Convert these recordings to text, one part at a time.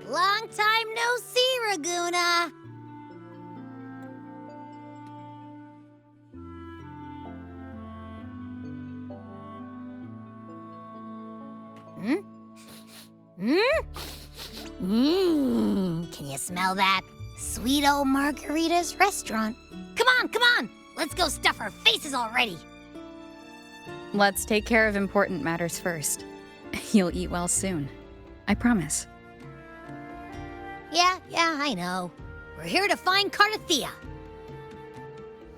Long time no see, Raguna. Can you smell that? Sweet old Margarita's restaurant. Come on! Let's go stuff our faces already. Let's take care of important matters first. You'll eat well soon. I promise. Yeah, I know. We're here to find Cardathea.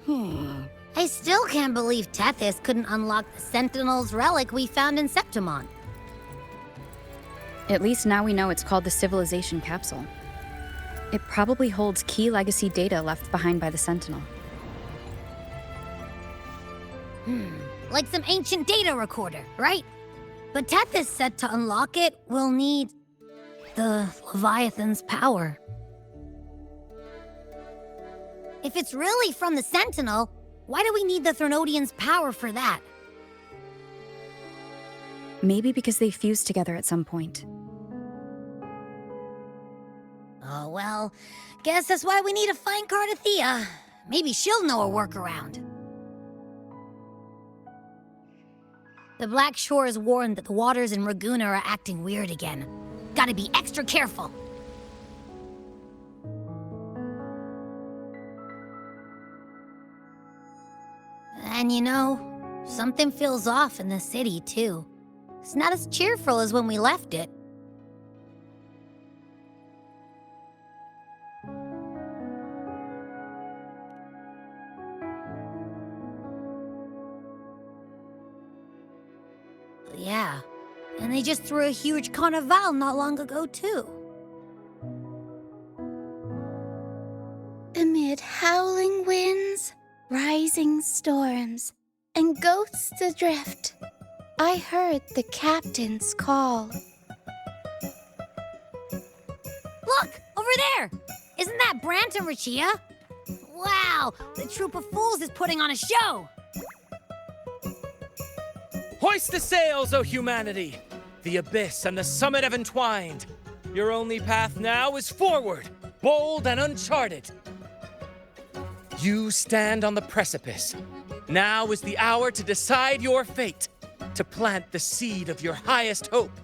I still can't believe Tethys couldn't unlock the Sentinel's relic we found in Septimon. At least now we know it's called the Civilization Capsule. It probably holds key legacy data left behind by the Sentinel. Like some ancient data recorder, right? But Tethys said to unlock it, we'll need the Leviathan's power. If it's really from the Sentinel, why do we need the Threnodian's power for that? Maybe because they fused together at some point. Oh, well, guess that's why we need to find Cardathea. Maybe she'll know a workaround. The Black Shore is warned that the waters in Raguna are acting weird again. Gotta be extra careful. And you know, something feels off in the city, too. It's not as cheerful as when we left it. Yeah, and they just threw a huge carnival not long ago, too. Amid howling winds, rising storms, and ghosts adrift, I heard the captain's call. Look, over there! Isn't that Brant and Rachia? Wow, the troop of fools is putting on a show! Hoist the sails, O humanity! The abyss and the summit have entwined. Your only path now is forward, bold and uncharted. You stand on the precipice. Now is the hour to decide your fate, to plant the seed of your highest hope,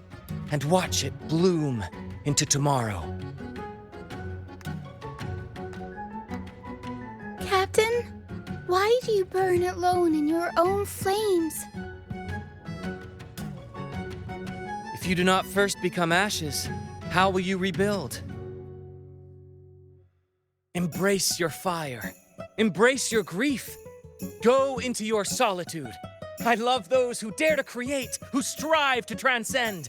and watch it bloom into tomorrow. Captain, why do you burn alone in your own flames? If you do not first become ashes, how will you rebuild? Embrace your fire. Embrace your grief. Go into your solitude. I love those who dare to create, who strive to transcend.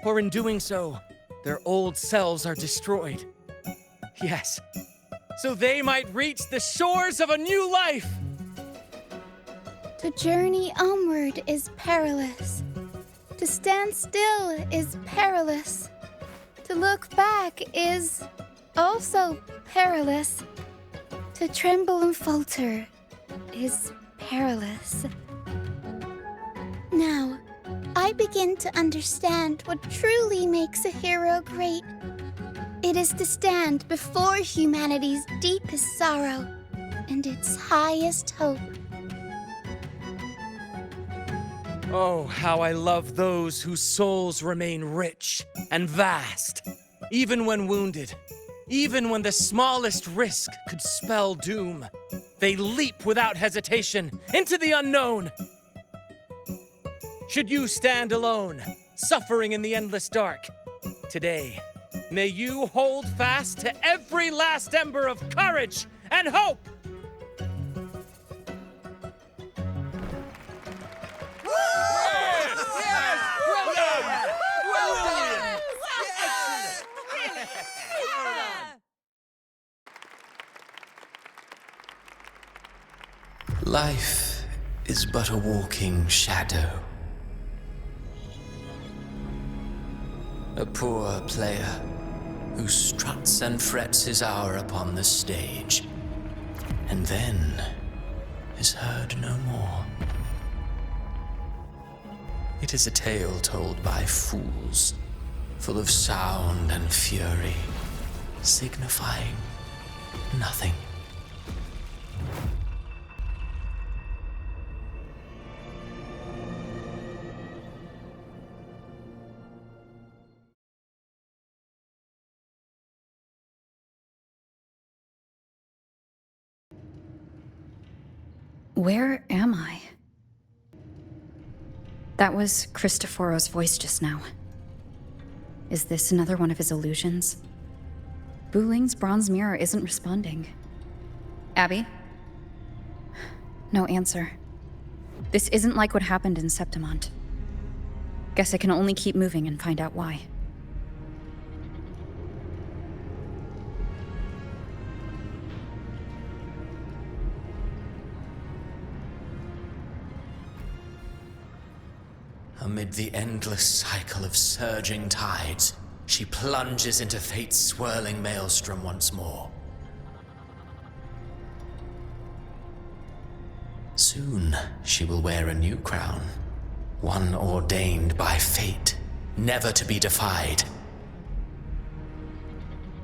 For in doing so, their old selves are destroyed. Yes, so they might reach the shores of a new life. To journey onward is perilous. To stand still is perilous. To look back is also perilous. To tremble and falter is perilous. Now, I begin to understand what truly makes a hero great. It is to stand before humanity's deepest sorrow and its highest hope. Oh, how I love those whose souls remain rich and vast, even when wounded, even when the smallest risk could spell doom. They leap without hesitation into the unknown. Should you stand alone, suffering in the endless dark, today, may you hold fast to every last ember of courage and hope. Life is but a walking shadow. A poor player who struts and frets his hour upon the stage, and then is heard no more. It is a tale told by fools, full of sound and fury, signifying nothing. Where am I? That was Cristoforo's voice just now. Is this another one of his illusions? Buling's bronze mirror isn't responding. Abby? No answer. This isn't like what happened in Septimont. Guess I can only keep moving and find out why. Amid the endless cycle of surging tides, she plunges into fate's swirling maelstrom once more. Soon, she will wear a new crown, one ordained by fate, never to be defied.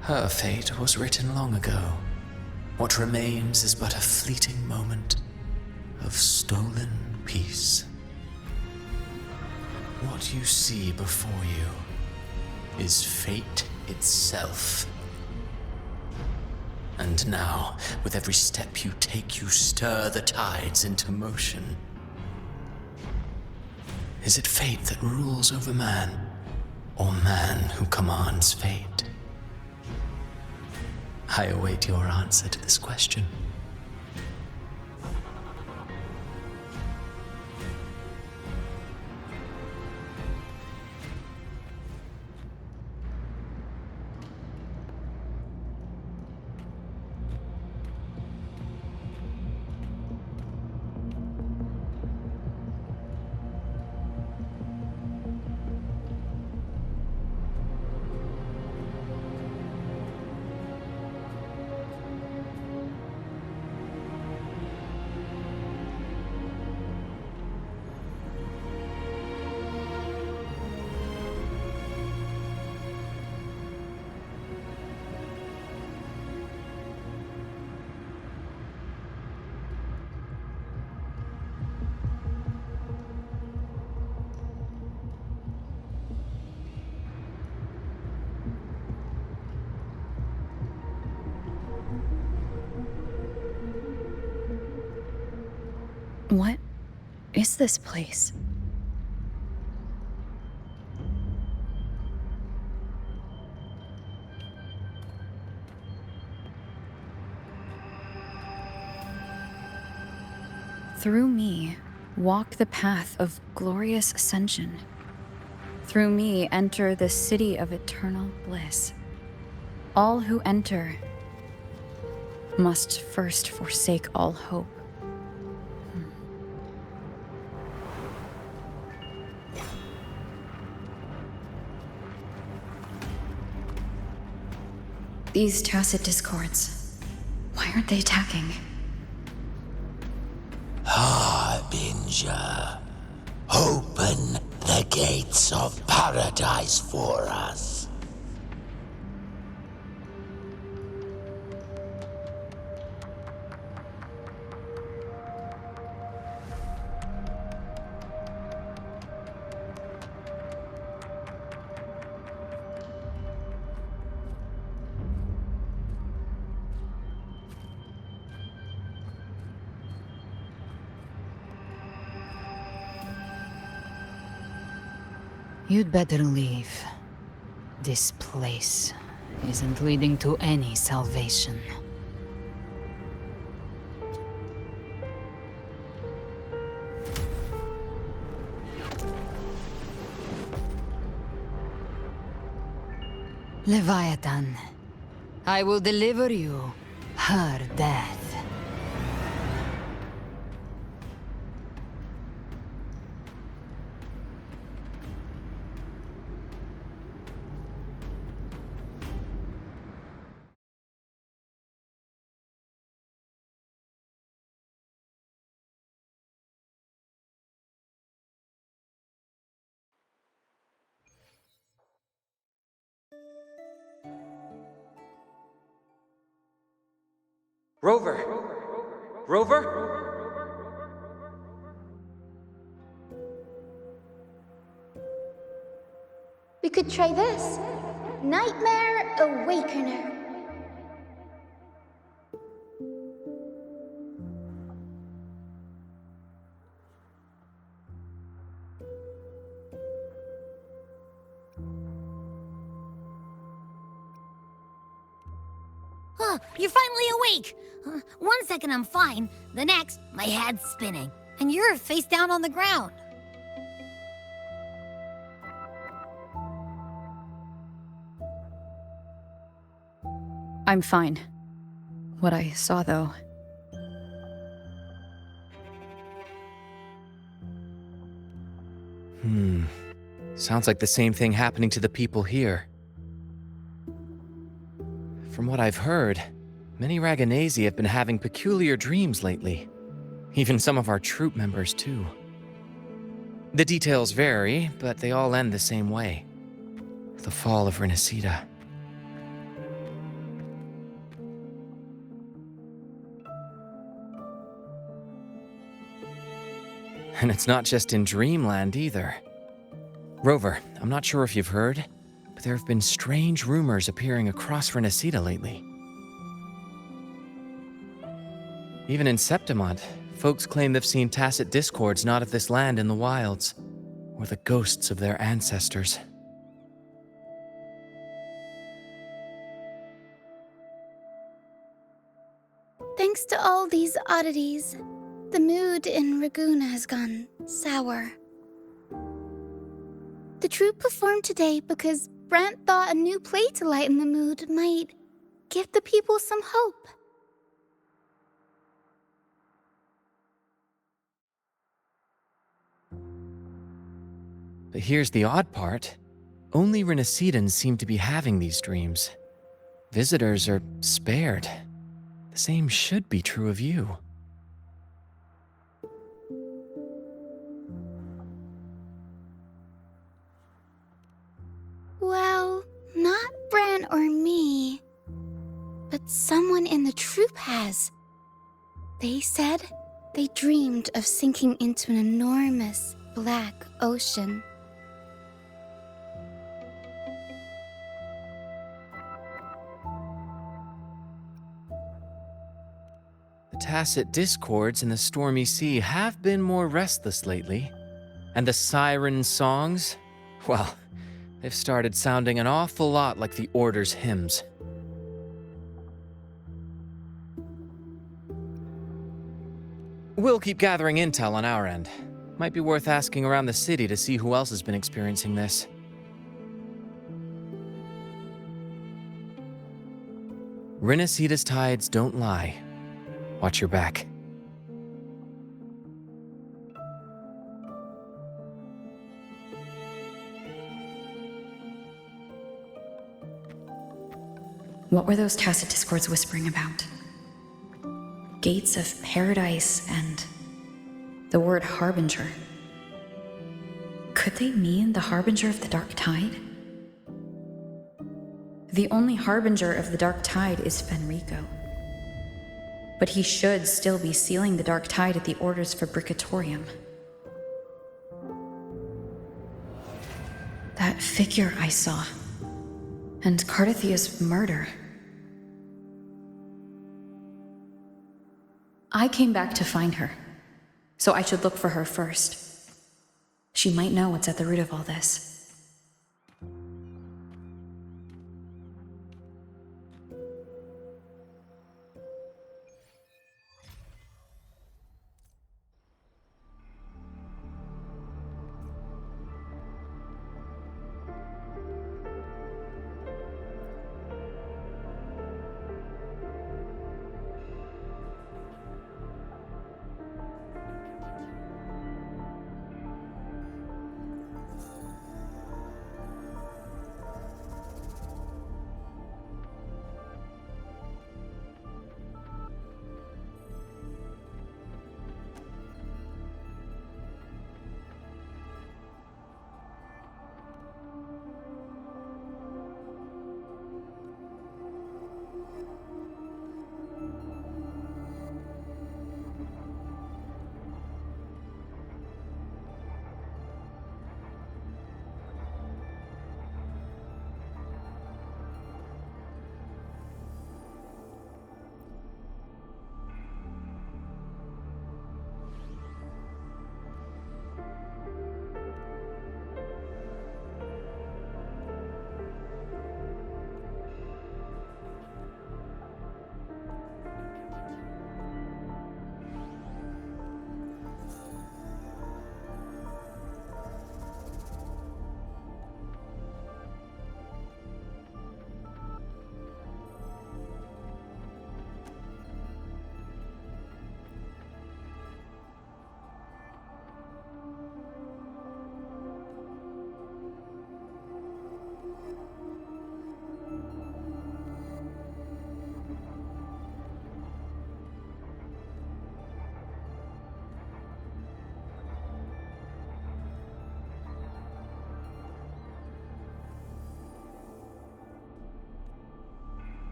Her fate was written long ago. What remains is but a fleeting moment of stolen peace. What you see before you is fate itself. And now, with every step you take, you stir the tides into motion. Is it fate that rules over man, or man who commands fate? I await your answer to this question. What is this place? Through me, walk the path of glorious ascension. Through me, enter the city of eternal bliss. All who enter must first forsake all hope. These tacit discords, why aren't they attacking? Harbinger, open the gates of paradise for us. You'd better leave. This place isn't leading to any salvation. Leviathan, I will deliver you her death. Rover! Rover? We could try this. Nightmare Awakener. Huh, you're finally awake! 1 second I'm fine, the next, my head's spinning. And you're face down on the ground. I'm fine. What I saw, though. Sounds like the same thing happening to the people here. From what I've heard, many Raganesi have been having peculiar dreams lately. Even some of our troop members, too. The details vary, but they all end the same way. The fall of Renacida. And it's not just in Dreamland either. Rover, I'm not sure if you've heard, but there have been strange rumors appearing across Renacida lately. Even in Septimont, folks claim they've seen tacit discords not of this land in the wilds, or the ghosts of their ancestors. Thanks to all these oddities, the mood in Raguna has gone sour. The troupe performed today because Brant thought a new play to lighten the mood might give the people some hope. But here's the odd part. Only Renacidans seem to be having these dreams. Visitors are spared. The same should be true of you. Well, not Bran or me, but someone in the troupe has. They said they dreamed of sinking into an enormous black ocean. The tacit discords in the stormy sea have been more restless lately. And the siren songs? Well, they've started sounding an awful lot like the Order's hymns. We'll keep gathering intel on our end. Might be worth asking around the city to see who else has been experiencing this. Renacida's tides don't lie. Watch your back. What were those tacit discords whispering about? Gates of paradise and the word harbinger. Could they mean the harbinger of the dark tide? The only harbinger of the dark tide is Fenrico. But he should still be sealing the dark tide at the orders for Bricatorium. That figure I saw, and Cardathia's murder. I came back to find her, so I should look for her first. She might know what's at the root of all this.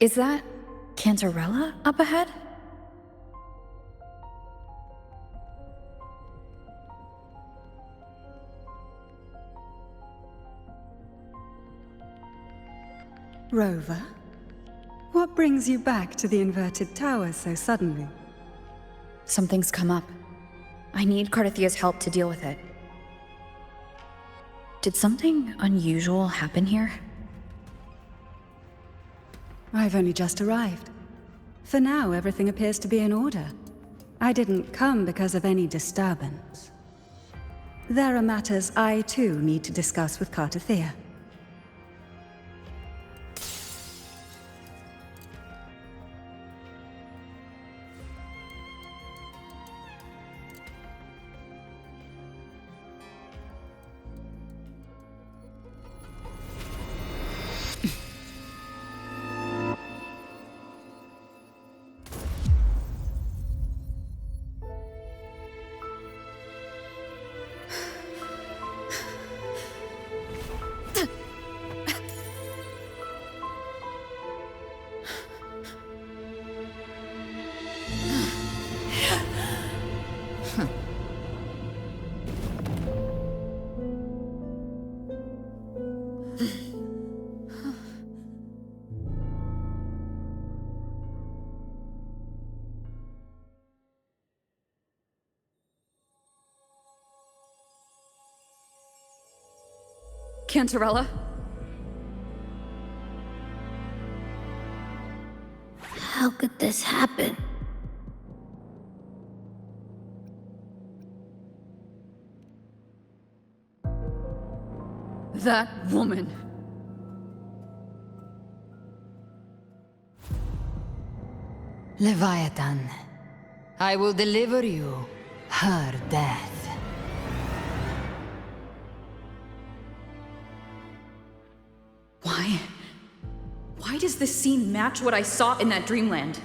Is that Cantarella up ahead? Rover, what brings you back to the inverted tower so suddenly? Something's come up. I need Cardathia's help to deal with it. Did something unusual happen here? I've only just arrived. For now, everything appears to be in order. I didn't come because of any disturbance. There are matters I too need to discuss with Cardathia. Cantarella? How could this happen? That woman. Leviathan, I will deliver you her death. Why does this scene match what I saw in that dreamland?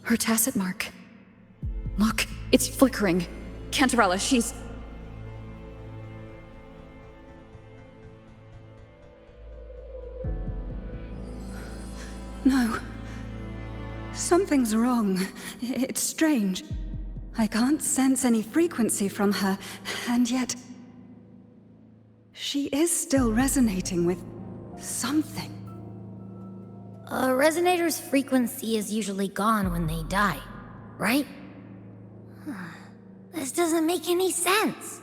Her tacit mark. Look, it's flickering. Cantarella, she's... No. Something's wrong. It's strange. I can't sense any frequency from her, and yet... she is still resonating with something. A resonator's frequency is usually gone when they die, right? This doesn't make any sense.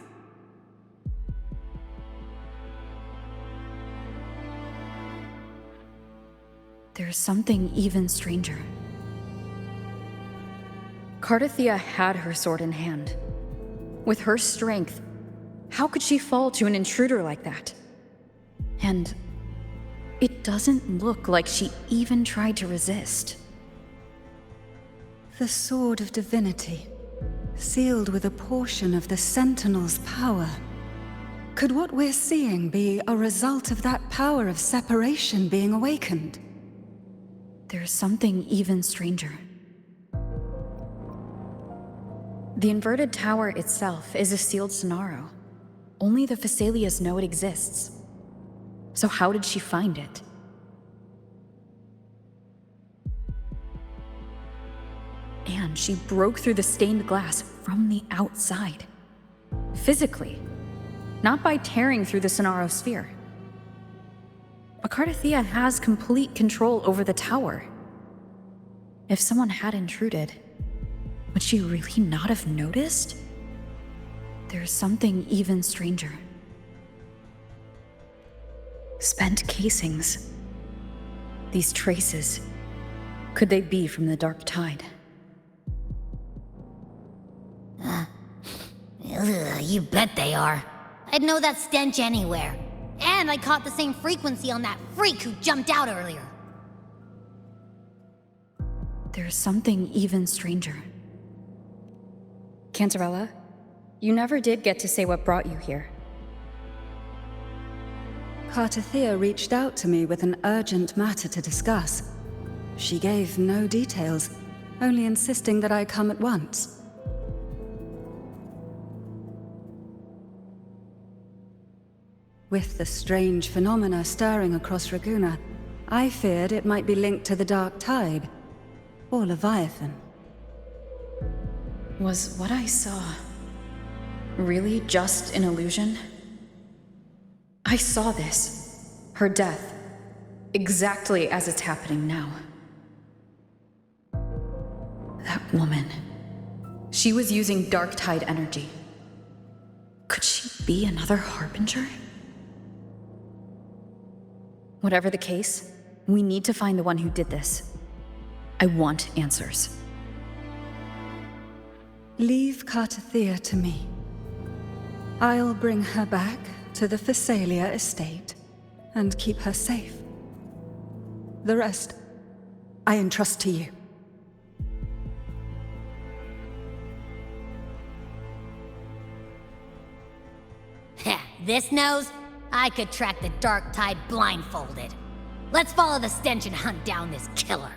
There's something even stranger. Cardathia had her sword in hand. With her strength, how could she fall to an intruder like that? And it doesn't look like she even tried to resist. The Sword of Divinity, sealed with a portion of the Sentinel's power. Could what we're seeing be a result of that power of separation being awakened? There's something even stranger. The inverted tower itself is a sealed Sonaro. Only the Phasalias know it exists. So how did she find it? And she broke through the stained glass from the outside. Physically. Not by tearing through the Sonaro sphere. But Cardathia has complete control over the tower. If someone had intruded, would she really not have noticed? There's something even stranger. Spent casings. These traces. Could they be from the Dark Tide? You bet they are. I'd know that stench anywhere. And I caught the same frequency on that freak who jumped out earlier. There's something even stranger. Cantarella, you never did get to say what brought you here. Cardathia reached out to me with an urgent matter to discuss. She gave no details, only insisting that I come at once. With the strange phenomena stirring across Raguna, I feared it might be linked to the Dark Tide, or Leviathan. Was what I saw really just an illusion? I saw this, her death, exactly as it's happening now. That woman. She was using Dark Tide energy. Could she be another Harbinger? Whatever the case, we need to find the one who did this. I want answers. Leave Cartathea to me. I'll bring her back to the Phasalia estate and keep her safe. The rest, I entrust to you. This nose? I could track the Dark Tide blindfolded. Let's follow the stench and hunt down this killer.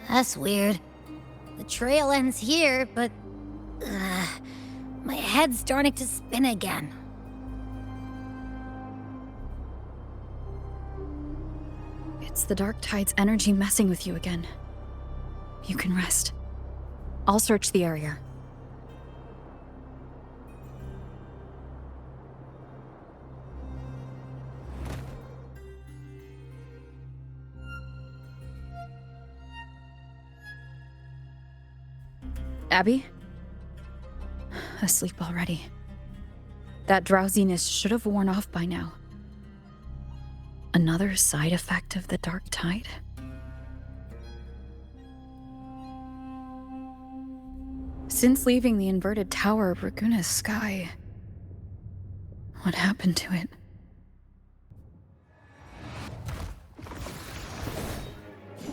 That's weird. The trail ends here, but... my head's starting to spin again. It's the Dark Tide's energy messing with you again. You can rest. I'll search the area. Abby? Asleep already. That drowsiness should have worn off by now. Another side effect of the Dark Tide? Since leaving the inverted tower of Raguna's sky, what happened to it?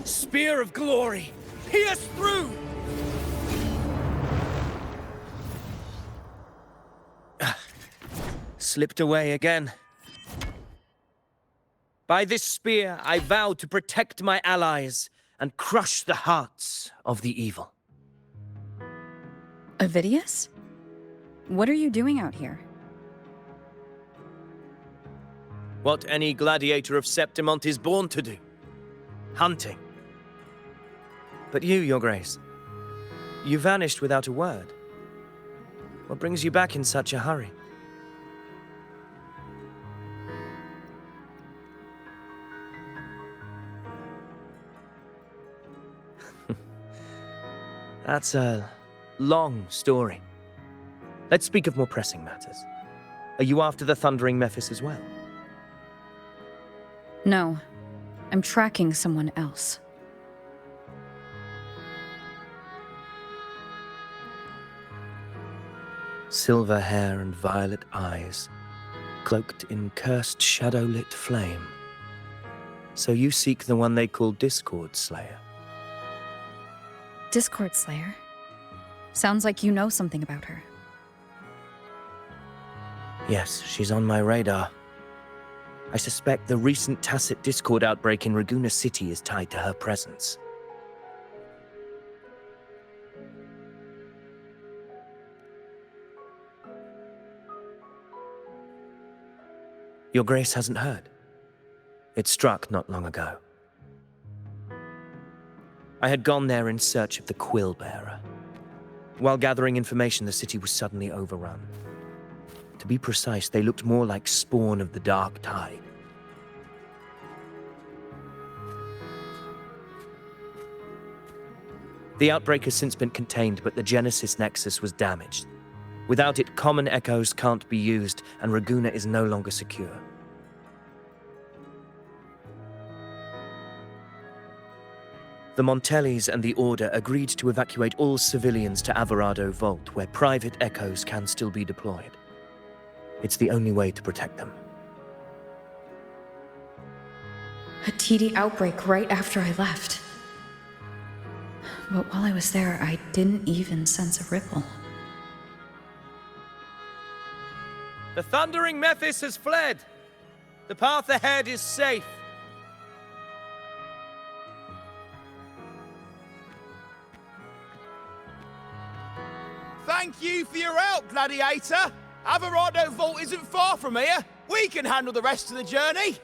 Spear of glory! Pierce through! Slipped away again. By this spear, I vow to protect my allies and crush the hearts of the evil. Avidius? What are you doing out here? What any gladiator of Septimont is born to do. Hunting. But you, Your Grace, you vanished without a word. What brings you back in such a hurry? That's a long story. Let's speak of more pressing matters. Are you after the Thundering Mephis as well? No. I'm tracking someone else. Silver hair and violet eyes, cloaked in cursed shadow-lit flame. So you seek the one they call Discord Slayer. Discord Slayer? Sounds like you know something about her. Yes, she's on my radar. I suspect the recent tacit Discord outbreak in Raguna City is tied to her presence. Your Grace hasn't heard. It struck not long ago. I had gone there in search of the Quill Bearer. While gathering information, the city was suddenly overrun. To be precise, they looked more like spawn of the Dark Tide. The outbreak has since been contained, but the Genesis Nexus was damaged. Without it, common echoes can't be used, and Raguna is no longer secure. The Montellis and the Order agreed to evacuate all civilians to Alvarado Vault, where private echoes can still be deployed. It's the only way to protect them. A TD outbreak right after I left. But while I was there, I didn't even sense a ripple. The Thundering Mephis has fled. The path ahead is safe. Thank you for your help, Gladiator. Alvarado Vault isn't far from here. We can handle the rest of the journey.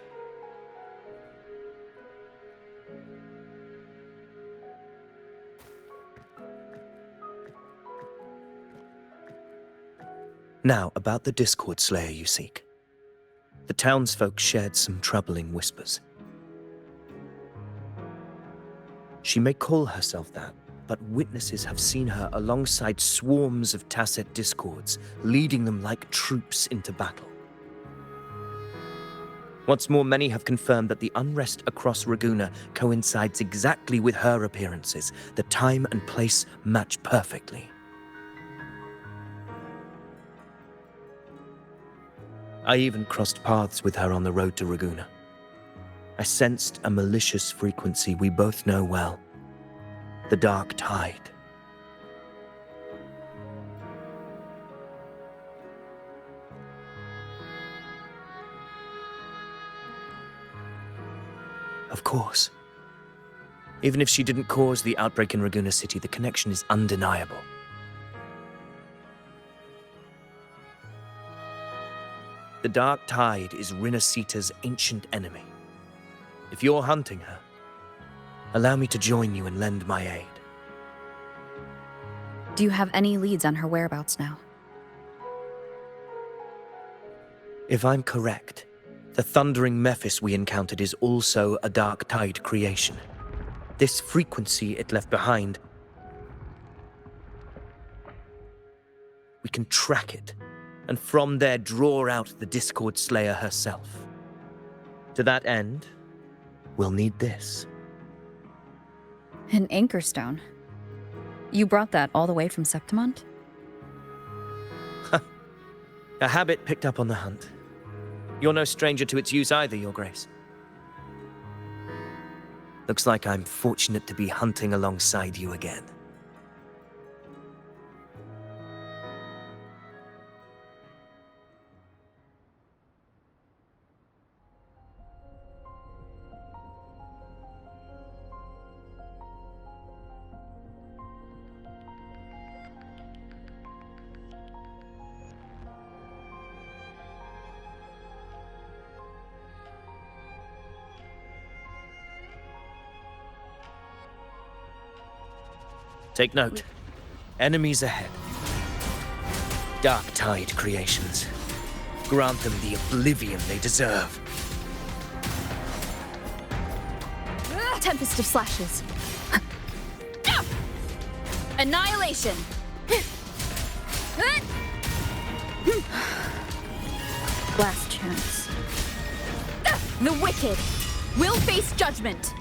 Now, about the Discord Slayer you seek. The townsfolk shared some troubling whispers. She may call herself that, but witnesses have seen her alongside swarms of Tacet Discords, leading them like troops into battle. What's more, many have confirmed that the unrest across Raguna coincides exactly with her appearances. The time and place match perfectly. I even crossed paths with her on the road to Raguna. I sensed a malicious frequency we both know well. The Dark Tide. Of course. Even if she didn't cause the outbreak in Raguna City, the connection is undeniable. The Dark Tide is Rinasita's ancient enemy. If you're hunting her, allow me to join you and lend my aid. Do you have any leads on her whereabouts now? If I'm correct, the Thundering Mephis we encountered is also a Dark Tide creation. This frequency it left behind, we can track it, and from there draw out the Discord Slayer herself. To that end, we'll need this. An anchor stone. You brought that all the way from Septimont? A habit picked up on the hunt. You're no stranger to its use either, Your Grace. Looks like I'm fortunate to be hunting alongside you again. Take note. Enemies ahead. Dark Tide creations. Grant them the oblivion they deserve. Tempest of slashes. Annihilation! Last chance. The wicked will face judgment!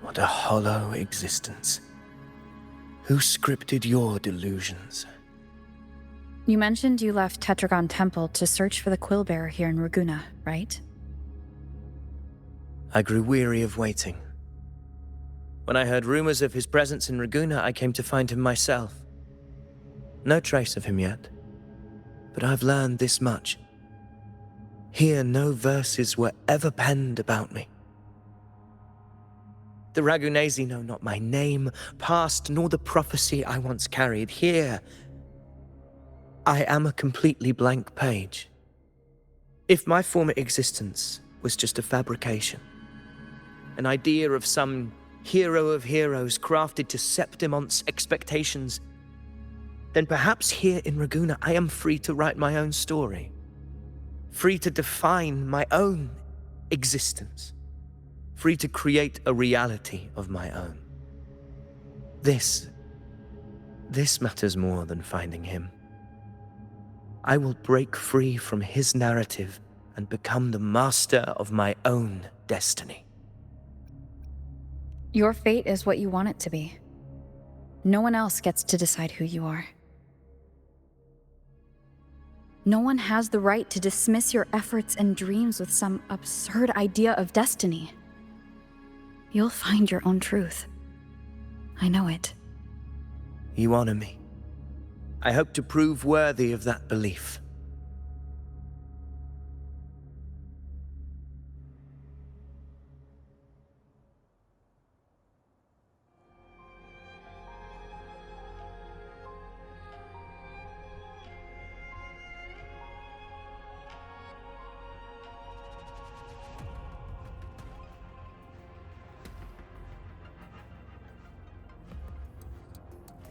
What a hollow existence. Who scripted your delusions? You mentioned you left Tetragon Temple to search for the Quillbearer here in Raguna, right? I grew weary of waiting. When I heard rumors of his presence in Raguna, I came to find him myself. No trace of him yet, but I've learned this much. Here, no verses were ever penned about me. The Ragunesi know not my name, past, nor the prophecy I once carried. Here, I am a completely blank page. If my former existence was just a fabrication, an idea of some hero of heroes crafted to Septimont's expectations, then perhaps here in Raguna I am free to write my own story, free to define my own existence. Free to create a reality of my own. This matters more than finding him. I will break free from his narrative and become the master of my own destiny. Your fate is what you want it to be. No one else gets to decide who you are. No one has the right to dismiss your efforts and dreams with some absurd idea of destiny. You'll find your own truth. I know it. You honor me. I hope to prove worthy of that belief.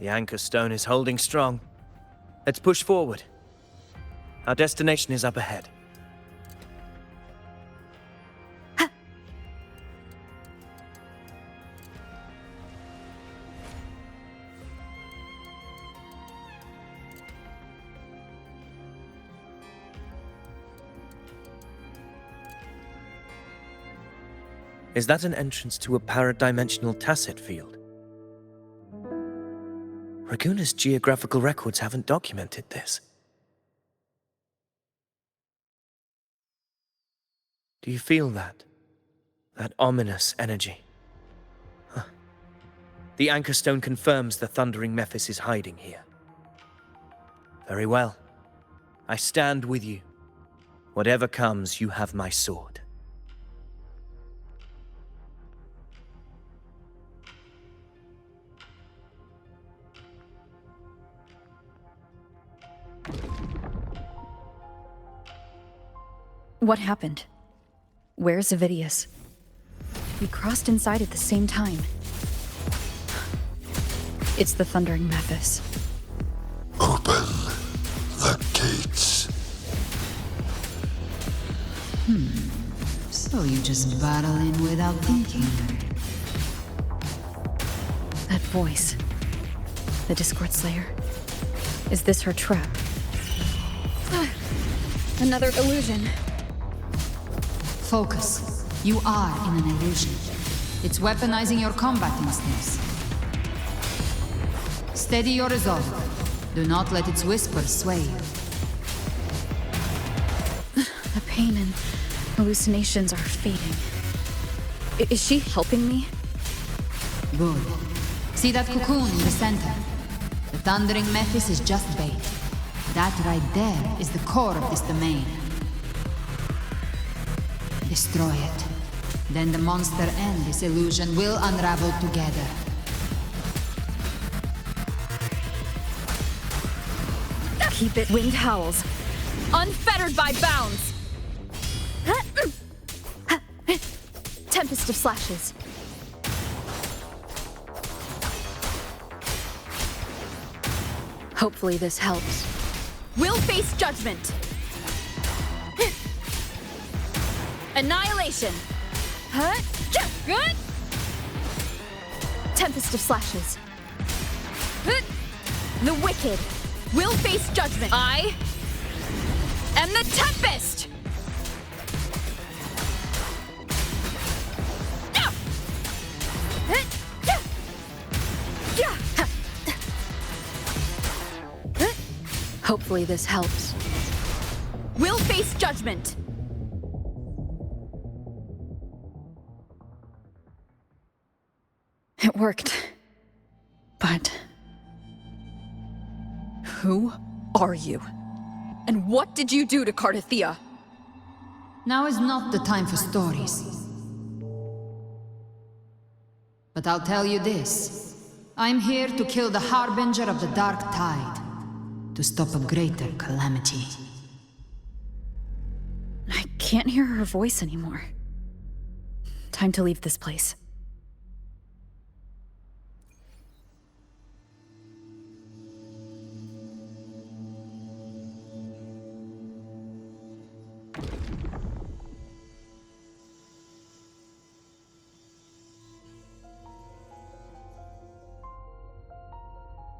The anchor stone is holding strong. Let's push forward. Our destination is up ahead. Is that an entrance to a paradimensional tacit field? Raguna's geographical records haven't documented this. Do you feel that? That ominous energy? Huh. The anchor stone confirms the thundering Mephis is hiding here. Very well. I stand with you. Whatever comes, you have my sword. What happened? Where's Avidius? We crossed inside at the same time. It's the Thundering Mephis. Open the gates. So you just barrel in without thinking. That voice. The Discord Slayer. Is this her trap? Another illusion. Focus. You are in an illusion. It's weaponizing your combat instincts. Steady your resolve. Do not let its whispers sway you. The pain and hallucinations are fading. Is she helping me? Good. See that cocoon in the center? The Thundering Mephis is just bait. That right there is the core of this domain. Destroy it. Then the monster and this illusion will unravel together. Keep it. Wind howls. Unfettered by bounds. Tempest of slashes. Hopefully this helps. We'll face judgment. Annihilation. Good. Tempest of slashes. The wicked will face judgment. I am the Tempest. Hopefully this helps. We'll face judgment. It worked. But who are you? And what did you do to Cardathia? Now is not the time for stories. But I'll tell you this. I'm here to kill the Harbinger of the Dark Tide. To stop a greater calamity. I can't hear her voice anymore. Time to leave this place.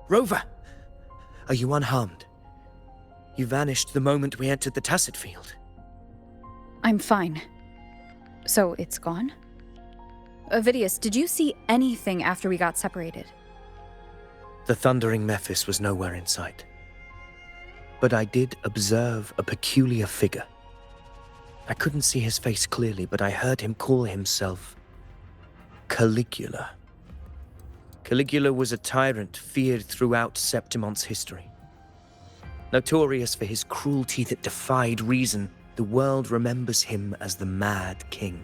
Rover! Are you unharmed? You vanished the moment we entered the Tacit Field. I'm fine. So it's gone? Ovidius, did you see anything after we got separated? The thundering Mephis was nowhere in sight. But I did observe a peculiar figure. I couldn't see his face clearly, but I heard him call himself Caligula. Caligula was a tyrant feared throughout Septimon's history. Notorious for his cruelty that defied reason, the world remembers him as the Mad King.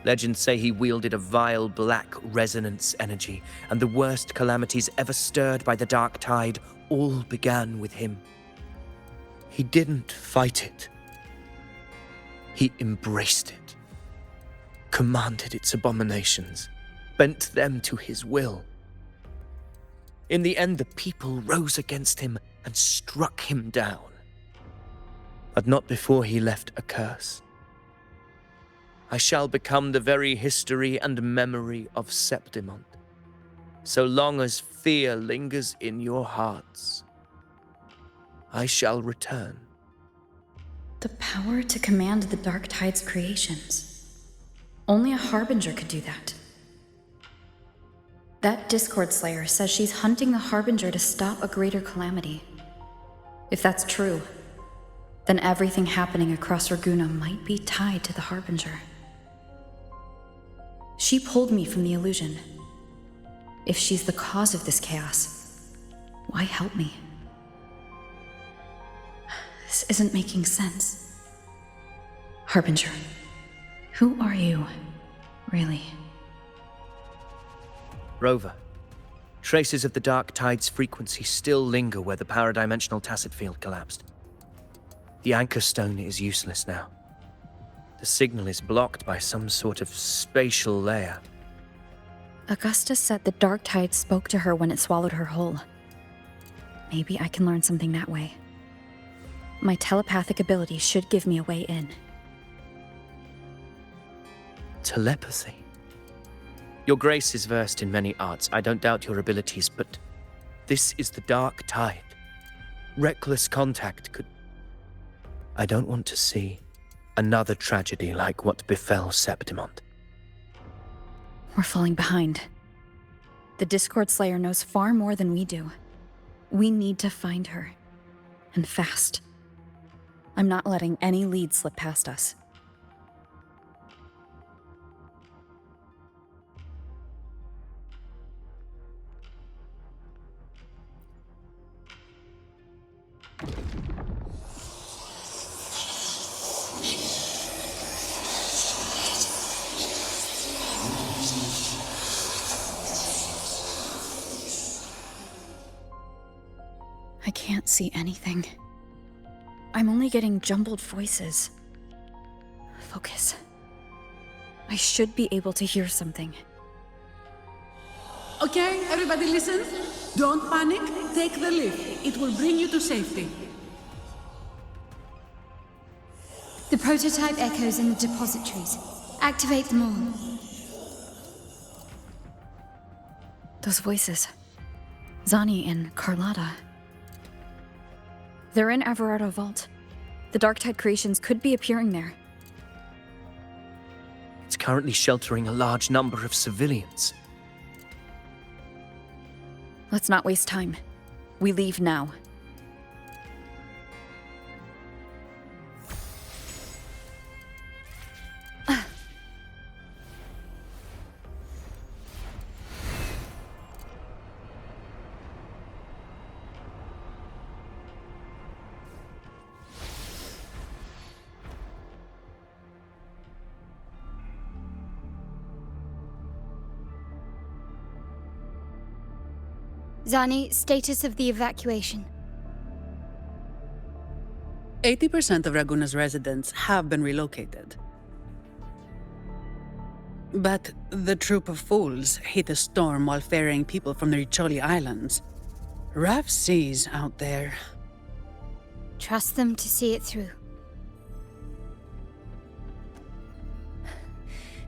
Legends say he wielded a vile black resonance energy, and the worst calamities ever stirred by the Dark Tide all began with him. He didn't fight it. He embraced it, commanded its abominations, bent them to his will. In the end, the people rose against him and struck him down. But not before he left a curse. I shall become the very history and memory of Septimon, so long as fear lingers in your hearts. I shall return. The power to command the Dark Tide's creations. Only a Harbinger could do that. That Discord Slayer says she's hunting the Harbinger to stop a greater calamity. If that's true, then everything happening across Raguna might be tied to the Harbinger. She pulled me from the illusion. If she's the cause of this chaos, why help me? This isn't making sense. Harbinger, who are you, really? Rover, traces of the Dark Tide's frequency still linger where the paradimensional Tacit Field collapsed. The anchor stone is useless now. The signal is blocked by some sort of spatial layer. Augusta said the Dark Tide spoke to her when it swallowed her whole. Maybe I can learn something that way. My telepathic ability should give me a way in. Telepathy? Your Grace is versed in many arts. I don't doubt your abilities, but this is the Dark Tide. Reckless contact could... I don't want to see another tragedy like what befell Septimon. We're falling behind. The Discord Slayer knows far more than we do. We need to find her. And fast. I'm not letting any lead slip past us. I can't see anything. I'm only getting jumbled voices. Focus. I should be able to hear something. Okay, everybody listen. Don't panic. Take the lift. It will bring you to safety. The prototype echoes in the depositories. Activate them all. Those voices. Zani and Carlotta. They're in Everardo Vault. The Dark Tide creations could be appearing there. It's currently sheltering a large number of civilians. Let's not waste time. We leave now. Zani, status of the evacuation. 80% of Raguna's residents have been relocated. But the troop of fools hit a storm while ferrying people from the Riccioli Islands. Rough seas out there. Trust them to see it through.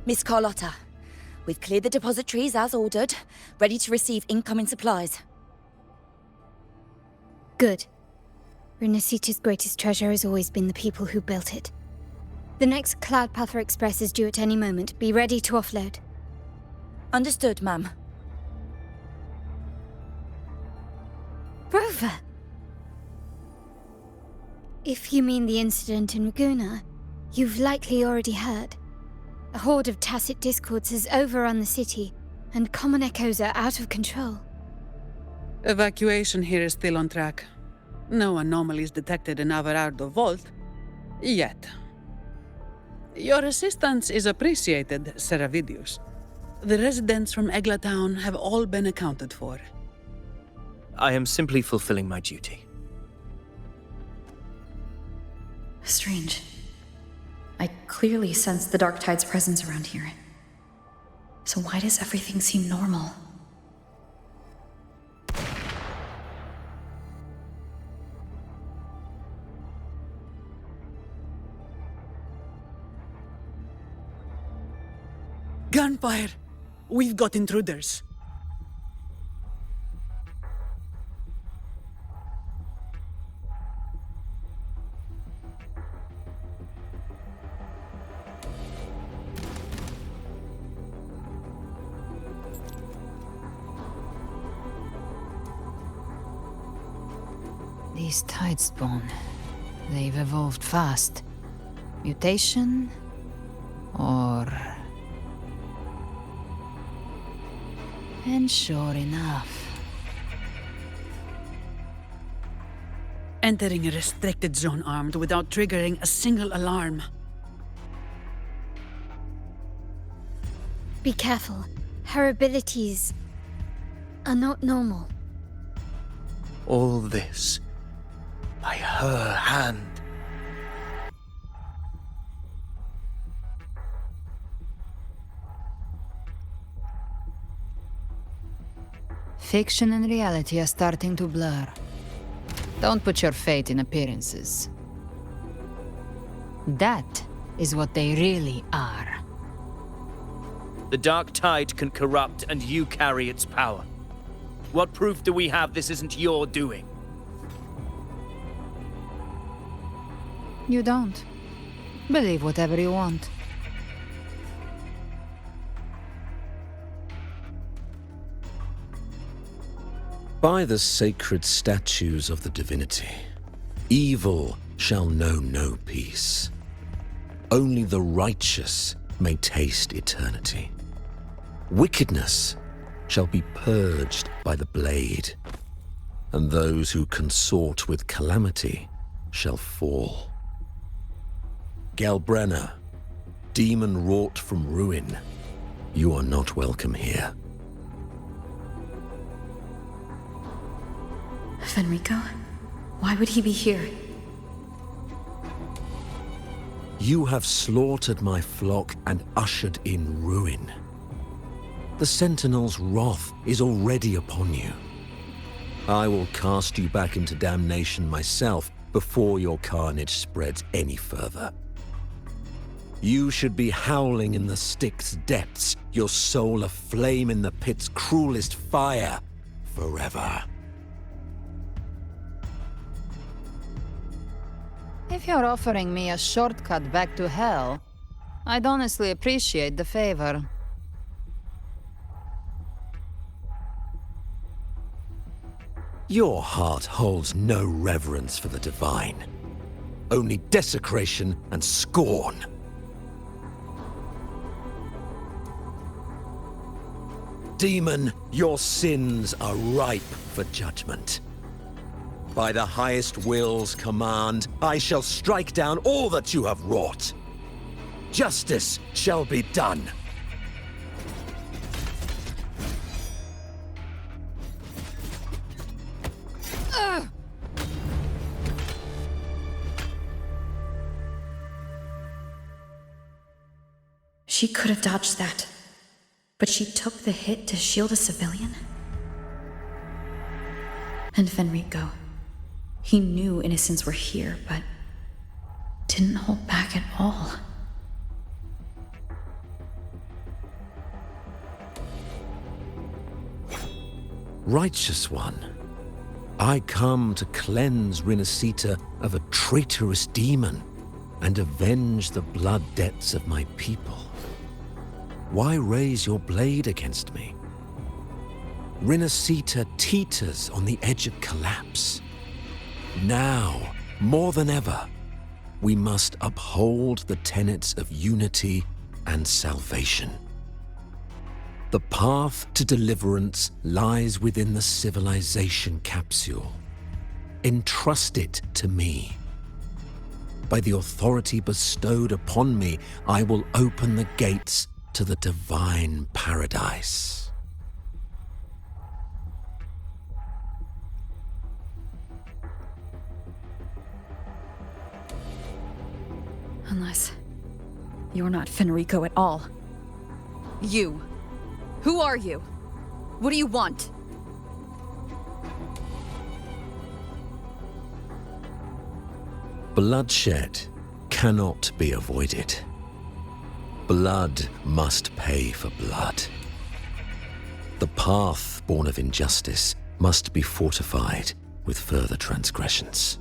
Miss Carlotta, we've cleared the depositories as ordered, ready to receive incoming supplies. Good. Renacita's greatest treasure has always been the people who built it. The next Cloudpather Express is due at any moment. Be ready to offload. Understood, ma'am. Rover! If you mean the incident in Raguna, you've likely already heard. A horde of tacit discords has overrun the city, and common echoes are out of control. Evacuation here is still on track. No anomalies detected in Averardo Vault. Yet. Your assistance is appreciated, Seravidius. The residents from Eglatown have all been accounted for. I am simply fulfilling my duty. Strange. I clearly sense the Dark Tide's presence around here. So why does everything seem normal? Gunfire! We've got intruders. These Tidespawn, they've evolved fast. Mutation? Or... And sure enough... Entering a restricted zone armed without triggering a single alarm. Be careful. Her abilities are not normal. All this by her hand. Fiction and reality are starting to blur. Don't put your faith in appearances. That is what they really are. The Dark Tide can corrupt, and you carry its power. What proof do we have this isn't your doing? You don't. Believe whatever you want. By the sacred statues of the divinity, evil shall know no peace. Only the righteous may taste eternity. Wickedness shall be purged by the blade, and those who consort with calamity shall fall. Galbrenna, demon wrought from ruin, you are not welcome here. Fenrico? Why would he be here? You have slaughtered my flock and ushered in ruin. The Sentinel's wrath is already upon you. I will cast you back into damnation myself before your carnage spreads any further. You should be howling in the Styx's depths, your soul aflame in the pit's cruelest fire, forever. If you're offering me a shortcut back to hell, I'd honestly appreciate the favor. Your heart holds no reverence for the divine, only desecration and scorn. Demon, your sins are ripe for judgment. By the highest will's command, I shall strike down all that you have wrought. Justice shall be done. She could have dodged that, but she took the hit to shield a civilian? And Fenrico, he knew innocents were here, but didn't hold back at all. Righteous one, I come to cleanse Rinascita of a traitorous demon and avenge the blood debts of my people. Why raise your blade against me? Rinascita teeters on the edge of collapse. Now, more than ever, we must uphold the tenets of unity and salvation. The path to deliverance lies within the civilization capsule. Entrust it to me. By the authority bestowed upon me, I will open the gates to the divine paradise. Unless you're not Fenrico at all. You. Who are you? What do you want? Bloodshed cannot be avoided. Blood must pay for blood. The path born of injustice must be fortified with further transgressions.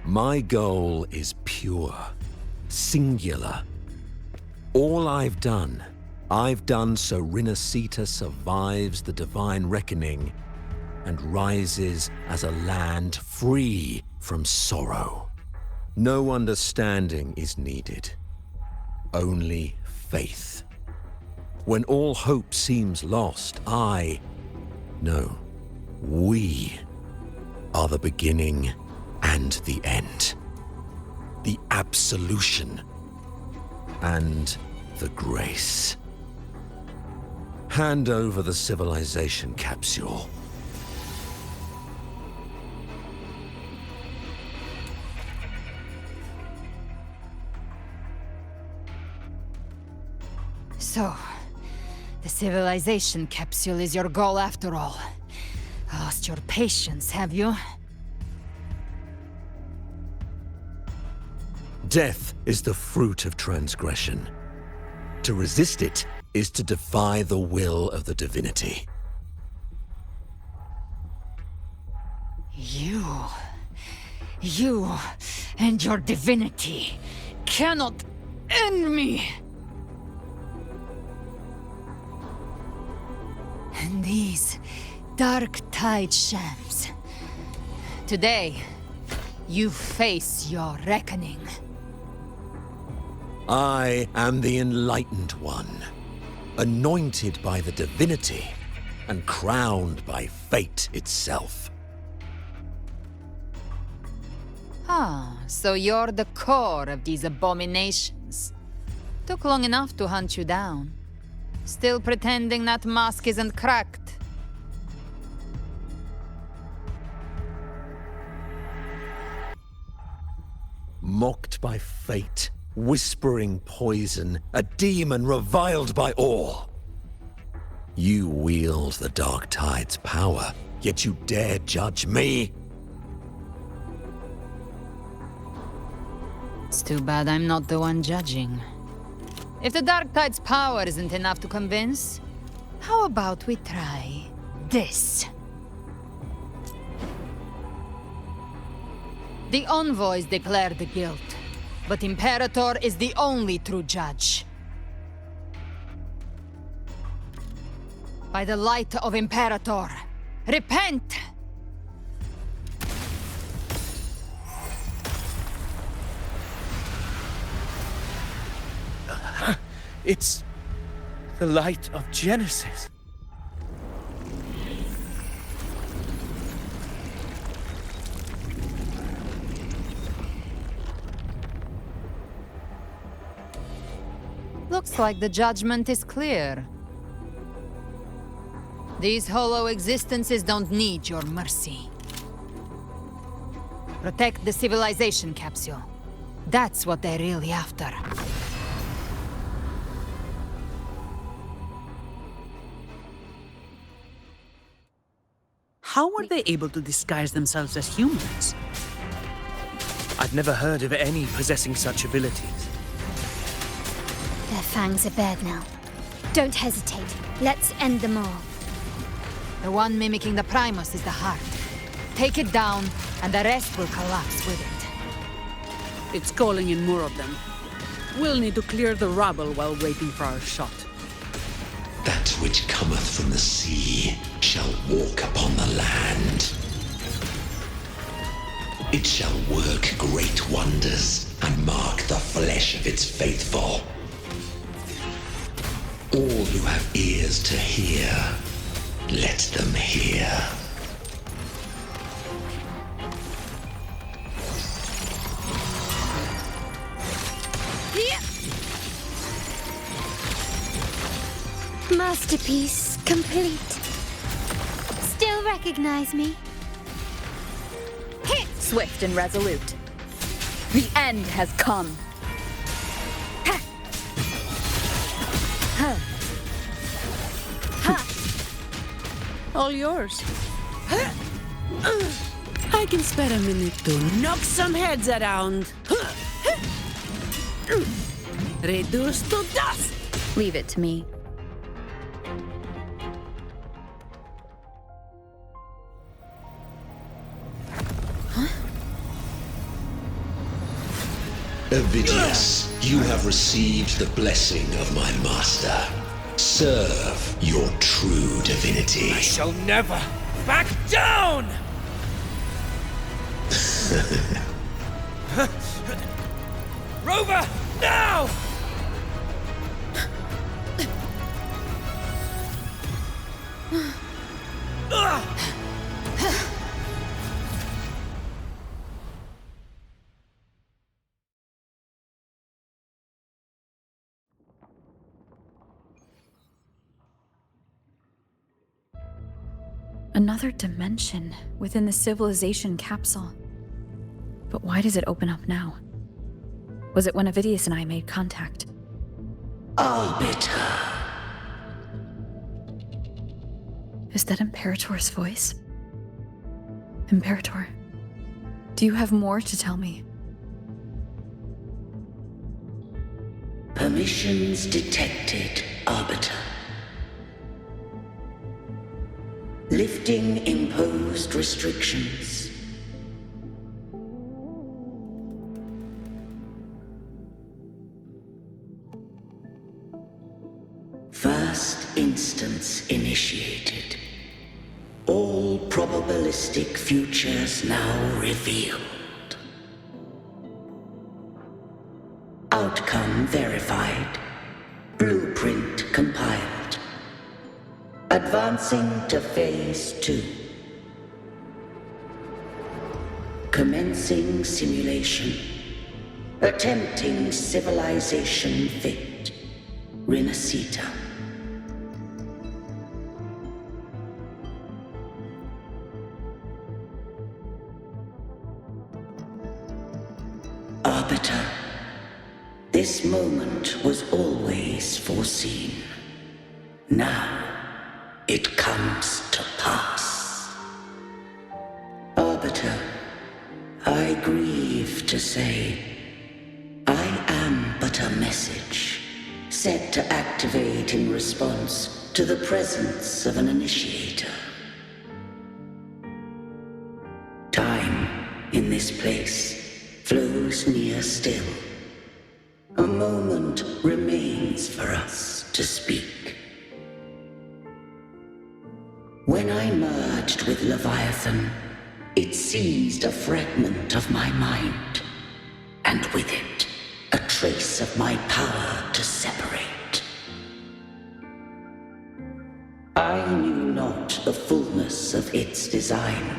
My goal is pure, singular. All I've done so Rinascita survives the divine reckoning and rises as a land free from sorrow. No understanding is needed, only faith. When all hope seems lost, we are the beginning and the end. The absolution and the grace. Hand over the civilization capsule. So, the civilization capsule is your goal after all. Lost your patience, have you? Death is the fruit of transgression. To resist it is to defy the will of the divinity. You and your divinity cannot end me! And these dark tide shams. Today, you face your reckoning. I am the Enlightened One, anointed by the divinity and crowned by fate itself. Ah, so you're the core of these abominations. Took long enough to hunt you down. Still pretending that mask isn't cracked. Mocked by fate, whispering poison, a demon reviled by all. You wield the Dark Tide's power, yet you dare judge me? It's too bad I'm not the one judging. If the Dark Tide's power isn't enough to convince, how about we try this? The envoys declare the guilt, but Imperator is the only true judge. By the light of Imperator, repent! It's the light of Genesis. Looks like the judgment is clear. These hollow existences don't need your mercy. Protect the civilization capsule. That's what they're really after. How were they able to disguise themselves as humans? I've never heard of any possessing such abilities. Their fangs are bared now. Don't hesitate. Let's end them all. The one mimicking the Primus is the heart. Take it down, and the rest will collapse with it. It's calling in more of them. We'll need to clear the rubble while waiting for our shot. That which cometh from the sea shall walk upon the land. It shall work great wonders and mark the flesh of its faithful. All who have ears to hear, let them hear. Masterpiece complete. Still recognize me? Swift and resolute. The end has come. All yours. I can spare a minute to knock some heads around. Reduced to dust. Leave it to me. Avidius, you have received the blessing of my master. Serve your true divinity. I shall never back down! Rover, now! Another dimension within the civilization capsule. But why does it open up now? Was it when Avidius and I made contact? Arbiter. Is that Imperator's voice? Imperator, do you have more to tell me? Permissions detected, Arbiter. Lifting imposed restrictions. First instance initiated. All probabilistic futures now revealed. Outcome verified. Blueprint compiled. Advancing to Phase 2. Commencing simulation. Attempting civilization fit. Renacita. Arbiter, this moment was always foreseen. Now, it comes to pass. Arbiter, I grieve to say, I am but a message, set to activate in response to the presence of an initiator. Time, in this place, flows near still. A moment remains for us to speak. When I merged with Leviathan, it seized a fragment of my mind, and with it, a trace of my power to separate. I knew not the fullness of its design.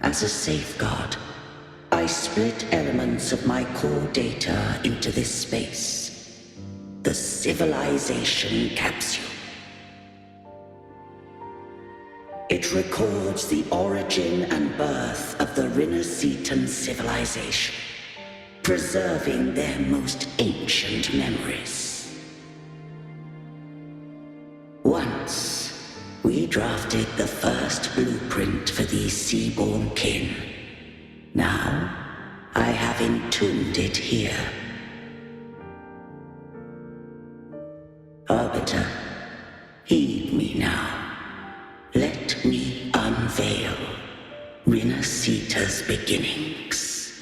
As a safeguard, I split elements of my core data into this space, the civilization capsule. It records the origin and birth of the Renacetan civilization, preserving their most ancient memories. Once, we drafted the first blueprint for these seaborn kin. Now, I have entombed it here. Arbiter, heed me now. Let endless beginnings.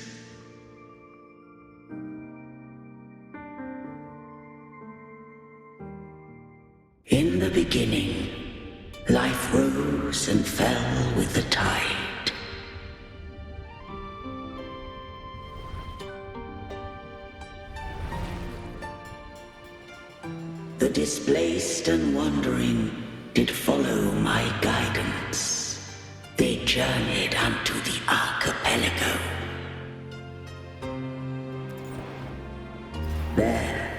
In the beginning, life rose and fell with the tide. The displaced and wandering did follow my guidance. They journeyed unto the archipelago. There,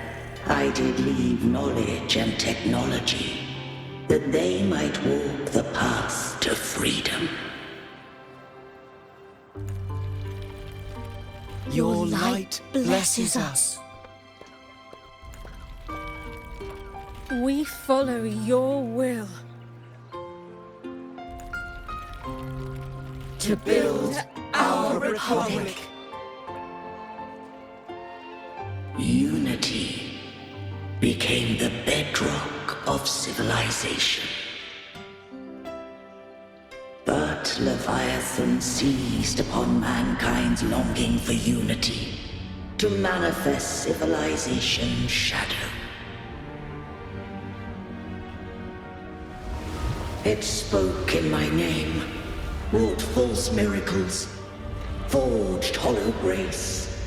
I did leave knowledge and technology, that they might walk the path to freedom. Your light blesses us. We follow your will. To build our republic. Unity became the bedrock of civilization. But Leviathan seized upon mankind's longing for unity to manifest civilization's shadow. It spoke in my name, wrought false miracles, forged hollow grace,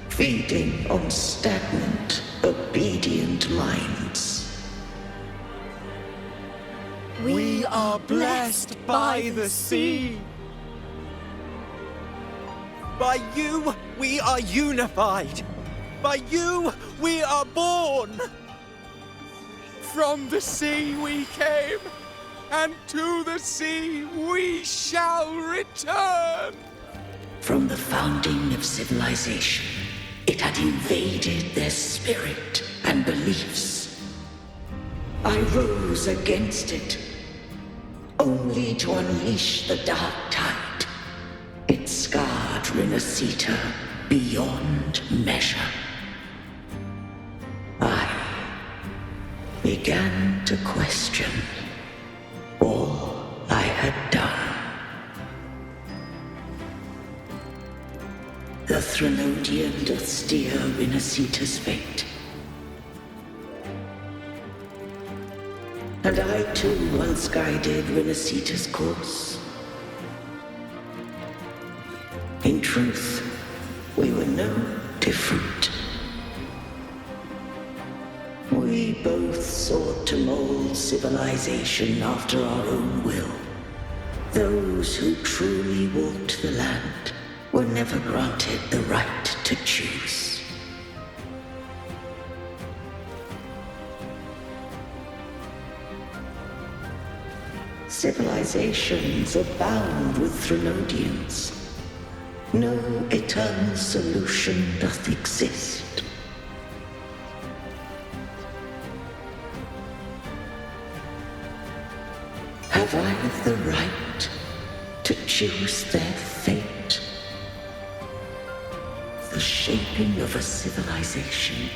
feeding on stagnant, obedient minds. We are blessed by the sea. By you, we are unified. By you, we are born. From the sea we came, and to the sea we shall return. From the founding of civilization, it had invaded their spirit and beliefs. I rose against it, only to unleash the dark tide. It scarred Renacita beyond measure. I began to question all I had done. The Threnodian doth steer Renacita's fate. And I too once guided Renacita's course. In truth, we were no different. We both sought to mold civilization after our own will. Those who truly walked the land were never granted the right to choose. Civilizations abound with Threnodians. No eternal solution doth exist. Have I the right to choose their fate? The shaping of a civilization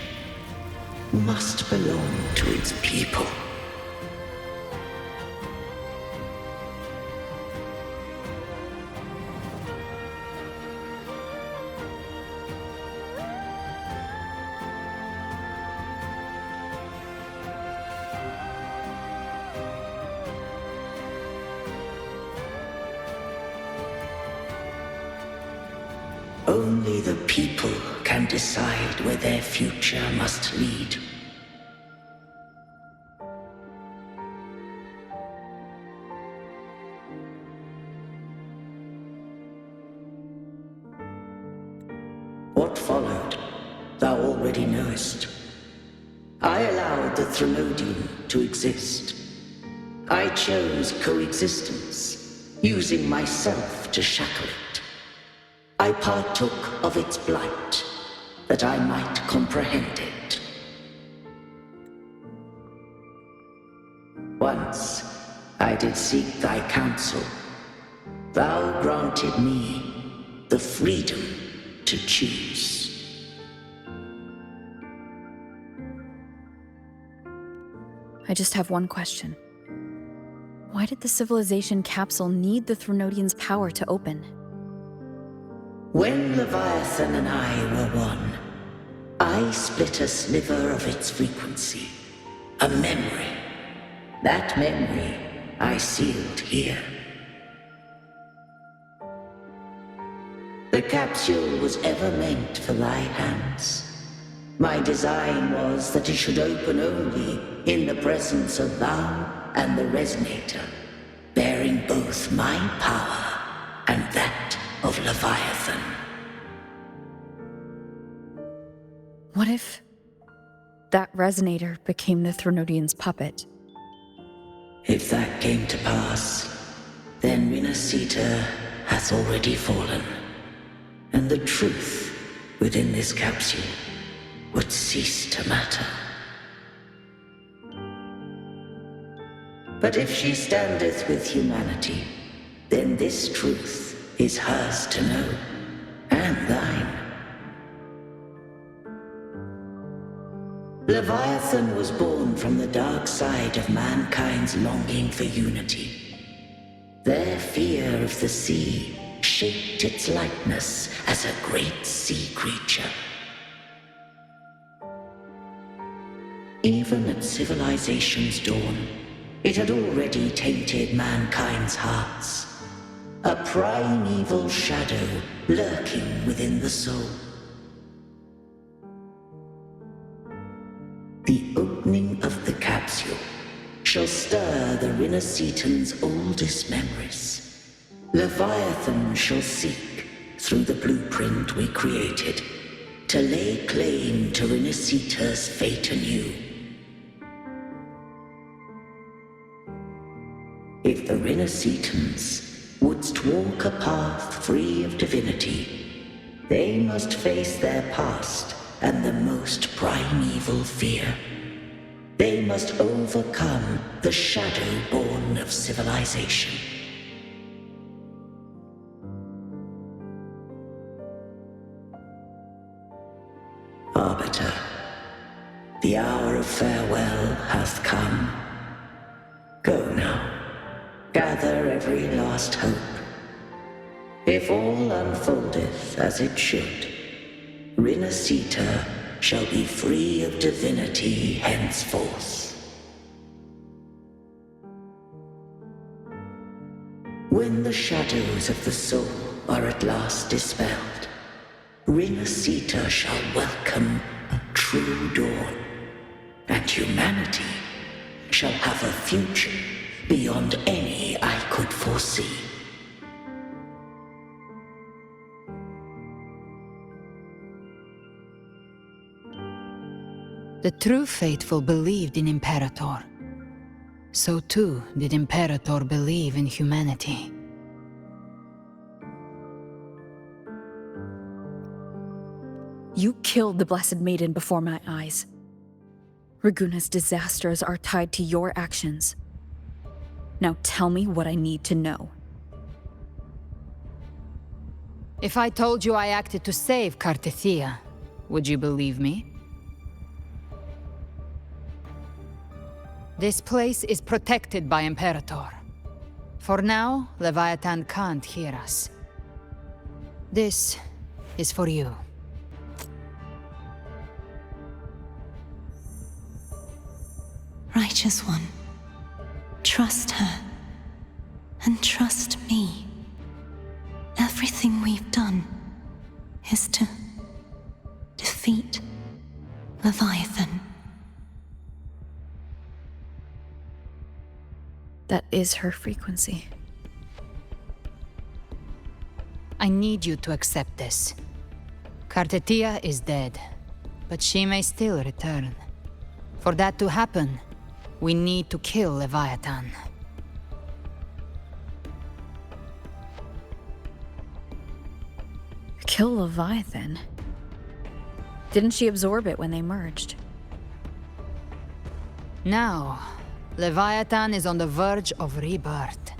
must belong to its people. Only the people can decide where their future must lead. What followed, thou already knowest. I allowed the Threnodian to exist. I chose coexistence, using myself to shackle it. I partook of its blight, that I might comprehend it. Once I did seek thy counsel. Thou granted me the freedom to choose. I just have one question. Why did the civilization capsule need the Threnodian's power to open? When Leviathan and I were one, I split a sliver of its frequency. A memory. That memory I sealed here. The capsule was ever meant for thy hands. My design was that it should open only in the presence of thou and the Resonator, bearing both my power and that of Leviathan. What if that Resonator became the Threnodian's puppet? If that came to pass, then Renacita hath already fallen, and the truth within this capsule would cease to matter. But if she standeth with humanity, then this truth is hers to know, and thine. Leviathan was born from the dark side of mankind's longing for unity. Their fear of the sea shaped its likeness as a great sea creature. Even at civilization's dawn, it had already tainted mankind's hearts. A primeval shadow lurking within the soul. The opening of the capsule shall stir the Renacitan's oldest memories. Leviathan shall seek, through the blueprint we created, to lay claim to Renacita's fate anew. If the Renacitans wouldst walk a path free of divinity, they must face their past and the most primeval fear. They must overcome the shadow born of civilization. Arbiter, the hour of farewell hath come. Go now. Gather every last hope. If all unfoldeth as it should, Renacita shall be free of divinity henceforth. When the shadows of the soul are at last dispelled, Renacita shall welcome a true dawn, and humanity shall have a future beyond any I could foresee. The true faithful believed in Imperator. So too did Imperator believe in humanity. You killed the Blessed Maiden before my eyes. Raguna's disasters are tied to your actions. Now tell me what I need to know. If I told you I acted to save Cartethia, would you believe me? This place is protected by Imperator. For now, Leviathan can't hear us. This is for you. Righteous One, trust her, and trust me. Everything we've done is to defeat Leviathan. That is her frequency. I need you to accept this. Cartethia is dead, but she may still return. For that to happen, we need to kill Leviathan. Kill Leviathan? Didn't she absorb it when they merged? Now, Leviathan is on the verge of rebirth.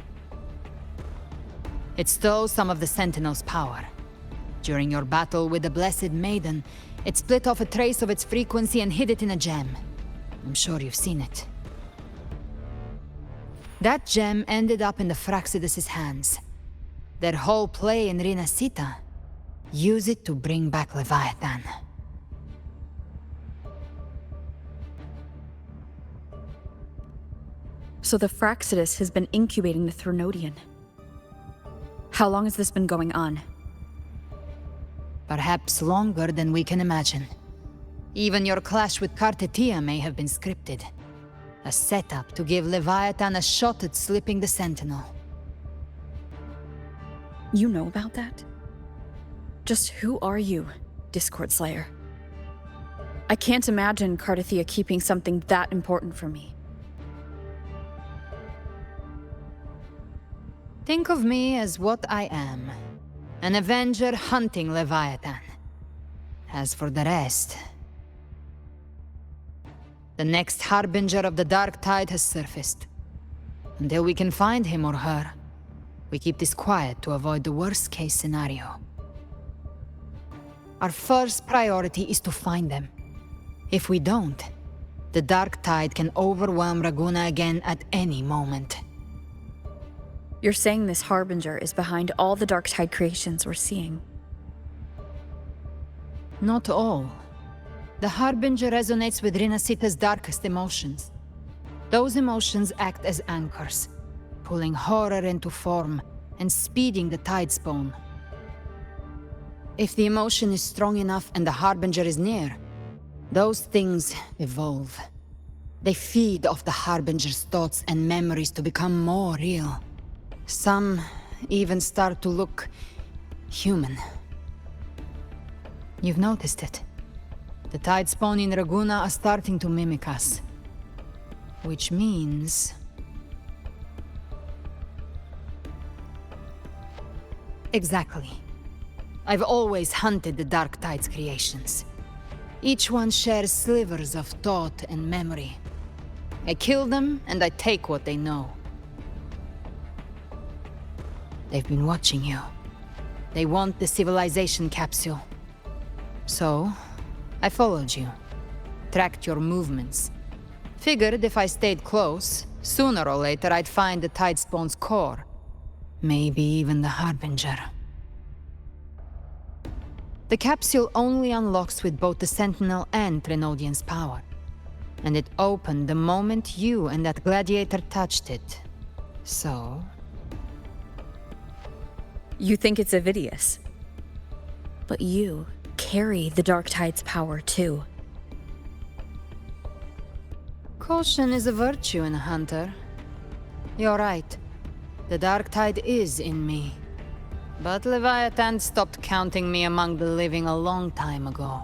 It stole some of the Sentinel's power. During your battle with the Blessed Maiden, it split off a trace of its frequency and hid it in a gem. I'm sure you've seen it. That gem ended up in the Fraxidus' hands. Their whole play in Renacita Use it to bring back Leviathan. So the Fraxidus has been incubating the Threnodian. How long has this been going on? Perhaps longer than we can imagine. Even your clash with Kartetia may have been scripted. A setup to give Leviathan a shot at slipping the Sentinel. You know about that? Just who are you, Discord Slayer? I can't imagine Kartetia keeping something that important from me. Think of me as what I am. An Avenger hunting Leviathan. As for the rest... The next Harbinger of the Dark Tide has surfaced. Until we can find him or her, we keep this quiet to avoid the worst-case scenario. Our first priority is to find them. If we don't, the Dark Tide can overwhelm Raguna again at any moment. You're saying this Harbinger is behind all the Dark Tide creations we're seeing? Not all. The Harbinger resonates with Rinasita's darkest emotions. Those emotions act as anchors, pulling horror into form and speeding the Tidespawn. If the emotion is strong enough and the Harbinger is near, those things evolve. They feed off the Harbinger's thoughts and memories to become more real. Some even start to look human. You've noticed it. The Tidespawn in Raguna are starting to mimic us. Which means... Exactly. I've always hunted the Dark Tide's creations. Each one shares slivers of thought and memory. I kill them, and I take what they know. They've been watching you. They want the civilization capsule. So, I followed you. Tracked your movements. Figured if I stayed close, sooner or later I'd find the Tidespawn's core. Maybe even the Harbinger. The capsule only unlocks with both the Sentinel and Threnodian's power. And it opened the moment you and that gladiator touched it. So... You think it's Avidius. But you carry the Dark Tide's power too. Caution is a virtue in a hunter. You're right. The Dark Tide is in me. But Leviathan stopped counting me among the living a long time ago.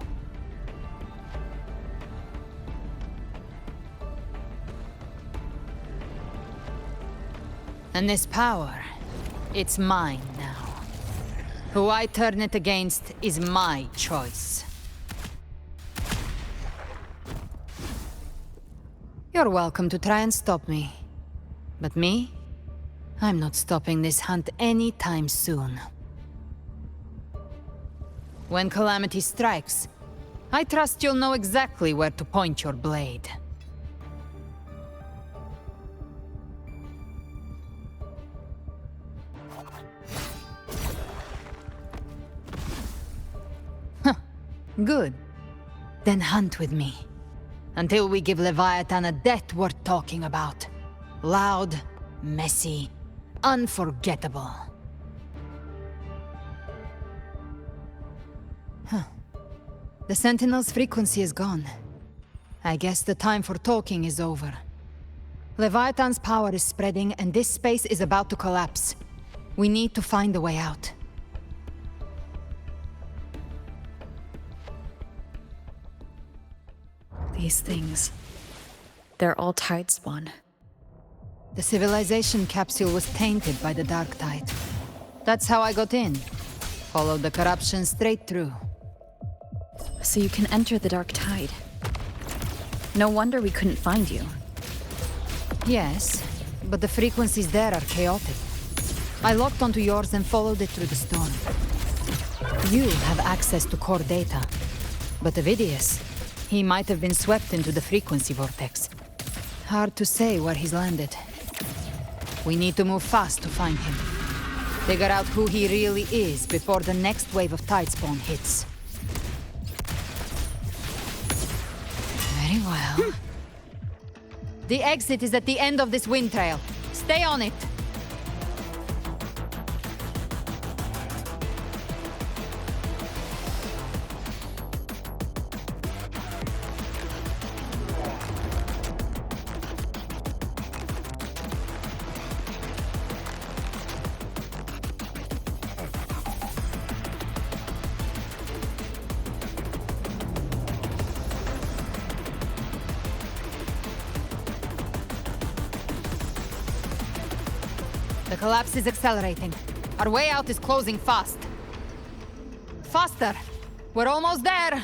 And this power, it's mine now. Who I turn it against is my choice. You're welcome to try and stop me. But me? I'm not stopping this hunt anytime soon. When calamity strikes, I trust you'll know exactly where to point your blade. Good. Then hunt with me. Until we give Leviathan a death worth talking about. Loud, messy, unforgettable. The Sentinel's frequency is gone. I guess the time for talking is over. Leviathan's power is spreading and this space is about to collapse. We need to find a way out. These things... they're all Tidespawn. The civilization capsule was tainted by the Dark Tide. That's how I got in. Followed the corruption straight through. So you can enter the Dark Tide. No wonder we couldn't find you. Yes, but the frequencies there are chaotic. I locked onto yours and followed it through the storm. You have access to core data. But Avidius, he might have been swept into the frequency vortex. Hard to say where he's landed. We need to move fast to find him. Figure out who he really is before the next wave of Tidespawn hits. Very well. The exit is at the end of this wind trail. Stay on it. The collapse is accelerating. Our way out is closing fast. Faster! We're almost there!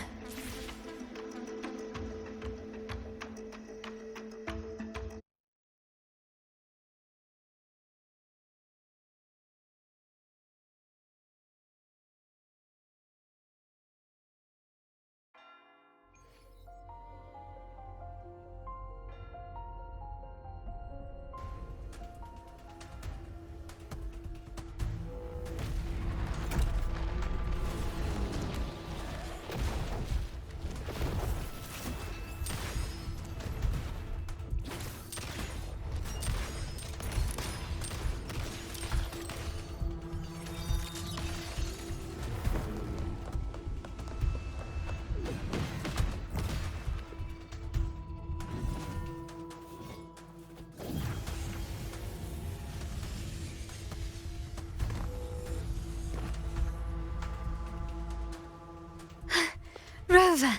Rover!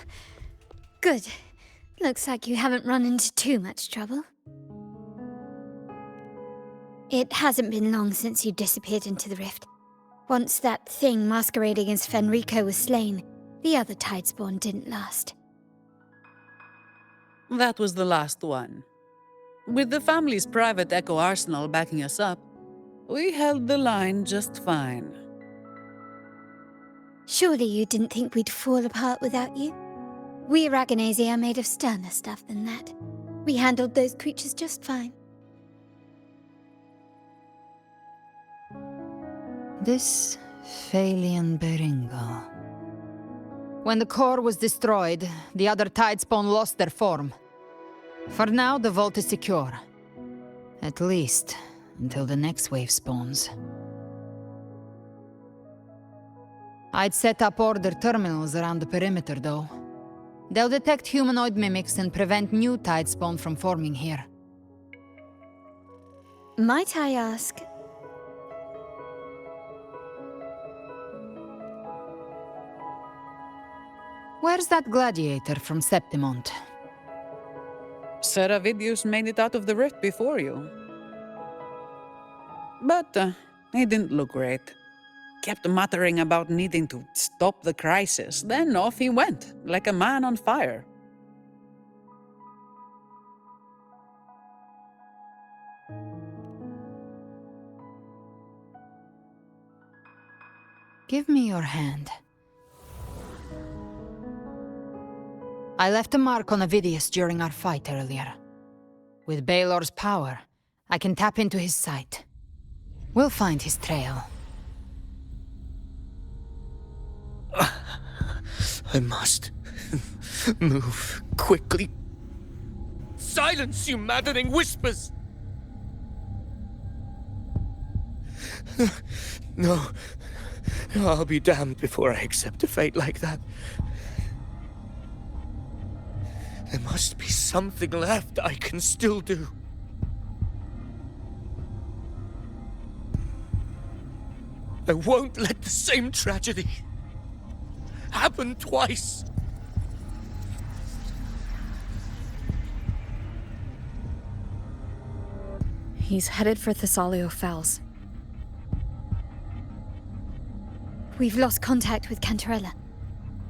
Good. Looks like you haven't run into too much trouble. It hasn't been long since you disappeared into the rift. Once that thing masquerading as Fenrico was slain, the other Tidespawn didn't last. That was the last one. With the family's private Echo arsenal backing us up, we held the line just fine. Surely you didn't think we'd fall apart without you? We Aragonese are made of sterner stuff than that. We handled those creatures just fine. This Phalian Beringo. When the core was destroyed, the other Tidespawn lost their form. For now, the vault is secure. At least, until the next wave spawns. I'd set up order terminals around the perimeter, though. They'll detect humanoid mimics and prevent new Tidespawn from forming here. Might I ask? Where's that gladiator from Septimont? Seravidius made it out of the rift before you. But he didn't look great. Kept muttering about needing to stop the crisis, then off he went, like a man on fire. Give me your hand. I left a mark on Avidius during our fight earlier. With Baelor's power, I can tap into his sight. We'll find his trail. I must move quickly. Silence, you maddening whispers! No, I'll be damned before I accept a fate like that. There must be something left I can still do. I won't let the same tragedy happen twice. He's headed for Thessalio Fells. We've lost contact with Cantarella.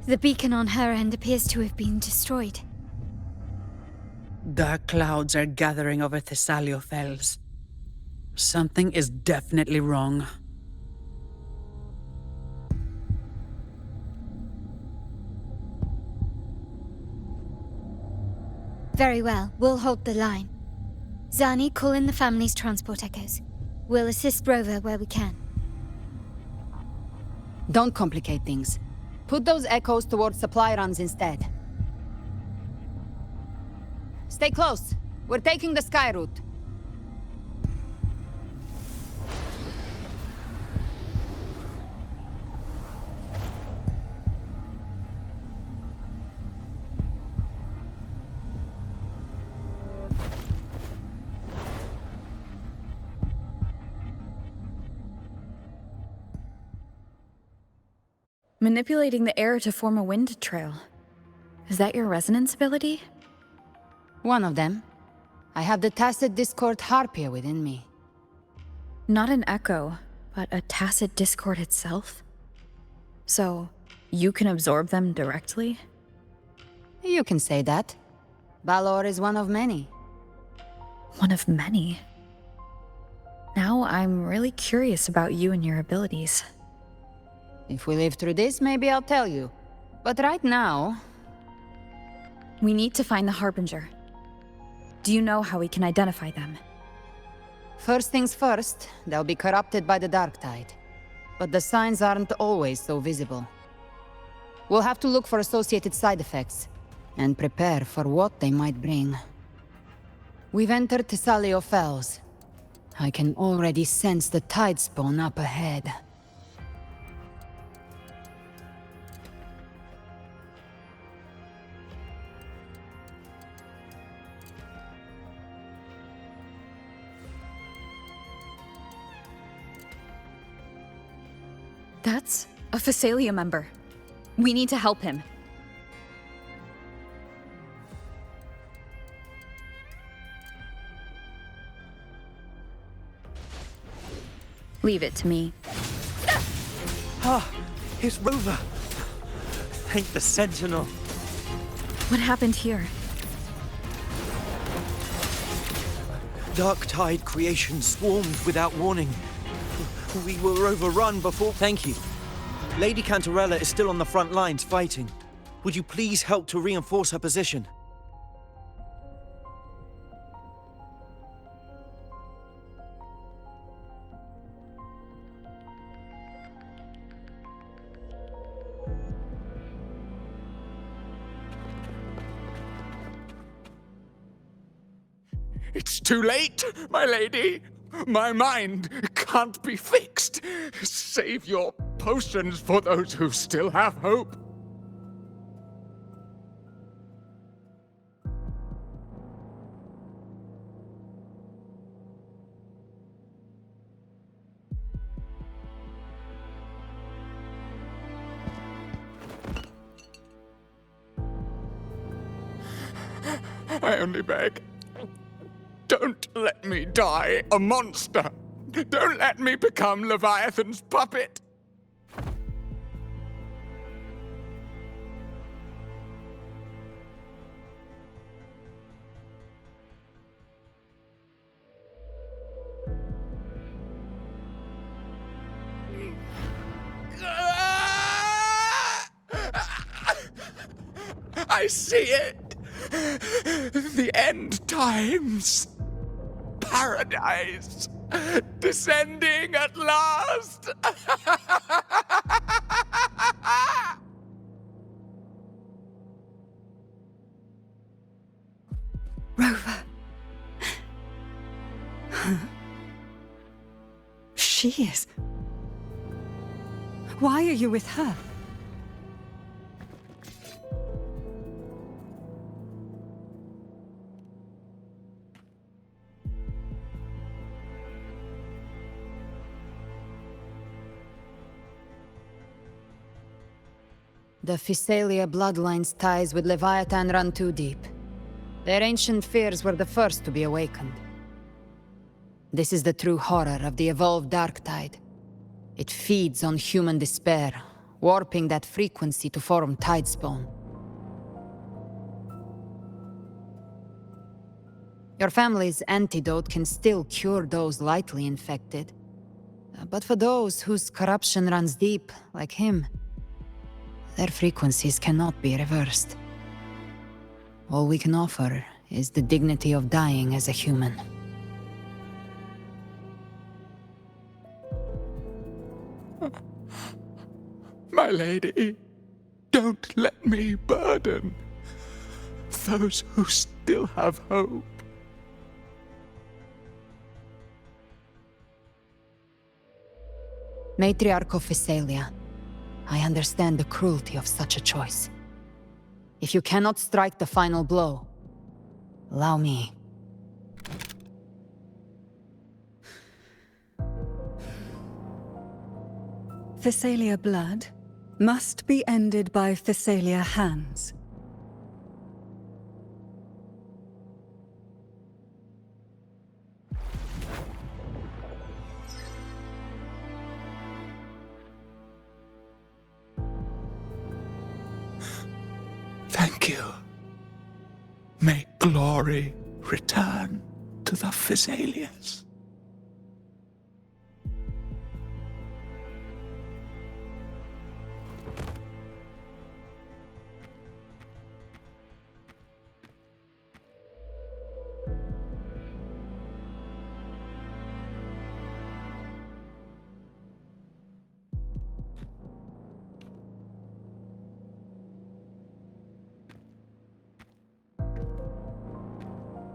The beacon on her end appears to have been destroyed. Dark clouds are gathering over Thessalio Fells. Something is definitely wrong. Very well, we'll hold the line. Zani, call in the family's transport echoes. We'll assist Rover where we can. Don't complicate things. Put those echoes towards supply runs instead. Stay close. We're taking the sky route. Manipulating the air to form a wind trail. Is that your resonance ability? One of them. I have the Tacit Discord Harpia within me. Not an echo, but a tacit discord itself? So, you can absorb them directly? You can say that. Balor is one of many. One of many? Now I'm really curious about you and your abilities. If we live through this, maybe I'll tell you. But right now... We need to find the Harbinger. Do you know how we can identify them? First things first, they'll be corrupted by the Dark Tide. But the signs aren't always so visible. We'll have to look for associated side effects, and prepare for what they might bring. We've entered Thessalio Fells. I can already sense the Tidespawn up ahead. That's a Phasalia member. We need to help him. Leave it to me. Ah, it's Rover. Thank the Sentinel. What happened here? Dark Tide creation swarmed without warning. We were overrun before... Thank you. Lady Cantarella is still on the front lines fighting. Would you please help to reinforce her position? It's too late, my lady. My mind can't be fixed. Save your potions for those who still have hope. I only beg. Don't let me die a monster! Don't let me become Leviathan's puppet! I see it! The end times! Paradise! Descending at last! Rover. She is. Why are you with her? The Phasalia bloodline's ties with Leviathan run too deep. Their ancient fears were the first to be awakened. This is the true horror of the evolved Dark Tide. It feeds on human despair, warping that frequency to form Tidespawn. Your family's antidote can still cure those lightly infected. But for those whose corruption runs deep, like him, their frequencies cannot be reversed. All we can offer is the dignity of dying as a human. My lady, don't let me burden those who still have hope. Matriarch of Physalia, I understand the cruelty of such a choice. If you cannot strike the final blow, allow me. Physalia blood must be ended by Physalia hands. Thank you. May glory return to the Physalias.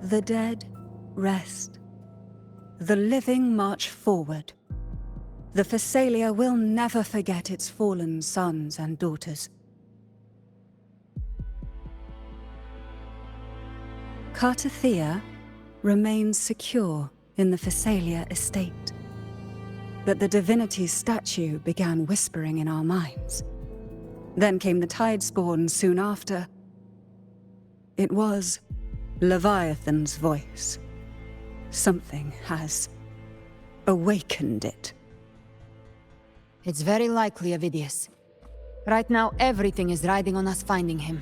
The dead rest. The living march forward. The Physalia will never forget its fallen sons and daughters. Cartathea remains secure in the Physalia estate. But the divinity's statue began whispering in our minds. Then came the Tidespawn soon after. It was Leviathan's voice. Something has awakened it. It's very likely, Avidius. Right now, everything is riding on us finding him.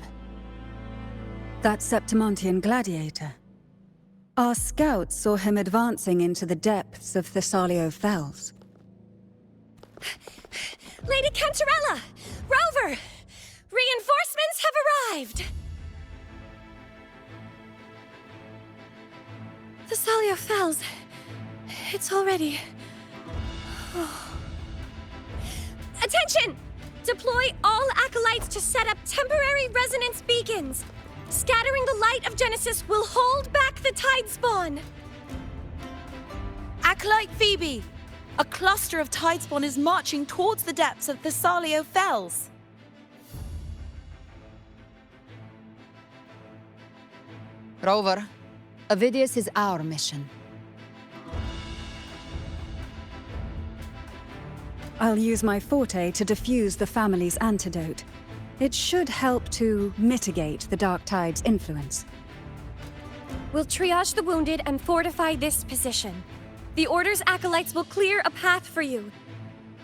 That Septimontian gladiator. Our scouts saw him advancing into the depths of Thessalio Fells. Lady Cantarella! Rover! Reinforcements have arrived! Thessalio Fells. It's already... Oh. Attention! Deploy all acolytes to set up temporary resonance beacons. Scattering the light of Genesis will hold back the Tidespawn. Acolyte Phoebe! A cluster of Tidespawn is marching towards the depths of Thessalio Fells. Rover, Avidius is our mission. I'll use my forte to defuse the family's antidote. It should help to mitigate the Dark Tide's influence. We'll triage the wounded and fortify this position. The Order's acolytes will clear a path for you.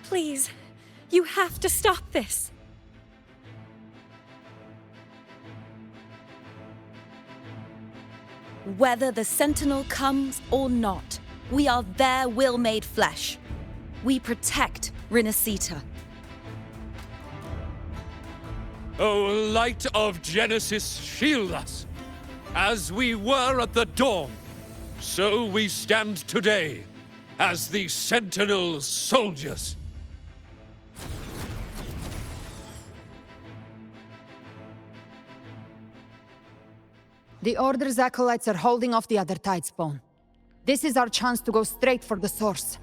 Please, you have to stop this. Whether the Sentinel comes or not, we are their will made flesh. We protect Rinasita. O light of Genesis, shield us. As we were at the dawn, so we stand today, as the Sentinel soldiers. The Order's acolytes are holding off the other Tidespawn. This is our chance to go straight for the source.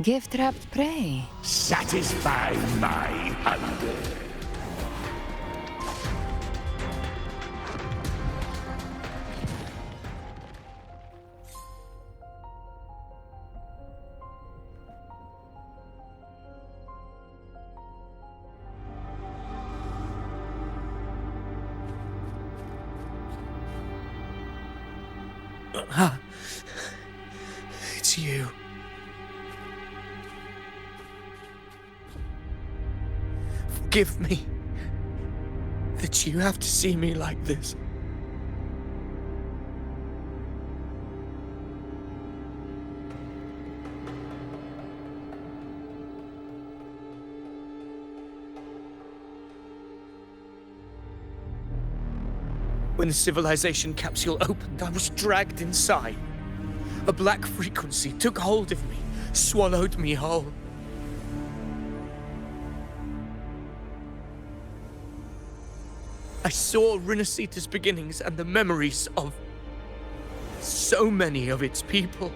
Gift-wrapped prey. Satisfy my hunger. It's you. Forgive me that you have to see me like this. When the civilization capsule opened, I was dragged inside. A black frequency took hold of me, swallowed me whole. I saw Rinasita's beginnings and the memories of so many of its people.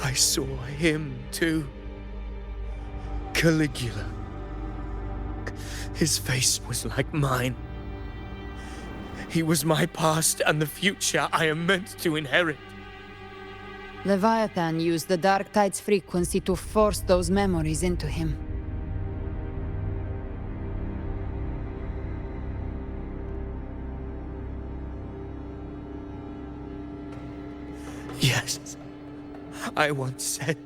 I saw him too. Caligula. His face was like mine. He was my past and the future I am meant to inherit. Leviathan used the Dark Tide's frequency to force those memories into him. Yes, I once said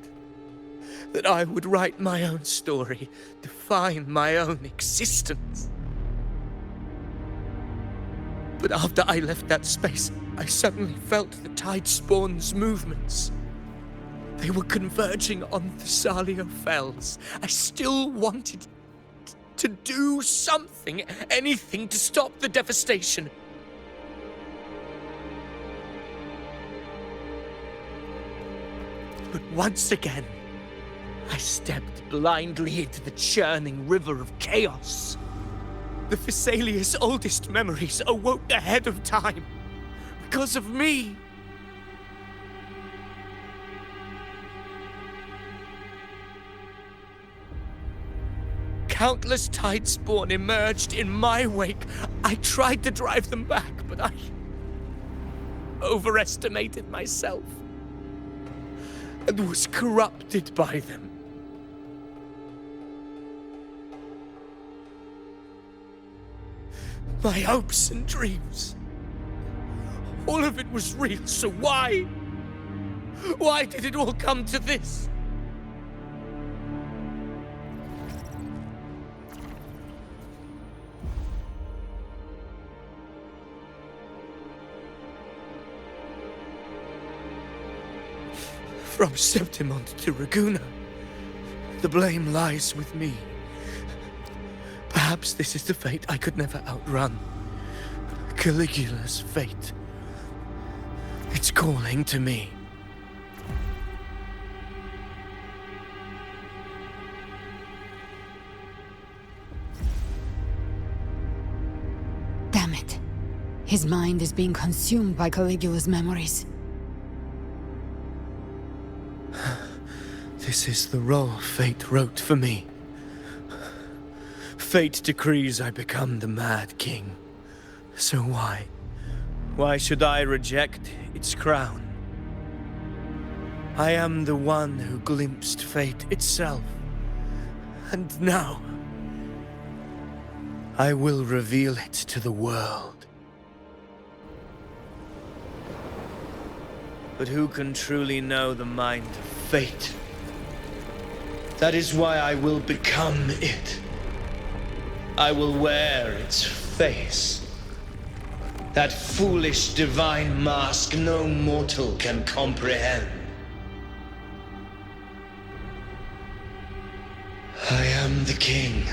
that I would write my own story, define my own existence. But after I left that space, I suddenly felt the Tidespawn's movements. They were converging on Thessalia Fells. I still wanted to do something, anything to stop the devastation. But once again, I stepped blindly into the churning river of chaos. The Thessalia's oldest memories awoke ahead of time. Because of me. Countless Tidespawn emerged in my wake. I tried to drive them back, but I overestimated myself and was corrupted by them. My hopes and dreams. All of it was real, so why? Why did it all come to this? From Septimont to Raguna, the blame lies with me. Perhaps this is the fate I could never outrun. Caligula's fate. It's calling to me. Damn it. His mind is being consumed by Caligula's memories. This is the role fate wrote for me. Fate decrees I become the Mad King. So why? Why should I reject its crown? I am the one who glimpsed fate itself. And now, I will reveal it to the world. But who can truly know the mind of fate? That is why I will become it. I will wear its face. That foolish divine mask no mortal can comprehend. I am the king,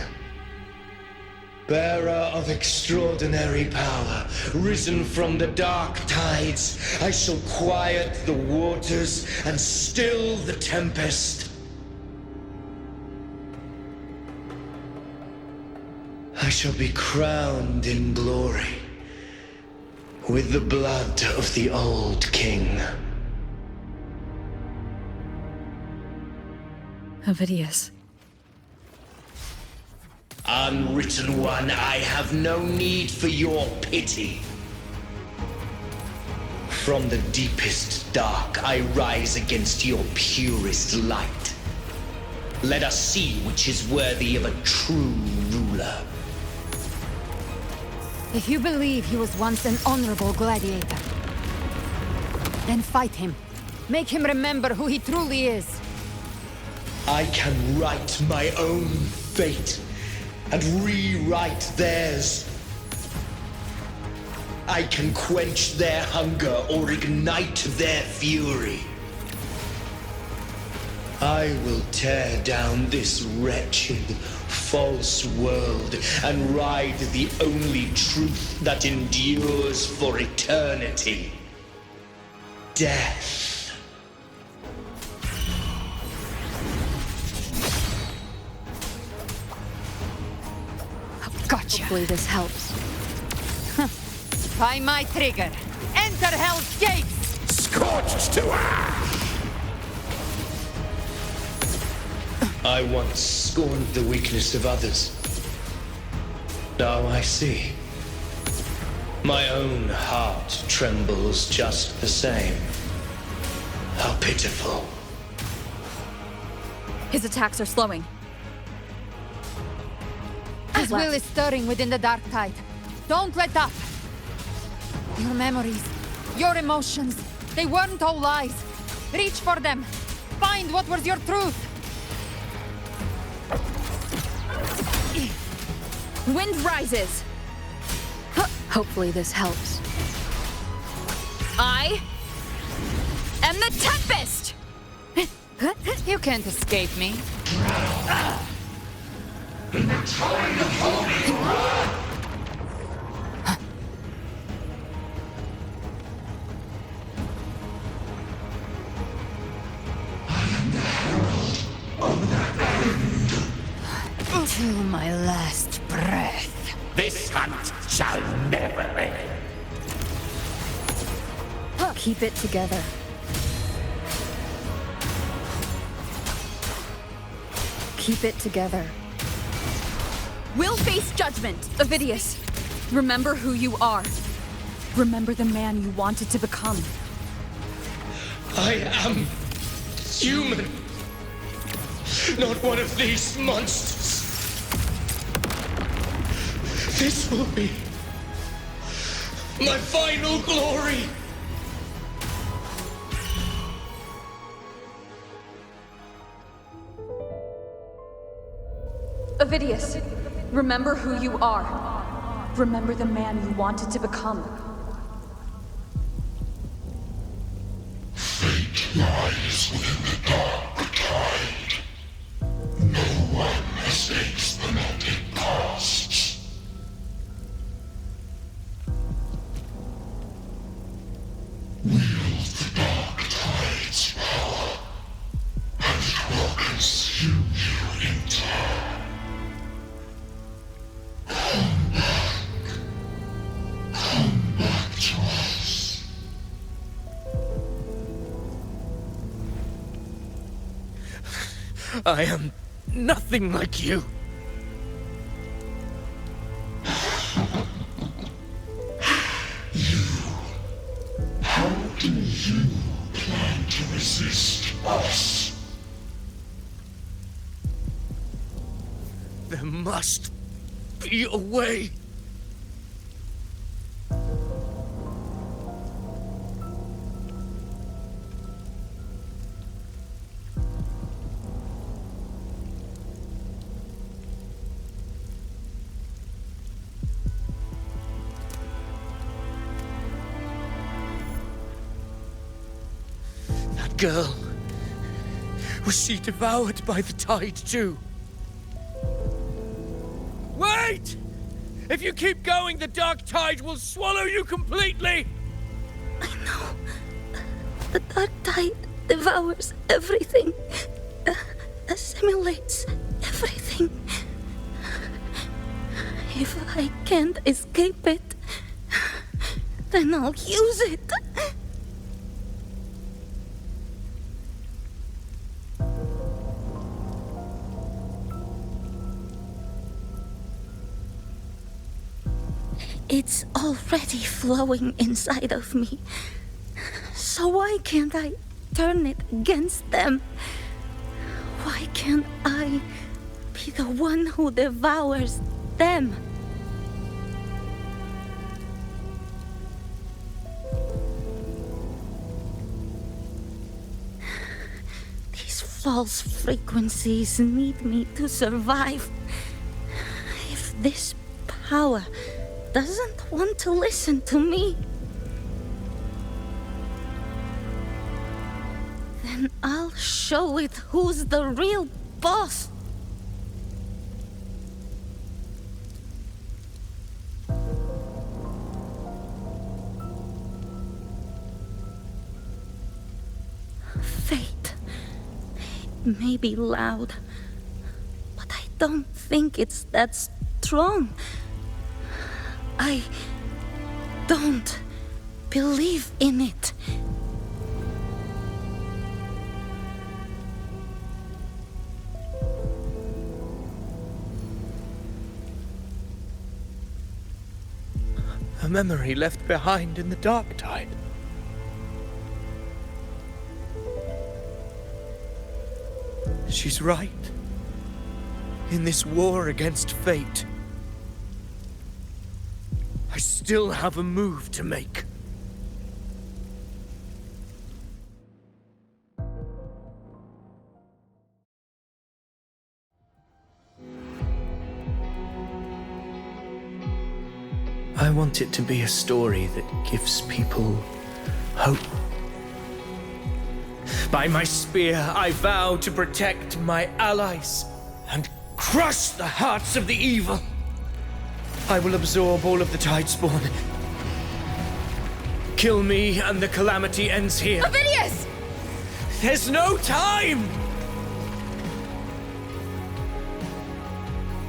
bearer of extraordinary power, risen from the dark tides. I shall quiet the waters and still the tempest. I shall be crowned in glory with the blood of the old king. Ovidius. Unwritten one, I have no need for your pity. From the deepest dark, I rise against your purest light. Let us see which is worthy of a true ruler. If you believe he was once an honorable gladiator, then fight him. Make him remember who he truly is. I can write my own fate and rewrite theirs. I can quench their hunger or ignite their fury. I will tear down this wretched, false world and ride the only truth that endures for eternity. Death. Gotcha. Hopefully this helps. By my trigger. Enter Hell's Gates! Scorched to ash! I once scorned the weakness of others. Now I see. My own heart trembles just the same. How pitiful. His attacks are slowing. His will is stirring within the dark tide. Don't let up! Your memories, your emotions, they weren't all lies. Reach for them. Find what was your truth. Wind rises. Hopefully this helps. I am the Tempest! You can't escape me. Till my last breath. This hunt shall never end. Keep it together. Keep it together. We'll face judgment, Ovidius. Remember who you are. Remember the man you wanted to become. I am human. Not one of these monsters. This will be my final glory. Ovidius, remember who you are. Remember the man you wanted to become. Fate lies within the dark tide. No one escapes the melting pasts. Wield the dark tide's power, and it will consume you in turn. Come back to us. I am nothing like you. How do you plan to resist us? There must be a way. That girl, was she devoured by the tide too? Wait! If you keep going, the dark tide will swallow you completely! I know. The dark tide devours everything. Assimilates everything. If I can't escape it, then I'll use it. It's already flowing inside of me. So why can't I turn it against them? Why can't I be the one who devours them? These false frequencies need me to survive. If this power doesn't want to listen to me, then Then I'll show it who's the real boss. Fate may be loud, but I don't think it's that strong. I don't believe in it. A memory left behind in the dark tide. She's right. In this war against fate, I still have a move to make. I want it to be a story that gives people hope. By my spear, I vow to protect my allies and crush the hearts of the evil. I will absorb all of the Tidespawn. Kill me and the calamity ends here. Ovidius! There's no time!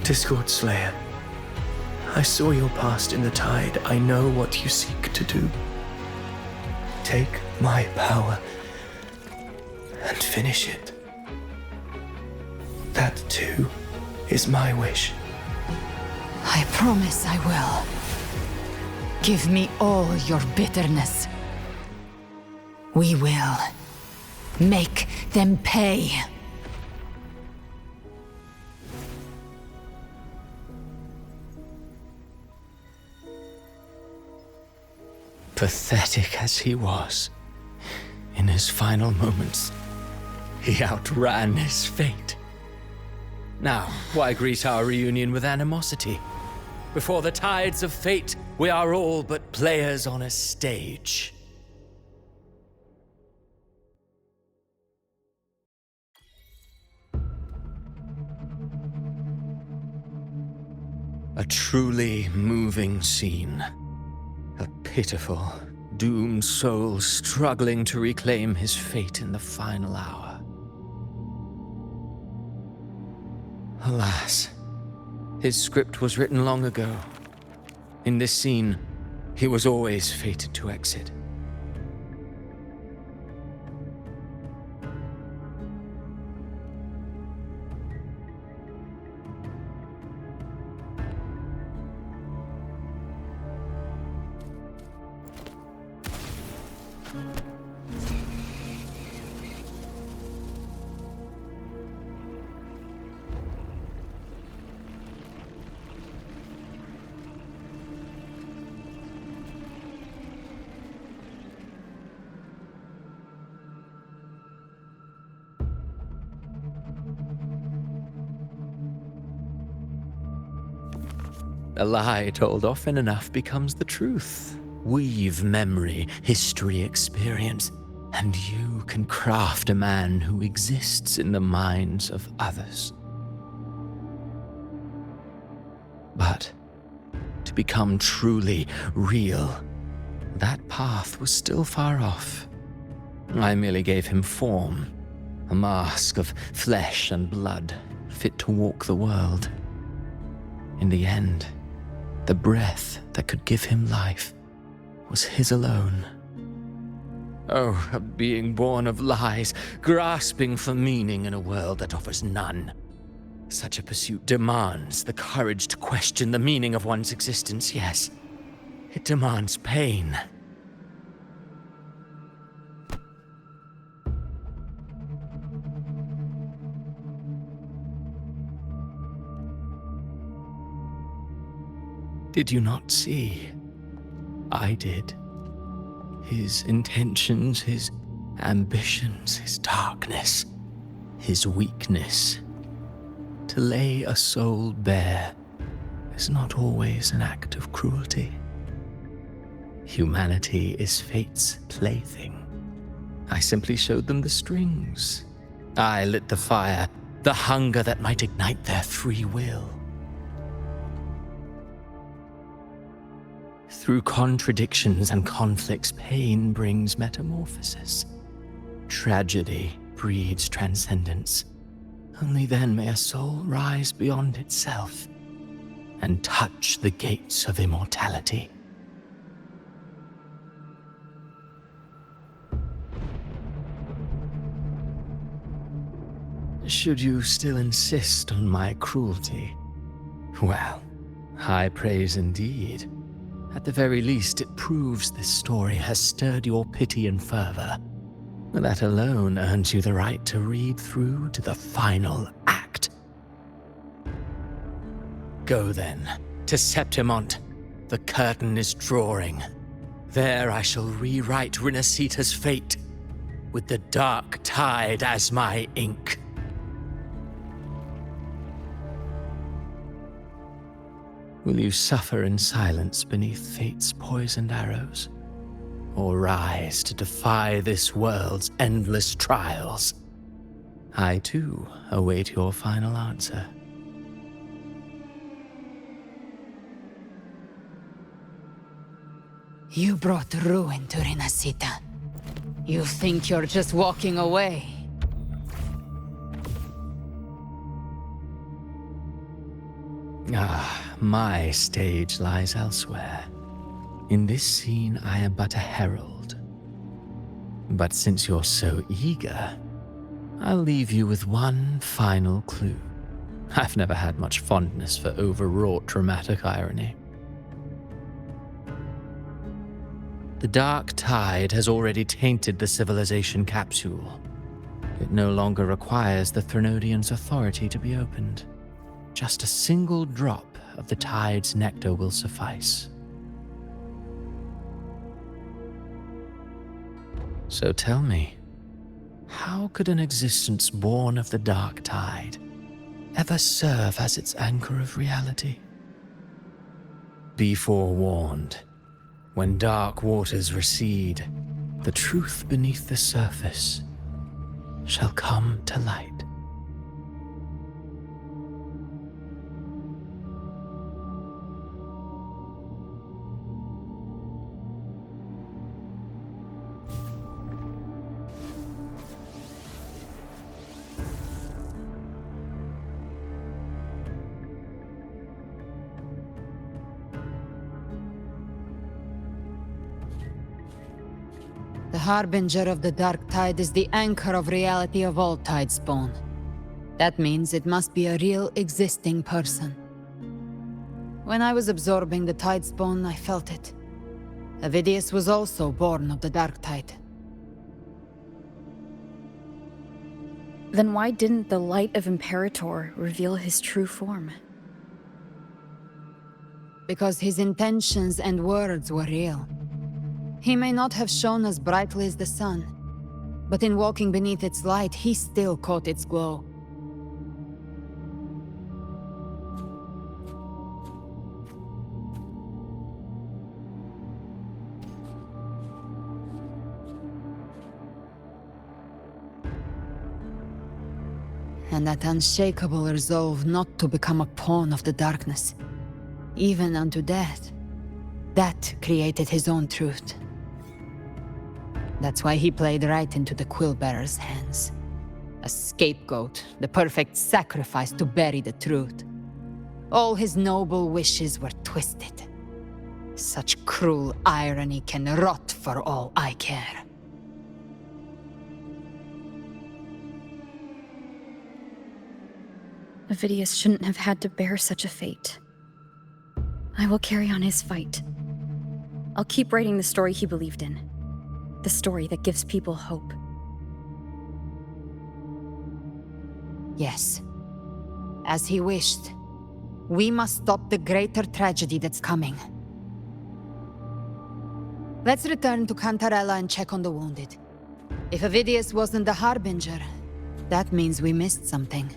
Discord Slayer, I saw your past in the tide. I know what you seek to do. Take my power and finish it. That too is my wish. I promise I will. Give me all your bitterness. We will make them pay. Pathetic as he was, in his final moments, he outran his fate. Now, why greet our reunion with animosity? Before the tides of fate, we are all but players on a stage. A truly moving scene. A pitiful, doomed soul struggling to reclaim his fate in the final hour. Alas, his script was written long ago. In this scene, he was always fated to exit. A lie told often enough becomes the truth. Weave memory, history, experience, and you can craft a man who exists in the minds of others. But to become truly real, that path was still far off. I merely gave him form, a mask of flesh and blood, fit to walk the world. In the end, the breath that could give him life was his alone. Oh, a being born of lies, grasping for meaning in a world that offers none. Such a pursuit demands the courage to question the meaning of one's existence, yes. It demands pain. Did you not see? I did. His intentions, his ambitions, his darkness, his weakness. To lay a soul bare is not always an act of cruelty. Humanity is fate's plaything, I simply showed them the strings. I lit the fire, the hunger that might ignite their free will. Through contradictions and conflicts, pain brings metamorphosis. Tragedy breeds transcendence. Only then may a soul rise beyond itself and touch the gates of immortality. Should you still insist on my cruelty? Well, high praise indeed. At the very least, it proves this story has stirred your pity and fervor. That alone earns you the right to read through to the final act. Go then, to Septimont. The curtain is drawing. There I shall rewrite Rinasita's fate, with the dark tide as my ink. Will you suffer in silence beneath fate's poisoned arrows? Or rise to defy this world's endless trials? I too await your final answer. You brought ruin to Rinasita. You think you're just walking away? My stage lies elsewhere. In this scene, I am but a herald. But since you're so eager, I'll leave you with one final clue. I've never had much fondness for overwrought dramatic irony. The dark tide has already tainted the civilization capsule. It no longer requires the Threnodians' authority to be opened. Just a single drop of the tide's nectar will suffice. So tell me, how could an existence born of the dark tide ever serve as its anchor of reality? Be forewarned. When dark waters recede, the truth beneath the surface shall come to light. The harbinger of the dark tide is the anchor of reality of all tidespawn. That means it must be a real existing person. When I was absorbing the tidespawn, I felt it. Avidius was also born of the dark tide. Then why didn't the light of Imperator reveal his true form? Because his intentions and words were real. He may not have shone as brightly as the sun, but in walking beneath its light, he still caught its glow. And that unshakable resolve not to become a pawn of the darkness, even unto death, that created his own truth. That's why he played right into the Quill-Bearer's hands. A scapegoat, the perfect sacrifice to bury the truth. All his noble wishes were twisted. Such cruel irony can rot for all I care. Avidius shouldn't have had to bear such a fate. I will carry on his fight. I'll keep writing the story he believed in. The story that gives people hope. Yes. As he wished. We must stop the greater tragedy that's coming. Let's return to Cantarella and check on the wounded. If Avidius wasn't the harbinger, that means we missed something.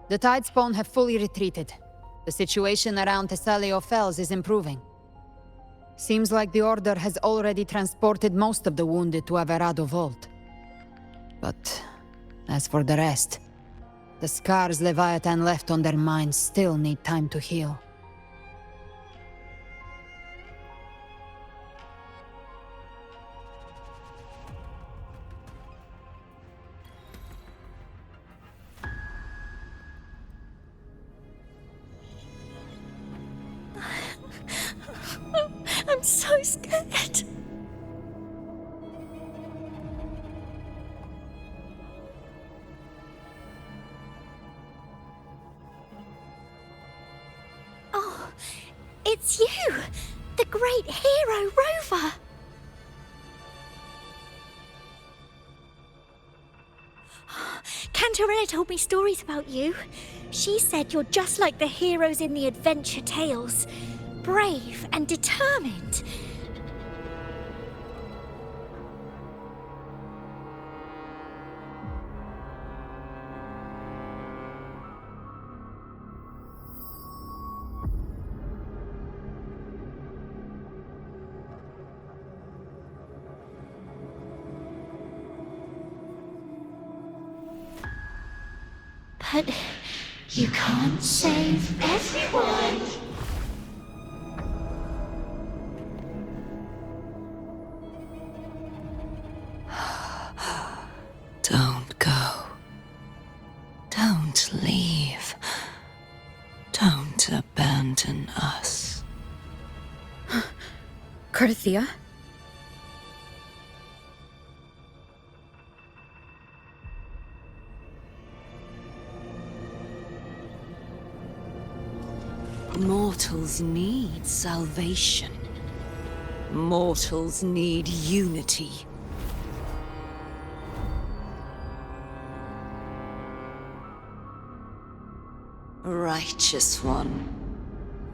The Tidespawn have fully retreated. The situation around Thessalio Fells is improving. Seems like the Order has already transported most of the wounded to Averado Vault. But as for the rest, the scars Leviathan left on their minds still need time to heal. I'm so scared. Oh, it's you! The great hero, Rover! Cantarella told me stories about you. She said you're just like the heroes in the adventure tales. Brave and determined. But you can't save everyone. Don't go. Don't leave. Don't abandon us. Carthea? Mortals need salvation. Mortals need unity. Righteous One,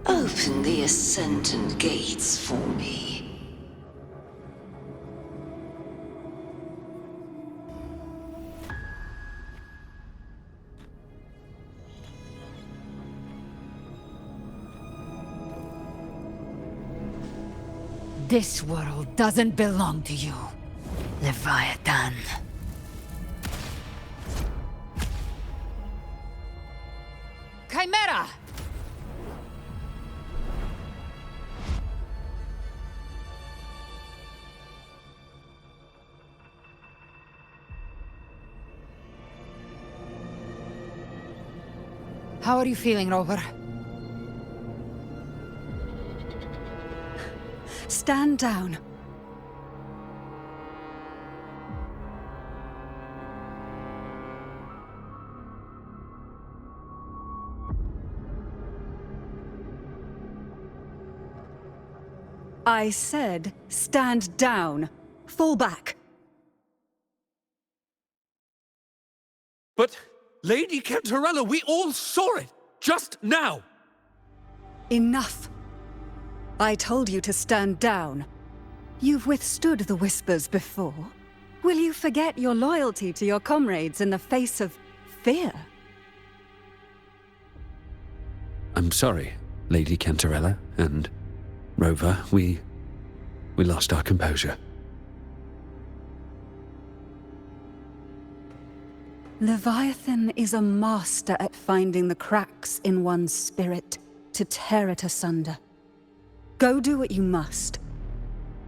open the Ascendant gates for me. This world doesn't belong to you, Leviathan. Chimera! How are you feeling, Rover? Stand down. I said, stand down. Fall back. But, Lady Cantarella, we all saw it! Just now! Enough. I told you to stand down. You've withstood the whispers before. Will you forget your loyalty to your comrades in the face of fear? I'm sorry, Lady Cantarella and Rover. We lost our composure. Leviathan is a master at finding the cracks in one's spirit to tear it asunder. Go do what you must.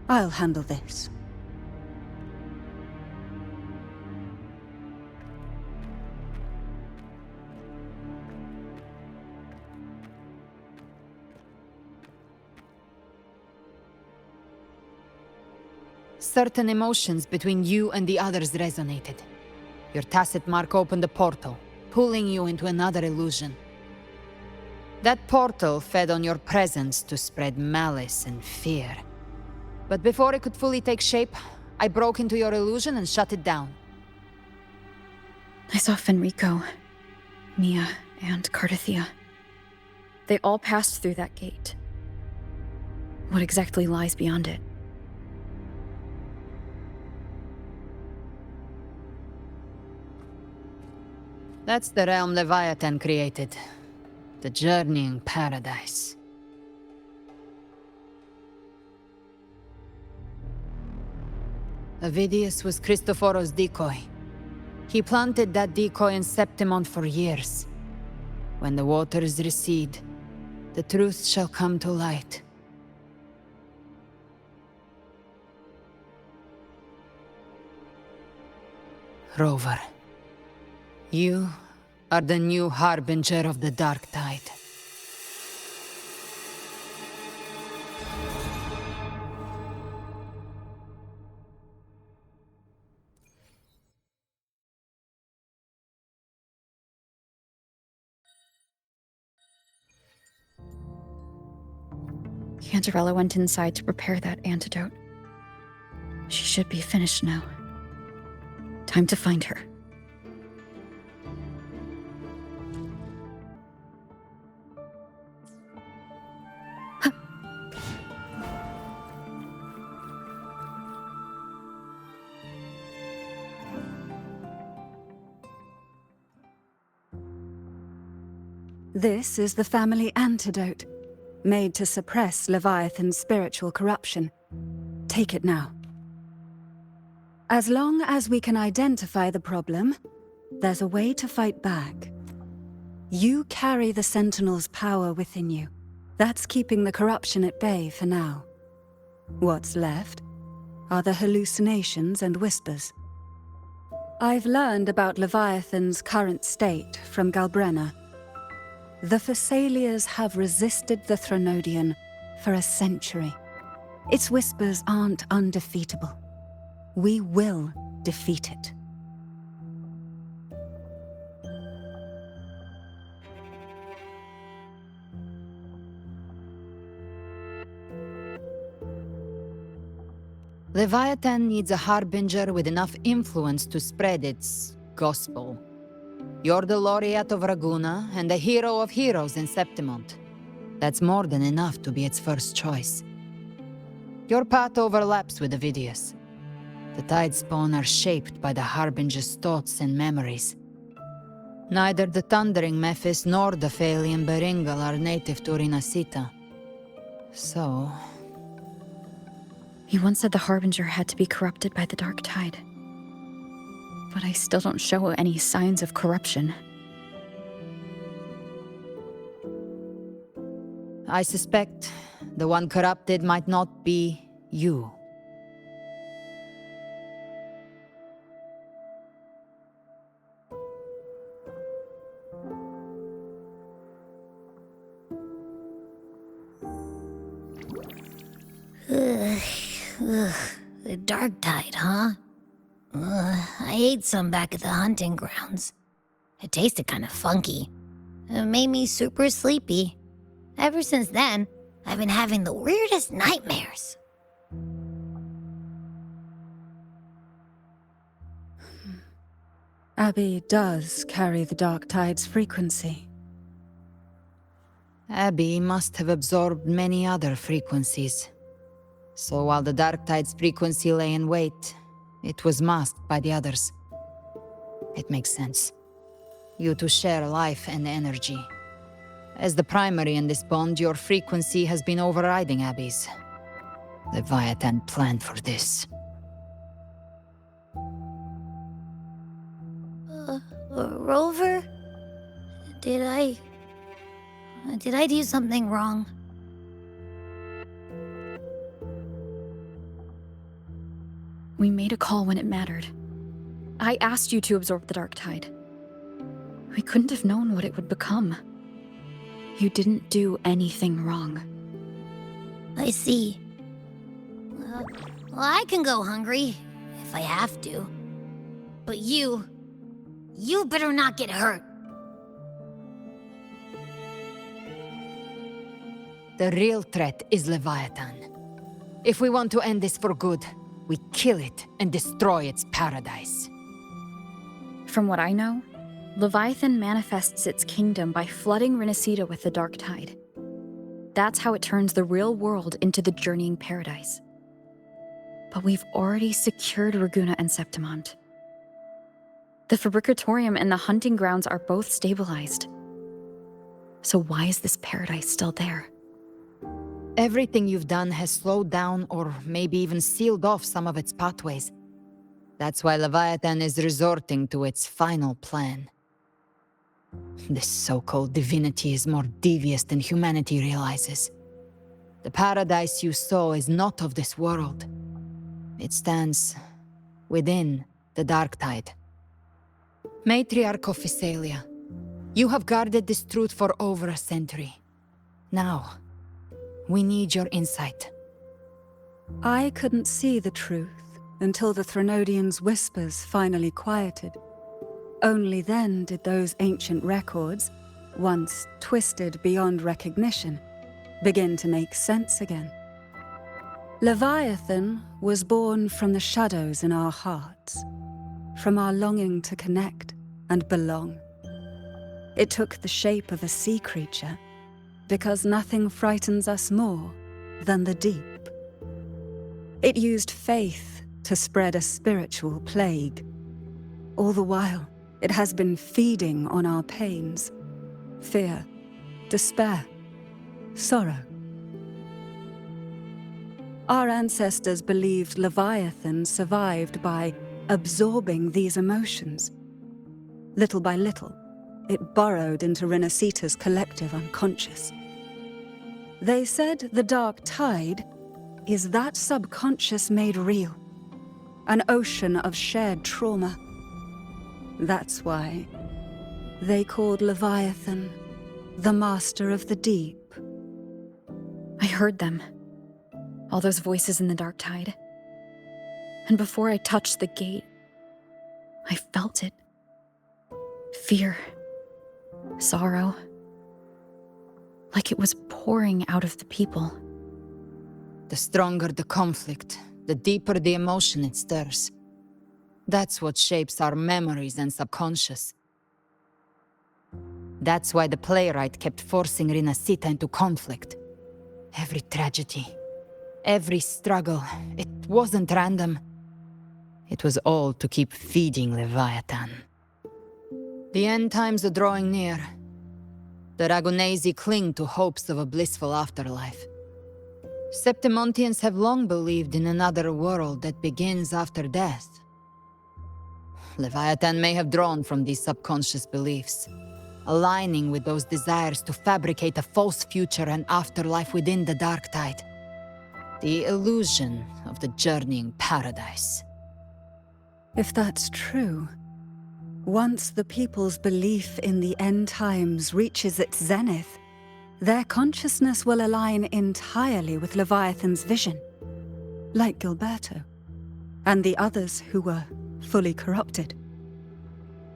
I'll handle this. Certain emotions between you and the others resonated. Your tacit mark opened a portal, pulling you into another illusion. That portal fed on your presence to spread malice and fear. But before it could fully take shape, I broke into your illusion and shut it down. I saw Fenrico, Mia, and Carthea. They all passed through that gate. What exactly lies beyond it? That's the realm Leviathan created. The journeying paradise. Avidius was Christophoros' decoy. He planted that decoy in Septimont for years. When the waters recede, the truth shall come to light. Rover, you are the new harbinger of the Dark Tide. Cantarella went inside to prepare that antidote. She should be finished now. Time to find her. This is the family antidote, made to suppress Leviathan's spiritual corruption. Take it now. As long as we can identify the problem, there's a way to fight back. You carry the Sentinel's power within you. That's keeping the corruption at bay for now. What's left are the hallucinations and whispers. I've learned about Leviathan's current state from Galbrenna. The Thessalians have resisted the Threnodian for a century. Its whispers aren't undefeatable. We will defeat it. Leviathan needs a harbinger with enough influence to spread its gospel. You're the laureate of Raguna and the hero of heroes in Septimont. That's more than enough to be its first choice. Your path overlaps with Avidius. The Tidespawn are shaped by the harbinger's thoughts and memories. Neither the Thundering Mephis nor the Phalian Beringal are native to Rinasita. So... He once said the Harbinger had to be corrupted by the Dark Tide. But I still don't show any signs of corruption. I suspect the one corrupted might not be you. The Dark Tide, huh? I ate some back at the hunting grounds. It tasted kind of funky. It made me super sleepy. Ever since then, I've been having the weirdest nightmares. Abby does carry the Dark Tide's frequency. Abby must have absorbed many other frequencies. So while the Dark Tide's frequency lay in wait, it was masked by the others. It makes sense. You two share life and energy. As the primary in this bond, your frequency has been overriding Abby's. Leviathan planned for this. Rover? Did I do something wrong? We made a call when it mattered. I asked you to absorb the Dark Tide. We couldn't have known what it would become. You didn't do anything wrong. I see. Well, I can go hungry, if I have to. But you better not get hurt. The real threat is Leviathan. If we want to end this for good, we kill it and destroy its paradise. From what I know, Leviathan manifests its kingdom by flooding Rinasita with the Dark Tide. That's how it turns the real world into the journeying paradise. But we've already secured Raguna and Septimont. The Fabricatorium and the hunting grounds are both stabilized. So why is this paradise still there? Everything you've done has slowed down or maybe even sealed off some of its pathways. That's why Leviathan is resorting to its final plan. This so-called divinity is more devious than humanity realizes. The paradise you saw is not of this world. It stands within the dark tide. Matriarch of Physalia, you have guarded this truth for over a century. Now, we need your insight. I couldn't see the truth until the Threnodians' whispers finally quieted. Only then did those ancient records, once twisted beyond recognition, begin to make sense again. Leviathan was born from the shadows in our hearts, from our longing to connect and belong. It took the shape of a sea creature, because nothing frightens us more than the deep. It used faith to spread a spiritual plague. All the while, it has been feeding on our pains, fear, despair, sorrow. Our ancestors believed Leviathan survived by absorbing these emotions. Little by little, it burrowed into Renacita's collective unconscious. They said the dark tide is that subconscious made real, an ocean of shared trauma. That's why they called Leviathan the Master of the Deep. I heard them. All those voices in the dark tide. And before I touched the gate, I felt it. Fear. Sorrow. Like it was pouring out of the people. The stronger the conflict, the deeper the emotion it stirs. That's what shapes our memories and subconscious. That's why the playwright kept forcing Renacita into conflict. Every tragedy, every struggle, it wasn't random. It was all to keep feeding Leviathan. The end times are drawing near. The Ragonesi cling to hopes of a blissful afterlife. Septimontians have long believed in another world that begins after death. Leviathan may have drawn from these subconscious beliefs, aligning with those desires to fabricate a false future and afterlife within the dark tide. The illusion of the journeying paradise. If that's true, once the people's belief in the end times reaches its zenith, their consciousness will align entirely with Leviathan's vision, like Gilberto, and the others who were fully corrupted.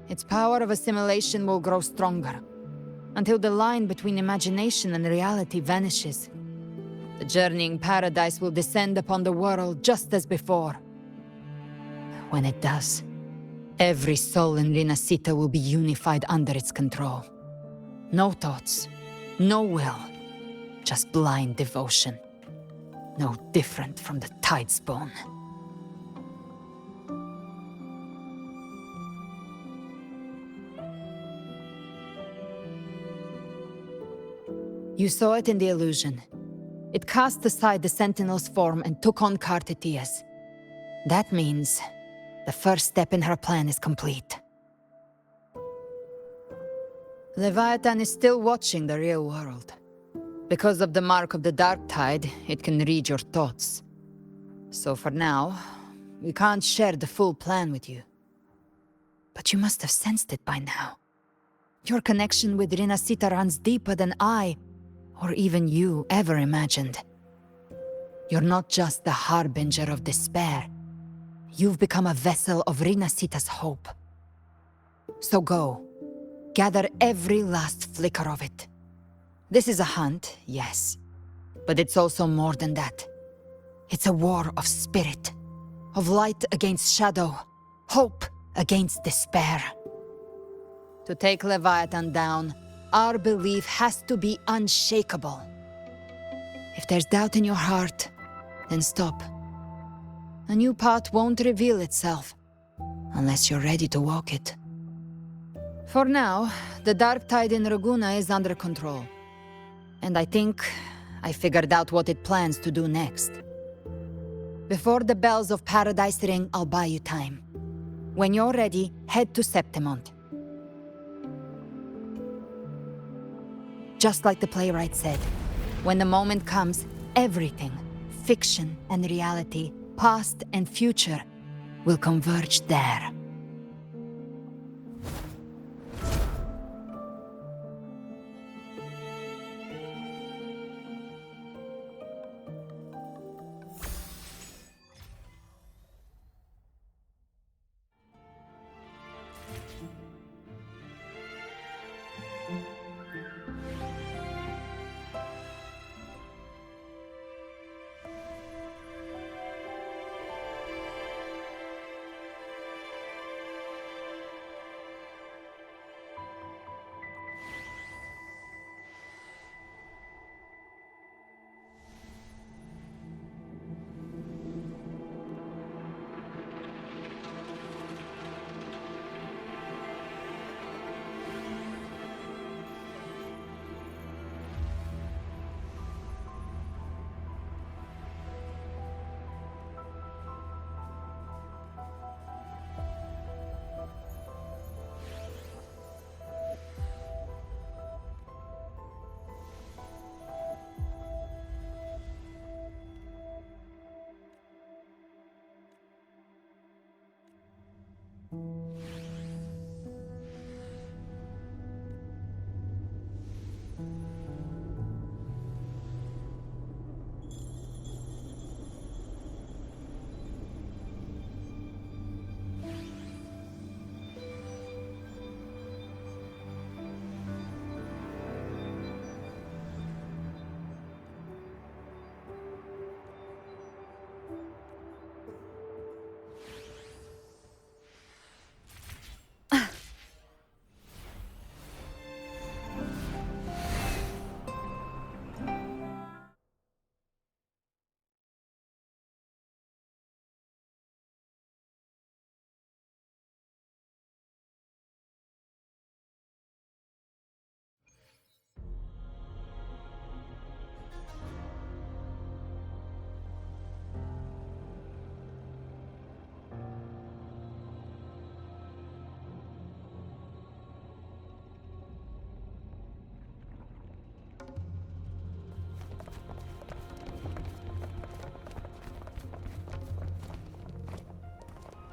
Its power of assimilation will grow stronger, until the line between imagination and reality vanishes. The journeying paradise will descend upon the world just as before. When it does, every soul in Renacita will be unified under its control. No thoughts, no will, just blind devotion. No different from the Tidespawn. You saw it in the illusion. It cast aside the Sentinel's form and took on Cartetia's. That means the first step in her plan is complete. Leviathan is still watching the real world. Because of the mark of the dark tide, it can read your thoughts. So for now, we can't share the full plan with you. But you must have sensed it by now. Your connection with Renacita runs deeper than I, or even you, ever imagined. You're not just the harbinger of despair. You've become a vessel of Renacita's hope. So go. Gather every last flicker of it. This is a hunt, yes. But it's also more than that. It's a war of spirit. Of light against shadow. Hope against despair. To take Leviathan down, our belief has to be unshakable. If there's doubt in your heart, then stop. A new path won't reveal itself, unless you're ready to walk it. For now, the dark tide in Raguna is under control. And I think I figured out what it plans to do next. Before the bells of Paradise ring, I'll buy you time. When you're ready, head to Septimont. Just like the playwright said, when the moment comes, everything, fiction and reality, past and future, will converge there.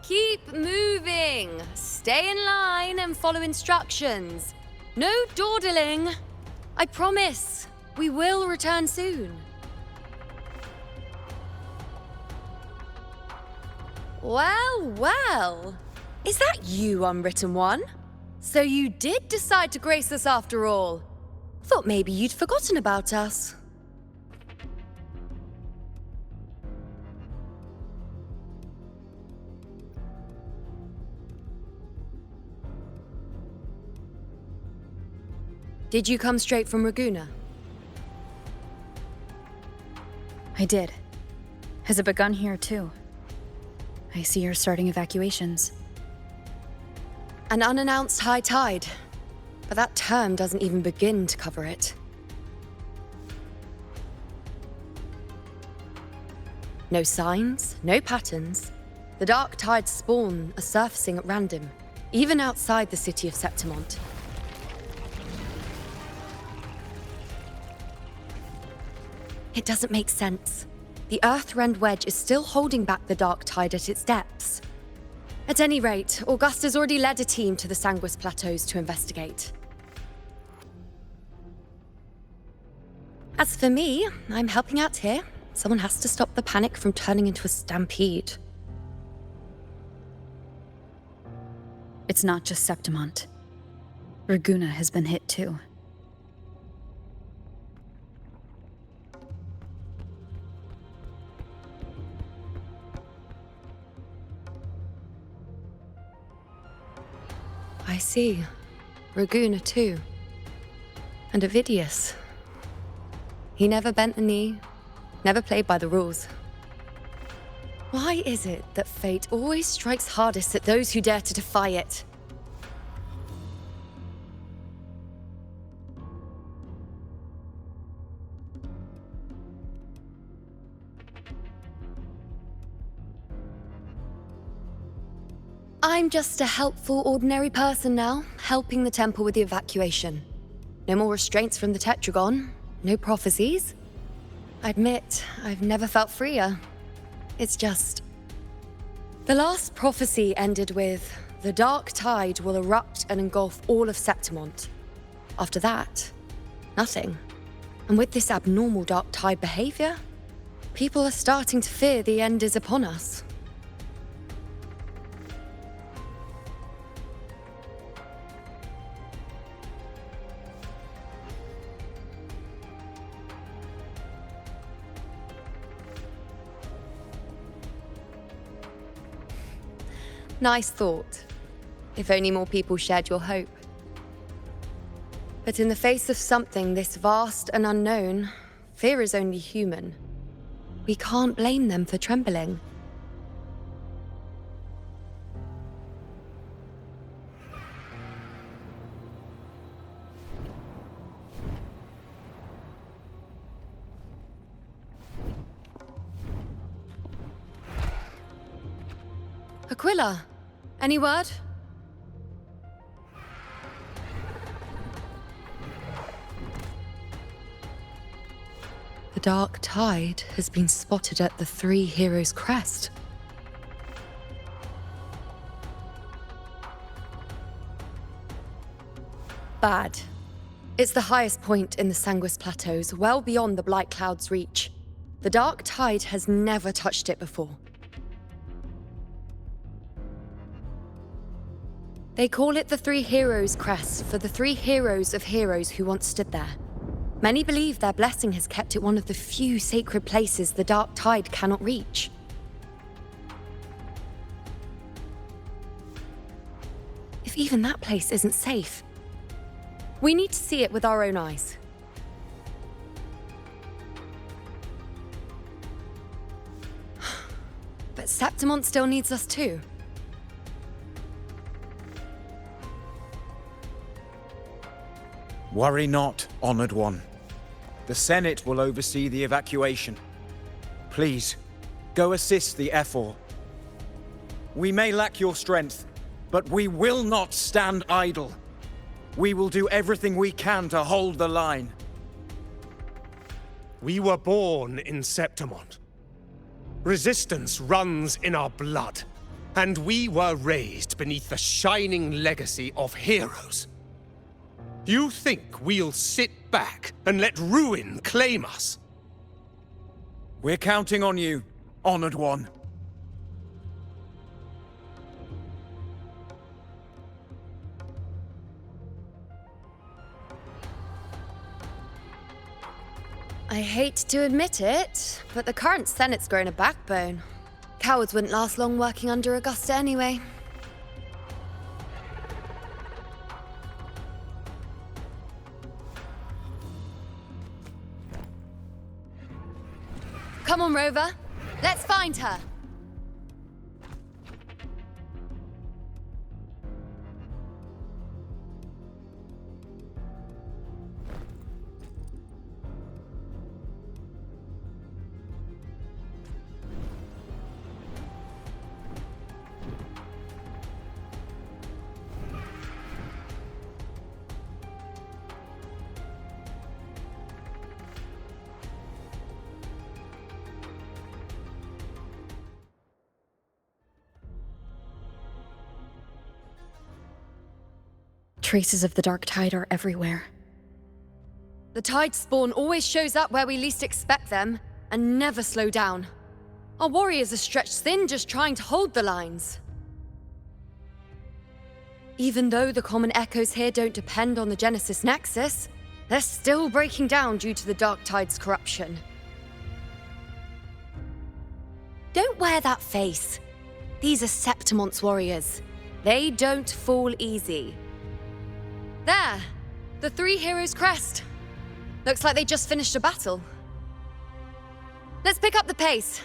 Keep moving. Stay in line and follow instructions. No dawdling. I promise, we will return soon. Well, well. Is that you, Unwritten One? So you did decide to grace us after all. Thought maybe you'd forgotten about us. Did you come straight from Raguna? I did. Has it begun here, too? I see you're starting evacuations. An unannounced high tide. But that term doesn't even begin to cover it. No signs, no patterns. The dark tide's spawn are surfacing at random, even outside the city of Septimont. It doesn't make sense. The Earthrend Wedge is still holding back the dark tide at its depths. At any rate, Augusta's already led a team to the Sanguis Plateaus to investigate. As for me, I'm helping out here. Someone has to stop the panic from turning into a stampede. It's not just Septimont. Raguna has been hit too. I see. Raguna too. And Ovidius. He never bent the knee, never played by the rules. Why is it that fate always strikes hardest at those who dare to defy it? I'm just a helpful, ordinary person now, helping the temple with the evacuation. No more restraints from the Tetragon, no prophecies. I admit, I've never felt freer. It's just... The last prophecy ended with, the dark tide will erupt and engulf all of Septimont. After that, nothing. And with this abnormal dark tide behavior, people are starting to fear the end is upon us. Nice thought. If only more people shared your hope. But in the face of something this vast and unknown, fear is only human. We can't blame them for trembling. Aquila, any word? The dark tide has been spotted at the Three Heroes' Crest. Bad. It's the highest point in the Sanguis Plateaus, well beyond the Blight Cloud's reach. The dark tide has never touched it before. They call it the Three Heroes' Crest for the three heroes of heroes who once stood there. Many believe their blessing has kept it one of the few sacred places the dark tide cannot reach. If even that place isn't safe, we need to see it with our own eyes. But Septimont still needs us too. Worry not, Honored One. The Senate will oversee the evacuation. Please, go assist the Ephor. We may lack your strength, but we will not stand idle. We will do everything we can to hold the line. We were born in Septimont. Resistance runs in our blood, and we were raised beneath the shining legacy of heroes. You think we'll sit back and let ruin claim us? We're counting on you, Honored One. I hate to admit it, but the current Senate's grown a backbone. Cowards wouldn't last long working under Augusta anyway. Come on, Rover. Let's find her. Traces of the dark tide are everywhere. The tide spawn always shows up where we least expect them, and never slow down. Our warriors are stretched thin just trying to hold the lines. Even though the common echoes here don't depend on the Genesis Nexus, they're still breaking down due to the dark tide's corruption. Don't wear that face. These are Septimont's warriors. They don't fall easy. There! The Three Heroes' Crest. Looks like they just finished a battle. Let's pick up the pace.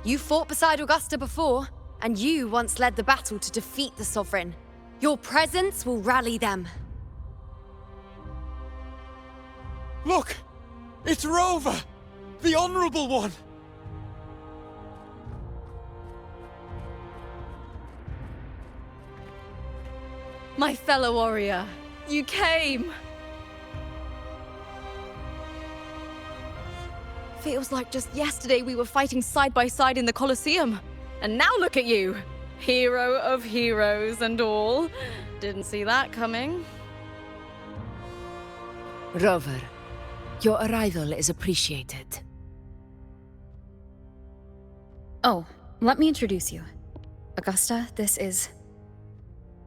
You fought beside Augusta before, and you once led the battle to defeat the Sovereign. Your presence will rally them. Look! It's Rover! The Honorable One! My fellow warrior, you came! Feels like just yesterday we were fighting side by side in the Colosseum. And now look at you! Hero of heroes and all. Didn't see that coming. Rover, your arrival is appreciated. Oh, let me introduce you. Augusta, this is...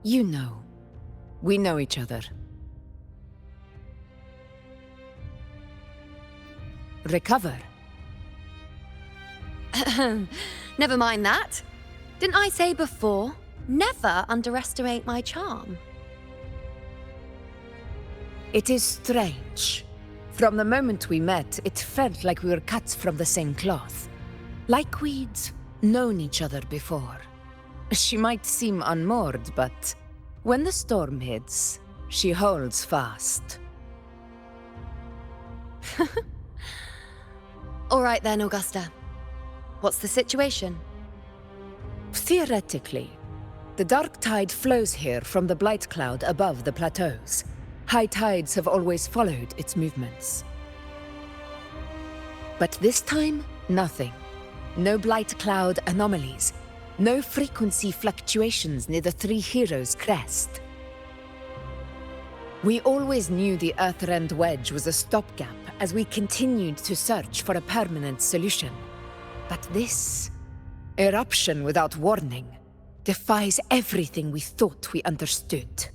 You know. We know each other. Recover. Never mind that. Didn't I say before, never underestimate my charm? It is strange. From the moment we met, it felt like we were cut from the same cloth. Like we'd known each other before. She might seem unmoored, but when the storm hits, she holds fast. All right then, Augusta. What's the situation? Theoretically, the dark tide flows here from the blight cloud above the plateaus. High tides have always followed its movements. But this time, nothing. No blight cloud anomalies. No frequency fluctuations near the Three Heroes crest. We always knew the Earthrend Wedge was a stopgap as we continued to search for a permanent solution. But this eruption without warning defies everything we thought we understood.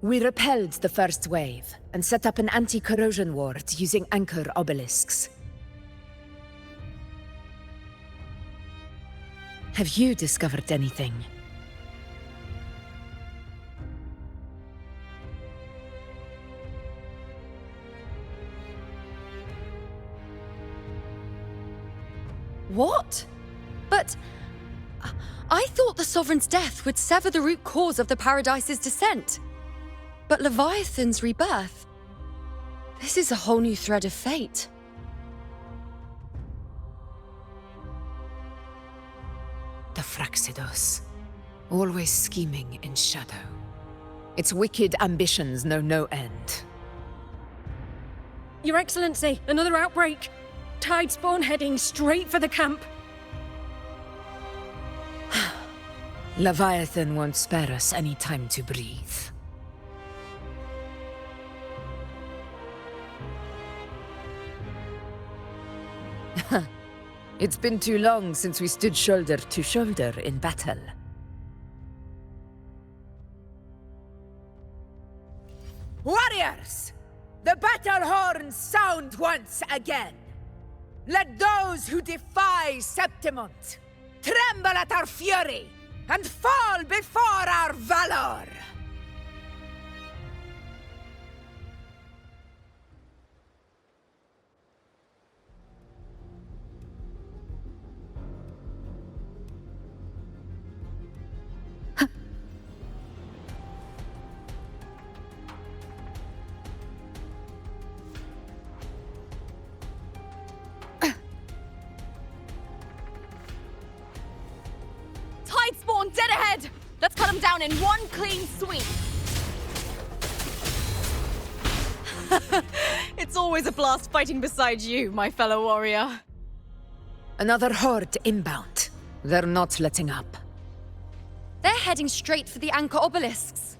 We repelled the first wave and set up an anti-corrosion ward using anchor obelisks. Have you discovered anything? What? But... I thought the Sovereign's death would sever the root cause of the Paradise's descent. But Leviathan's rebirth... This is a whole new thread of fate. The Fraxidos. Always scheming in shadow. Its wicked ambitions know no end. Your Excellency, another outbreak. Tide spawn heading straight for the camp. Leviathan won't spare us any time to breathe. It's been too long since we stood shoulder to shoulder in battle. Warriors! The battle horns sound once again! Let those who defy Septimont tremble at our fury and fall before our valor! Dead ahead! Let's cut them down in one clean sweep! It's always a blast fighting beside you, my fellow warrior. Another horde inbound. They're not letting up. They're heading straight for the anchor obelisks.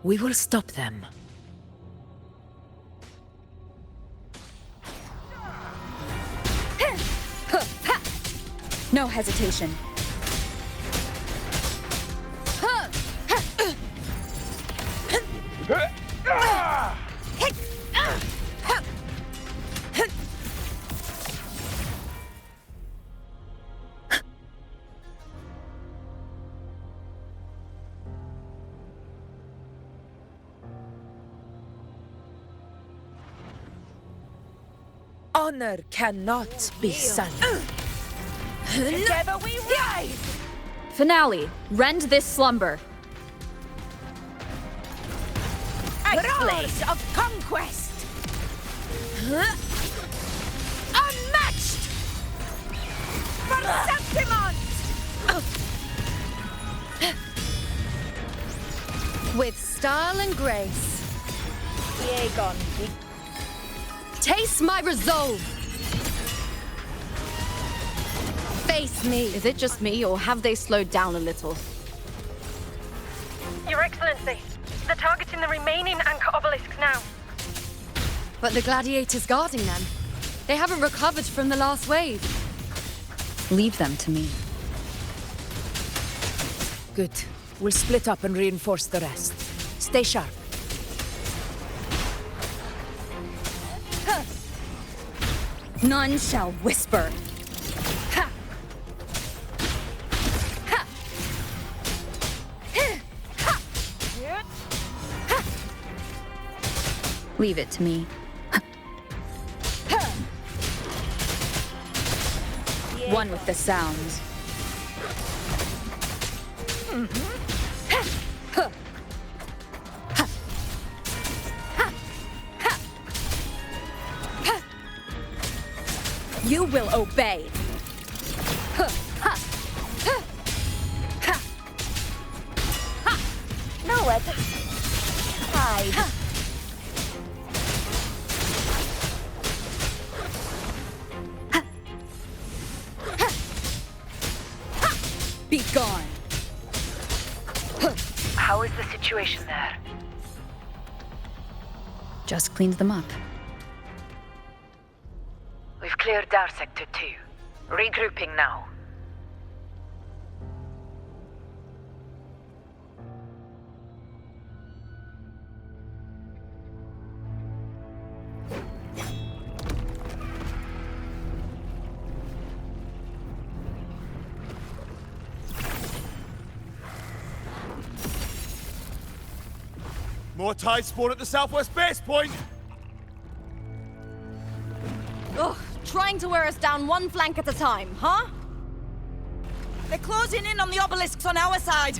We will stop them. No hesitation. Honor cannot be sunk. Together we rise! Finale. Rend this slumber. Roars of conquest! Unmatched! For Septimont! style and grace. Bygone. Taste my resolve! Face me! Is it just me, or have they slowed down a little? Your Excellency, they're targeting the remaining anchor obelisks now. But the gladiators guarding them, they haven't recovered from the last wave. Leave them to me. Good. We'll split up and reinforce the rest. Stay sharp. None shall whisper. Ha! Ha! Ha! Ha! Leave it to me. One with the sounds. You will obey. Nowhere to hide. Bygone. How is the situation there? Just cleaned them up. We've cleared our sector too. Regrouping now. More tide spawn at the southwest base point! Ugh, trying to wear us down one flank at a time, huh? They're closing in on the obelisks on our side.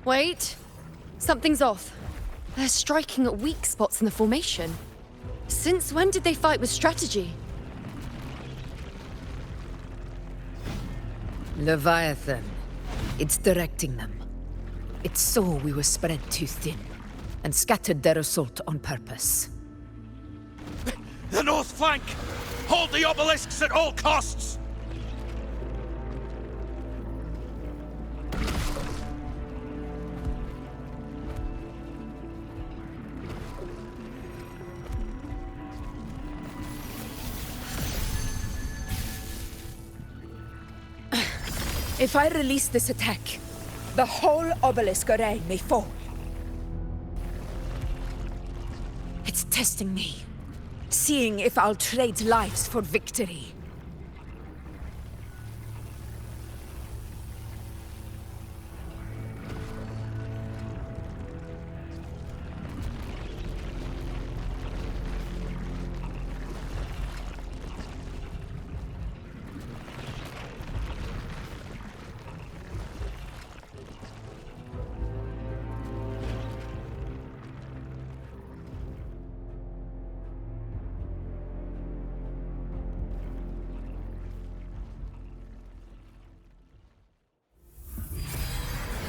Wait. Something's off. They're striking at weak spots in the formation. Since when did they fight with strategy? Leviathan. It's directing them. It saw we were spread too thin, and scattered their assault on purpose. The north flank! Hold the obelisks at all costs! If I release this attack, the whole obelisk array may fall. It's testing me, seeing if I'll trade lives for victory.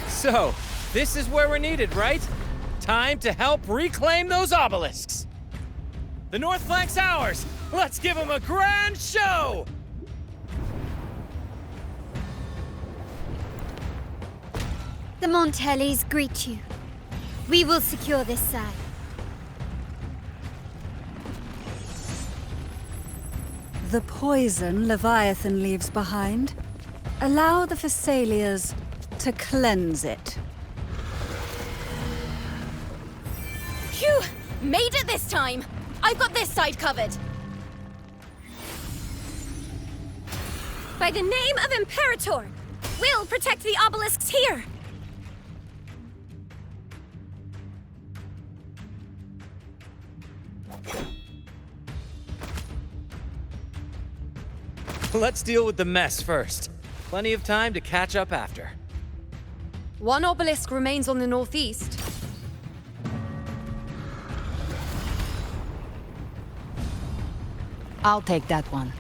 So, this is where we're needed, right? Time to help reclaim those obelisks. The north flank's ours. Let's give them a grand show! The Montellis greet you. We will secure this side. The poison Leviathan leaves behind, allow the Phassalias to cleanse it. Phew! Made it this time! I've got this side covered! By the name of Imperator, we'll protect the obelisks here! Let's deal with the mess first. Plenty of time to catch up after. One obelisk remains on the northeast. I'll take that one.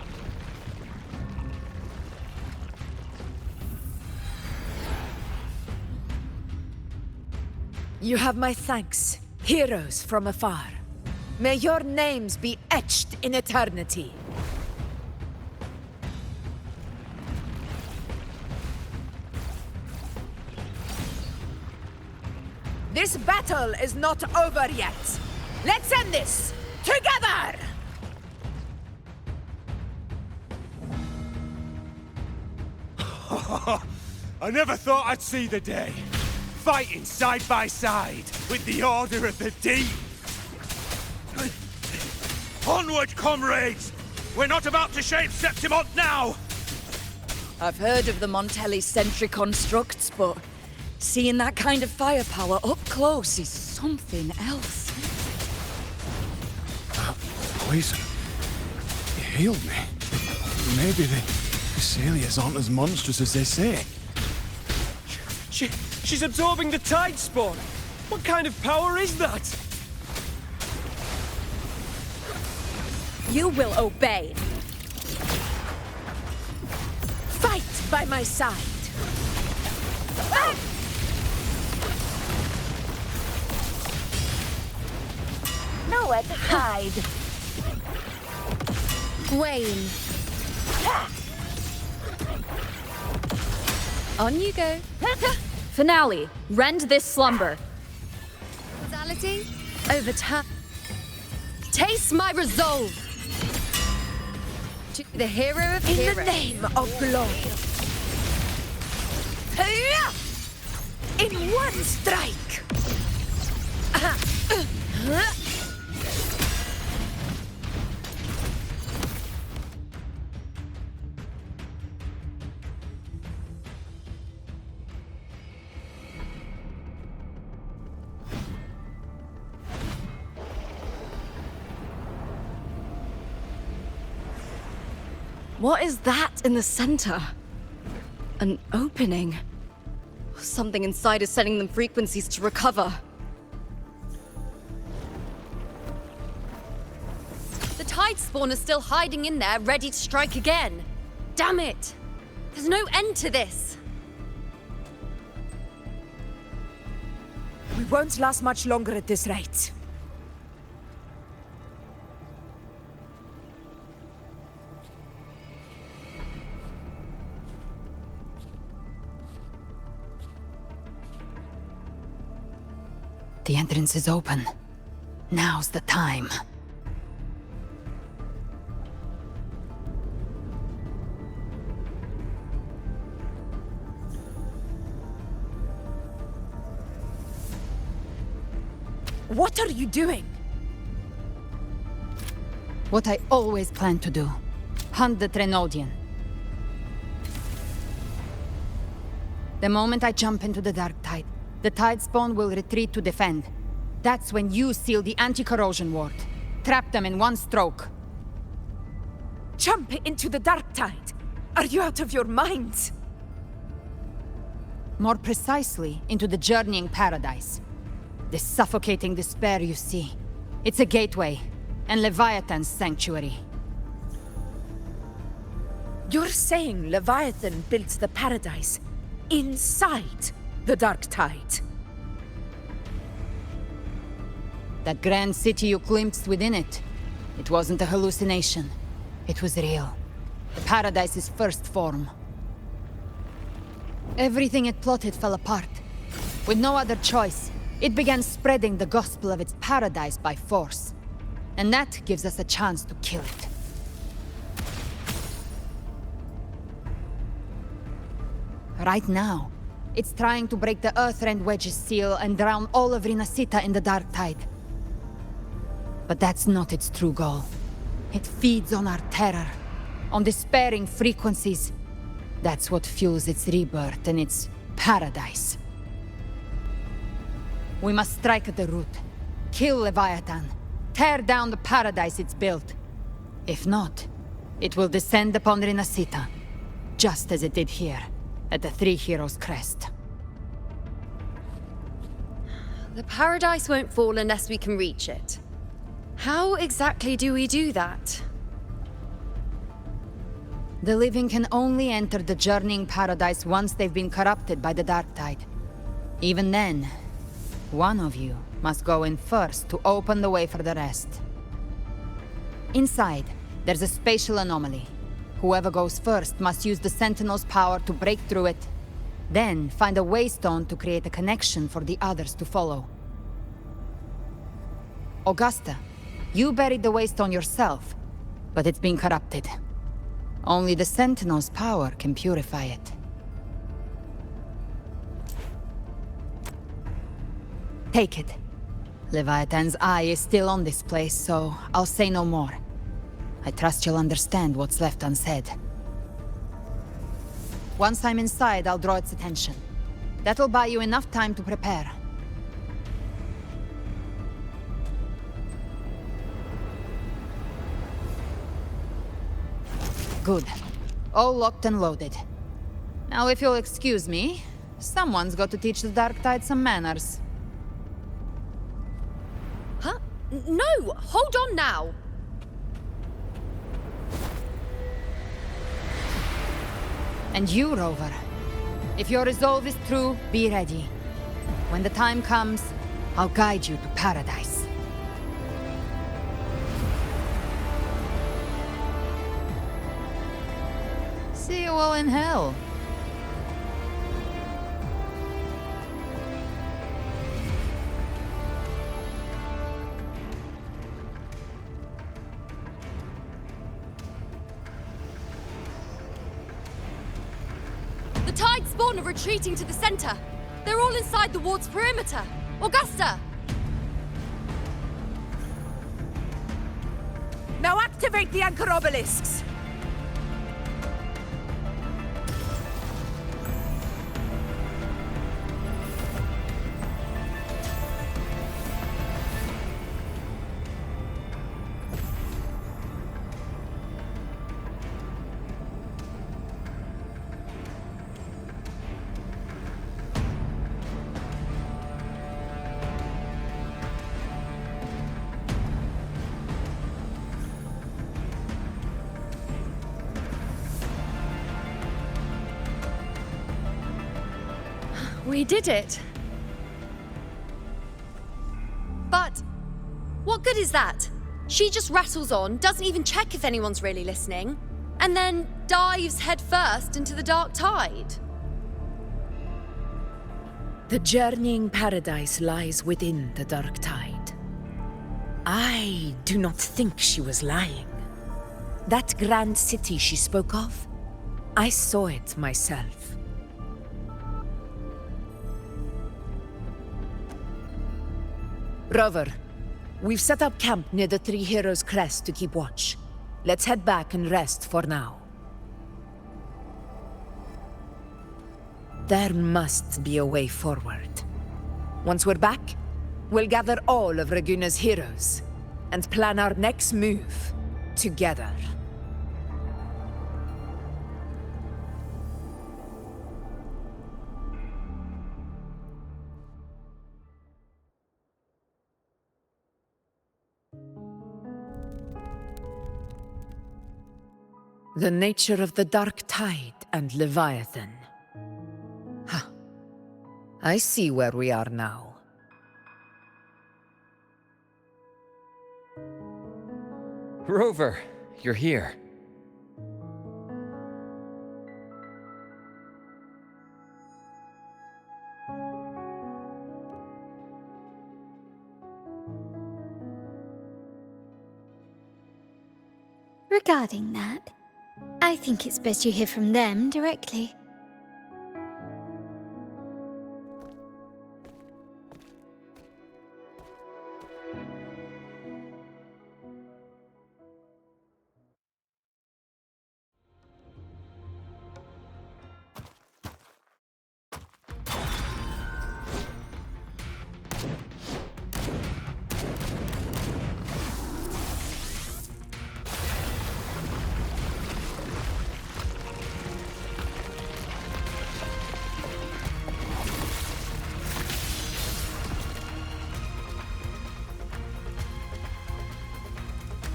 You have my thanks, heroes from afar. May your names be etched in eternity. This battle is not over yet. Let's end this together! I never thought I'd see the day. Fighting side by side with the Order of the Deep. Onward, comrades! We're not about to shape Septimont now! I've heard of the Montelli sentry constructs, but seeing that kind of firepower up close is something else. Poison. It healed me. Maybe the Cecilias aren't as monstrous as they say. She's absorbing the tide spawn. What kind of power is that? You will obey. Fight by my side. Nowhere to hide. Wayne. On you go. Finale. Rend this slumber. Causality over time. Taste my resolve. To the hero of heroes. In the name of glory. In one strike. What is that in the center? An opening. Something inside is sending them frequencies to recover. The tide spawn is still hiding in there, ready to strike again. Damn it! There's no end to this. We won't last much longer at this rate. The entrance is open. Now's the time. What are you doing? What I always planned to do. Hunt the Trenodian. The moment I jump into the dark tide, the tide spawn will retreat to defend. That's when you seal the anti-corrosion ward. Trap them in one stroke. Jump into the dark tide? Are you out of your minds? More precisely, into the journeying paradise. The suffocating despair you see. It's a gateway, and Leviathan's sanctuary. You're saying Leviathan built the paradise inside the dark tide? That grand city you glimpsed within it, it wasn't a hallucination. It was real. The paradise's first form. Everything it plotted fell apart. With no other choice, it began spreading the gospel of its paradise by force. And that gives us a chance to kill it. Right now, it's trying to break the Earthrend Wedge's seal and drown all of Rinasita in the dark tide. But that's not its true goal. It feeds on our terror, on despairing frequencies. That's what fuels its rebirth and its paradise. We must strike at the root, kill Leviathan, tear down the paradise it's built. If not, it will descend upon Rinasita, just as it did here, at the Three Heroes' Crest. The paradise won't fall unless we can reach it. How exactly do we do that? The living can only enter the journeying paradise once they've been corrupted by the dark tide. Even then, One of you must go in first to open the way for the rest. Inside, there's a spatial anomaly. Whoever goes first must use the Sentinel's power to break through it. Then, find a waystone to create a connection for the others to follow. Augusta, you buried the waystone yourself, but it's been corrupted. Only the Sentinel's power can purify it. Take it. Leviathan's eye is still on this place, so I'll say no more. I trust you'll understand what's left unsaid. Once I'm inside, I'll draw its attention. That'll buy you enough time to prepare. Good. All locked and loaded. Now, if you'll excuse me, someone's got to teach the Dark Tide some manners. Huh? No! Hold on now! And you, Rover. If your resolve is true, be ready. When the time comes, I'll guide you to paradise. See you all in hell. The Tide spawn are retreating to the center. They're all inside the ward's perimeter. Augusta! Now activate the anchor obelisks! We did it. But what good is that? She just rattles on, doesn't even check if anyone's really listening, and then dives headfirst into the Dark Tide. The journeying paradise lies within the Dark Tide. I do not think she was lying. That grand city she spoke of, I saw it myself. Rover, we've set up camp near the Three Heroes Crest to keep watch. Let's head back and rest for now. There must be a way forward. Once we're back, we'll gather all of Raguna's heroes and plan our next move together. The nature of the Dark Tide and Leviathan. Ha. I see where we are now. Rover, you're here. Regarding that, I think it's best you hear from them directly.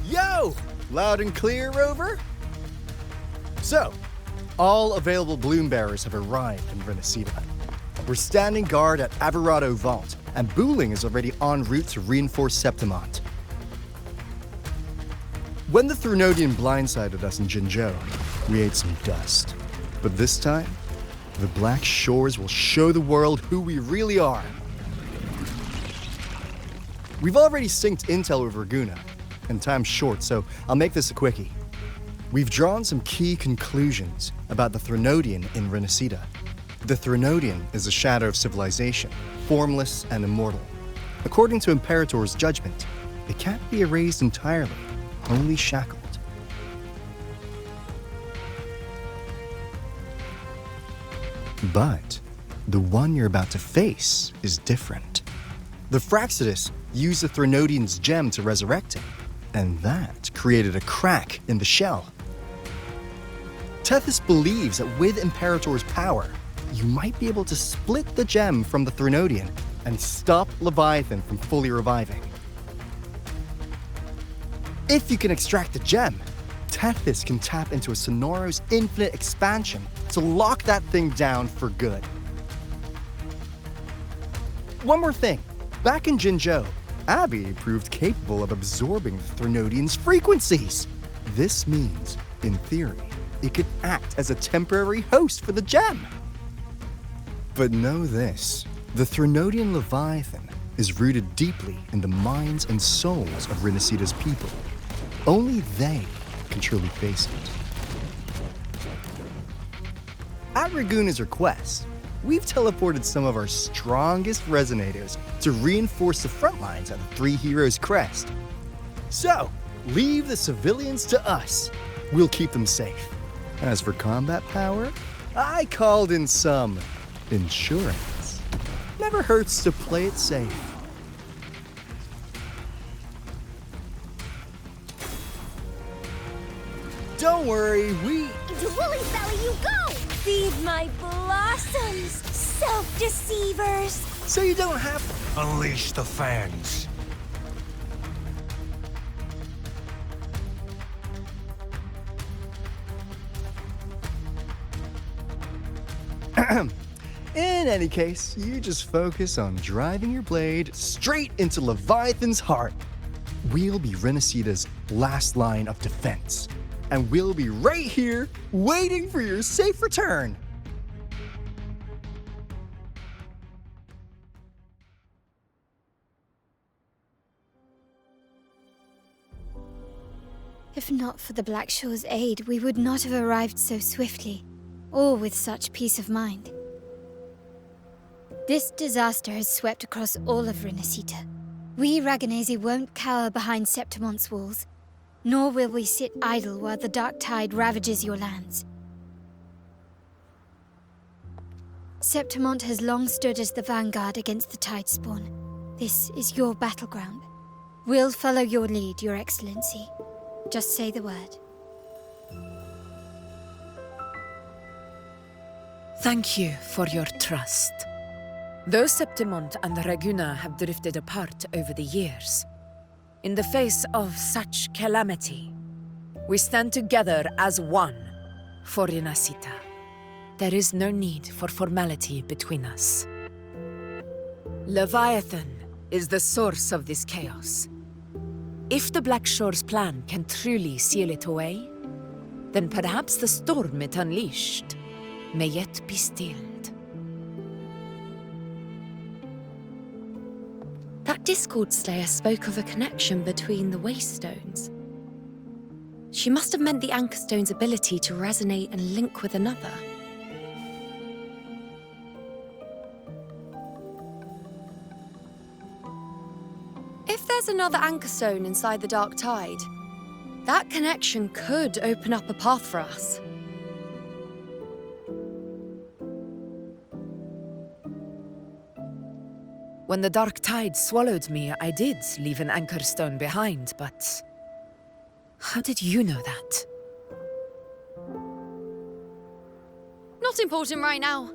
Yo! Loud and clear, Rover? So, all available bloom bearers have arrived in Renacida. We're standing guard at Averado Vault, and Booling is already en route to reinforce Septimont. When the Threnodian blindsided us in Jinzhou, we ate some dust. But this time, the Black Shores will show the world who we really are. We've already synced intel with Raguna, and time's short, so I'll make this a quickie. We've drawn some key conclusions about the Threnodian in Renacida. The Threnodian is a shadow of civilization, formless and immortal. According to Imperator's judgment, it can't be erased entirely, only shackled. But the one you're about to face is different. The Fraxidus used the Threnodian's gem to resurrect him, and that created a crack in the shell. Tethys believes that with Imperator's power, you might be able to split the gem from the Threnodian and stop Leviathan from fully reviving. If you can extract the gem, Tethys can tap into a Sonoro's infinite expansion to lock that thing down for good. One more thing. Back in Jinzhou, Abby proved capable of absorbing the Threnodian's frequencies. This means, in theory, it could act as a temporary host for the gem. But know this, the Threnodian Leviathan is rooted deeply in the minds and souls of Renacida's people. Only they can truly face it. At Raguna's request, we've teleported some of our strongest resonators to reinforce the front lines at the Three Heroes Crest. So, leave the civilians to us. We'll keep them safe. As for combat power, I called in some insurance. Never hurts to play it safe. Don't worry, Into Woolly's belly you go! Feed my blossoms, self-deceivers! So you don't have to unleash the fans. In any case, you just focus on driving your blade straight into Leviathan's heart. We'll be Renacida's last line of defense, and we'll be right here waiting for your safe return. If not for the Black Shore's aid, we would not have arrived so swiftly, or with such peace of mind. This disaster has swept across all of Renacita. We Raganese won't cower behind Septimont's walls, nor will we sit idle while the dark tide ravages your lands. Septimont has long stood as the vanguard against the Tidespawn. This is your battleground. We'll follow your lead, Your Excellency. Just say the word. Thank you for your trust. Though Septimont and Raguna have drifted apart over the years, in the face of such calamity, we stand together as one for Renacita. There is no need for formality between us. Leviathan is the source of this chaos. If the Black Shore's plan can truly seal it away, then perhaps the storm it unleashed may yet be stilled. That Discord Slayer spoke of a connection between the Waystones. She must have meant the Anchor Stone's ability to resonate and link with another. If there's another Anchor Stone inside the Dark Tide, that connection could open up a path for us. When the Dark Tide swallowed me, I did leave an Anchor Stone behind, but how did you know that? Not important right now.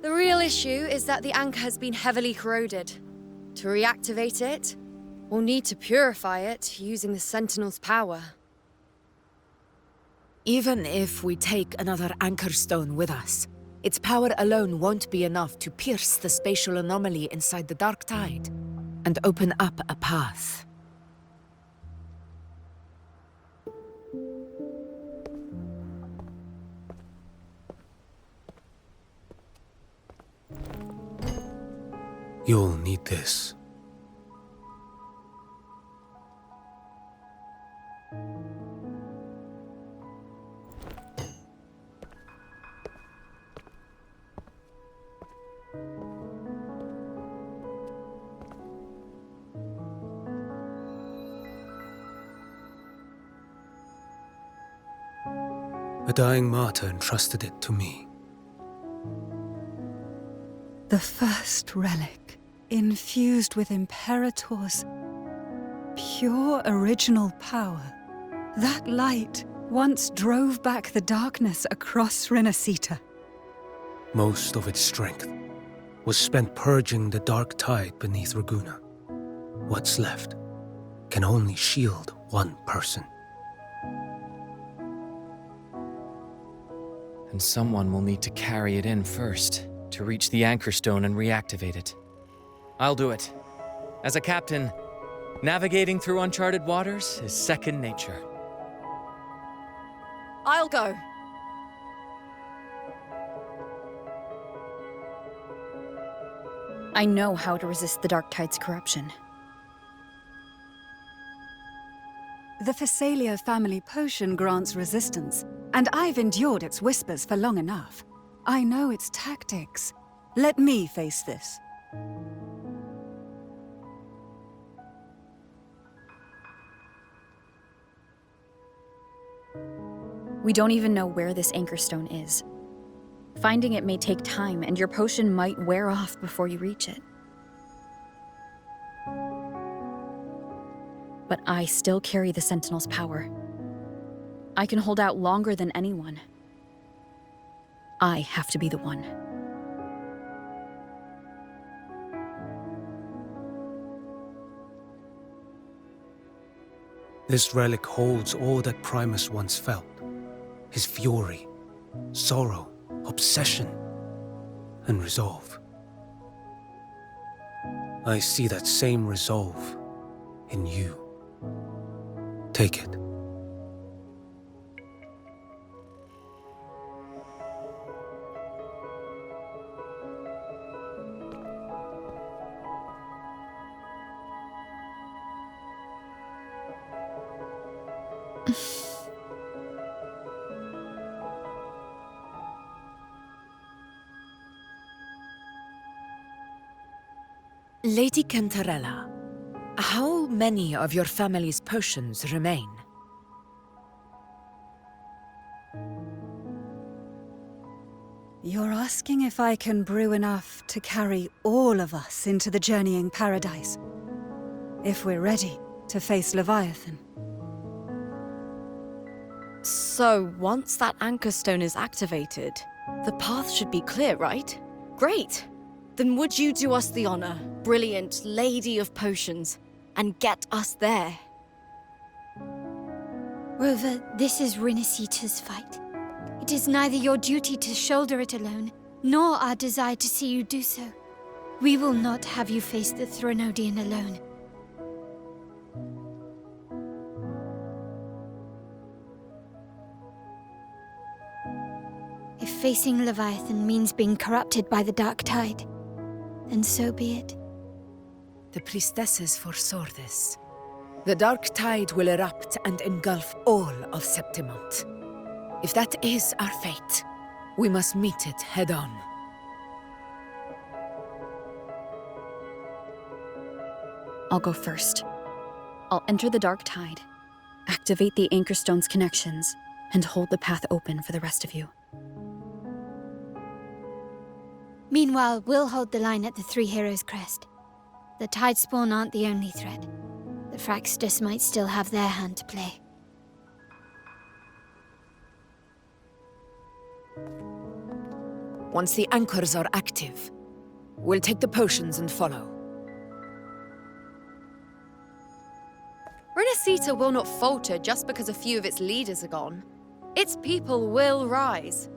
The real issue is that the anchor has been heavily corroded. To reactivate it, we'll need to purify it using the Sentinel's power. Even if we take another Anchor Stone with us, Its power alone won't be enough to pierce the spatial anomaly inside the Dark Tide and open up a path. You'll need this. A dying martyr entrusted it to me. The first relic, infused with Imperator's pure original power. That light once drove back the darkness across Renacita. Most of its strength was spent purging the dark tide beneath Raguna. What's left can only shield one person. And someone will need to carry it in first, to reach the anchor stone and reactivate it. I'll do it. As a captain, navigating through uncharted waters is second nature. I'll go. I know how to resist the Dark Tide's corruption. The Physalia family potion grants resistance, and I've endured its whispers for long enough. I know its tactics. Let me face this. We don't even know where this anchor stone is. Finding it may take time, and your potion might wear off before you reach it. But I still carry the Sentinel's power. I can hold out longer than anyone. I have to be the one. This relic holds all that Primus once felt. His fury, sorrow, obsession, and resolve. I see that same resolve in you. Take it. Lady Cantarella, how many of your family's potions remain? You're asking if I can brew enough to carry all of us into the journeying paradise. If we're ready to face Leviathan. So, once that anchor stone is activated, the path should be clear, right? Great! Then would you do us the honor, brilliant Lady of Potions, and get us there? Rover, this is Renacita's fight. It is neither your duty to shoulder it alone, nor our desire to see you do so. We will not have you face the Threnodian alone. If facing Leviathan means being corrupted by the Dark Tide, then so be it. The priestesses foresaw this. The Dark Tide will erupt and engulf all of Septimont. If that is our fate, we must meet it head-on. I'll go first. I'll enter the Dark Tide, activate the Anchor Stone's connections, and hold the path open for the rest of you. Meanwhile, we'll hold the line at the Three Heroes Crest. The Tidespawn aren't the only threat. The Fraxtus might still have their hand to play. Once the anchors are active, we'll take the potions and follow. Renacita will not falter just because a few of its leaders are gone. Its people will rise.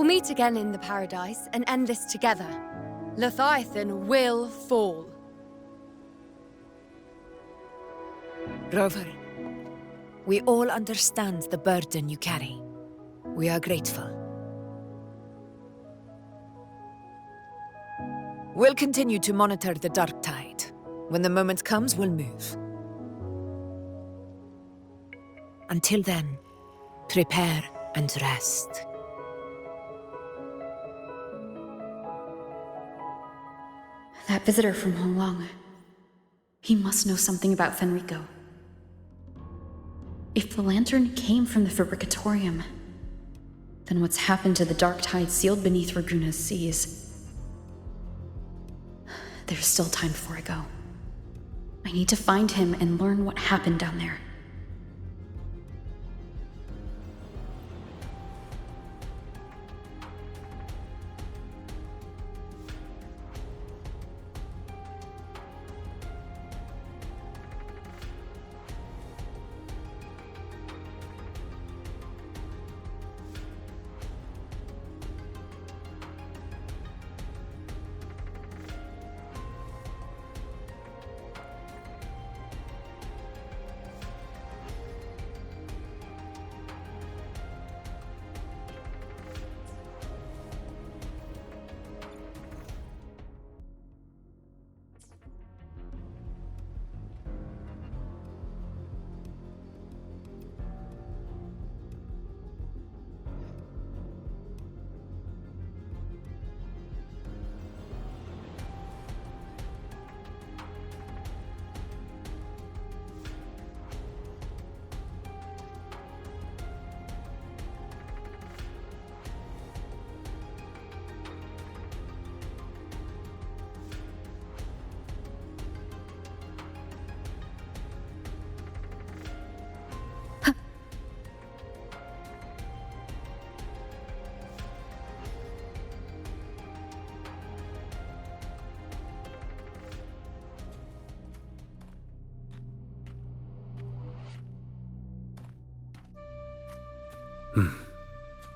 We'll meet again in the Paradise and end this together. Leviathan will fall. Rover, we all understand the burden you carry. We are grateful. We'll continue to monitor the dark tide. When the moment comes, we'll move. Until then, prepare and rest. That visitor from Honglong. He must know something about Fenrico. If the lantern came from the Fabricatorium, then what's happened to the dark tide sealed beneath Raguna's seas? There's still time before I go. I need to find him and learn what happened down there.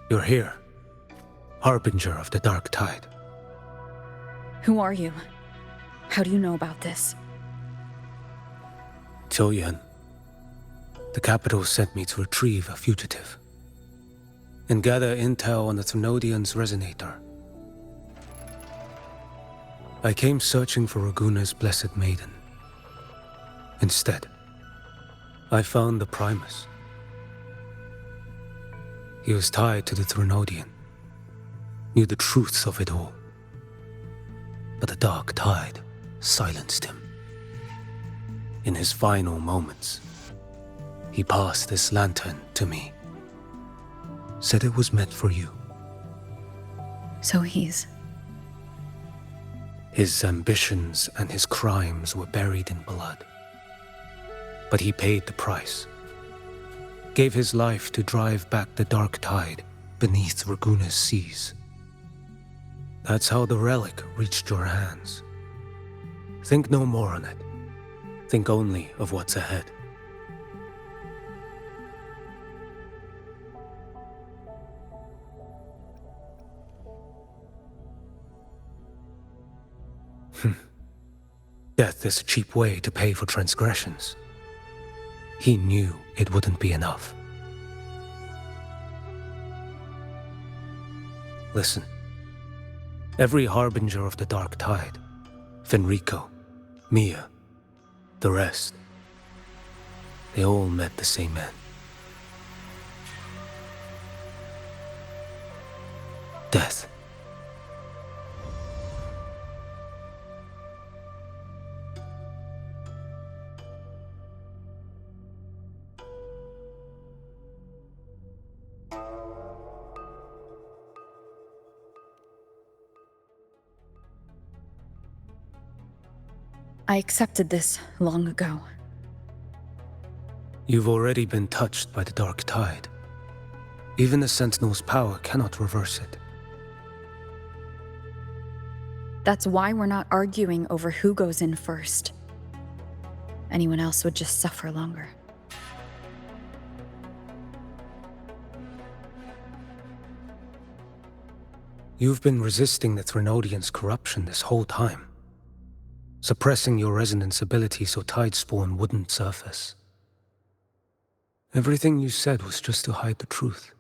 You're here, harbinger of the dark tide. Who are you? How do you know about this? Choyan. The capital sent me to retrieve a fugitive and gather intel on the Thrunodian's resonator. I came searching for Raguna's blessed maiden. Instead, I found the Primus. He was tied to the Thrunodian, knew the truths of it all. But the dark tide silenced him. In his final moments, he passed this lantern to me. Said it was meant for you. So he's... His ambitions and his crimes were buried in blood. But he paid the price. Gave his life to drive back the dark tide beneath Raguna's seas. That's how the relic reached your hands. Think no more on it. Think only of what's ahead. Death is a cheap way to pay for transgressions. He knew it wouldn't be enough. Listen. Every harbinger of the dark tide, Fenrico, Mia, the rest, they all met the same end. Death. I accepted this long ago. You've already been touched by the dark tide. Even the Sentinel's power cannot reverse it. That's why we're not arguing over who goes in first. Anyone else would just suffer longer. You've been resisting the Threnodians' corruption this whole time, suppressing your resonance ability so Tidespawn wouldn't surface. Everything you said was just to hide the truth.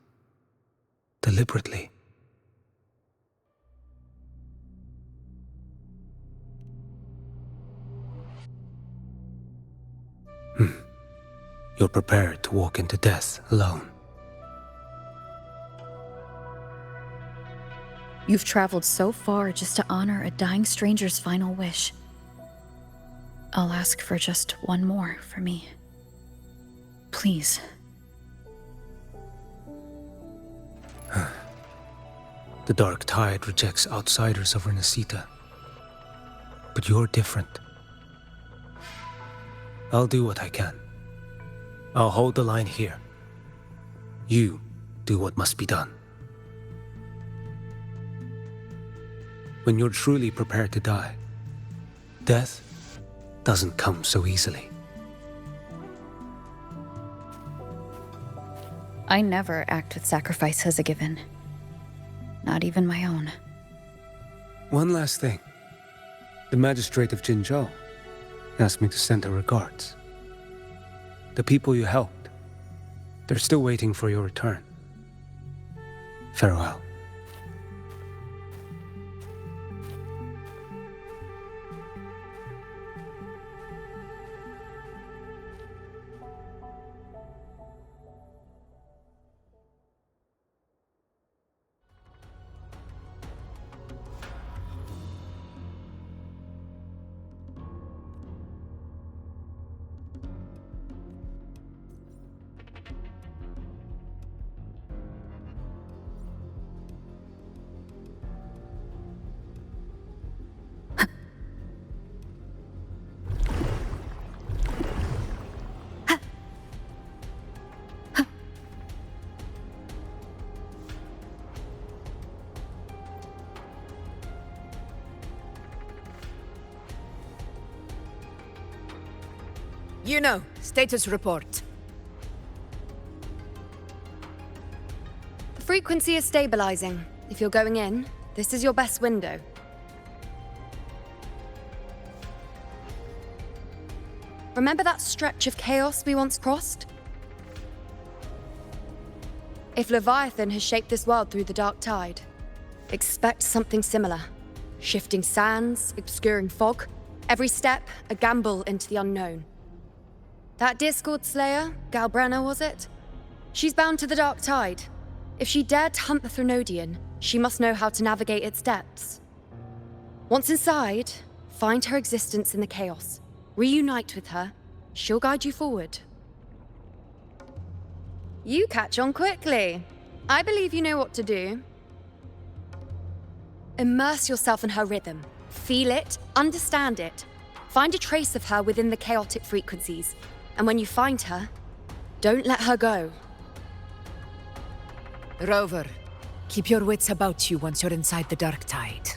Deliberately. You're prepared to walk into death alone. You've traveled so far just to honor a dying stranger's final wish. I'll ask for just one more for me. Please. The Dark Tide rejects outsiders of Renacita. But you're different. I'll do what I can. I'll hold the line here. You do what must be done. When you're truly prepared to die, death doesn't come so easily. I never act with sacrifice as a given. Not even my own. One last thing. The magistrate of Jinzhou asked me to send her regards. The people you helped, they're still waiting for your return. Farewell. You know, status report. The frequency is stabilizing. If you're going in, this is your best window. Remember that stretch of chaos we once crossed? If Leviathan has shaped this world through the Dark Tide, expect something similar. Shifting sands, obscuring fog, every step a gamble into the unknown. That Discord Slayer, Galbrenna was it? She's bound to the Dark Tide. If she dared to hunt the Threnodian, she must know how to navigate its depths. Once inside, find her existence in the chaos. Reunite with her. She'll guide you forward. You catch on quickly. I believe you know what to do. Immerse yourself in her rhythm. Feel it, understand it. Find a trace of her within the chaotic frequencies. And when you find her, don't let her go. Rover, keep your wits about you once you're inside the Dark Tide.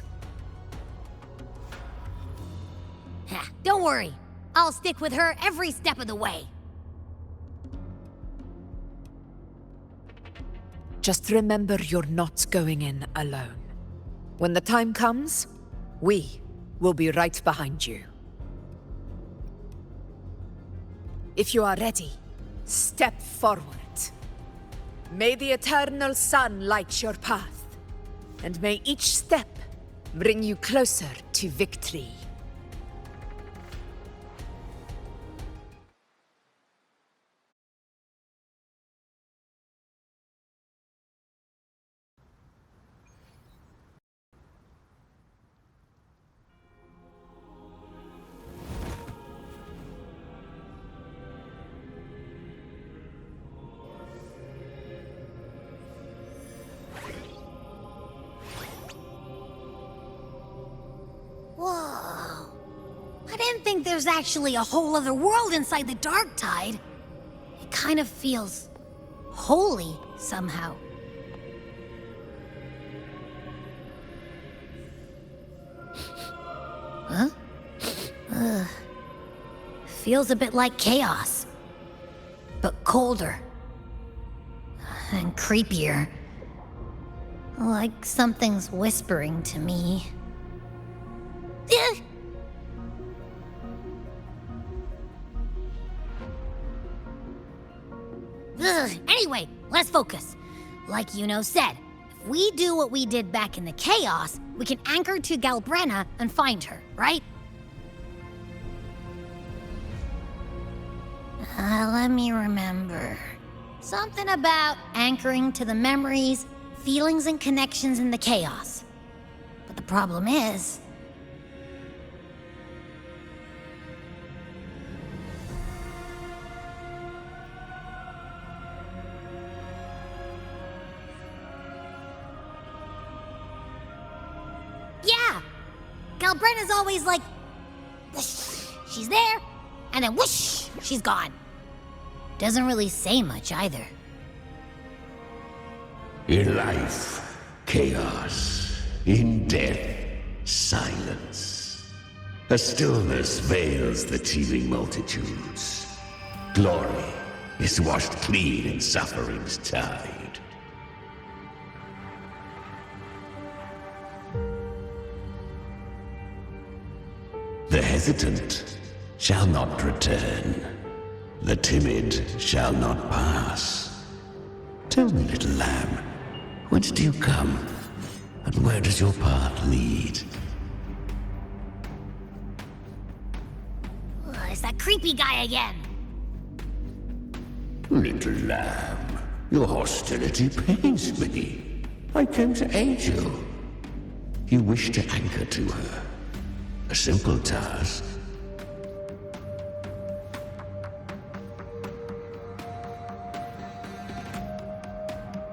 Don't worry. I'll stick with her every step of the way. Just remember you're not going in alone. When the time comes, we will be right behind you. If you are ready, step forward. May the eternal sun light your path, and may each step bring you closer to victory. Whoa. I didn't think there's actually a whole other world inside the Dark Tide. It kind of feels holy somehow. Huh? Feels a bit like chaos, but colder and creepier. Like something's whispering to me. Anyway, let's focus. Like Yuno said, if we do what we did back in the Chaos, we can anchor to Galbrenna and find her, right? Let me remember. Something about anchoring to the memories, feelings, and connections in the Chaos. But the problem is... Yeah! Galbrenna's always like... she's there, and then whoosh, she's gone. Doesn't really say much either. In life, chaos. In death, silence. A stillness veils the teeming multitudes. Glory is washed clean in suffering's tide. The hesitant shall not return. The timid shall not pass. Tell me, little lamb, whence do you come? And where does your path lead? It's that creepy guy again. Little lamb, your hostility pains me. I came to aid you. You wish to anchor to her. A simple task.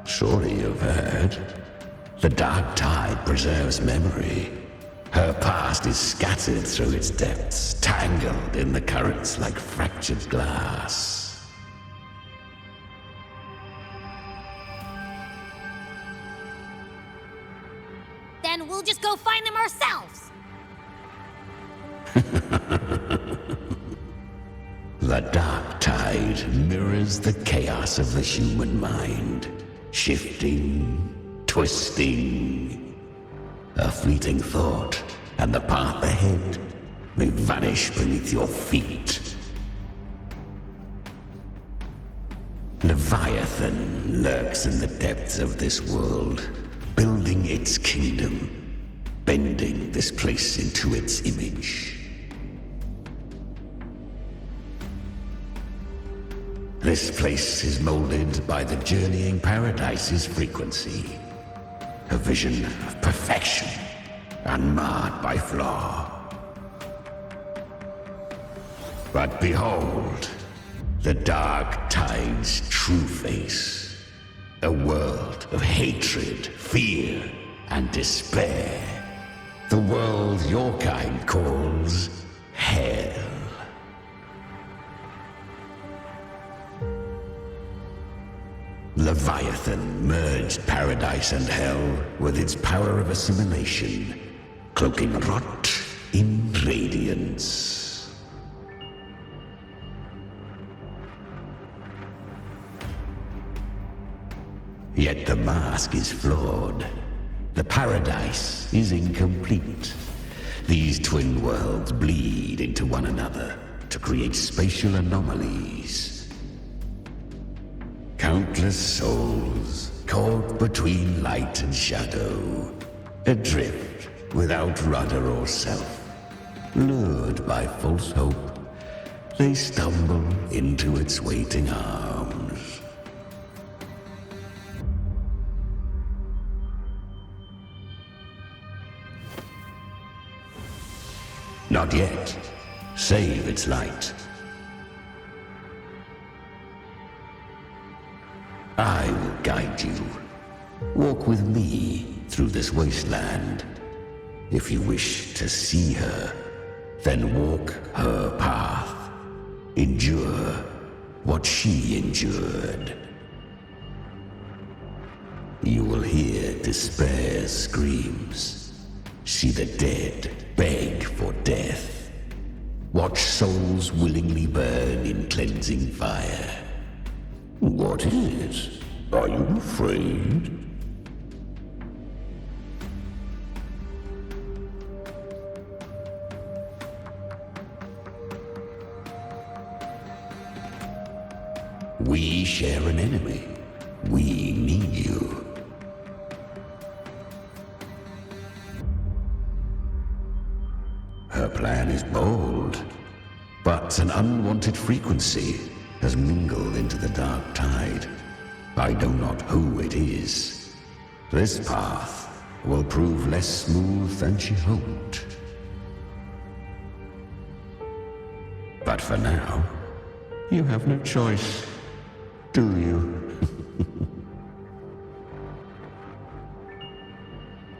Surely you've heard. The dark tide preserves memory. Her past is scattered through its depths, tangled in the currents like fractured glass. Then we'll just go find them ourselves. The dark tide mirrors the chaos of the human mind. Shifting, twisting. A fleeting thought, and the path ahead may vanish beneath your feet. Leviathan lurks in the depths of this world, building its kingdom, bending this place into its image. This place is molded by the journeying paradise's frequency. A vision of perfection, unmarred by flaw. But behold, the dark tide's true face. A world of hatred, fear, and despair. The world your kind calls hell. Leviathan merged paradise and hell with its power of assimilation, cloaking rot in radiance. Yet the mask is flawed. The paradise is incomplete. These twin worlds bleed into one another to create spatial anomalies. Countless souls caught between light and shadow, adrift without rudder or self. Lured by false hope, they stumble into its waiting arms. Not yet. Save its light. I will guide you. Walk with me through this wasteland. If you wish to see her, then walk her path. Endure what she endured. You will hear despair's screams. See the dead beg for death. Watch souls willingly burn in cleansing fire. What is it? Are you afraid? We share an enemy. We need you. Her plan is bold, but an unwanted frequency has mingled into the dark tide. I know not who it is. This path will prove less smooth than she hoped. But for now, you have no choice, do you?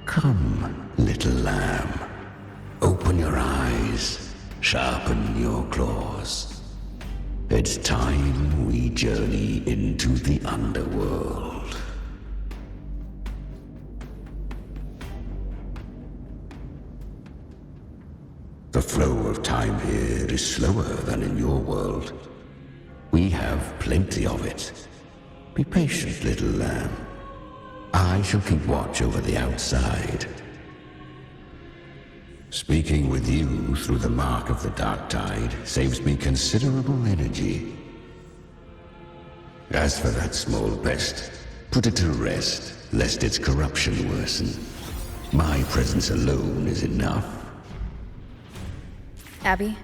Come, little lamb. Open your eyes, sharpen your claws. It's time we journey into the underworld. The flow of time here is slower than in your world. We have plenty of it. Be patient, little lamb. I shall keep watch over the outside. Speaking with you through the mark of the dark tide saves me considerable energy. As for that small pest, put it to rest, lest its corruption worsen. My presence alone is enough. Abby,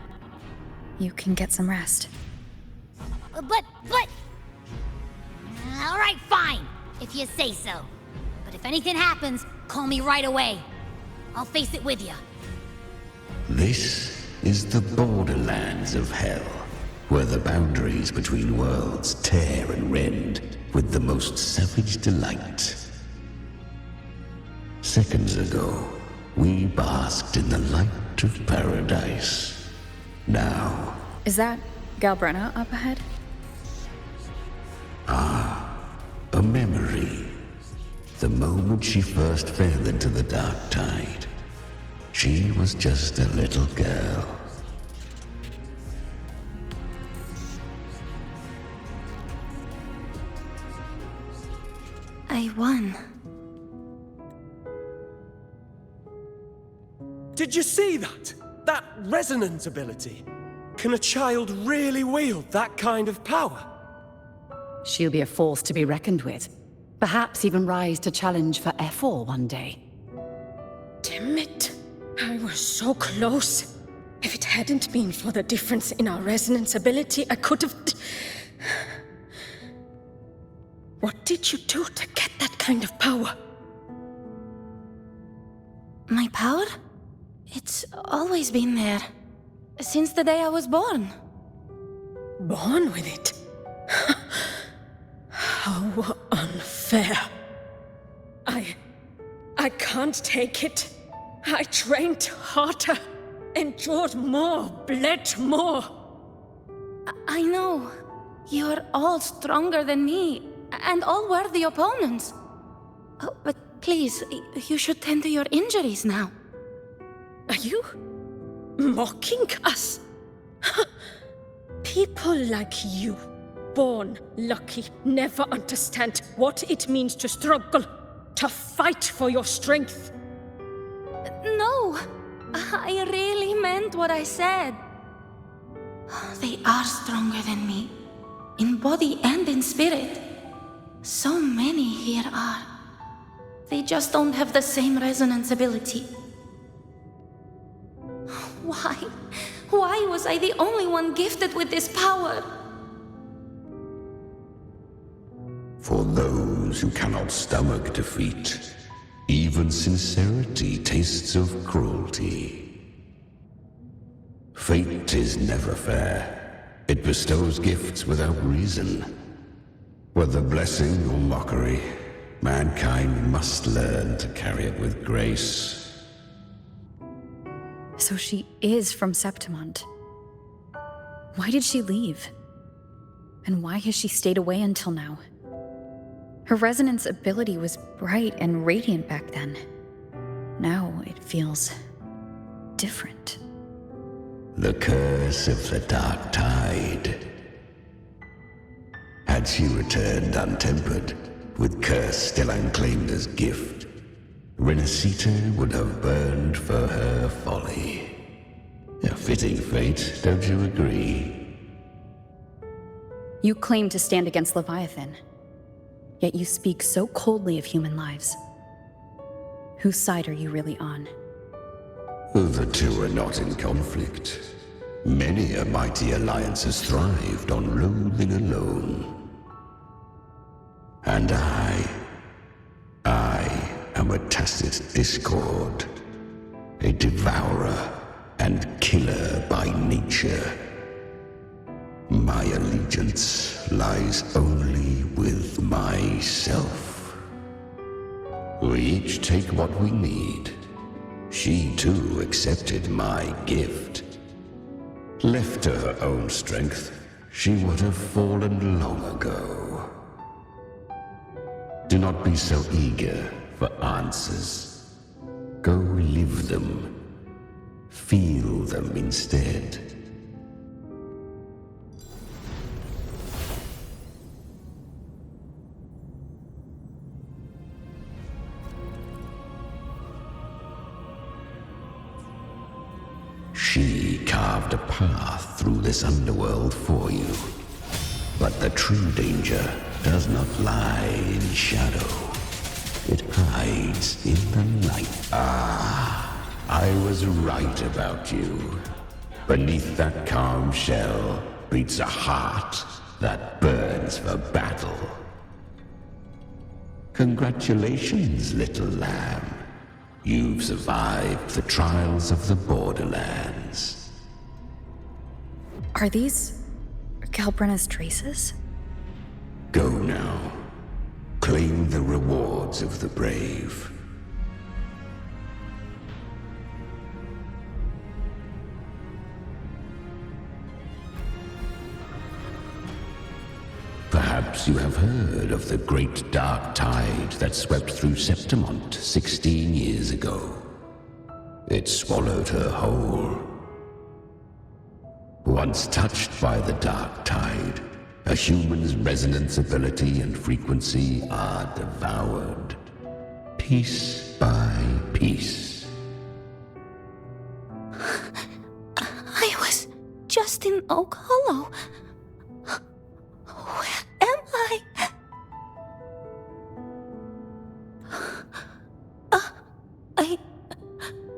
you can get some rest. But... All right, fine, if you say so. But if anything happens, call me right away. I'll face it with you. This is the borderlands of hell, where the boundaries between worlds tear and rend with the most savage delight. Seconds ago, we basked in the light of paradise. Now... Is that Galbrenna up ahead? A memory. The moment she first fell into the dark tide. She was just a little girl. I won. Did you see that? That resonance ability? Can a child really wield that kind of power? She'll be a force to be reckoned with. Perhaps even rise to challenge for F4 one day. Damn it. I was so close. If it hadn't been for the difference in our resonance ability, I could have... What did you do to get that kind of power? My power? It's always been there. Since the day I was born. Born with it? How unfair. I can't take it. I trained harder, endured more, bled more. I know. You're all stronger than me, and all worthy opponents. Oh, but please, you should tend to your injuries now. Are you mocking us? People like you, born lucky, never understand what it means to struggle, to fight for your strength. No, I really meant what I said. They are stronger than me, in body and in spirit. So many here are. They just don't have the same resonance ability. Why? Why was I the only one gifted with this power? For those who cannot stomach defeat, even sincerity tastes of cruelty. Fate is never fair. It bestows gifts without reason. Whether blessing or mockery, mankind must learn to carry it with grace. So she is from Septimont. Why did she leave? And why has she stayed away until now? Her resonance ability was bright and radiant back then. Now it feels different. The curse of the dark tide. Had she returned untempered, with curse still unclaimed as gift, Renacita would have burned for her folly. A fitting fate, don't you agree? You claim to stand against Leviathan, yet you speak so coldly of human lives. Whose side are you really on? The two are not in conflict. Many a mighty alliance has thrived on loathing alone. And I am a tacit discord, a devourer and killer by nature. My allegiance lies only with myself. We each take what we need. She too accepted my gift. Left to her own strength, she would have fallen long ago. Do not be so eager for answers. Go live them. Feel them instead. She carved a path through this underworld for you. But the true danger does not lie in shadow. It hides in the light. I was right about you. Beneath that calm shell beats a heart that burns for battle. Congratulations, little lamb. You've survived the trials of the Borderlands. Are these Kalbrenna's traces? Go now. Claim the rewards of the brave. Perhaps you have heard of the great dark tide that swept through Septimont 16 years ago. It swallowed her whole. Once touched by the dark tide, a human's resonance ability and frequency are devoured, piece by piece. I was just in Oak Hollow. Where am I?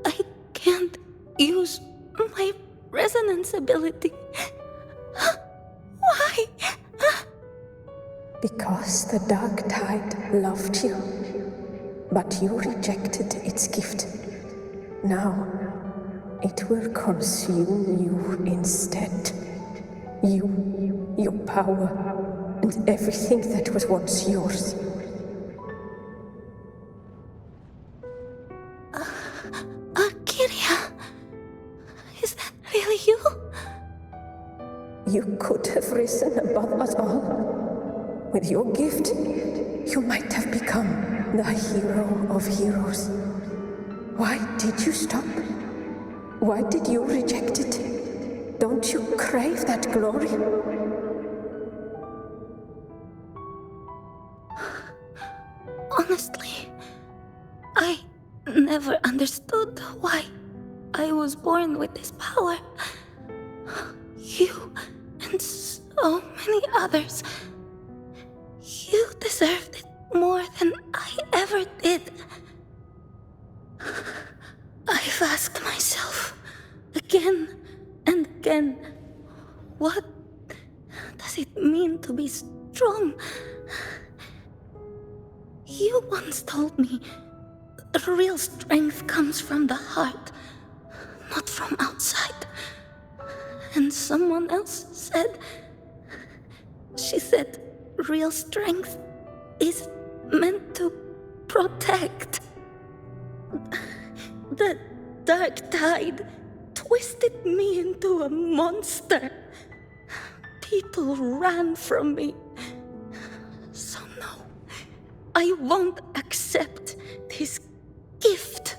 I can't use my resonance ability. Why? Because the dark tide loved you, but you rejected its gift. Now, it will consume you instead. You, your power, and everything that was once yours. Kiria, is that really you? You could have risen above us all. With your gift, you might have become the hero of heroes. Why did you stop? Why did you reject it? Don't you crave that glory? Honestly, I never understood why I was born with this power. You and so many others, you deserved it more than I ever did. I've asked myself again and again, what does it mean to be strong? You once told me the real strength comes from the heart, not from outside. And someone else said, she said, real strength is meant to protect. The dark tide twisted me into a monster. People ran from me. So no, I won't accept this gift.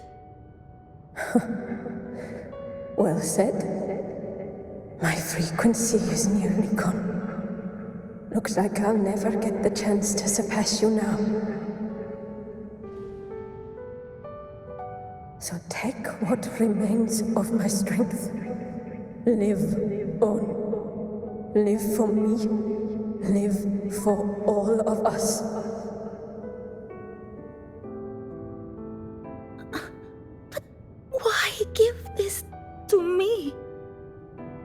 Well said. My frequency is nearly gone. Looks like I'll never get the chance to surpass you now. So take what remains of my strength. Live on. Live for me. live for all of us. Why give this to me?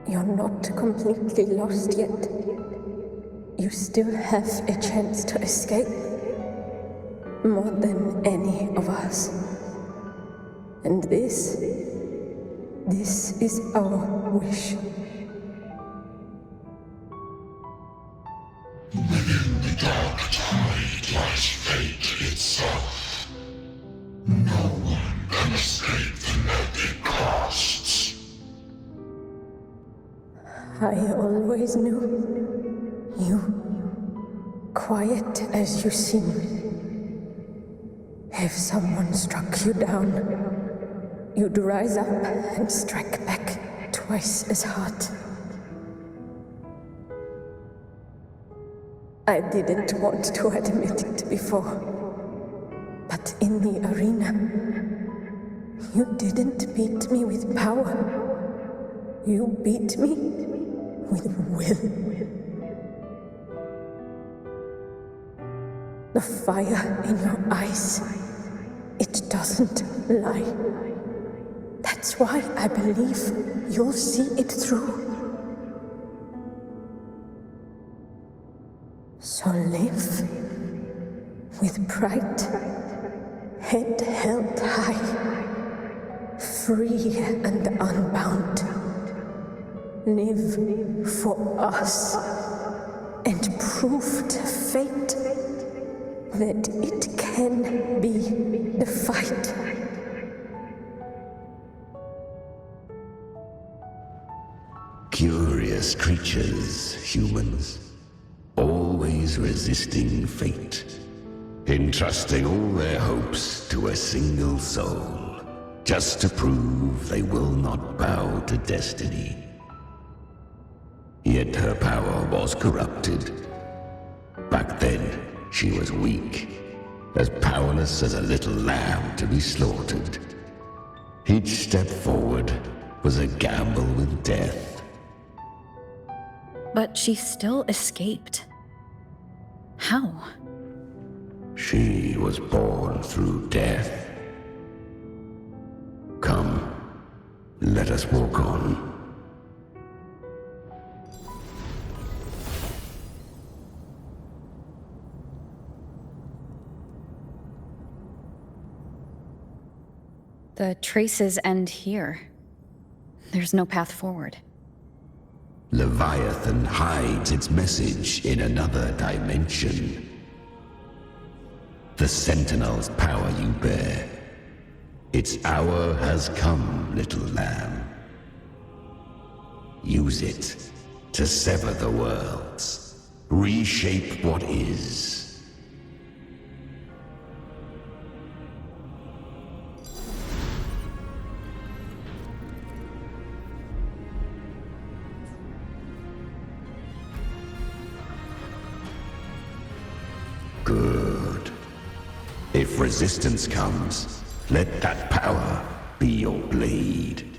You're not completely lost yet. You still have a chance to escape. More than any of us. And this is our wish. Within the dark tide lies fate itself. No one can escape the net it casts. I always knew you, quiet as you seem. If someone struck you down, you'd rise up and strike back twice as hard. I didn't want to admit it before, but in the arena, you didn't beat me with power. You beat me with will. The fire in your eyes, it doesn't lie. That's why I believe you'll see it through. So live with pride, head held high, free and unbound. Live for us and prove to fate that it can be the fight. Curious creatures, humans, always resisting fate, entrusting all their hopes to a single soul, just to prove they will not bow to destiny. Yet her power was corrupted. Back then, she was weak, as powerless as a little lamb to be slaughtered. Each step forward was a gamble with death. But she still escaped. How? She was born through death. Come, let us walk on. The traces end here. There's no path forward. Leviathan hides its message in another dimension. The Sentinel's power you bear. Its hour has come, little lamb. Use it to sever the worlds, reshape what is. Good. If resistance comes, let that power be your blade.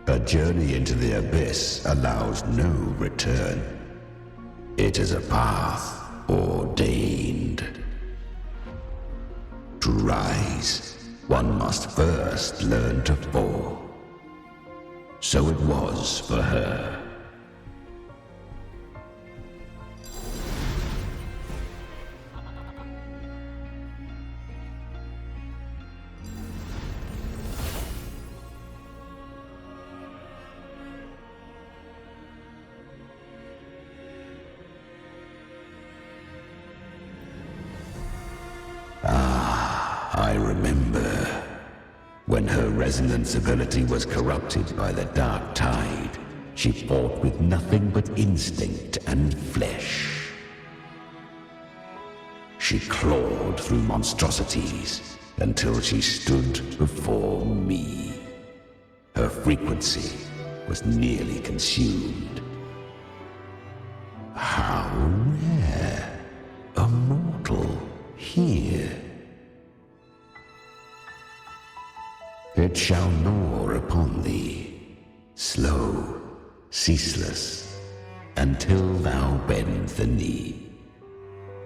A journey into the abyss allows no return. It is a path ordained. To rise, one must first learn to fall. So it was for her. I remember when her resonance ability was corrupted by the dark tide. She fought with nothing but instinct and flesh. She clawed through monstrosities until she stood before me. Her frequency was nearly consumed. How rare! A mortal here. It shall gnaw upon thee, slow, ceaseless, until thou bend the knee.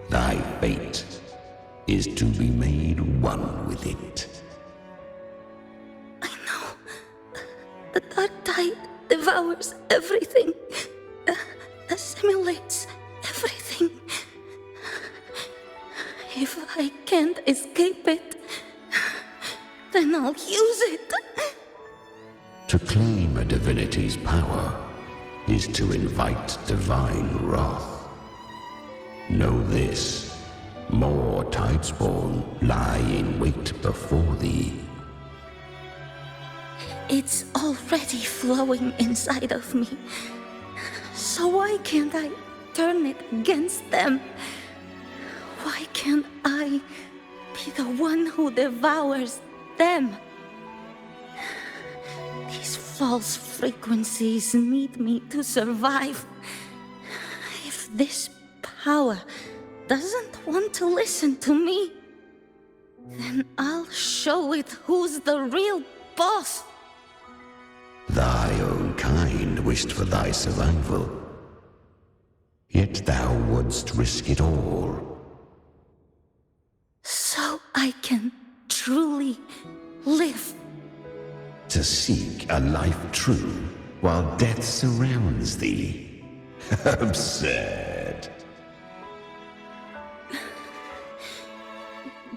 Thy fate is to be made one with it. I know. The dark tide devours everything, assimilates everything. If I can't escape it, then I'll use it. To claim a divinity's power is to invite divine wrath. Know this, more Tidespawn lie in wait before thee. It's already flowing inside of me. So why can't I turn it against them? Why can't I be the one who devours them? These false frequencies need me to survive. If this power doesn't want to listen to me, then I'll show it who's the real boss. Thy own kind wished for thy survival, yet thou wouldst risk it all. So I can truly live. To seek a life true while death surrounds thee. Absurd.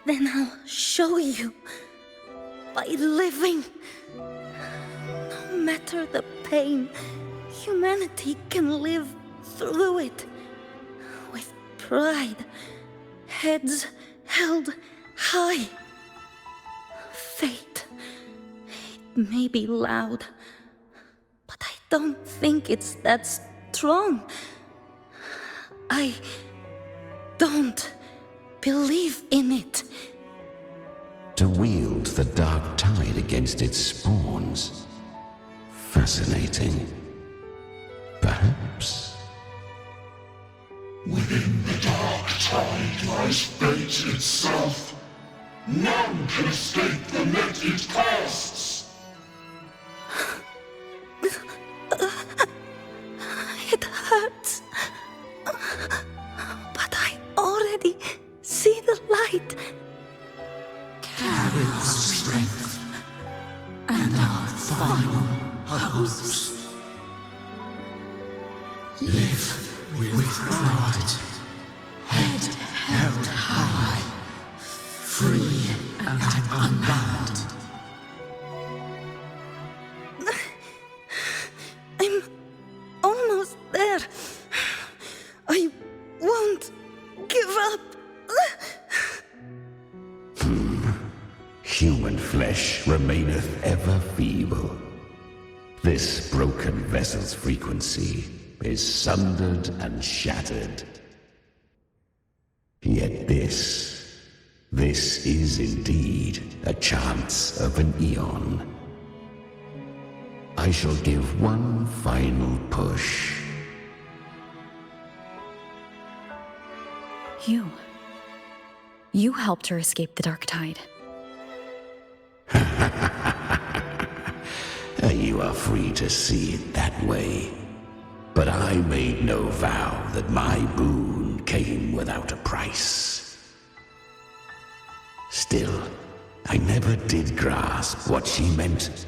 Then I'll show you by living. No matter the pain, humanity can live through it with pride, heads held high. Fate, it may be loud, but I don't think it's that strong. I don't believe in it. To wield the dark tide against its spawns. Fascinating. Perhaps. Within the dark tide lies fate itself. None can escape the net it casts. It hurts. But I already see the light. Carry our strength and our final hopes. Live with pride, head held high, free and unbound. I'm almost there. I won't give up. Human flesh remaineth ever feeble. This broken vessel's frequency is sundered and shattered. Yet this is indeed a chance of an eon. I shall give one final push. You helped her escape the dark tide. You are free to see it that way. But I made no vow that my boon came without a price. Still, I never did grasp what she meant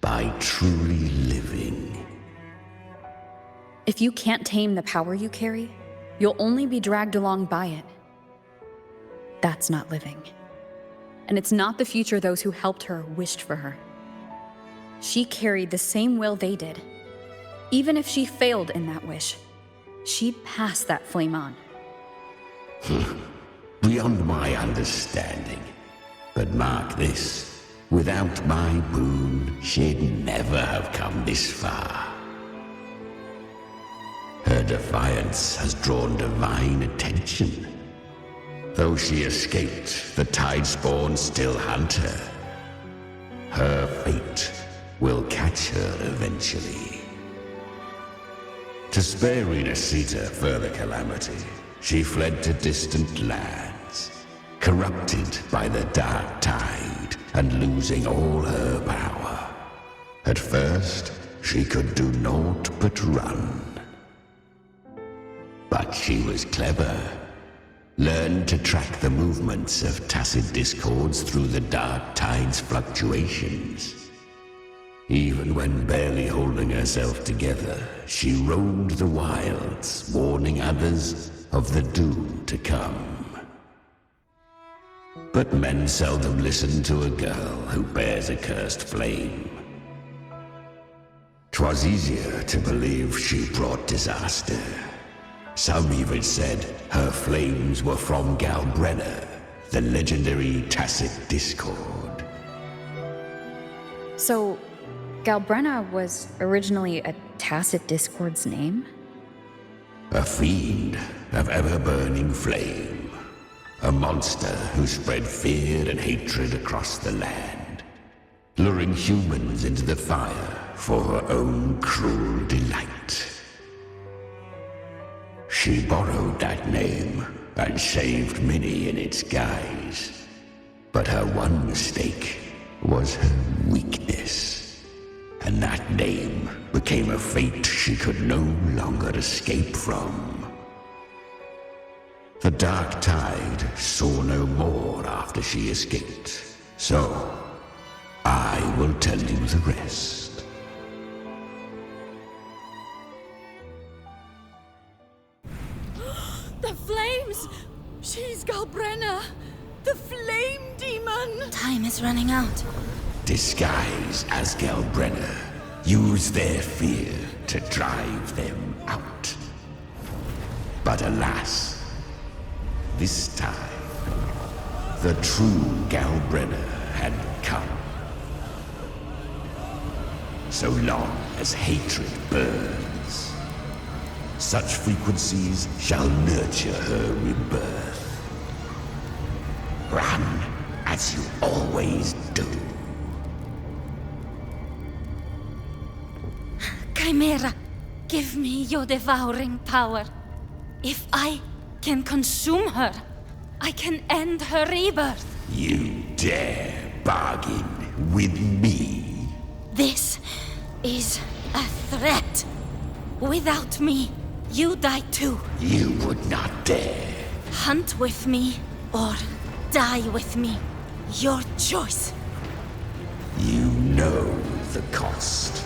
by truly living. If you can't tame the power you carry, you'll only be dragged along by it. That's not living. And it's not the future those who helped her wished for her. She carried the same will they did. Even if she failed in that wish, she'd pass that flame on. Beyond my understanding. But mark this, without my boon, she'd never have come this far. Her defiance has drawn divine attention. Though she escaped, the Tidespawn still hunt her. Her fate will catch her eventually. To spare Renasita further calamity, she fled to distant lands, corrupted by the dark tide and losing all her power. At first, she could do naught but run. But she was clever. Learned to track the movements of tacit discords through the dark tide's fluctuations. Even when barely holding herself together, she roamed the wilds, warning others of the doom to come. But men seldom listen to a girl who bears a cursed flame. 'Twas easier to believe she brought disaster. Some even said her flames were from Galbrenna, the legendary tacit discord. So, Galbrenna was originally a tacit discord's name? A fiend of ever-burning flame. A monster who spread fear and hatred across the land, luring humans into the fire for her own cruel delight. She borrowed that name and saved many in its guise. But her one mistake was her weakness. And that name became a fate she could no longer escape from. The dark tide saw no more after she escaped. So, I will tell you the rest. The flames! She's Galbrenna! The flame demon! Time is running out. Disguise as Galbrenna. Use their fear to drive them out. But alas, this time, the true Galbrenna had come. So long as hatred burns, such frequencies shall nurture her rebirth. Run as you always do. Chimera, give me your devouring power. If I can consume her, I can end her rebirth. You dare bargain with me? This is a threat. Without me, you die too. You would not dare. Hunt with me or die with me. Your choice. You know the cost.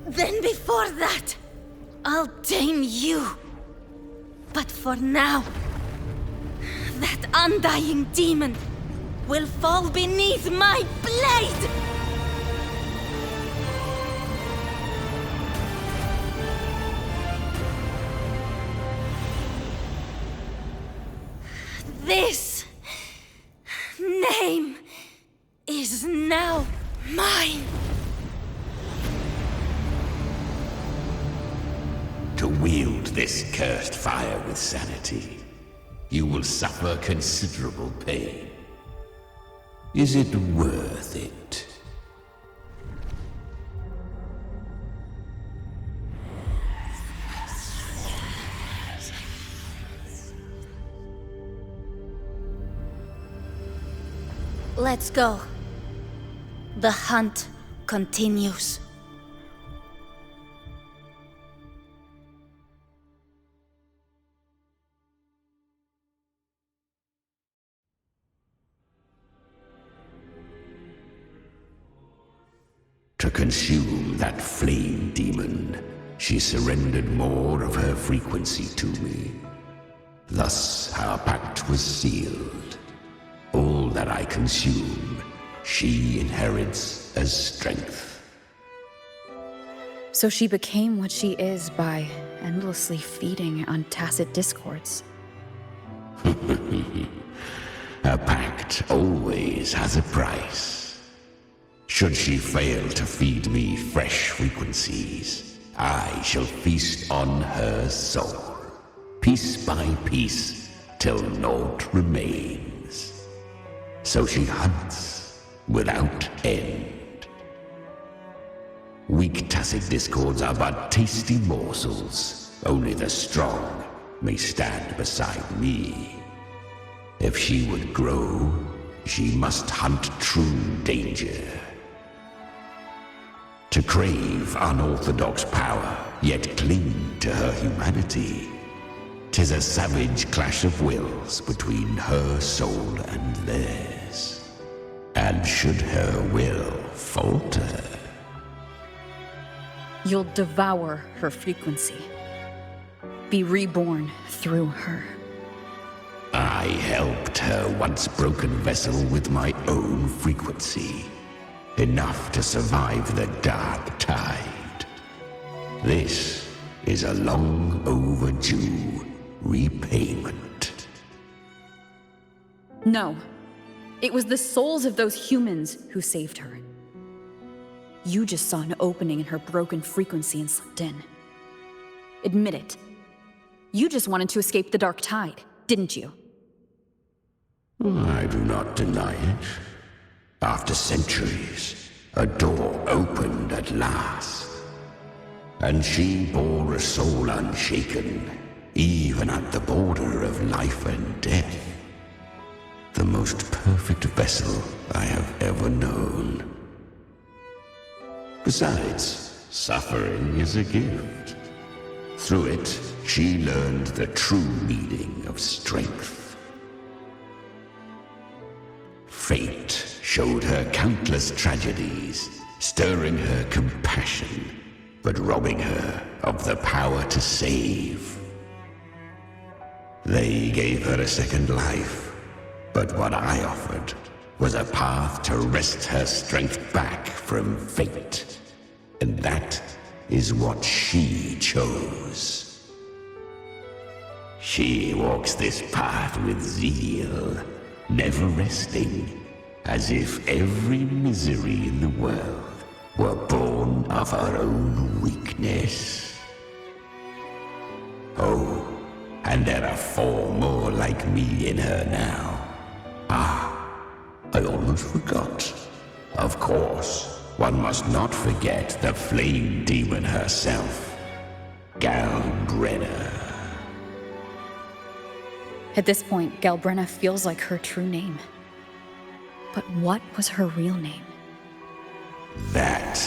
Then before that, I'll tame you. But for now, that undying demon will fall beneath my blade! This name is now mine. To wield this cursed fire with sanity, you will suffer considerable pain. Is it worth it? Let's go. The hunt continues. To consume that flame demon, she surrendered more of her frequency to me. Thus our pact was sealed. All that I consume, she inherits as strength. So she became what she is by endlessly feeding on tacit discords. A pact always has a price. Should she fail to feed me fresh frequencies, I shall feast on her soul, piece by piece, till naught remains. So she hunts without end. Weak tacit discords are but tasty morsels. Only the strong may stand beside me. If she would grow, she must hunt true danger. To crave unorthodox power, yet cling to her humanity. 'Tis a savage clash of wills between her soul and theirs. And should her will falter, You'll devour her frequency. Be reborn through her. I helped her once broken vessel with my own frequency. Enough to survive the dark tide. This is a long overdue repayment. No. It was the souls of those humans who saved her. You just saw an opening in her broken frequency and slipped in. Admit it. You just wanted to escape the dark tide, didn't you? I do not deny it. After centuries, a door opened at last. And she bore a soul unshaken, even at the border of life and death. The most perfect vessel I have ever known. Besides, suffering is a gift. Through it, she learned the true meaning of strength. Fate showed her countless tragedies, stirring her compassion, but robbing her of the power to save. They gave her a second life, but what I offered was a path to wrest her strength back from fate. And that is what she chose. She walks this path with zeal, never resting, as if every misery in the world were born of her own weakness. Oh, and there are 4 more like me in her now. Ah, I almost forgot. Of course, one must not forget the flame demon herself, Galbrenna. At this point, Galbrenna feels like her true name. But what was her real name? That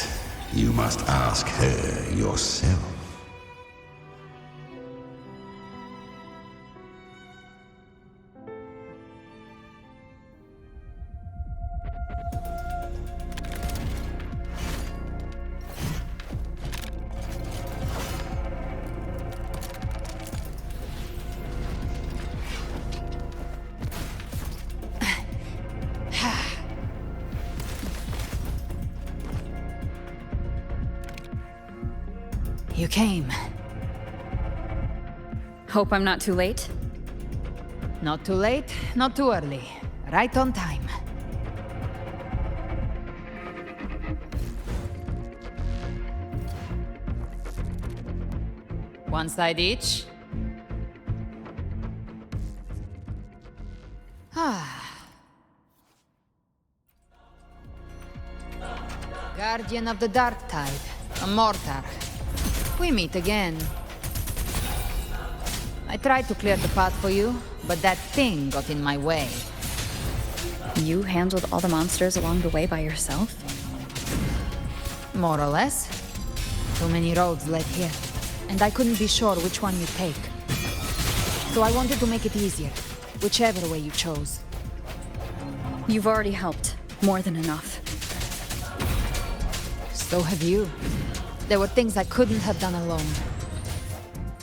you must ask her yourself. You came. Hope I'm not too late? Not too late, not too early. Right on time. One side each. Guardian of the Dark Tide, a mortar. We meet again. I tried to clear the path for you, but that thing got in my way. You handled all the monsters along the way by yourself? More or less. Too many roads led here, and I couldn't be sure which one you'd take. So I wanted to make it easier, whichever way you chose. You've already helped. More than enough. So have you. There were things I couldn't have done alone.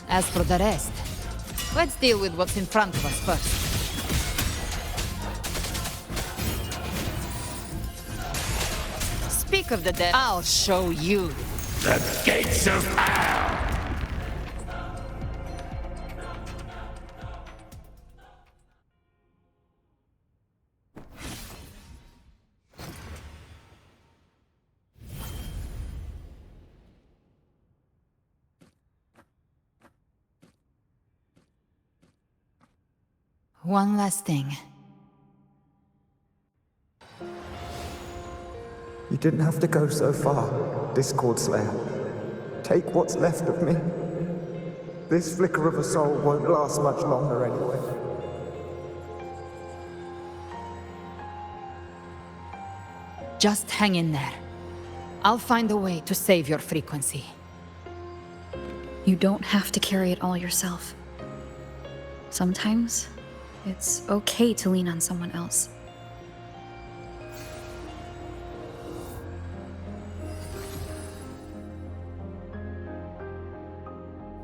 As for the rest, let's deal with what's in front of us first. Speak of the dead, I'll show you. The gates of hell! One last thing. You didn't have to go so far, Discord Slayer. Take what's left of me. This flicker of a soul won't last much longer anyway. Just hang in there. I'll find a way to save your frequency. You don't have to carry it all yourself. Sometimes, it's okay to lean on someone else.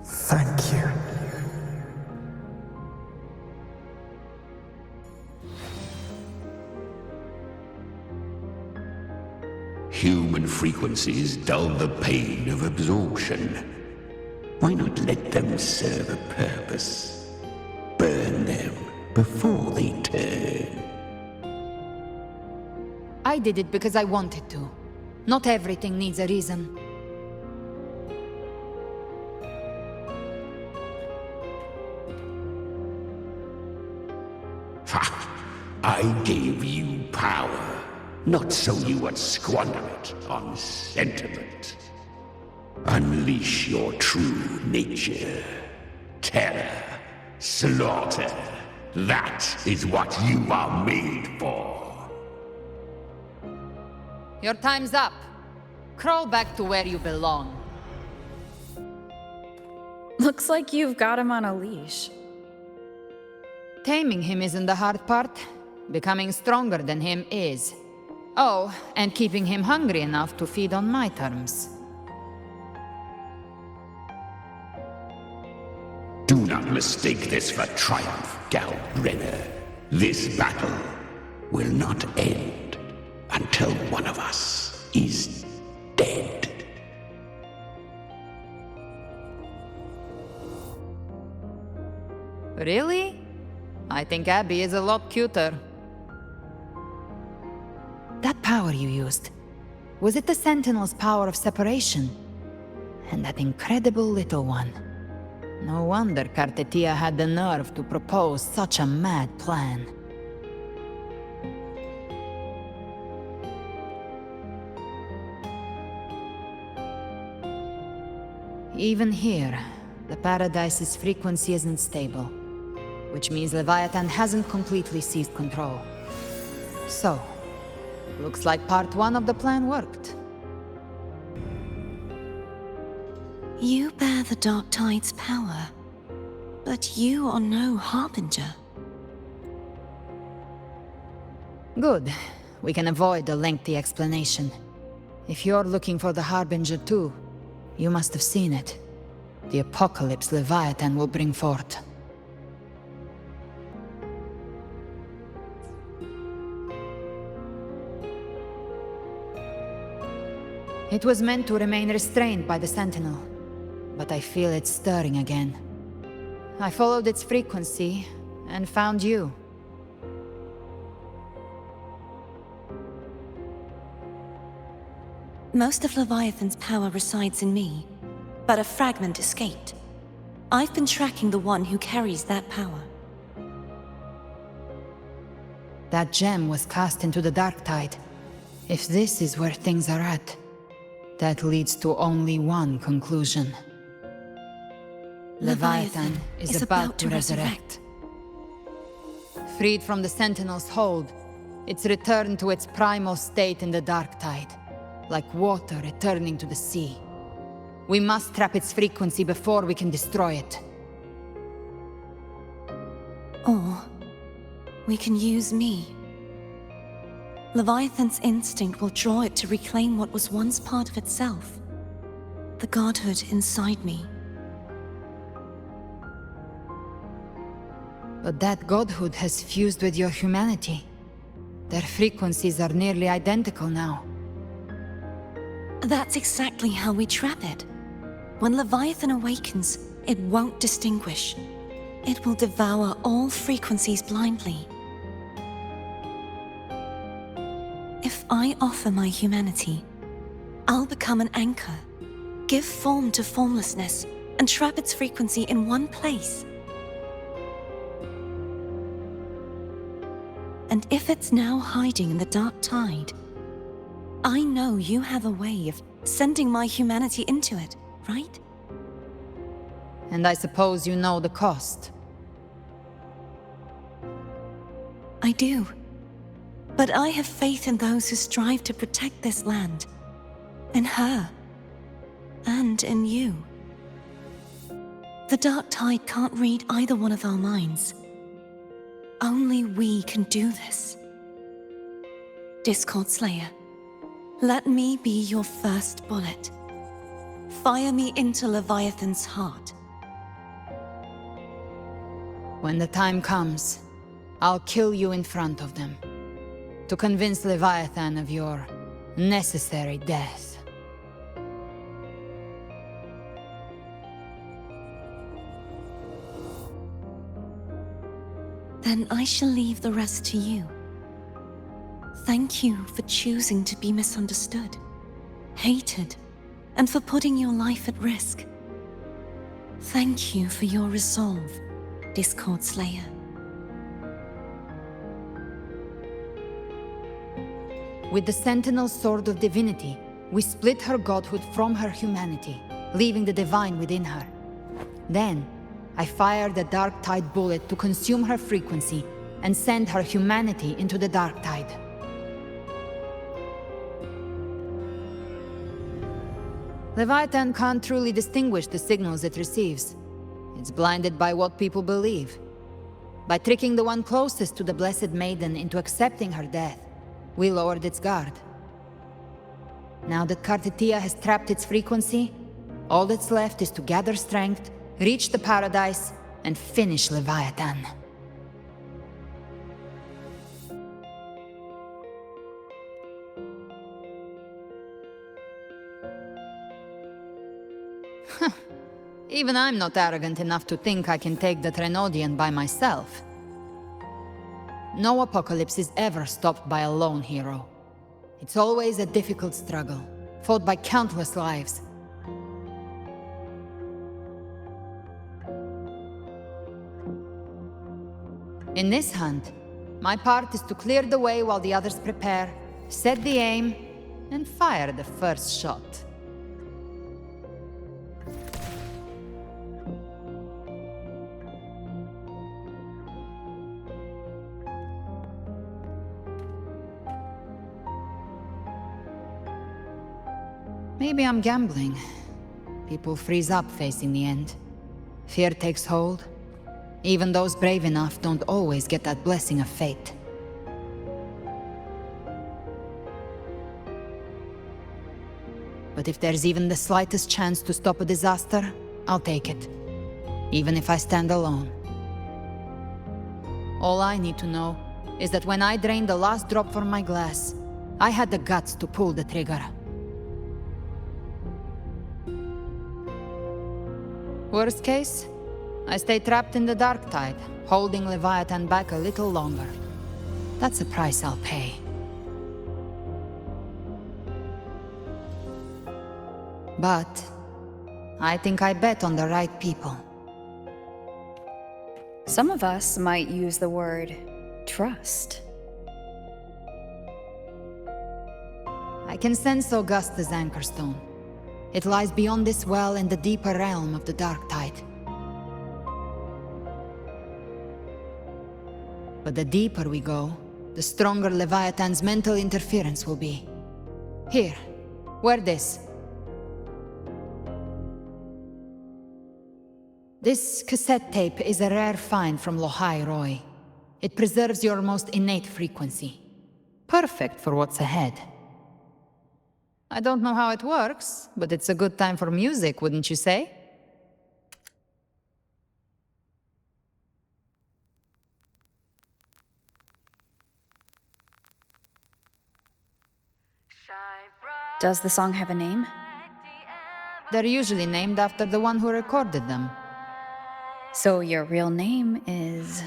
Thank you. Human frequencies dull the pain of absorption. Why not let them serve a purpose? Burn them before they turn. I did it because I wanted to. Not everything needs a reason. Ha! I gave you power, not so you would squander it on sentiment. Unleash your true nature. Terror, slaughter. That is what you are made for. Your time's up. Crawl back to where you belong. Looks like you've got him on a leash. Taming him isn't the hard part. Becoming stronger than him is. Oh, and keeping him hungry enough to feed on my terms. Do not mistake this for triumph, Galbrenner. This battle will not end until one of us is dead. Really? I think Abby is a lot cuter. That power you used, was it the Sentinel's power of separation? And that incredible little one. No wonder Cartetia had the nerve to propose such a mad plan. Even here, the Paradise's frequency isn't stable, which means Leviathan hasn't completely seized control. So, looks like part 1 of the plan worked. You bear the Dark Tide's power, but you are no Harbinger. Good. We can avoid a lengthy explanation. If you're looking for the Harbinger too, you must have seen it. The apocalypse Leviathan will bring forth. It was meant to remain restrained by the Sentinel, but I feel it stirring again. I followed its frequency and found you. Most of Leviathan's power resides in me, but a fragment escaped. I've been tracking the one who carries that power. That gem was cast into the Dark Tide. If this is where things are at, that leads to only one conclusion. Leviathan is about to resurrect. Freed from the Sentinel's hold, it's returned to its primal state in the Dark Tide, like water returning to the sea. We must trap its frequency before we can destroy it. Or we can use me. Leviathan's instinct will draw it to reclaim what was once part of itself. The godhood inside me. But that godhood has fused with your humanity. Their frequencies are nearly identical now. That's exactly how we trap it. When Leviathan awakens, it won't distinguish. It will devour all frequencies blindly. If I offer my humanity, I'll become an anchor, give form to formlessness, and trap its frequency in one place. And if it's now hiding in the Dark Tide, I know you have a way of sending my humanity into it, right? And I suppose you know the cost. I do. But I have faith in those who strive to protect this land. in her, and in you. The dark tide can't read either one of our minds. Only we can do this. Discord Slayer, let me be your first bullet. Fire me into Leviathan's heart. When the time comes, I'll kill you in front of them, to convince Leviathan of your necessary death. Then I shall leave the rest to you. Thank you for choosing to be misunderstood, hated, and for putting your life at risk. Thank you for your resolve, Discord Slayer. With the Sentinel Sword of Divinity, we split her godhood from her humanity, leaving the divine within her. Then, I fired the Dark Tide bullet to consume her frequency and send her humanity into the Dark Tide. Leviathan can't truly distinguish the signals it receives. It's blinded by what people believe. By tricking the one closest to the Blessed Maiden into accepting her death, we lowered its guard. Now that Kartetia has trapped its frequency, all that's left is to gather strength, reach the paradise, and finish Leviathan. Even I'm not arrogant enough to think I can take the Trenodian by myself. No apocalypse is ever stopped by a lone hero. It's always a difficult struggle, fought by countless lives. In this hunt, my part is to clear the way while the others prepare, set the aim, and fire the first shot. Maybe I'm gambling. People freeze up facing the end. Fear takes hold. Even those brave enough don't always get that blessing of fate. But if there's even the slightest chance to stop a disaster, I'll take it. Even if I stand alone. All I need to know is that when I drained the last drop from my glass, I had the guts to pull the trigger. Worst case, I stay trapped in the Dark Tide, holding Leviathan back a little longer. That's a price I'll pay. But I think I bet on the right people. Some of us might use the word trust. I can sense Augusta's Anchorstone. It lies beyond this well in the deeper realm of the Dark Tide. But the deeper we go, the stronger Leviathan's mental interference will be. Here, wear this. This cassette tape is a rare find from Lohai Roy. It preserves your most innate frequency. Perfect for what's ahead. I don't know how it works, but it's a good time for music, wouldn't you say? Does the song have a name? They're usually named after the one who recorded them. So your real name is...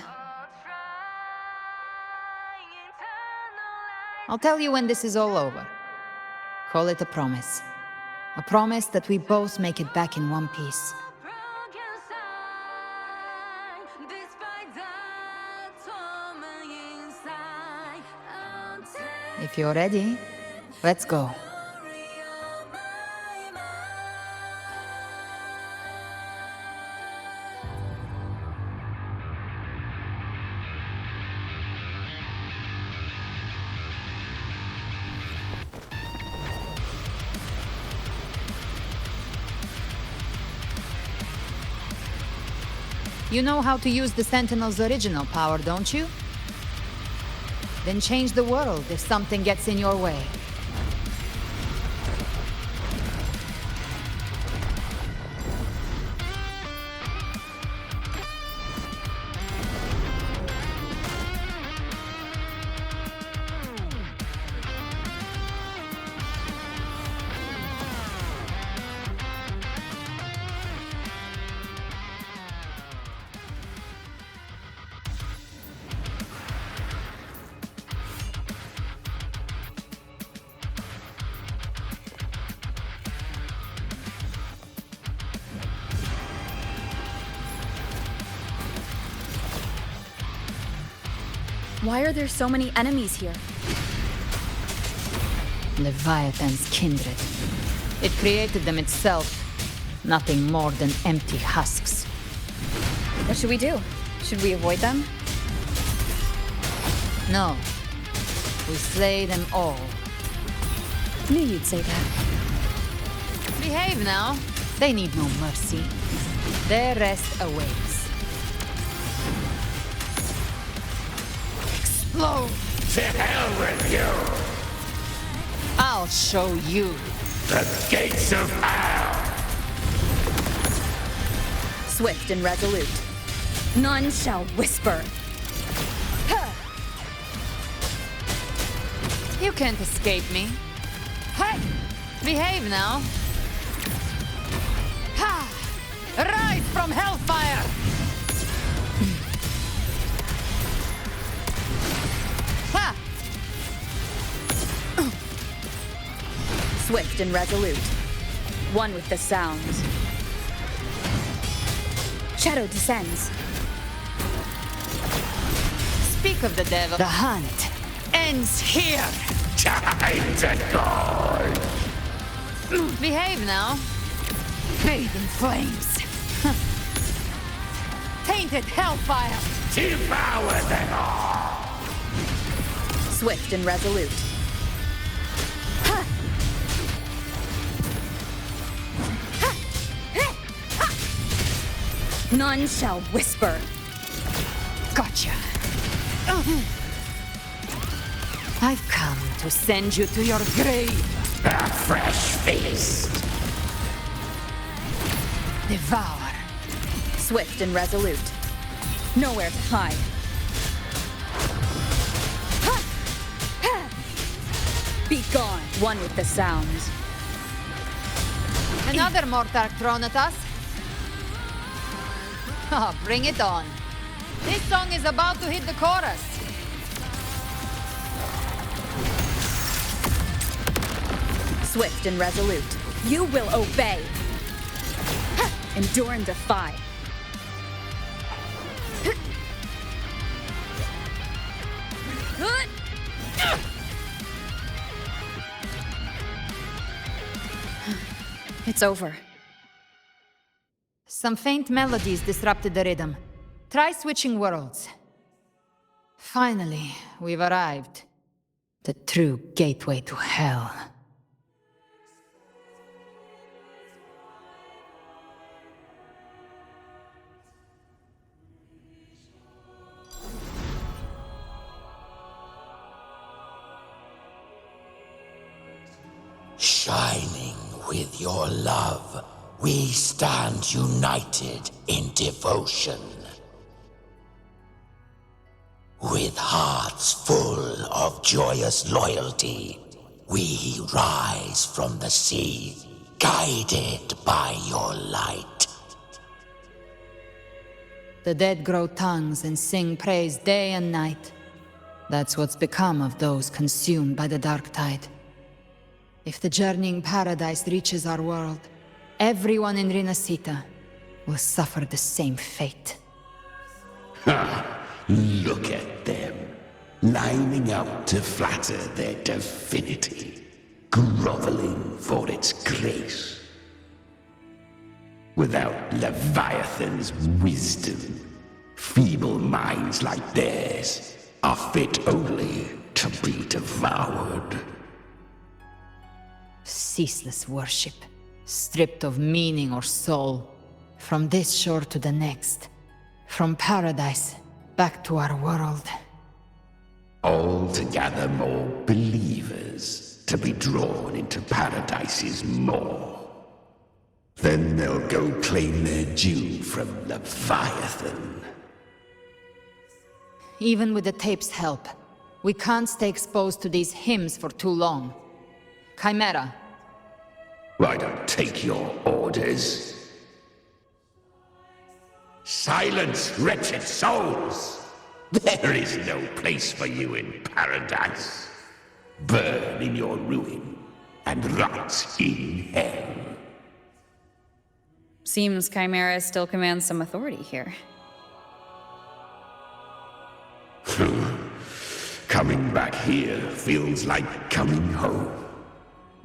I'll tell you when this is all over. Call it a promise. A promise that we both make it back in one piece. If you're ready, let's go. You know how to use the Sentinel's original power, don't you? Then change the world if something gets in your way. Why are there so many enemies here? Leviathan's kindred. It created them itself. Nothing more than empty husks. What should we do? Should we avoid them? No. We slay them all. Knew you'd say that. Behave now. They need no mercy. Their rest awaits. Explode! To hell with you! I'll show you. The gates of hell! Swift and resolute. None shall whisper. You can't escape me. Hey! Behave now. Ha! Rise from hellfire! Ha! Swift and resolute. One with the sounds. Shadow descends. Speak of the devil. The hunt ends here. Time to go! Behave now. Bathe in flames. Tainted hellfire. Devour them all! Swift and resolute. None shall whisper. Gotcha. I've come to send you to your grave. A fresh feast. Devour. Swift and resolute. Nowhere to hide. Bygone. One with the sounds. Another Mortark thrown at us. Oh, bring it on. This song is about to hit the chorus. Swift and resolute. You will obey. Endure and defy. It's over. Some faint melodies disrupted the rhythm. Try switching worlds. Finally, we've arrived. The true gateway to hell. Shining with your love, we stand united in devotion. With hearts full of joyous loyalty, we rise from the sea, guided by your light. The dead grow tongues and sing praise day and night. That's what's become of those consumed by the dark tide. If the journeying paradise reaches our world, everyone in Rinasita will suffer the same fate. Ha! Look at them, lining up to flatter their divinity, groveling for its grace. Without Leviathan's wisdom, feeble minds like theirs are fit only to be devoured. Ceaseless worship, stripped of meaning or soul, from this shore to the next, From paradise, back to our world. All to gather more believers to be drawn into Paradise's maw. Then they'll go claim their due from Leviathan. Even with the tape's help, we can't stay exposed to these hymns for too long. Chimera. I don't take your orders. Silence, wretched souls! There is no place for you in paradise. Burn in your ruin, and rot in hell. Seems Chimera still commands some authority here. Coming back here feels like coming home.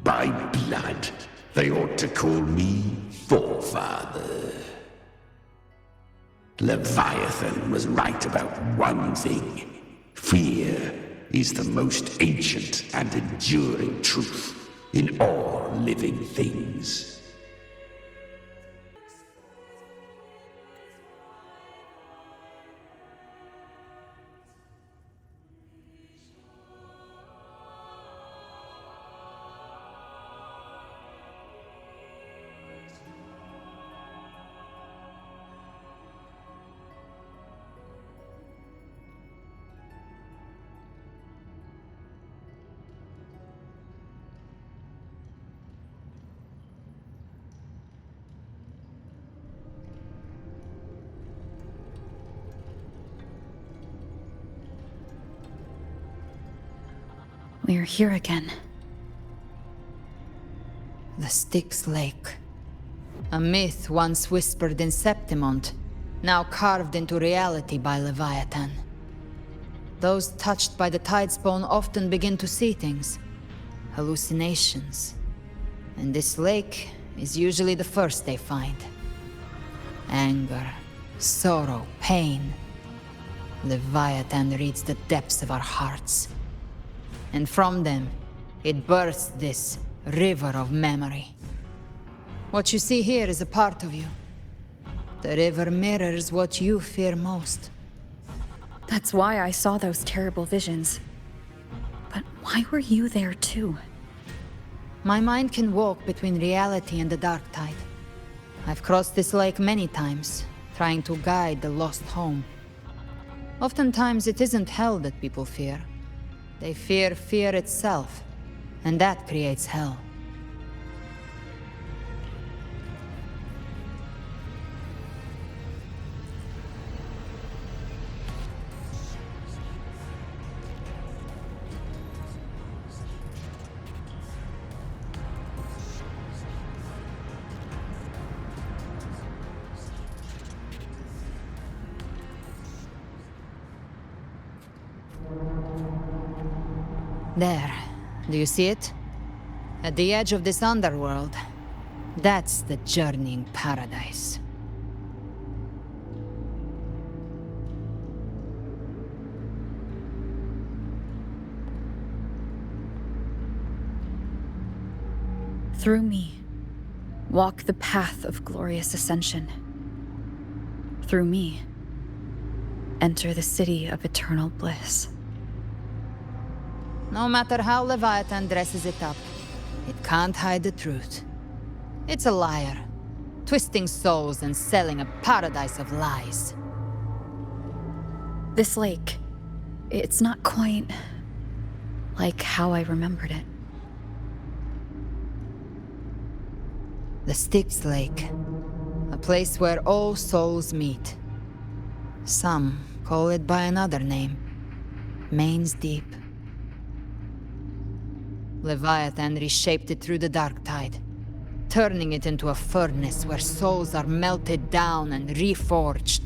By blood, they ought to call me Forefather. Leviathan was right about one thing. Fear is the most ancient and enduring truth in all living things. We're here again. The Styx Lake. A myth once whispered in Septimont, now carved into reality by Leviathan. Those touched by the Tidespawn often begin to see things. Hallucinations. And this lake is usually the first they find. Anger, sorrow, pain. Leviathan reads the depths of our hearts. And from them, it births this river of memory. What you see here is a part of you. The river mirrors what you fear most. That's why I saw those terrible visions. But why were you there too? My mind can walk between reality and the dark tide. I've crossed this lake many times, trying to guide the lost home. Oftentimes it isn't hell that people fear. They fear fear itself, and that creates hell. There. Do you see it? At the edge of this underworld. That's the journeying paradise. Through me, walk the path of glorious ascension. Through me, enter the city of eternal bliss. No matter how Leviathan dresses it up, it can't hide the truth. It's a liar, twisting souls and selling a paradise of lies. This lake, it's not quite like how I remembered it. The Styx Lake, a place where all souls meet. Some call it by another name, Main's Deep. Leviathan reshaped it through the dark tide, turning it into a furnace where souls are melted down and reforged.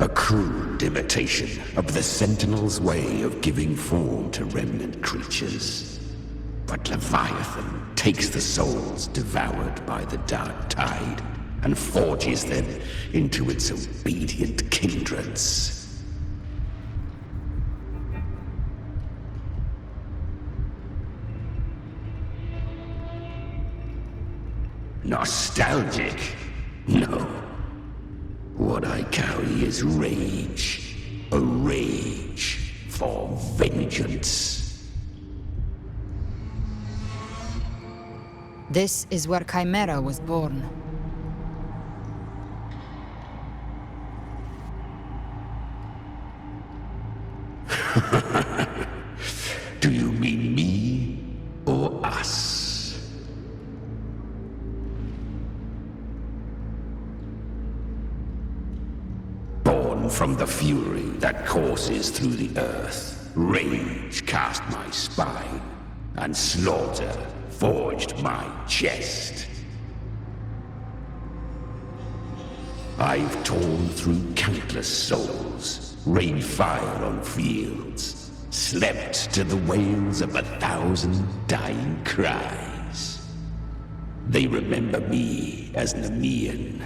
A crude imitation of the Sentinel's way of giving form to remnant creatures. But Leviathan takes the souls devoured by the dark tide and forges them into its obedient kindreds. Nostalgic? No. What I carry is rage. A rage for vengeance. This is where Chimera was born. Do you mean me or us? Born from the fury that courses through the earth, rage cast my spine, and slaughter forged my chest. I've torn through countless souls, rained fire on fields, slept to the wails of 1,000 dying cries. They remember me as Nemean,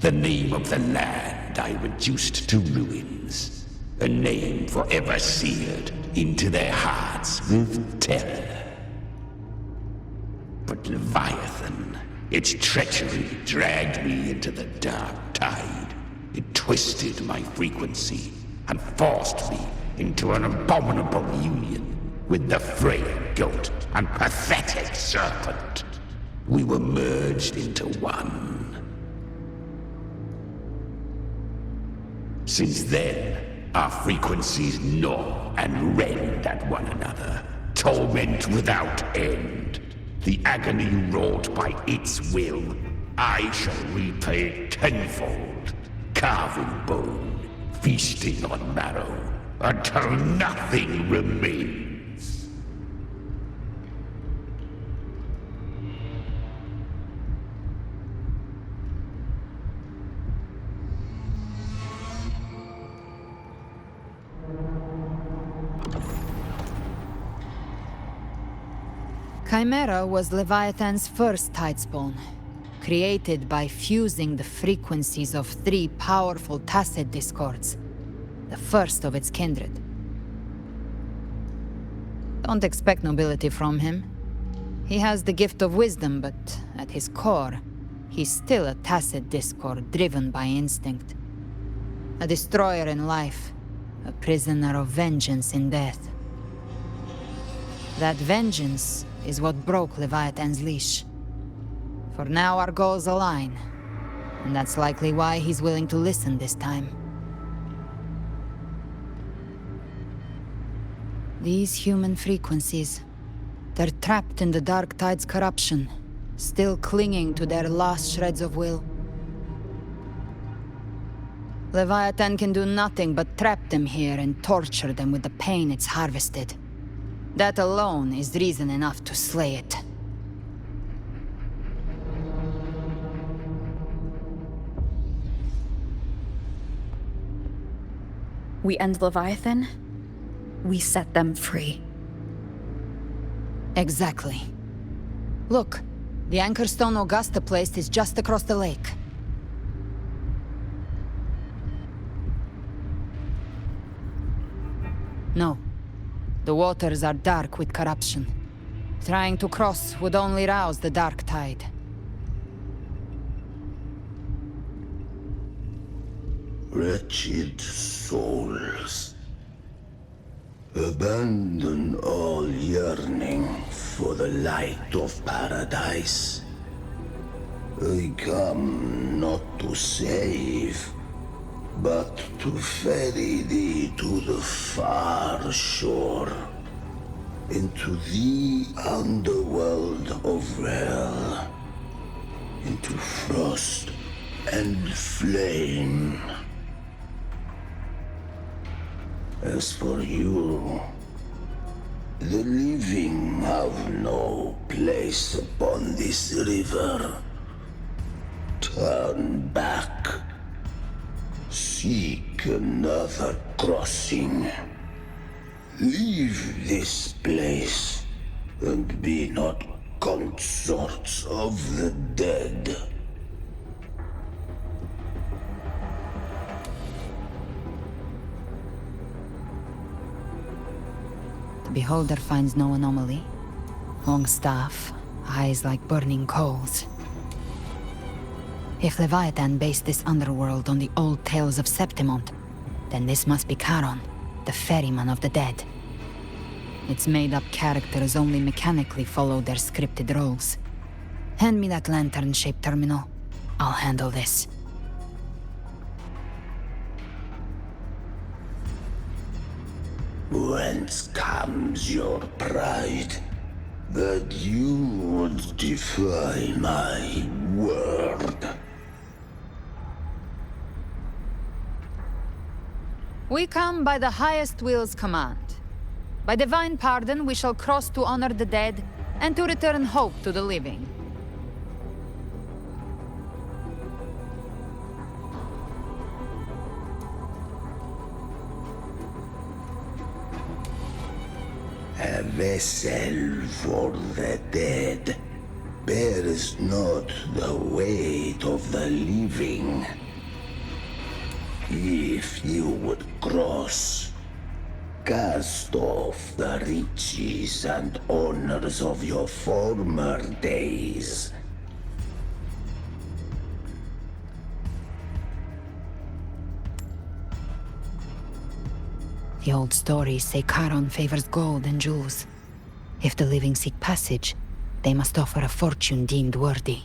the name of the land I reduced to ruins, a name forever seared into their hearts with terror. But Leviathan, its treachery dragged me into the dark tide. It twisted my frequency and forced me into an abominable union with the frail goat and pathetic serpent. We were merged into one. Since then, our frequencies gnaw and rend at one another, torment without end. The agony wrought by its will, I shall repay tenfold, carving bone, feasting on marrow, until nothing remains. Chimera was Leviathan's first tidespawn, created by fusing the frequencies of 3 powerful tacet discords, the first of its kindred. Don't expect nobility from him. He has the gift of wisdom, but at his core, he's still a tacet discord driven by instinct. A destroyer in life, a prisoner of vengeance in death. That vengeance is what broke Leviathan's leash. For now our goals align, and that's likely why he's willing to listen this time. These human frequencies, they're trapped in the Dark Tide's corruption, still clinging to their last shreds of will. Leviathan can do nothing but trap them here and torture them with the pain it's harvested. That alone is reason enough to slay it. We end Leviathan, we set them free. Exactly. Look, the anchor stone Augusta placed is just across the lake. No. The waters are dark with corruption. Trying to cross would only rouse the Dark Tide. Wretched souls, abandon all yearning for the light of paradise. I come not to save, but to ferry thee to the far shore, into the underworld of hell, into frost and flame. As for you, the living have no place upon this river. Turn back. Seek another crossing. Leave this place, and be not consorts of the dead. The beholder finds no anomaly. Long staff, eyes like burning coals. If Leviathan based this underworld on the old tales of Septimont, then this must be Charon, the ferryman of the dead. Its made-up characters only mechanically follow their scripted roles. Hand me that lantern-shaped terminal. I'll handle this. Whence comes your pride? That you would defy my word? We come by the highest will's command. By divine pardon, we shall cross to honor the dead and to return hope to the living. A vessel for the dead bears not the weight of the living. If you would cross, cast off the riches and honors of your former days. The old stories say Charon favors gold and jewels. If the living seek passage, they must offer a fortune deemed worthy.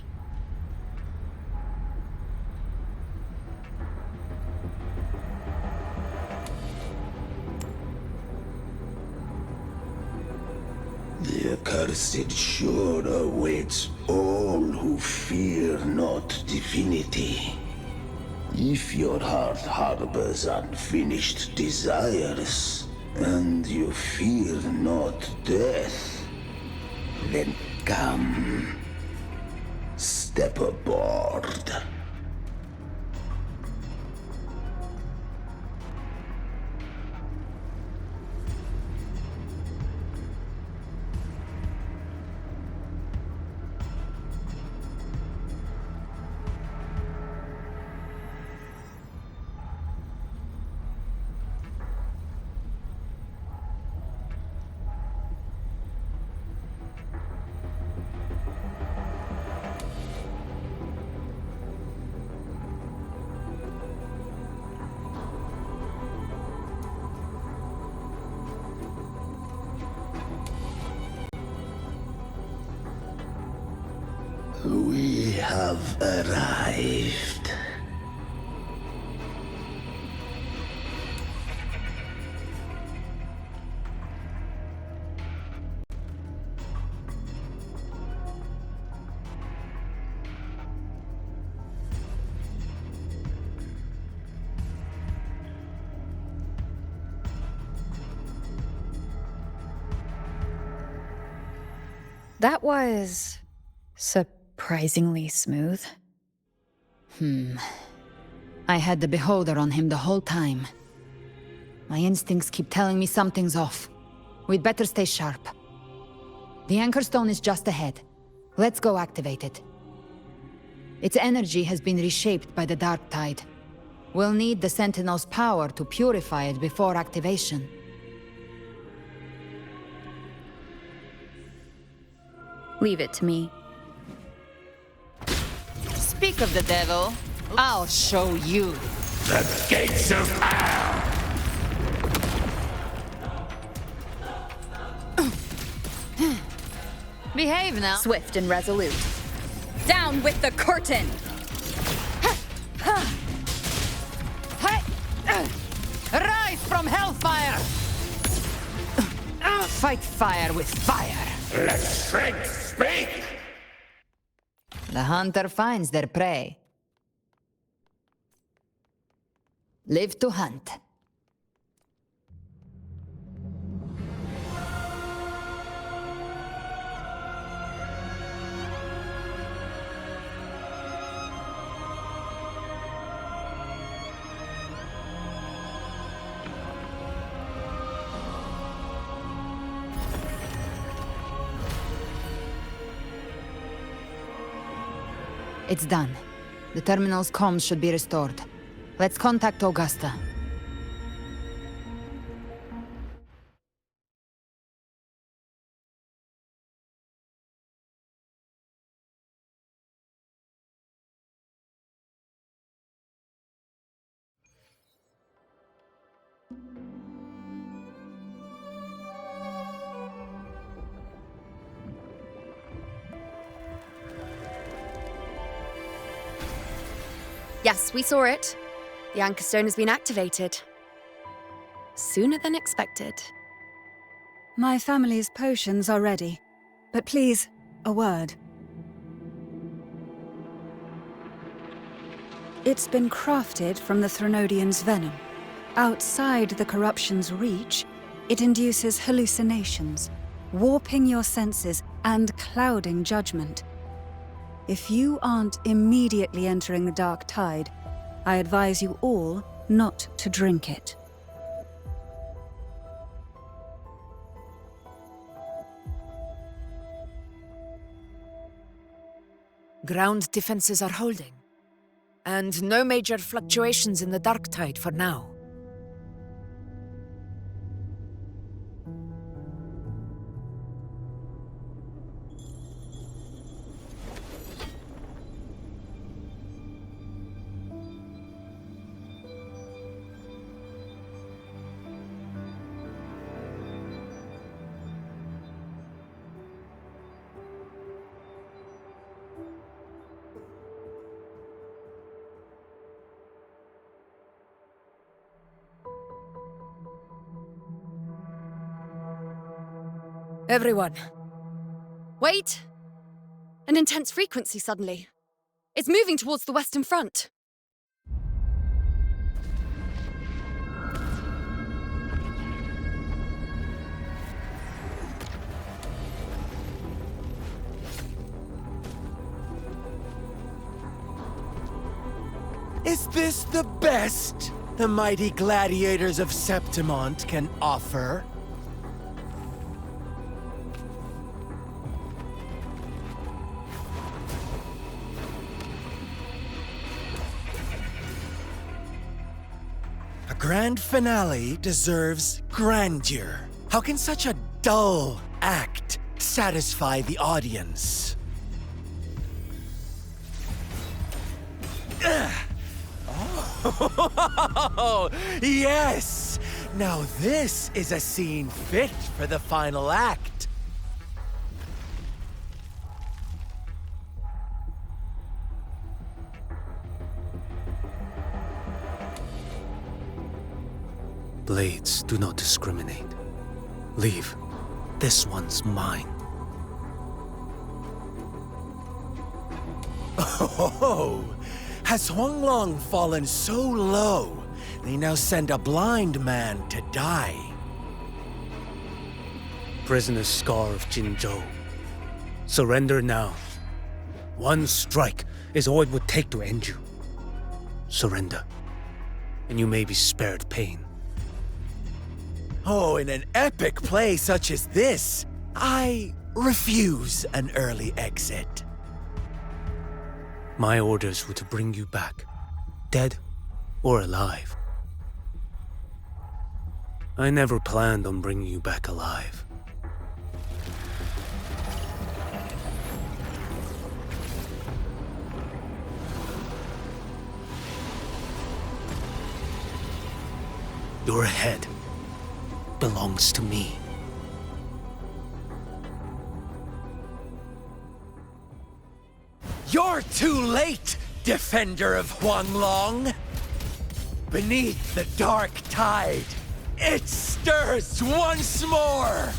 The accursed shore awaits all who fear not divinity. If your heart harbors unfinished desires, and you fear not death, then come, step aboard. We have arrived. That was surprisingly smooth. I had the beholder on him the whole time. My instincts keep telling me something's off. We'd better stay sharp. The anchor stone is just ahead. Let's go activate it. Its energy has been reshaped by the dark tide. We'll need the Sentinel's power to purify it before activation. Leave it to me. Speak of the devil, I'll show you. The gates of hell! Behave now. Swift and resolute. Down with the curtain! Rise from hellfire! Fight fire with fire. Let strength speak! The hunter finds their prey. Live to hunt. It's done. The terminal's comms should be restored. Let's contact Augusta. Yes, we saw it. The Anchor Stone has been activated. Sooner than expected. My family's potions are ready. But please, a word. It's been crafted from the Threnodian's venom. Outside the corruption's reach, it induces hallucinations, warping your senses and clouding judgment. If you aren't immediately entering the dark tide, I advise you all not to drink it. Ground defenses are holding. And no major fluctuations in the dark tide for now. Everyone. Wait! An intense frequency suddenly. It's moving towards the Western Front. Is this the best the mighty gladiators of Septimont can offer? A grand finale deserves grandeur. How can such a dull act satisfy the audience? Oh, yes! Now this is a scene fit for the final act. Blades do not discriminate. Leave. This one's mine. Oh, has Huanglong fallen so low, they now send a blind man to die? Prisoner Scar of Jinzhou. Surrender now. One strike is all it would take to end you. Surrender, and you may be spared pain. Oh, in an epic play such as this, I refuse an early exit. My orders were to bring you back, dead or alive. I never planned on bringing you back alive. Your head belongs to me. You're too late, defender of Huanglong! Beneath the dark tide, it stirs once more!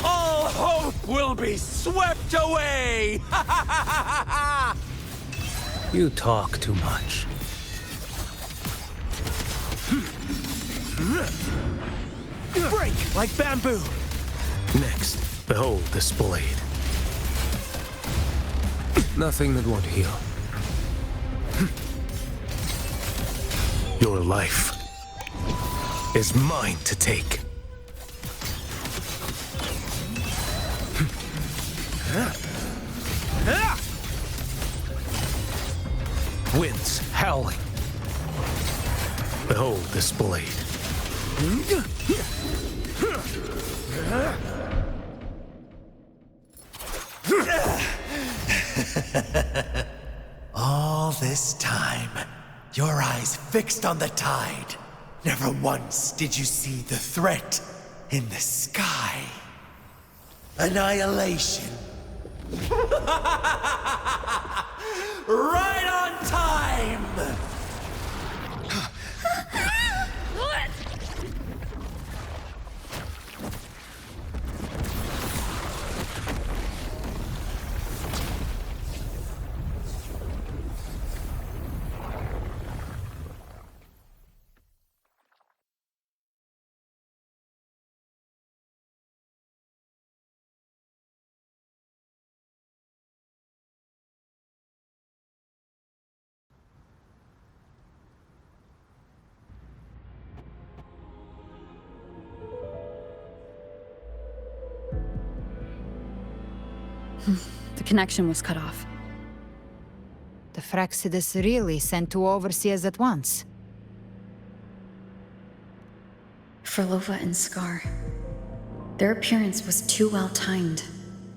All hope will be swept away! You talk too much. Break like bamboo! Next, behold this blade. Nothing that won't heal. Your life is mine to take. Winds howling. Behold this blade. All this time, your eyes fixed on the tide. Never once did you see the threat in the sky. Annihilation. Right on time! The connection was cut off. The Fraxidus really sent two overseers at once. Frolova and Scar. Their appearance was too well timed,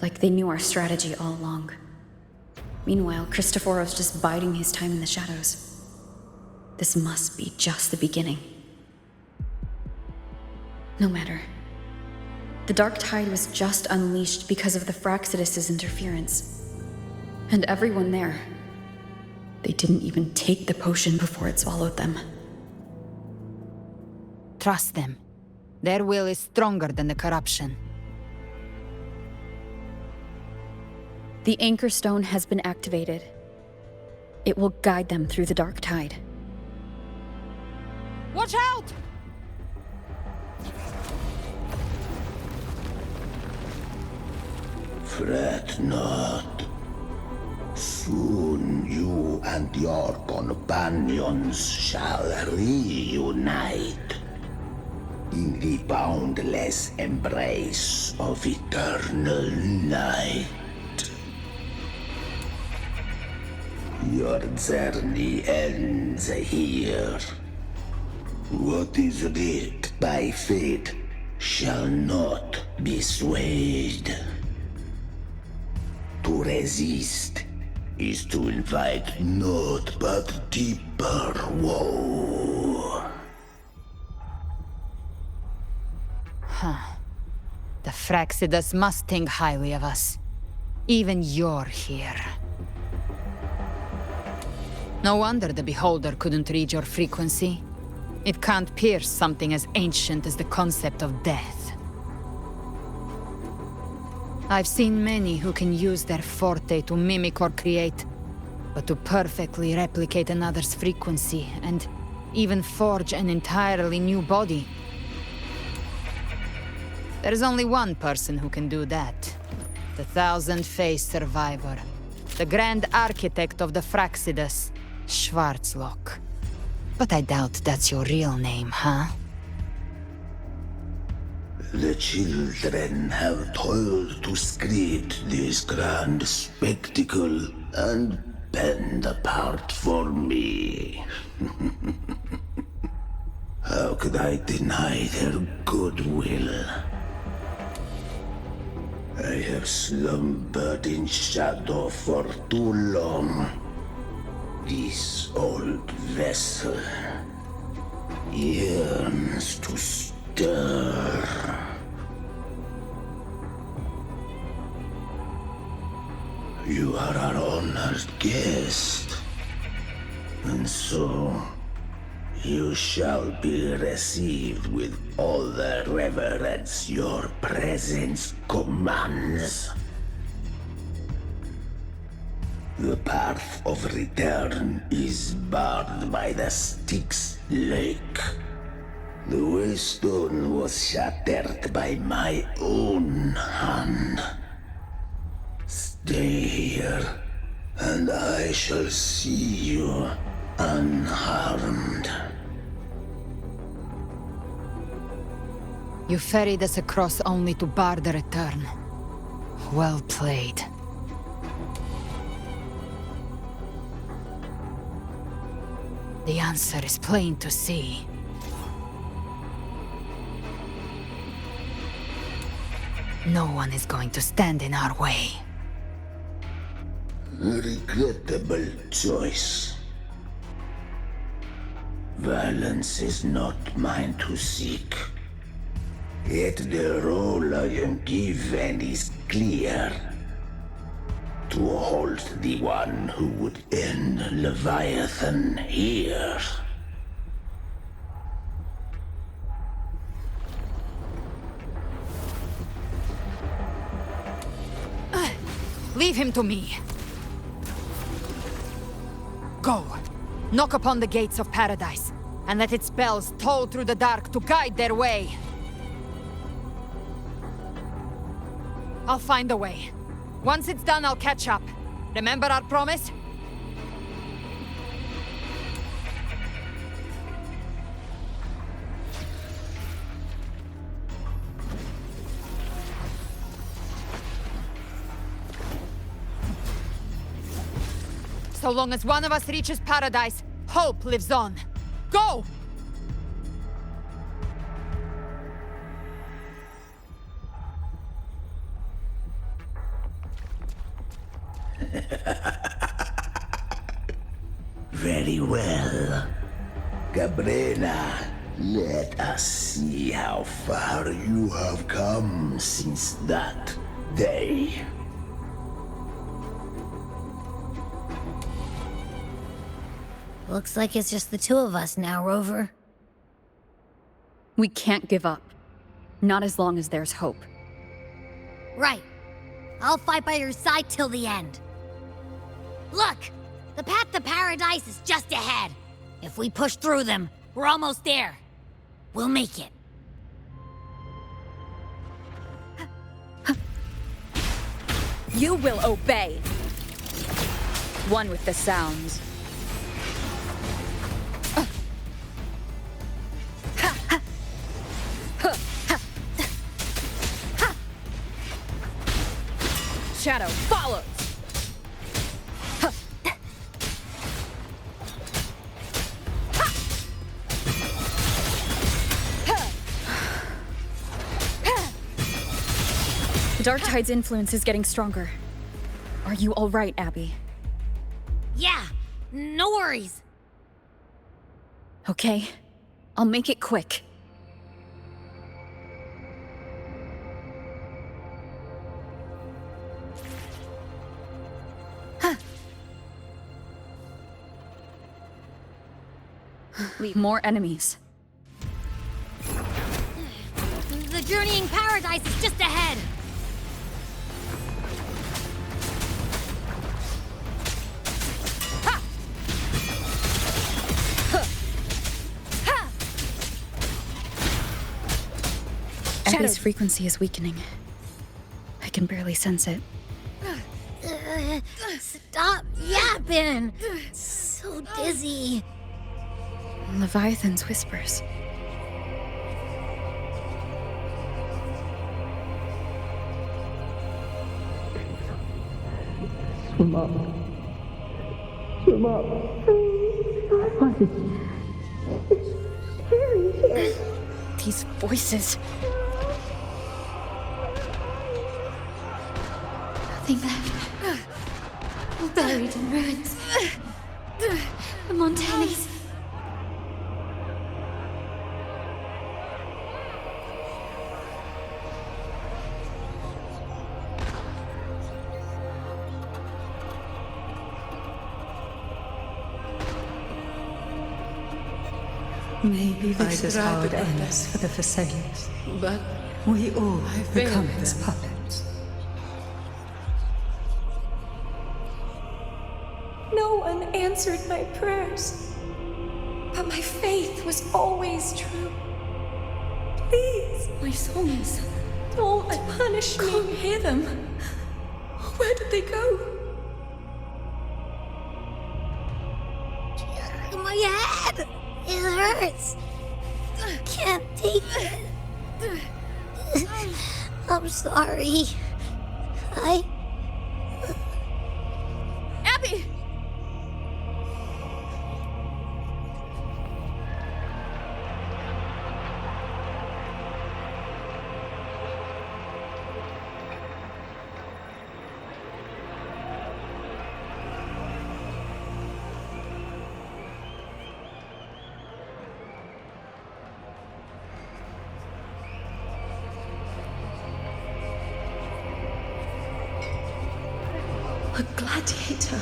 like they knew our strategy all along. Meanwhile, Christophoros just biding his time in the shadows. This must be just the beginning. No matter. The Dark Tide was just unleashed because of the Fraxidus' interference. And everyone there, they didn't even take the potion before it swallowed them. Trust them. Their will is stronger than the corruption. The Anchor Stone has been activated. It will guide them through the Dark Tide. Watch out! Fret not. Soon you and your companions shall reunite in the boundless embrace of eternal night. Your journey ends here. What is writ by fate shall not be swayed. To resist is to invite naught but deeper woe. Huh. The Fraxidus must think highly of us. Even you're here. No wonder the Beholder couldn't read your frequency. It can't pierce something as ancient as the concept of death. I've seen many who can use their forte to mimic or create, but to perfectly replicate another's frequency and even forge an entirely new body. There's only one person who can do that. The thousand-faced survivor. The grand architect of the Fraxidus, Schwarzlock. But I doubt that's your real name, huh? The children have toiled to script this grand spectacle and bend apart for me. How could I deny their goodwill? I have slumbered in shadow for too long. This old vessel yearns to stir. You are our honored guest, and so you shall be received with all the reverence your presence commands. The path of return is barred by the Styx Lake. The waystone was shattered by my own hand. Stay here, and I shall see you unharmed. You ferried us across only to bar the return. Well played. The answer is plain to see. No one is going to stand in our way. Regrettable choice. Violence is not mine to seek. Yet the role I am given is clear. To hold the one who would end Leviathan here. Leave him to me. Go. Knock upon the gates of paradise, and let its bells toll through the dark to guide their way. I'll find a way. Once it's done, I'll catch up. Remember our promise? So long as one of us reaches paradise, hope lives on. Go! Very well. Cabrera, let us see how far you have come since that day. Looks like it's just the two of us now, Rover. We can't give up. Not as long as there's hope. Right. I'll fight by your side till the end. Look! The path to paradise is just ahead. If we push through them, we're almost there. We'll make it. You will obey! One with the sounds. Shadow follows! The Dark Tide's influence is getting stronger. Are you all right, Abby? Yeah, no worries. Okay, I'll make it quick. More enemies. The journeying paradise is just ahead. Abby's frequency is weakening. I can barely sense it. Stop yapping. So dizzy. Leviathan's whispers. Swim up. Swim up. What? It's scary here. These voices. Nothing left. All buried in ruins. The Montellis. Maybe this is how it ends for the Vesalius. But we all become his puppets. No one answered my prayers, but my faith was always true. Please, My songs. don't punish me. Can't hear them. Where did they go? My head! It hurts. I can't take it. I'm sorry. Abby! A gladiator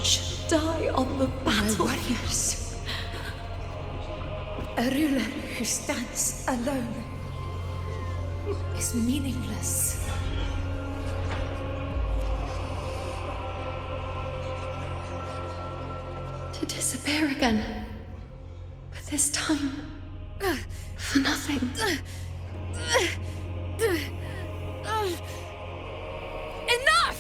should die on the battlefield. Warriors. A ruler who stands alone is meaningless. To disappear again. But this time, for nothing. Enough!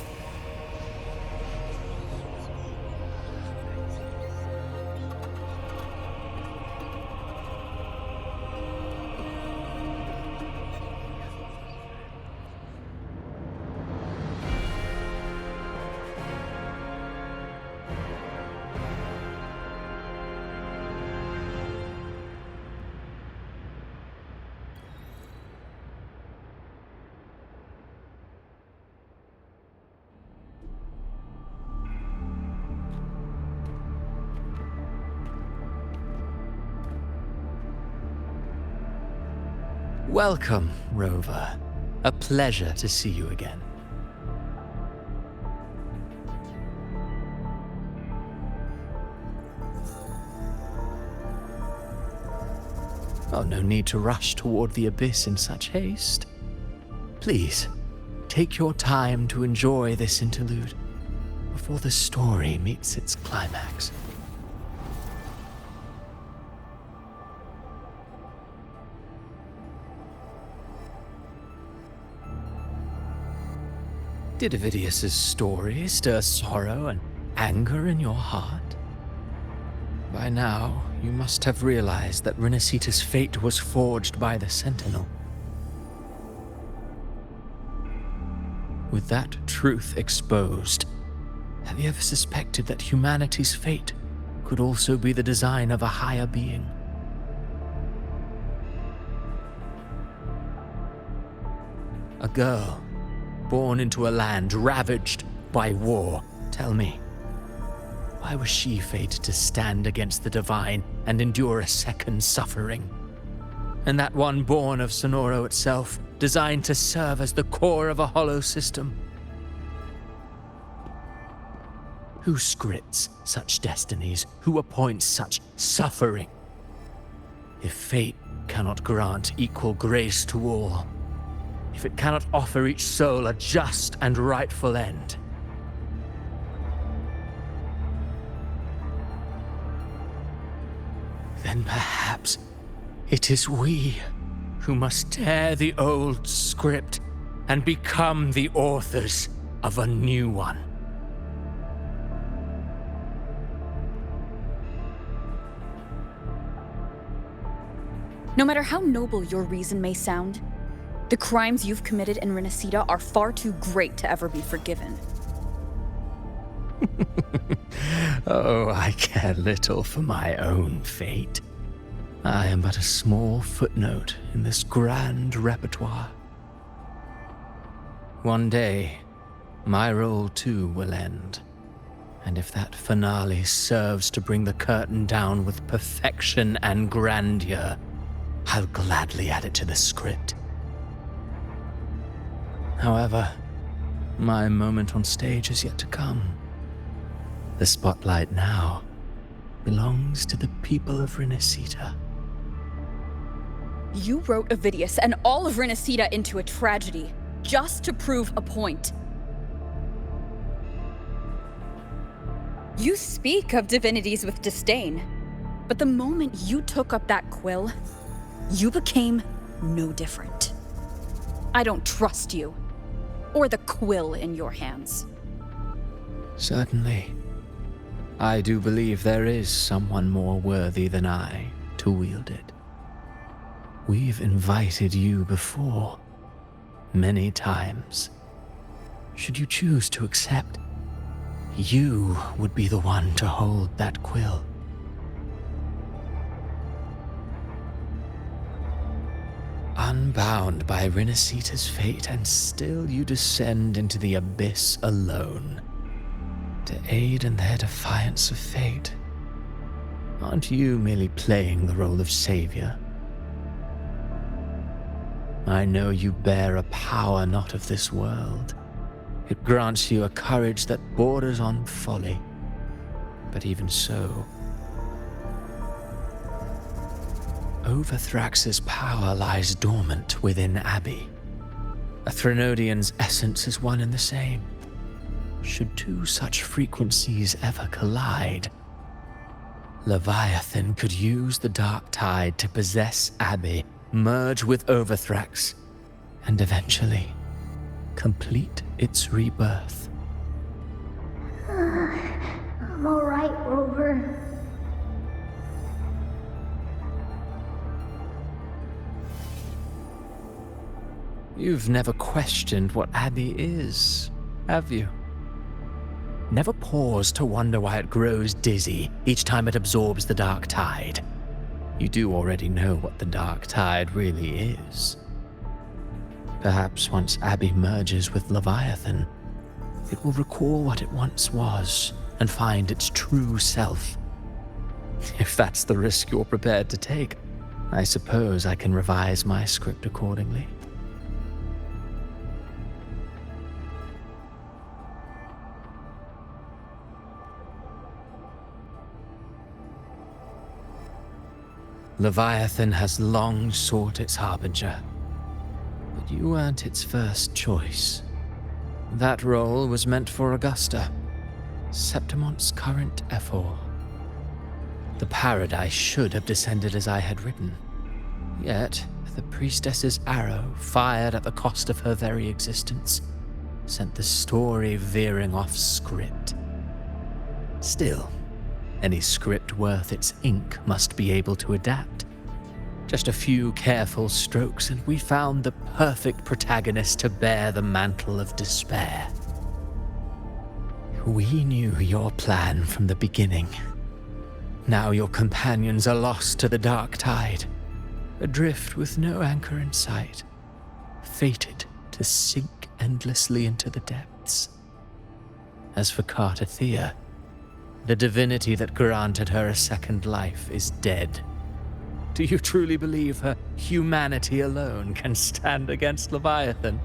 Welcome, Rover. A pleasure to see you again. Oh, no need to rush toward the abyss in such haste. Please, take your time to enjoy this interlude before the story meets its climax. Did Avidius's story stir sorrow and anger in your heart? By now, you must have realized that Renacita's fate was forged by the Sentinel. With that truth exposed, have you ever suspected that humanity's fate could also be the design of a higher being? A girl, born into a land ravaged by war. Tell me, why was she fated to stand against the divine and endure a second suffering? And that one born of Sonoro itself, designed to serve as the core of a hollow system? Who scripts such destinies? Who appoints such suffering? If fate cannot grant equal grace to all, if it cannot offer each soul a just and rightful end, then perhaps it is we who must tear the old script and become the authors of a new one. No matter how noble your reason may sound, the crimes you've committed in Renacita are far too great to ever be forgiven. Oh, I care little for my own fate. I am but a small footnote in this grand repertoire. One day, my role too will end. And if that finale serves to bring the curtain down with perfection and grandeur, I'll gladly add it to the script. However, my moment on stage is yet to come. The spotlight now belongs to the people of Renacita. You wrote Avidius and all of Renacita into a tragedy, just to prove a point. You speak of divinities with disdain, but the moment you took up that quill, you became no different. I don't trust you, or the quill in your hands. Certainly. I do believe there is someone more worthy than I to wield it. We've invited you before, many times. Should you choose to accept, you would be the one to hold that quill. Unbound by Renacita's fate, and still you descend into the abyss alone, to aid in their defiance of fate. Aren't you merely playing the role of savior? I know you bear a power not of this world. It grants you a courage that borders on folly. But even so, Overthrax's power lies dormant within Abbey. A Threnodian's essence is one and the same. Should two such frequencies ever collide, Leviathan could use the dark tide to possess Abbey, merge with Overthrax, and eventually complete its rebirth. I'm alright, Rover. You've never questioned what Abbey is, have you? Never paused to wonder why it grows dizzy each time it absorbs the dark tide. You do already know what the dark tide really is. Perhaps once Abbey merges with Leviathan, it will recall what it once was and find its true self. If that's the risk you're prepared to take, I suppose I can revise my script accordingly. Leviathan has long sought its harbinger, but you weren't its first choice. That role was meant for Augusta, Septimont's current Ephor. The paradise should have descended as I had written. Yet, the priestess's arrow, fired at the cost of her very existence, sent the story veering off script. Still, any script worth its ink must be able to adapt. Just a few careful strokes and we found the perfect protagonist to bear the mantle of despair. We knew your plan from the beginning. Now your companions are lost to the dark tide, adrift with no anchor in sight, fated to sink endlessly into the depths. As for Cartathea, the divinity that granted her a second life is dead. Do you truly believe her humanity alone can stand against Leviathan?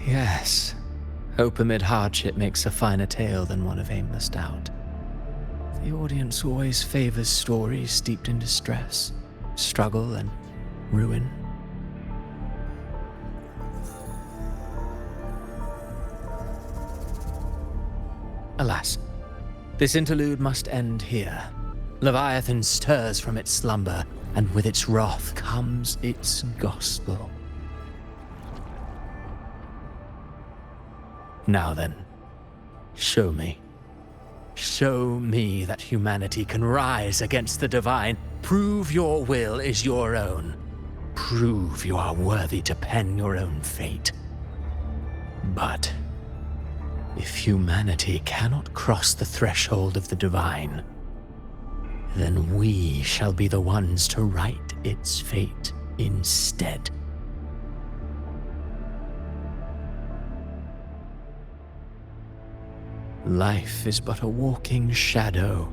Yes, hope amid hardship makes a finer tale than one of aimless doubt. The audience always favors stories steeped in distress, struggle, and ruin. Alas, this interlude must end here. Leviathan stirs from its slumber, and with its wrath comes its gospel. Now then, show me. Show me that humanity can rise against the divine. Prove your will is your own. Prove you are worthy to pen your own fate. But if humanity cannot cross the threshold of the divine, then we shall be the ones to write its fate instead. Life is but a walking shadow,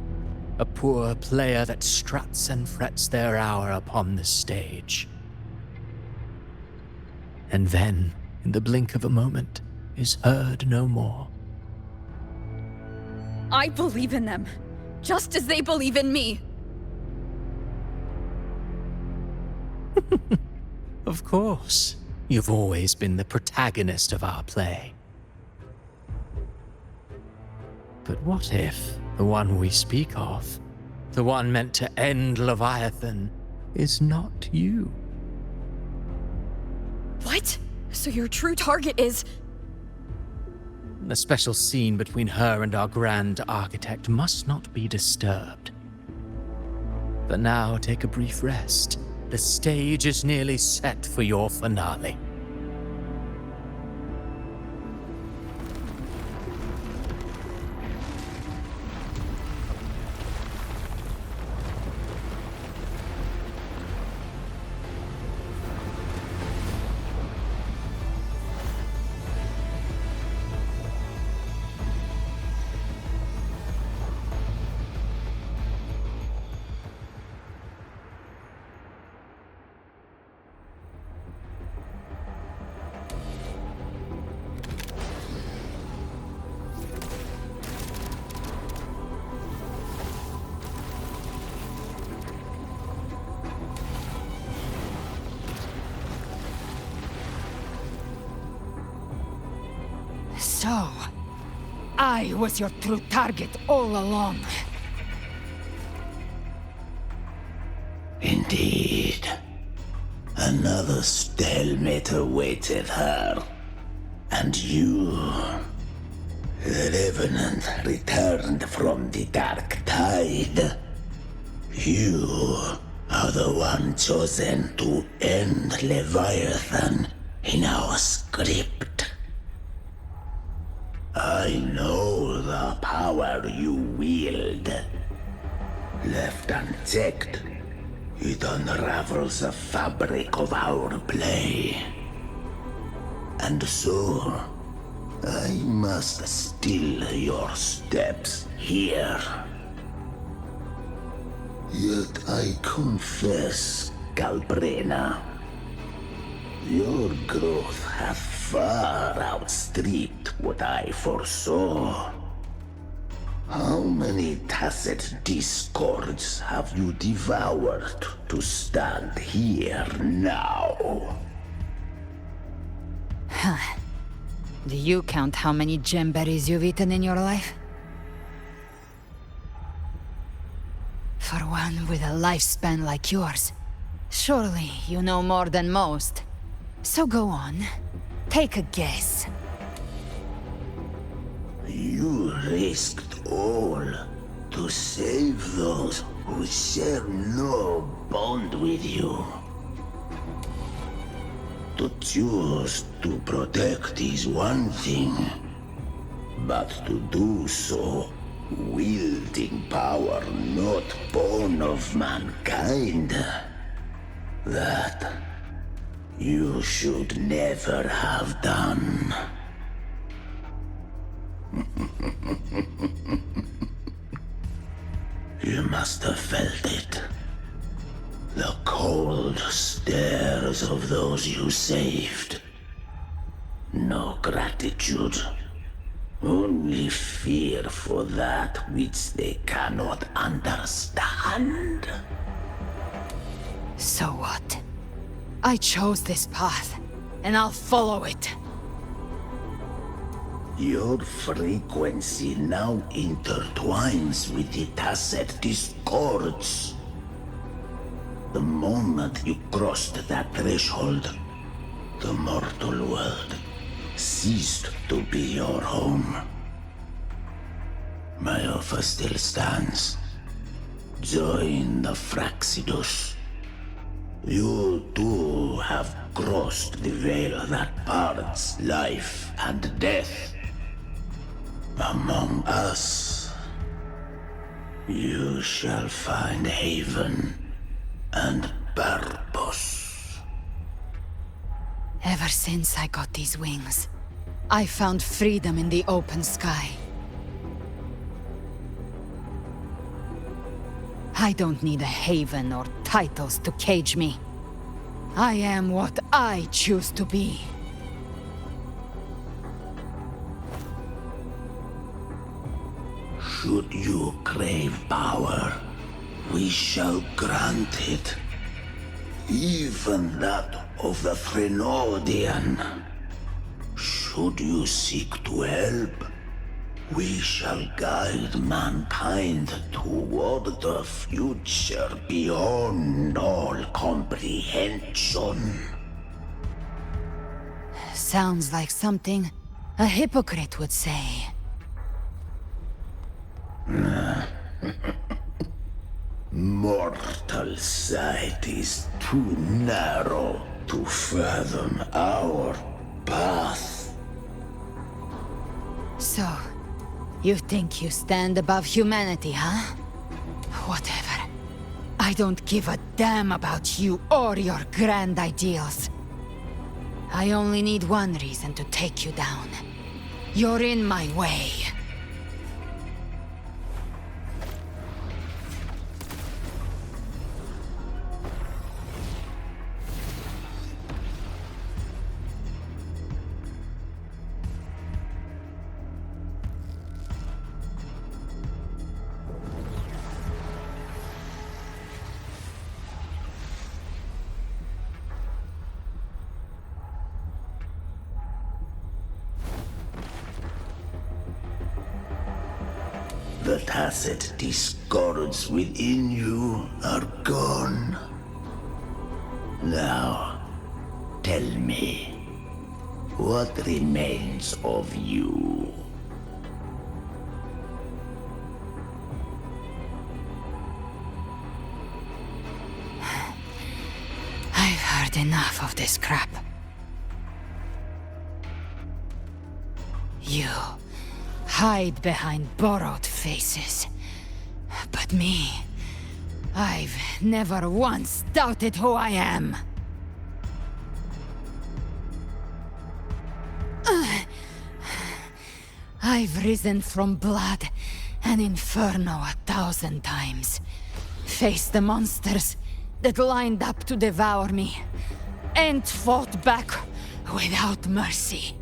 a poor player that struts and frets their hour upon the stage. And then, in the blink of a moment, is heard no more. I believe in them, just as they believe in me. Of course, you've always been the protagonist of our play. But what if the one we speak of, the one meant to end Leviathan, is not you? What? So your true target is... The special scene between her and our grand architect must not be disturbed. But now take a brief rest. The stage is nearly set for your finale. So, I was your true target all along. Indeed. Another stalemate awaited her. And you, the Revenant returned from the dark tide. You are the one chosen to end Leviathan in our script. I know the power you wield. Left unchecked, it unravels the fabric of our play. And so, I must still your steps here. Yet I confess, Galbrena, your growth hath far outstripped what I foresaw. How many tacit discords have you devoured to stand here now? Huh. Do you count how many gemberries you've eaten in your life? For one with a lifespan like yours, surely you know more than most. So go on, take a guess. You risked all to save those who share no bond with you. To choose to protect is one thing, but to do so wielding power not born of mankind, that you should never have done. You must have felt it. The cold stares of those you saved. No gratitude. Only fear for that which they cannot understand. So what? I chose this path, and I'll follow it. Your frequency now intertwines with the tacit discords. The moment you crossed that threshold, the mortal world ceased to be your home. My offer still stands. Join the Fraxidus. You too have crossed the veil that parts life and death. Among us, you shall find haven and purpose. Ever since I got these wings, I found freedom in the open sky. I don't need a haven or titles to cage me. I am what I choose to be. Should you crave power, we shall grant it. Even that of the Threnodian. Should you seek to help, we shall guide mankind toward the future beyond all comprehension. Sounds like something a hypocrite would say. Mortal sight is too narrow to fathom our path. So, you think you stand above humanity, huh? Whatever. I don't give a damn about you or your grand ideals. I only need one reason to take you down. You're in my way. The tacit discords within you are gone. Now, tell me, what remains of you? I've heard enough of this crap. You hide behind borrowed faces. But me, I've never once doubted who I am. I've risen from blood and inferno 1,000 times. Faced the monsters that lined up to devour me, and fought back without mercy.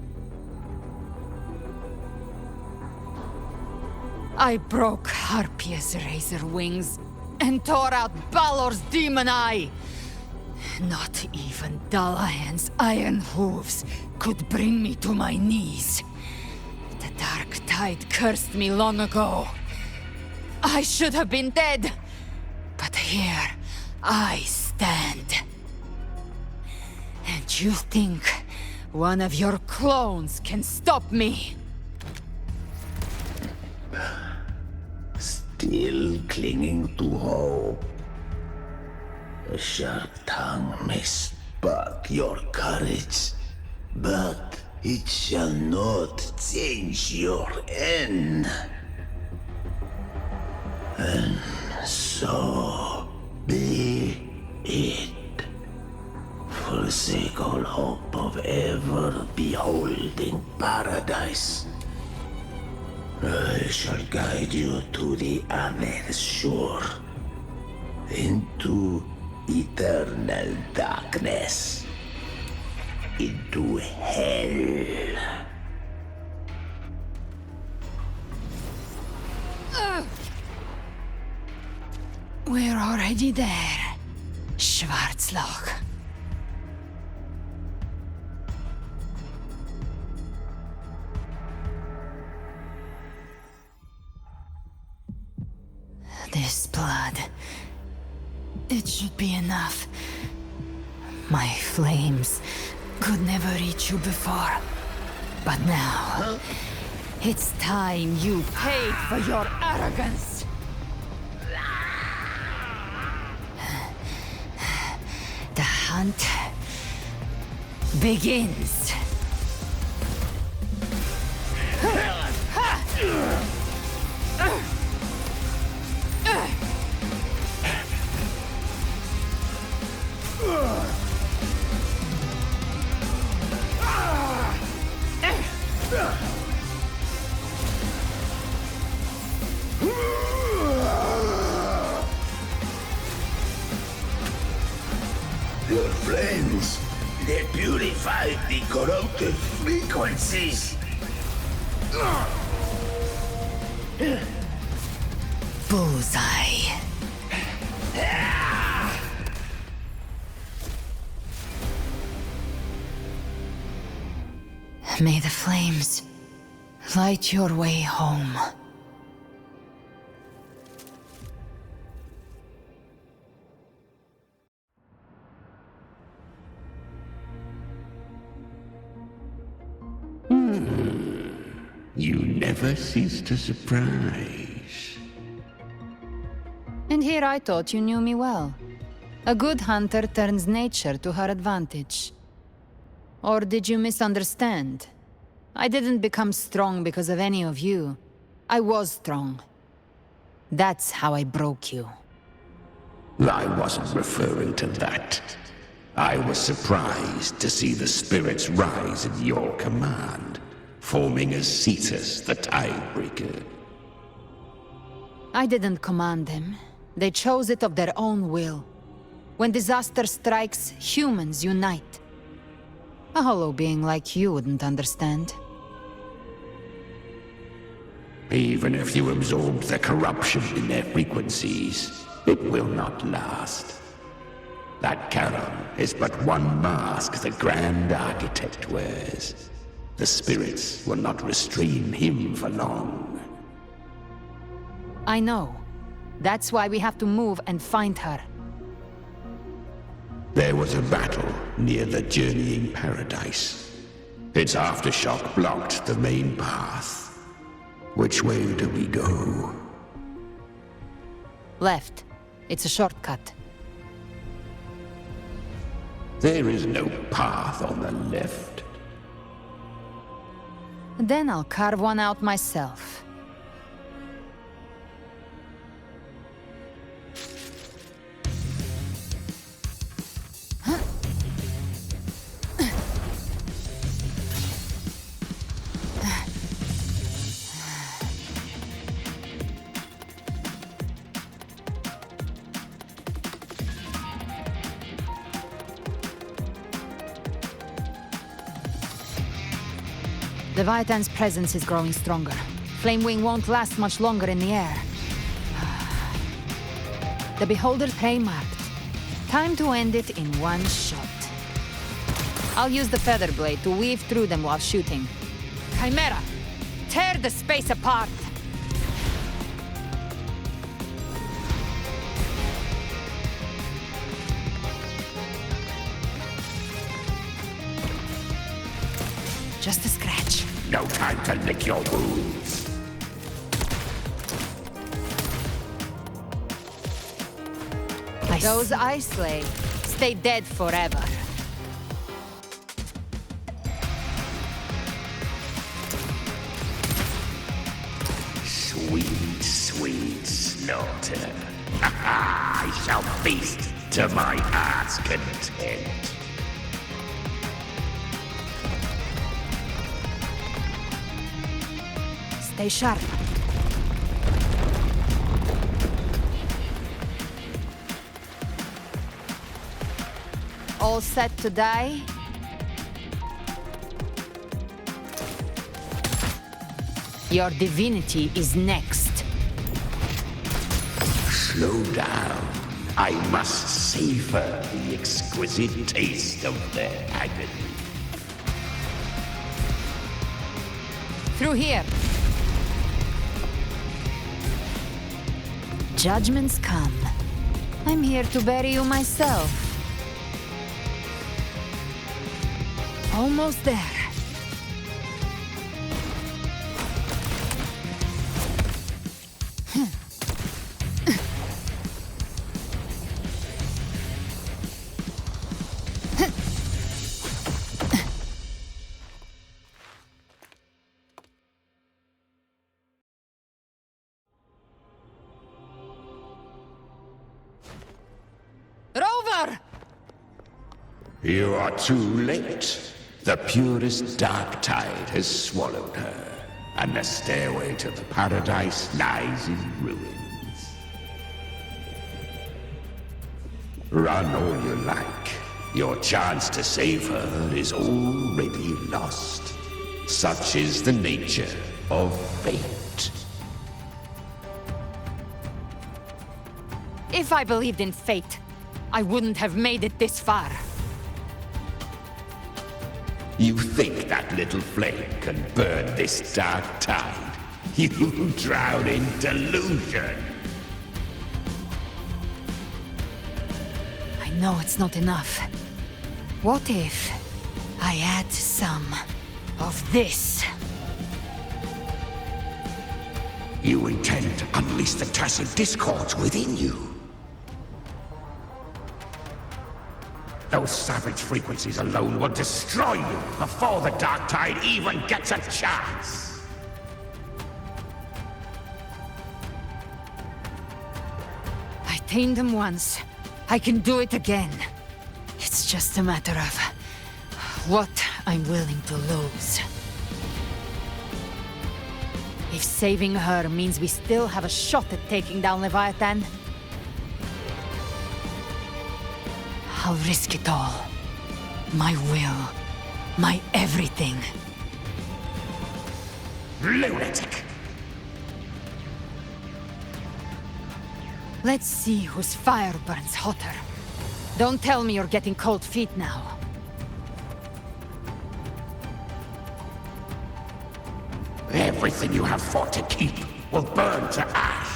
I broke Harpia's razor wings and tore out Balor's demon eye. Not even Dalahan's iron hooves could bring me to my knees. The dark tide cursed me long ago. I should have been dead, but here I stand. And you think one of your clones can stop me? Still clinging to hope. A sharp tongue may spark your courage, but it shall not change your end. And so be it. Forsake all hope of ever beholding paradise. I shall guide you to the other shore, into eternal darkness, into hell. We're already there, Schwarzloch. This blood... it should be enough. My flames could never reach you before. But now... it's time you paid for your arrogance! The hunt... begins. Your flames, they purify the corrupted frequencies. Bullseye. May the flames light your way home. You never cease to surprise. And here I thought you knew me well. A good hunter turns nature to her advantage. Or did you misunderstand? I didn't become strong because of any of you. I was strong. That's how I broke you. I wasn't referring to that. I was surprised to see the spirits rise at your command, forming as Cetus the Tidebreaker. I didn't command them. They chose it of their own will. When disaster strikes, humans unite. A hollow being like you wouldn't understand. Even if you absorb the corruption in their frequencies, it will not last. That Charon is but one mask the Grand Architect wears. The spirits will not restrain him for long. I know. That's why we have to move and find her. There was a battle near the Journeying Paradise. Its aftershock blocked the main path. Which way do we go? Left. It's a shortcut. There is no path on the left. Then I'll carve one out myself. Leviathan's presence is growing stronger. Flamewing won't last much longer in the air. The Beholder's prey marked. Time to end it in one shot. I'll use the feather blade to weave through them while shooting. Chimera! Tear the space apart! Just a scratch. No time to lick your wounds. Those I slay stay dead forever. Sweet, sweet slaughter. I shall feast to my heart's content. Stay sharp. All set to die? Your divinity is next. Slow down. I must savor the exquisite taste of their agony. Through here. Judgments come. I'm here to bury you myself. Almost there. Rover! You are too late. The purest dark tide has swallowed her, and the stairway to the paradise lies in ruins. Run all you like. Your chance to save her is already lost. Such is the nature of fate. If I believed in fate, I wouldn't have made it this far. You think that little flame can burn this dark tide? You drown in delusion. I know it's not enough. What if I add some of this? You intend to unleash the tacit discords within you. Those savage frequencies alone will destroy you before the dark tide even gets a chance. I tamed them once. I can do it again. It's just a matter of what I'm willing to lose. If saving her means we still have a shot at taking down Leviathan, I'll risk it all. My will. My everything. Lunatic! Let's see whose fire burns hotter. Don't tell me you're getting cold feet now. Everything you have fought to keep will burn to ash.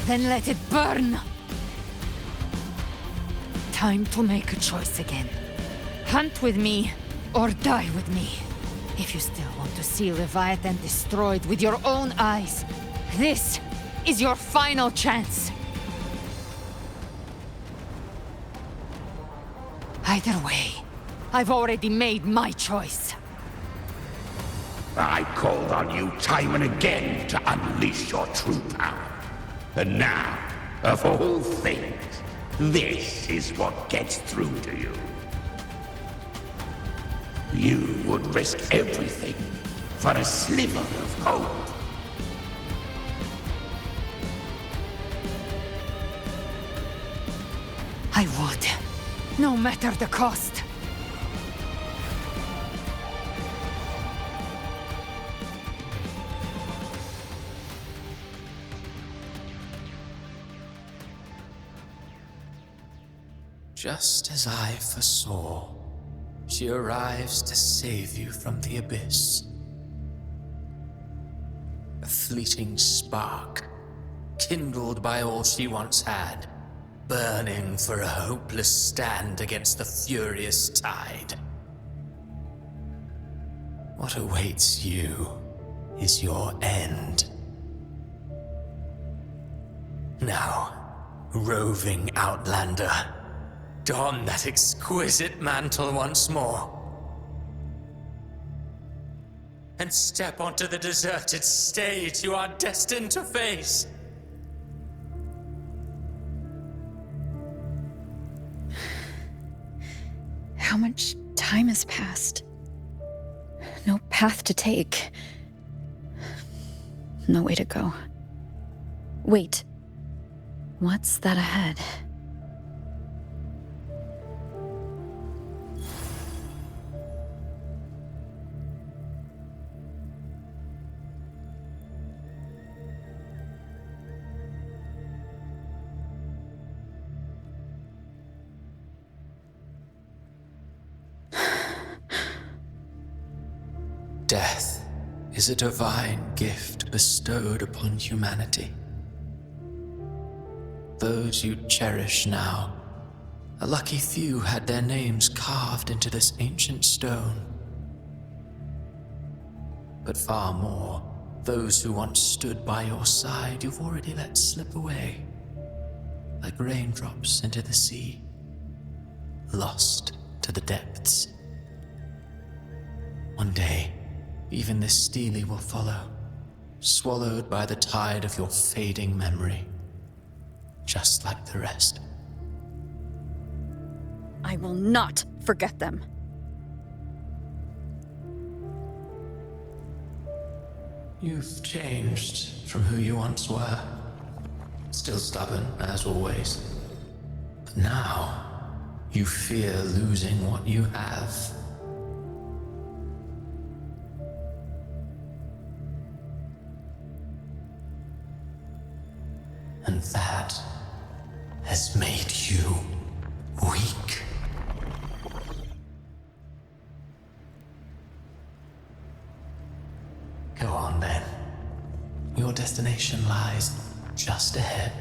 Then let it burn! Time to make a choice again. Hunt with me, or die with me. If you still want to see Leviathan destroyed with your own eyes, this is your final chance. Either way, I've already made my choice. I called on you time and again to unleash your true power. And now, of all things, this is what gets through to you. You would risk everything for a sliver of hope. I would. no matter the cost. Just as I foresaw, she arrives to save you from the abyss. A fleeting spark, kindled by all she once had, burning for a hopeless stand against the furious tide. What awaits you is your end. Now, roving outlander, don that exquisite mantle once more. And step onto the deserted stage you are destined to face. How much time has passed? No path to take. No way to go. Wait. What's that ahead? Death is a divine gift bestowed upon humanity. Those you cherish now, a lucky few had their names carved into this ancient stone. But far more, those who once stood by your side you've already let slip away, like raindrops into the sea, lost to the depths. One day, even this stele will follow, swallowed by the tide of your fading memory, just like the rest. I will not forget them. You've changed from who you once were. Still stubborn, as always. But now, you fear losing what you have. And that has made you weak. Go on then. Your destination lies just ahead.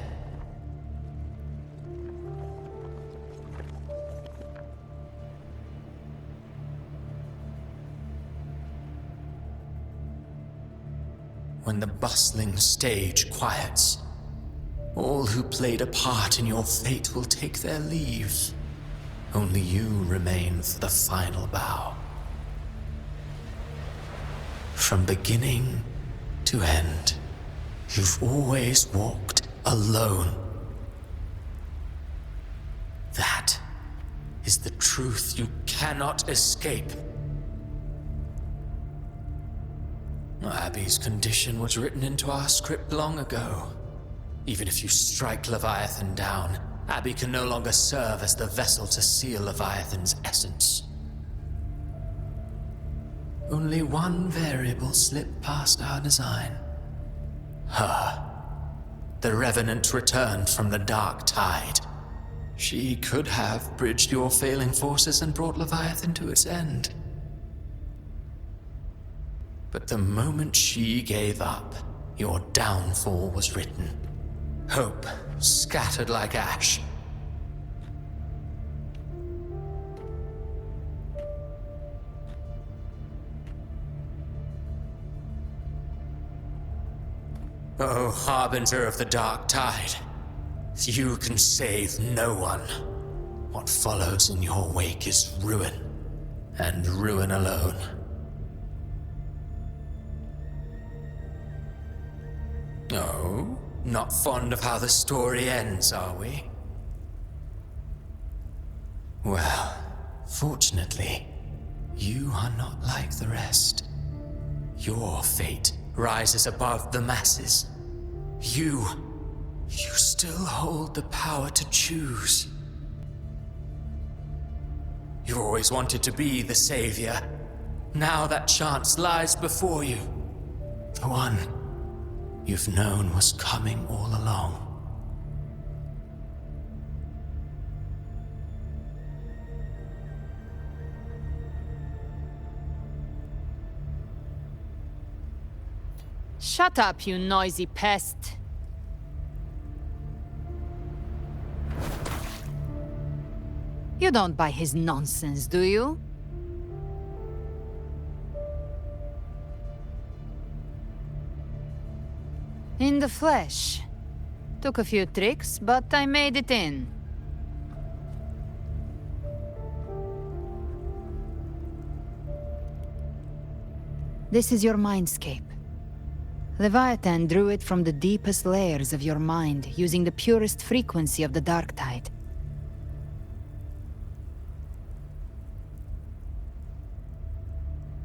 When the bustling stage quiets, all who played a part in your fate will take their leave. Only you remain for the final bow. From beginning to end, you've always walked alone. That is the truth you cannot escape. Abby's condition was written into our script long ago. Even if you strike Leviathan down, Abby can no longer serve as the vessel to seal Leviathan's essence. Only one variable slipped past our design. Her. The Revenant returned from the dark tide. She could have bridged your failing forces and brought Leviathan to its end. But the moment she gave up, your downfall was written. Hope scattered like ash. Oh, harbinger of the dark tide, you can save no one. What follows in your wake is ruin, and ruin alone. Oh? Not fond of how the story ends, are we? Well, fortunately, you are not like the rest. Your fate rises above the masses. You still hold the power to choose. You always wanted to be the savior. Now that chance lies before you. The one you've known was coming all along. Shut up, you noisy pest. You don't buy his nonsense, do you? In the flesh. Took a few tricks, but I made it in. This is your mindscape. Leviathan drew it from the deepest layers of your mind, using the purest frequency of the dark tide.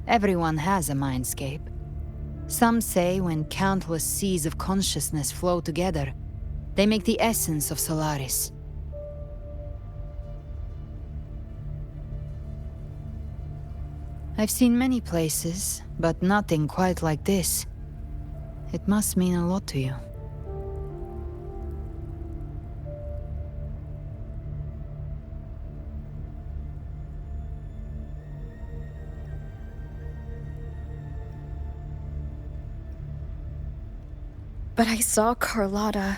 Everyone has a mindscape. Some say when countless seas of consciousness flow together, they make the essence of Solaris. I've seen many places, but nothing quite like this. It must mean a lot to you. But I saw Carlotta,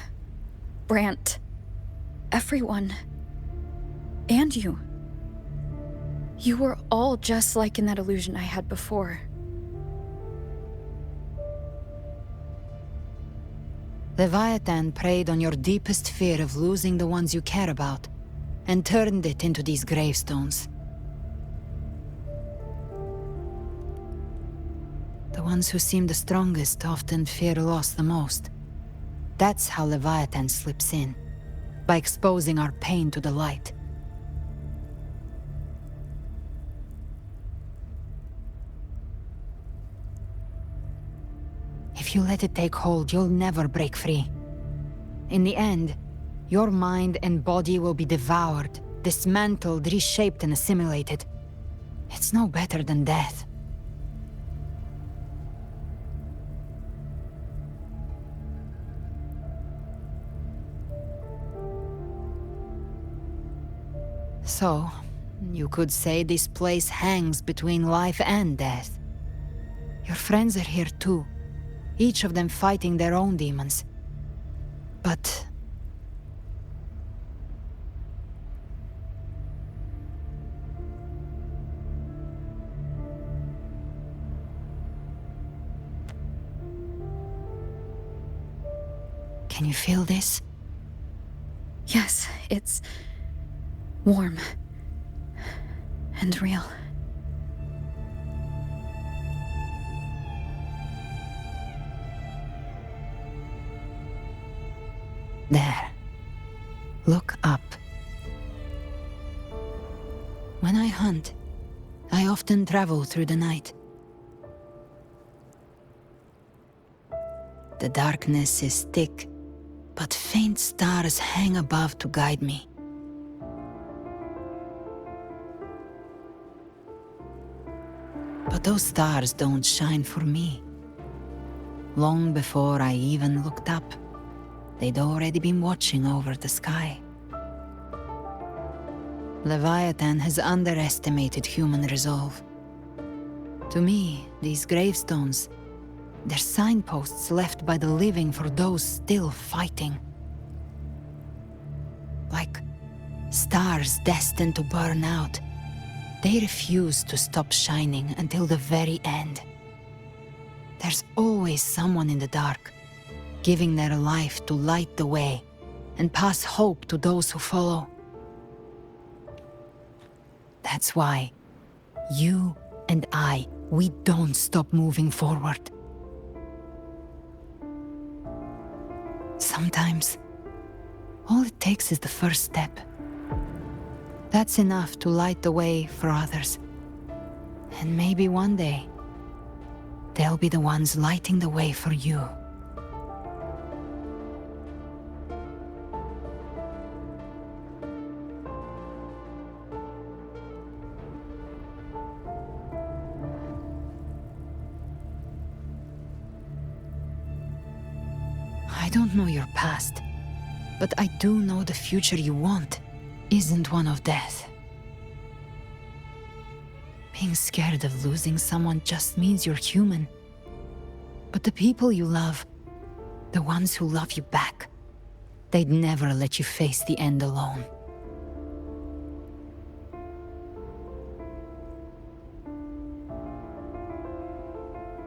Brant, everyone. And you. You were all just like in that illusion I had before. Leviathan preyed on your deepest fear of losing the ones you care about, and turned it into these gravestones. The ones who seem the strongest often fear loss the most. That's how Leviathan slips in, by exposing our pain to the light. If you let it take hold, you'll never break free. In the end, your mind and body will be devoured, dismantled, reshaped, and assimilated. It's no better than death. So, you could say this place hangs between life and death. Your friends are here too, each of them fighting their own demons. But... can you feel this? Yes, it's warm and real. There. Look up. When I hunt, I often travel through the night. The darkness is thick, but faint stars hang above to guide me. But those stars don't shine for me. Long before I even looked up, they'd already been watching over the sky. Leviathan has underestimated human resolve. To me, these gravestones, they're signposts left by the living for those still fighting. Like stars destined to burn out, they refuse to stop shining until the very end. There's always someone in the dark, giving their life to light the way and pass hope to those who follow. That's why you and I, we don't stop moving forward. Sometimes, all it takes is the first step. That's enough to light the way for others. And maybe one day, they'll be the ones lighting the way for you. don't know your past, but I do know the future you want isn't one of death. Being scared of losing someone just means you're human. But the people you love, the ones who love you back, they'd never let you face the end alone.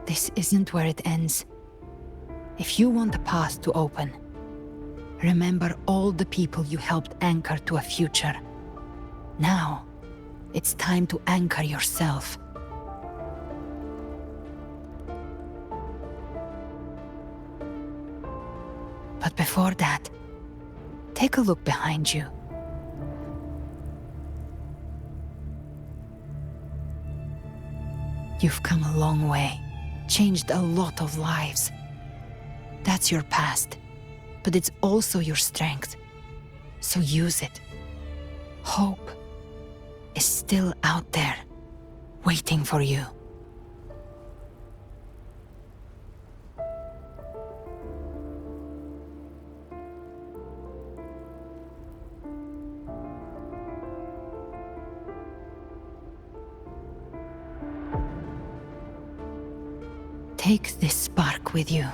This isn't where it ends. If you want the path to open, remember all the people you helped anchor to a future. Now, it's time to anchor yourself. But before that, take a look behind you. You've come a long way, changed a lot of lives. That's your past, but it's also your strength. So use it. Hope is still out there, waiting for you. Take this spark with you.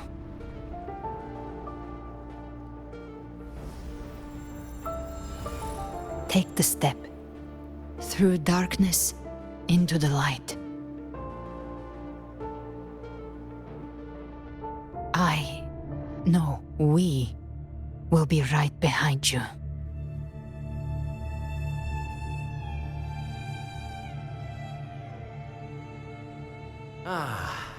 Take the step through darkness into the light. We will be right behind you.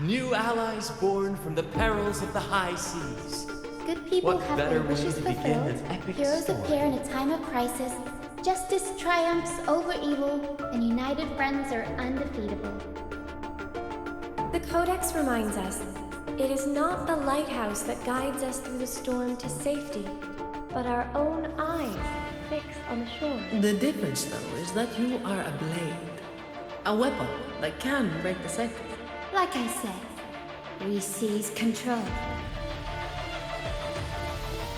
New allies born from the perils of the high seas. Good people What have better their way wishes to begin fulfilled. an epic Heroes story? appear in a time of crisis. Justice triumphs over evil, and united friends are undefeatable. The Codex reminds us, it is not the lighthouse that guides us through the storm to safety, but our own eyes fixed on the shore. The difference, though, is that you are a blade. A weapon that can break the cycle. Like I said, we seize control.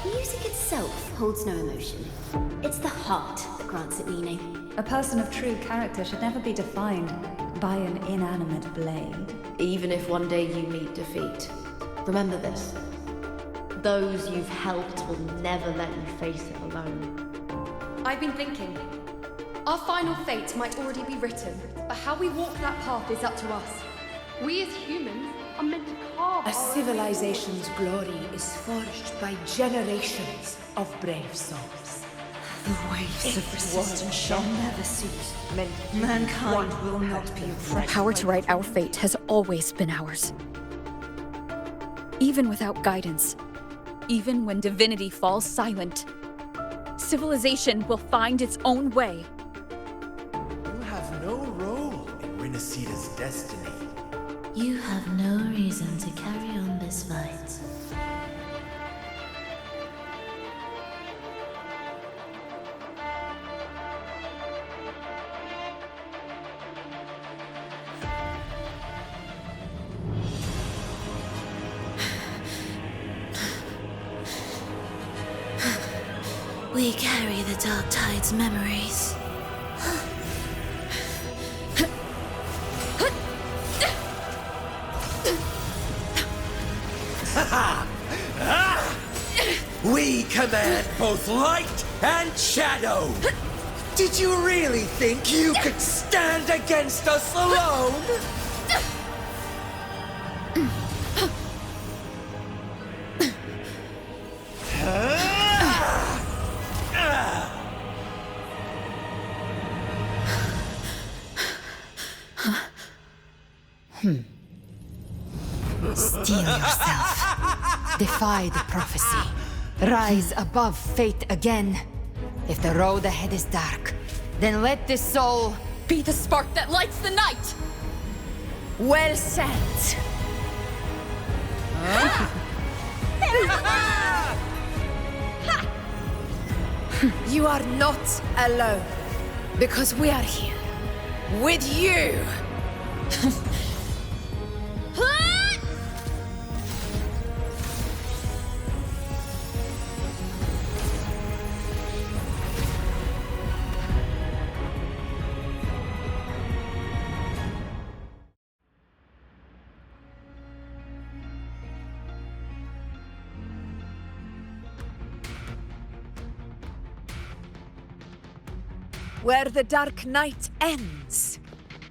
Music itself holds no emotion. It's the heart that grants it meaning. A person of true character should never be defined by an inanimate blade. Even if one day you meet defeat, remember this. Those you've helped will never let you face it alone. I've been thinking. Our final fate might already be written, but how we walk that path is up to us. We as humans are meant to carve A civilization's glory is forged by generations of brave souls. The waves of resistance shall never cease. Mankind will not be oppressed. Power to write our fate has always been ours. Even without guidance, even when divinity falls silent, civilization will find its own way. You have no role in Renacita's destiny. You have no reason to carry on this fight. We carry the Dark Tide's memories. We command both light and shadow! Did you really think you could stand against us alone? Steel yourself. Defy the prophecy. Rise above fate again. If the road ahead is dark, then let this soul be the spark that lights the night! Well said. You are not alone, because we are here with you. Where the dark night ends,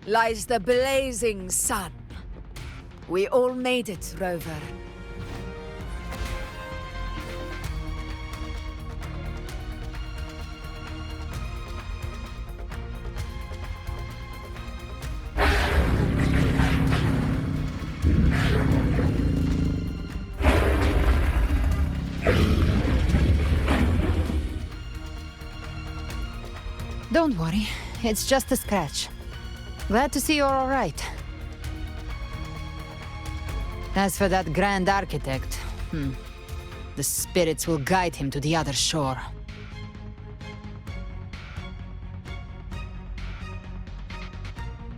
lies the blazing sun. We all made it, Rover. Don't worry, it's just a scratch. Glad to see you're all right. As for that Grand Architect, the spirits will guide him to the other shore.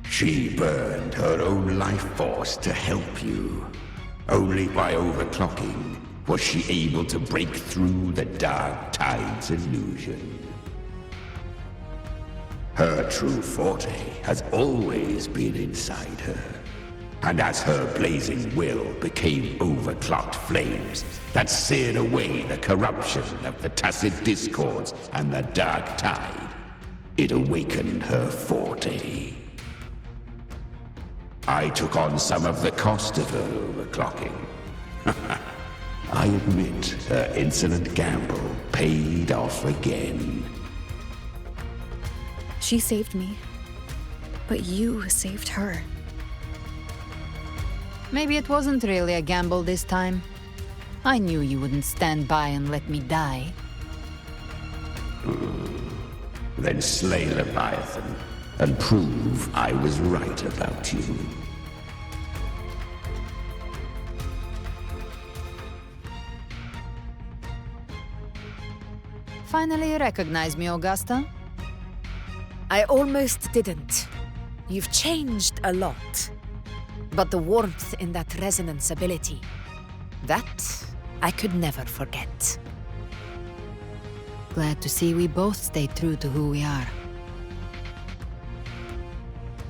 She burned her own life force to help you. Only by overclocking was she able to break through the Dark Tide's illusion. Her true forte has always been inside her. And as her blazing will became overclocked flames that seared away the corruption of the tacit discords and the Dark Tide, it awakened her forte. I took on some of the cost of her overclocking. I admit her insolent gamble paid off again. She saved me, but you saved her. Maybe it wasn't really a gamble this time. I knew you wouldn't stand by and let me die. Then slay Leviathan and prove I was right about you. Finally you recognize me, Augusta? I almost didn't. You've changed a lot. But the warmth in that resonance ability, that I could never forget. Glad to see we both stay true to who we are.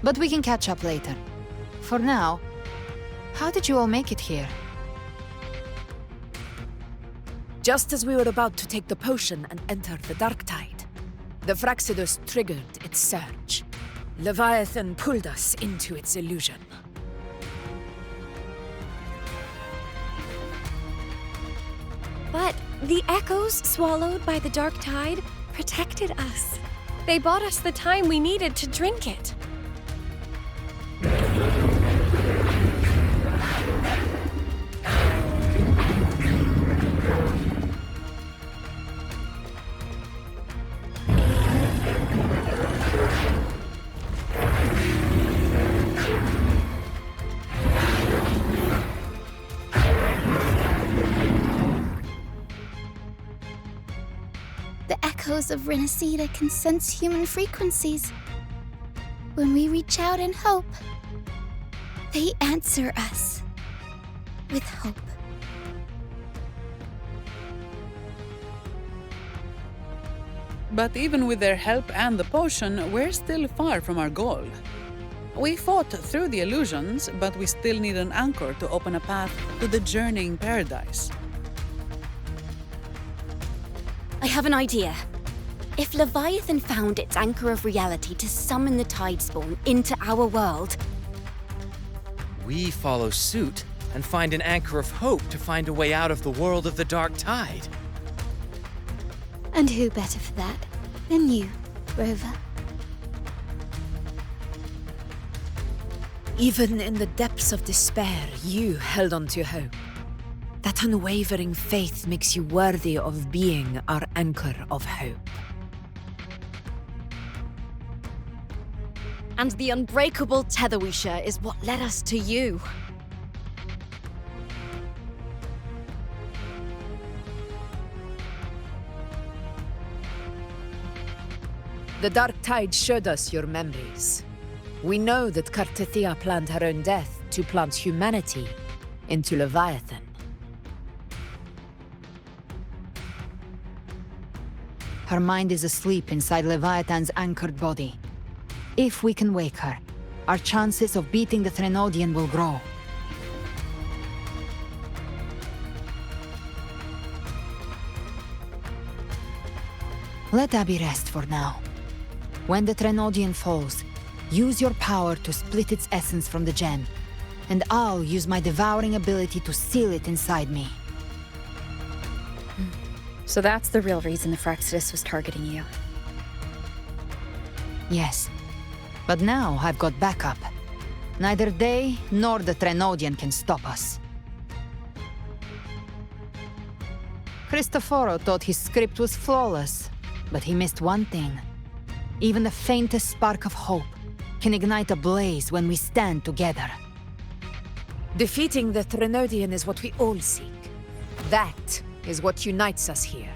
But we can catch up later. For now, how did you all make it here? Just as we were about to take the potion and enter the Dark Tide, the Fraxidus triggered its surge. Leviathan pulled us into its illusion. But the echoes swallowed by the Dark Tide protected us. They bought us the time we needed to drink it. The echoes of Renacida can sense human frequencies. When we reach out in hope, they answer us with hope. But even with their help and the potion, we're still far from our goal. We fought through the illusions, but we still need an anchor to open a path to the journeying paradise. I have an idea. If Leviathan found its anchor of reality to summon the Tidespawn into our world, we follow suit and find an anchor of hope to find a way out of the world of the Dark Tide. And who better for that than you, Rover? Even in the depths of despair, you held on to hope. That unwavering faith makes you worthy of being our anchor of hope. and the unbreakable tether we share is what led us to you. The Dark Tide showed us your memories. We know that Kartithia planned her own death to plant humanity into Leviathan. Her mind is asleep inside Leviathan's anchored body. If we can wake her, our chances of beating the Threnodian will grow. Let Abby rest for now. When the Trenodian falls, use your power to split its essence from the gem, and I'll use my devouring ability to seal it inside me. So that's the real reason the Fraxidus was targeting you. Yes. But now I've got backup. Neither they nor the Trenodian can stop us. Cristoforo thought his script was flawless, but he missed one thing. Even the faintest spark of hope can ignite a blaze when we stand together. Defeating the Trenodian is what we all seek. That is what unites us here.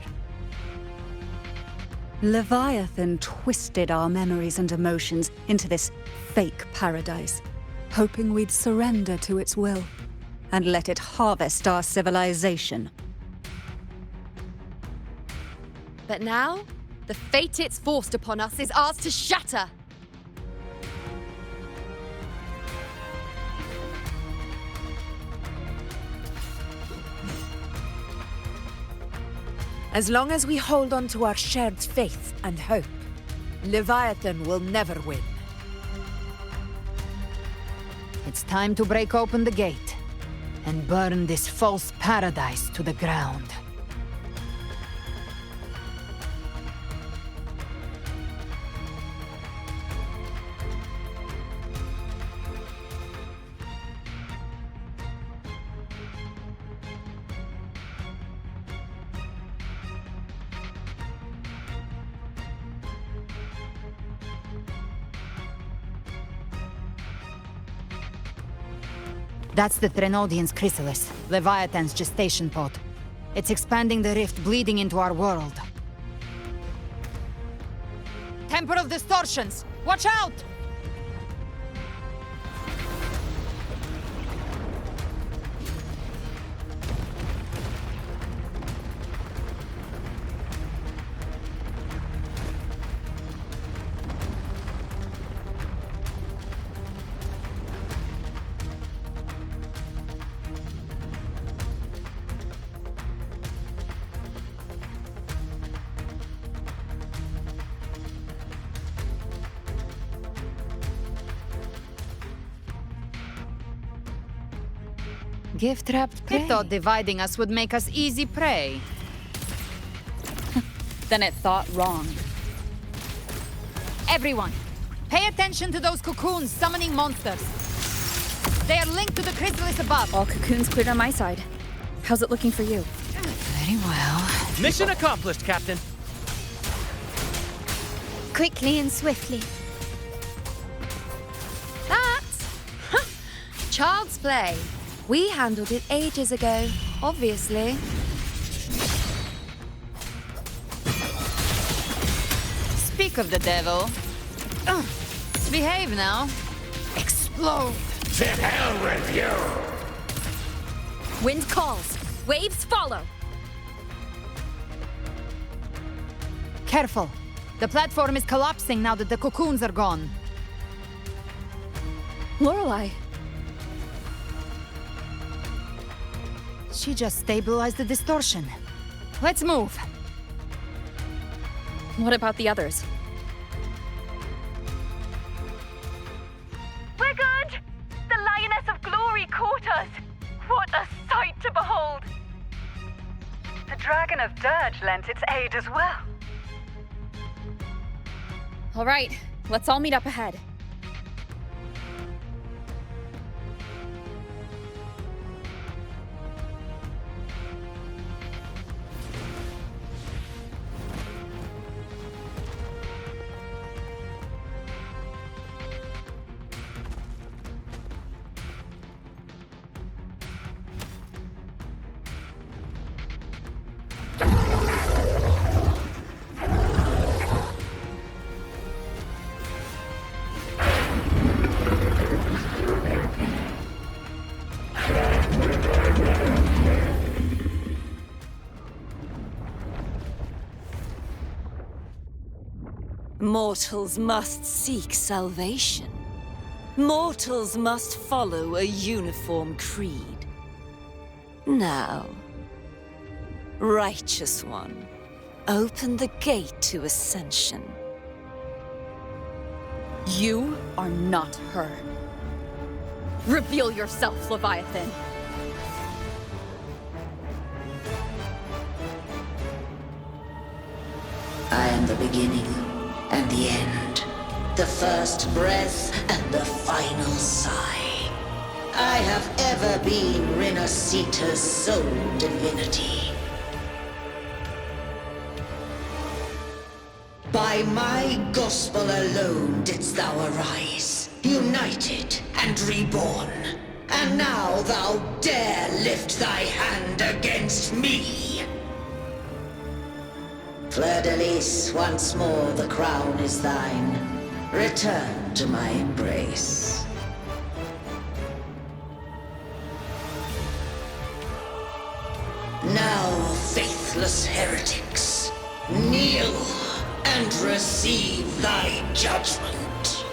Leviathan twisted our memories and emotions into this fake paradise, hoping we'd surrender to its will and let it harvest our civilization. But now, the fate it's forced upon us is ours to shatter. As long as we hold on to our shared faith and hope, Leviathan will never win. It's time to break open the gate and burn this false paradise to the ground. That's the Trenodian's chrysalis, Leviathan's gestation pod. It's expanding the rift, bleeding into our world. Temper of Distortions! Watch out! Gift-wrapped prey. It thought dividing us would make us easy prey. Then it thought wrong. Everyone, pay attention to those cocoons summoning monsters. They are linked to the chrysalis above. All cocoons cleared on my side. How's it looking for you? Very well. Mission accomplished, Captain. Quickly and swiftly. That's child's play. We handled it ages ago, obviously. Speak of the devil. Behave now. Explode. To hell with you! Wind calls. Waves follow. Careful. The platform is collapsing now that the cocoons are gone. Lorelei. She just stabilized the distortion. Let's move. What about the others? We're good! The Lioness of Glory caught us! What a sight to behold! The Dragon of Dirge lent its aid as well. All right, let's all meet up ahead. Mortals must seek salvation. Mortals must follow a uniform creed. Now, Righteous One, open the gate to ascension. You are not her. Reveal yourself, Leviathan. I am the beginning and the end, the first breath and the final sigh. I have ever been Renasita's sole divinity. By my gospel alone didst thou arise, united and reborn. And now thou dare lift thy hand against me! Fleur-de-Lis, once more the crown is thine. Return to my embrace. Now, faithless heretics, kneel and receive thy judgment.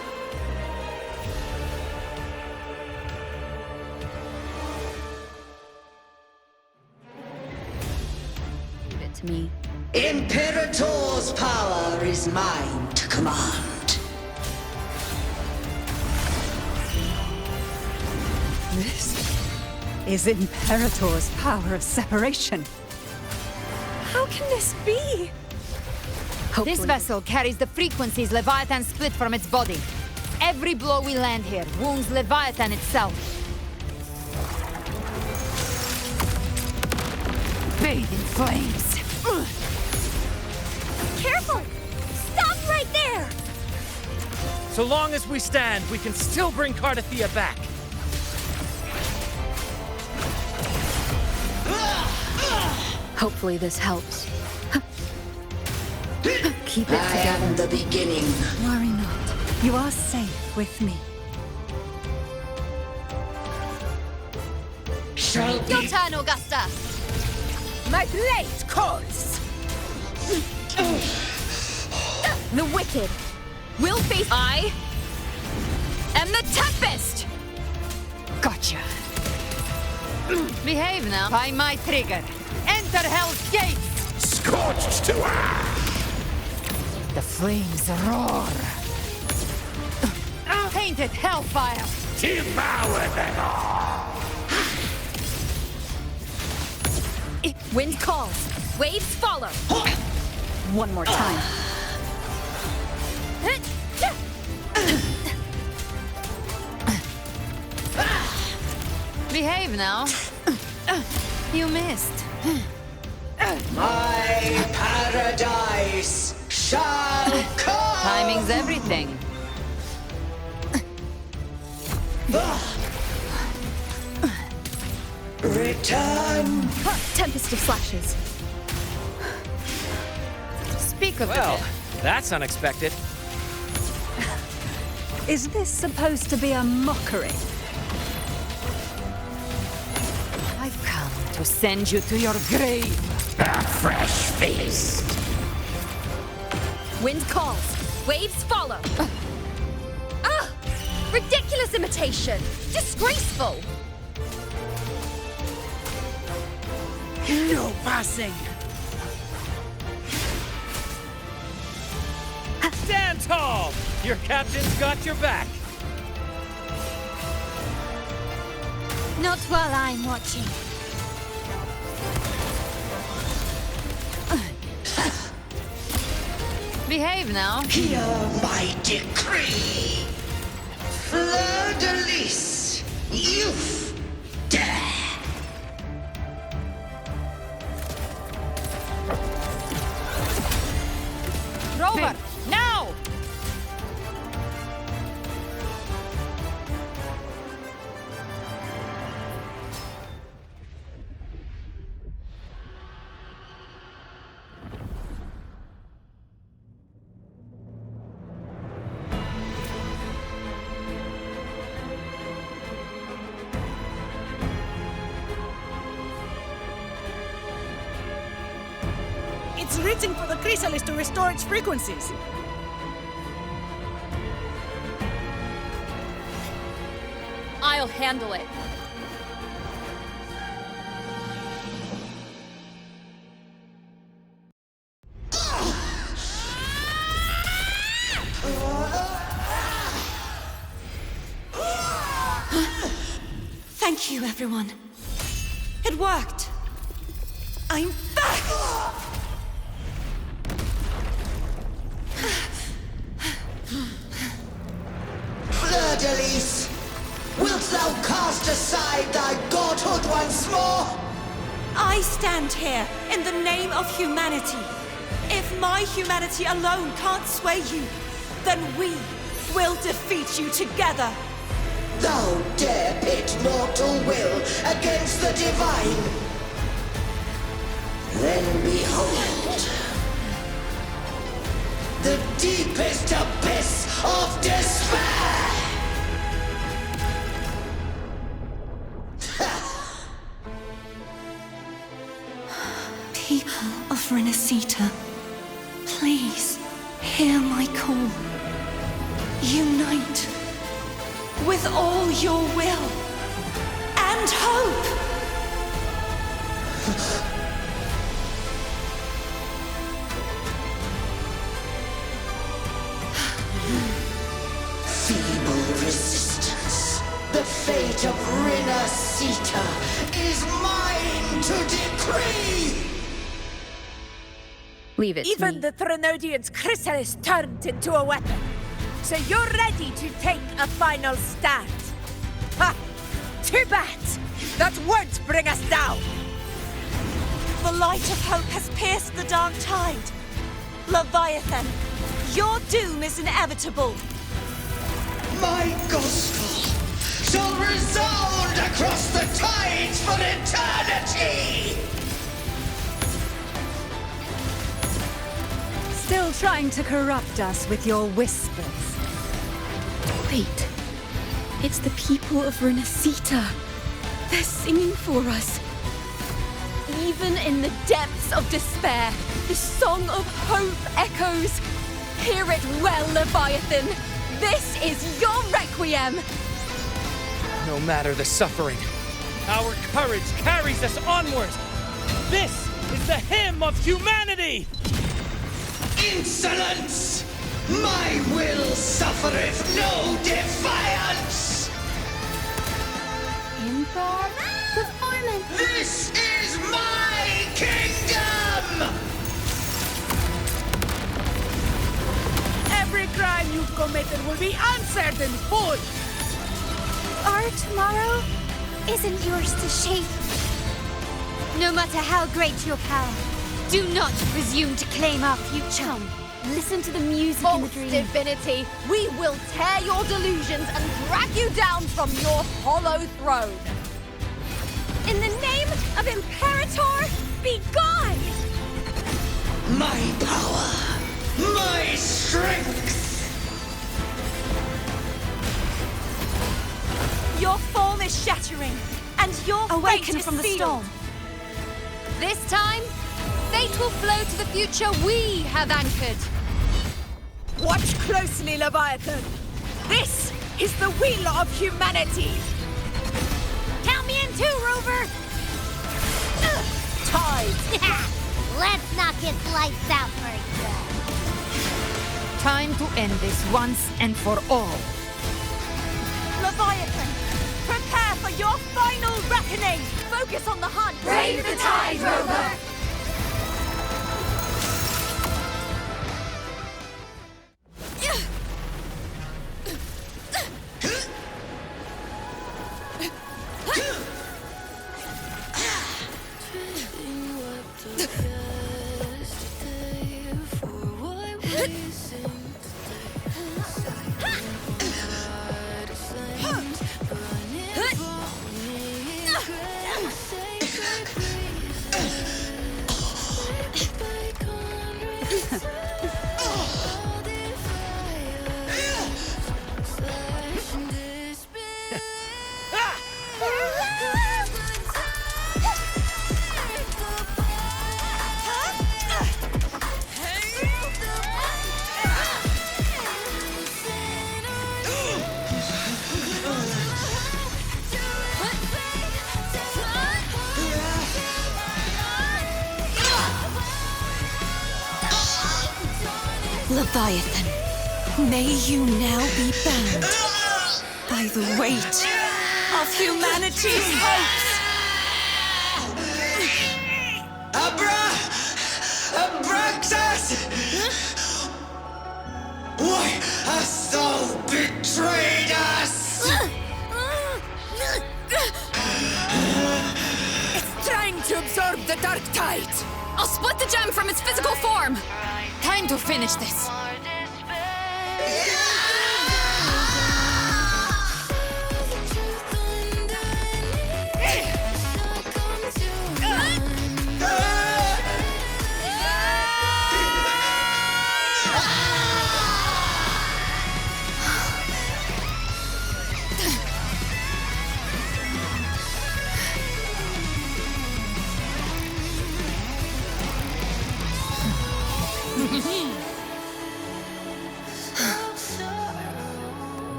Leave it to me. Imperator's power is mine to command. This is Imperator's power of separation. How can this be? This vessel carries the frequencies Leviathan split from its body. Every blow we land here wounds Leviathan itself. Bathe in flames. Careful! Stop right there! So long as we stand, we can still bring Cardathia back. Hopefully this helps. Keep it I together. am the beginning. Worry not. You are safe with me. Shall Your be turn, Augusta! My blade calls! The wicked will face. I am the Tempest! Gotcha. Behave now. By my trigger. Enter Hell's Gates! Scorched to ash! The flames roar. Painted hellfire! Devour them all! Wind calls. Waves follow. One more time. Behave now. You missed. my paradise shall come! Timing's everything. Return! Tempest of slashes. Speak of Well, it. that's unexpected. Is this supposed to be a mockery? I've come to send you to your grave. A fresh feast! Wind calls. Waves follow. Ah! Ridiculous imitation! Disgraceful! No passing! Stand tall! Your captain's got your back. Not while I'm watching. Behave now. Hear my decree! Fleur-de-Lis, youth, dare! Rover, now! It's written for the chrysalis to restore its frequencies. I'll handle it. Thank you, everyone. It worked. I'm back! Fleur-de-Lis, wilt thou cast aside thy godhood once more? I stand here in the name of humanity. If my humanity alone can't sway you, then we will defeat you together. Thou dare pit mortal will against the divine? Then behold, the deepest abyss of despair! People of Renacita, please hear my call. Unite with all your will and hope. Feeble resistance. The fate of Renacita is mine to decree! Leave it to Even me. the Threnodian's chrysalis turned into a weapon. So you're ready to take a final stand. Ha! Too bad! That won't bring us down! The light of hope has pierced the dark tide. Leviathan, your doom is inevitable. My gospel shall resound across the tides for eternity! Still trying to corrupt us with your whispers. Wait. It's the people of Renacita. They're singing for us. Even in the depths of despair, the song of hope echoes. Hear it well, Leviathan. This is your requiem. No matter the suffering, our courage carries us onward. This is the hymn of humanity! Insolence! My will suffereth no defiance! Improv performance. This is my kingdom! Every crime you've committed will be answered in full! Our tomorrow isn't yours to shape. No matter how great your power, do not presume to claim our future. Listen to the music in the dream. Divinity, we will tear your delusions and drag you down from your hollow throne. In the name of Imperator, be gone! My power! My strength! Your form is shattering, and your Awaken fate is from the sealed. storm. This time, fate will flow to the future we have anchored. Watch closely, Leviathan! This is the will of humanity! Count me in too, Rover! Tide! Let's knock its lights out for good. Time to end this once and for all. Leviathan, prepare for your final reckoning! Focus on the hunt! Brave the tide, Rover! Leviathan, may you now be bound by the weight of humanity's hopes! Abraxas! Why hast thou betrayed us? It's trying to absorb the dark tide! I'll split the gem from its physical form! Time to finish this.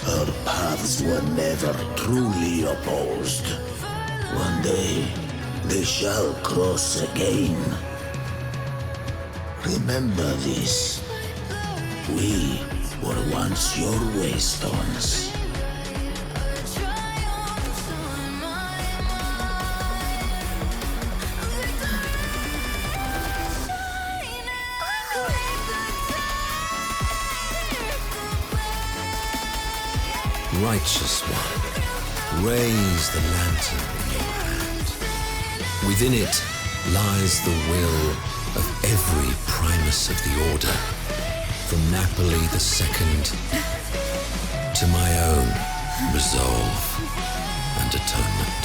Our paths were never truly opposed. One day, they shall cross again. Remember this. We were once your waystones. Righteous One, raise the lantern in your hand. Within it lies the will of every Primus of the Order, from Napoli II to my own resolve and atonement.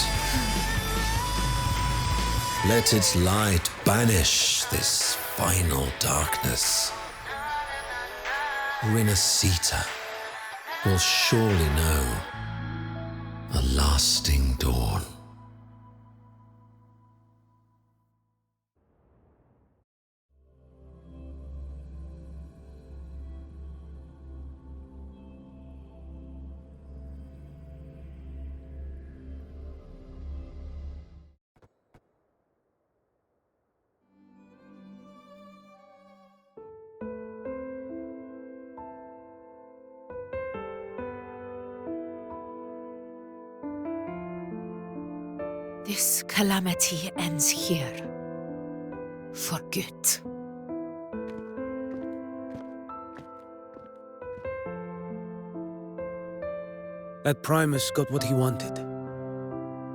Let its light banish this final darkness. Rinascita will surely know a lasting dawn. This calamity ends here. For good. That Primus got what he wanted.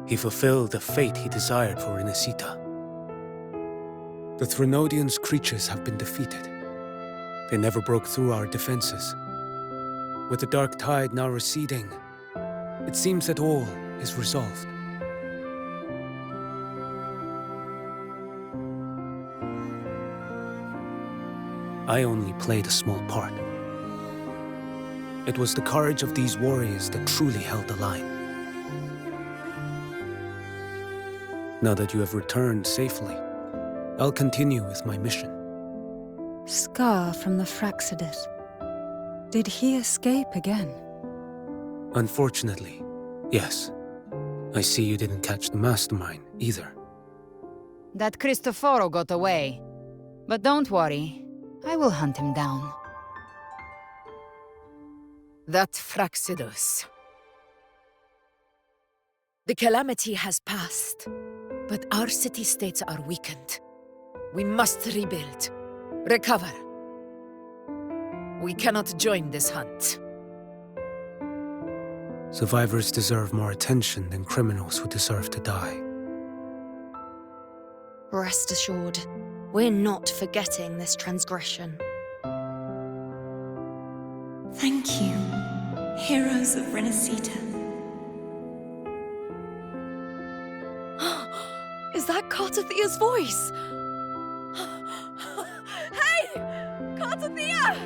He fulfilled the fate he desired for Rinascita. The Threnodians' creatures have been defeated. They never broke through our defenses. With the dark tide now receding, it seems that all is resolved. I only played a small part. It was the courage of these warriors that truly held the line. Now that you have returned safely, I'll continue with my mission. Scar from the Fraxidus. Did he escape again? Unfortunately, yes. I see you didn't catch the mastermind either. That Cristoforo got away. But don't worry. I will hunt him down. That Fraxidus. The calamity has passed, but our city-states are weakened. We must rebuild, recover. We cannot join this hunt. Survivors deserve more attention than criminals who deserve to die. Rest assured, we're not forgetting this transgression. Thank you, heroes of Rinascita. Is that Cartathia's voice? Hey! Cartathia!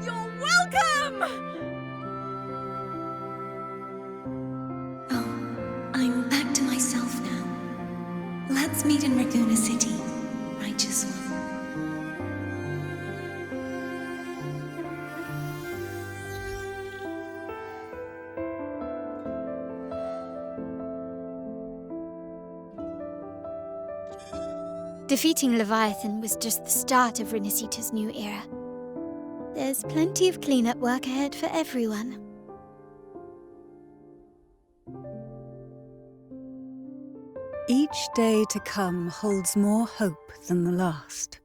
You're welcome! I'm back to myself now. Let's meet in Raguna City, Righteous One. Defeating Leviathan was just the start of Rinasita's new era. There's plenty of cleanup work ahead for everyone. Each day to come holds more hope than the last.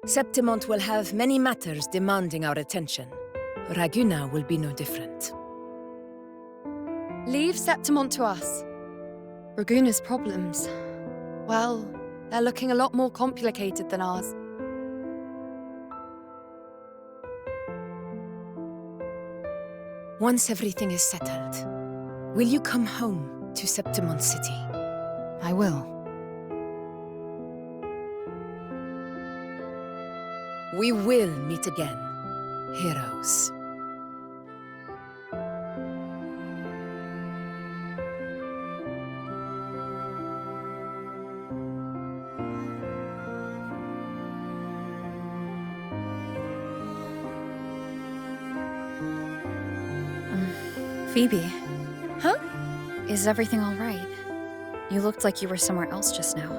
Septimont will have many matters demanding our attention. Raguna will be no different. Leave Septimont to us. Raguna's problems, well, they're looking a lot more complicated than ours. Once everything is settled, will you come home to Septimont City? I will. We will meet again, heroes. Phoebe. Huh? Is everything all right? You looked like you were somewhere else just now.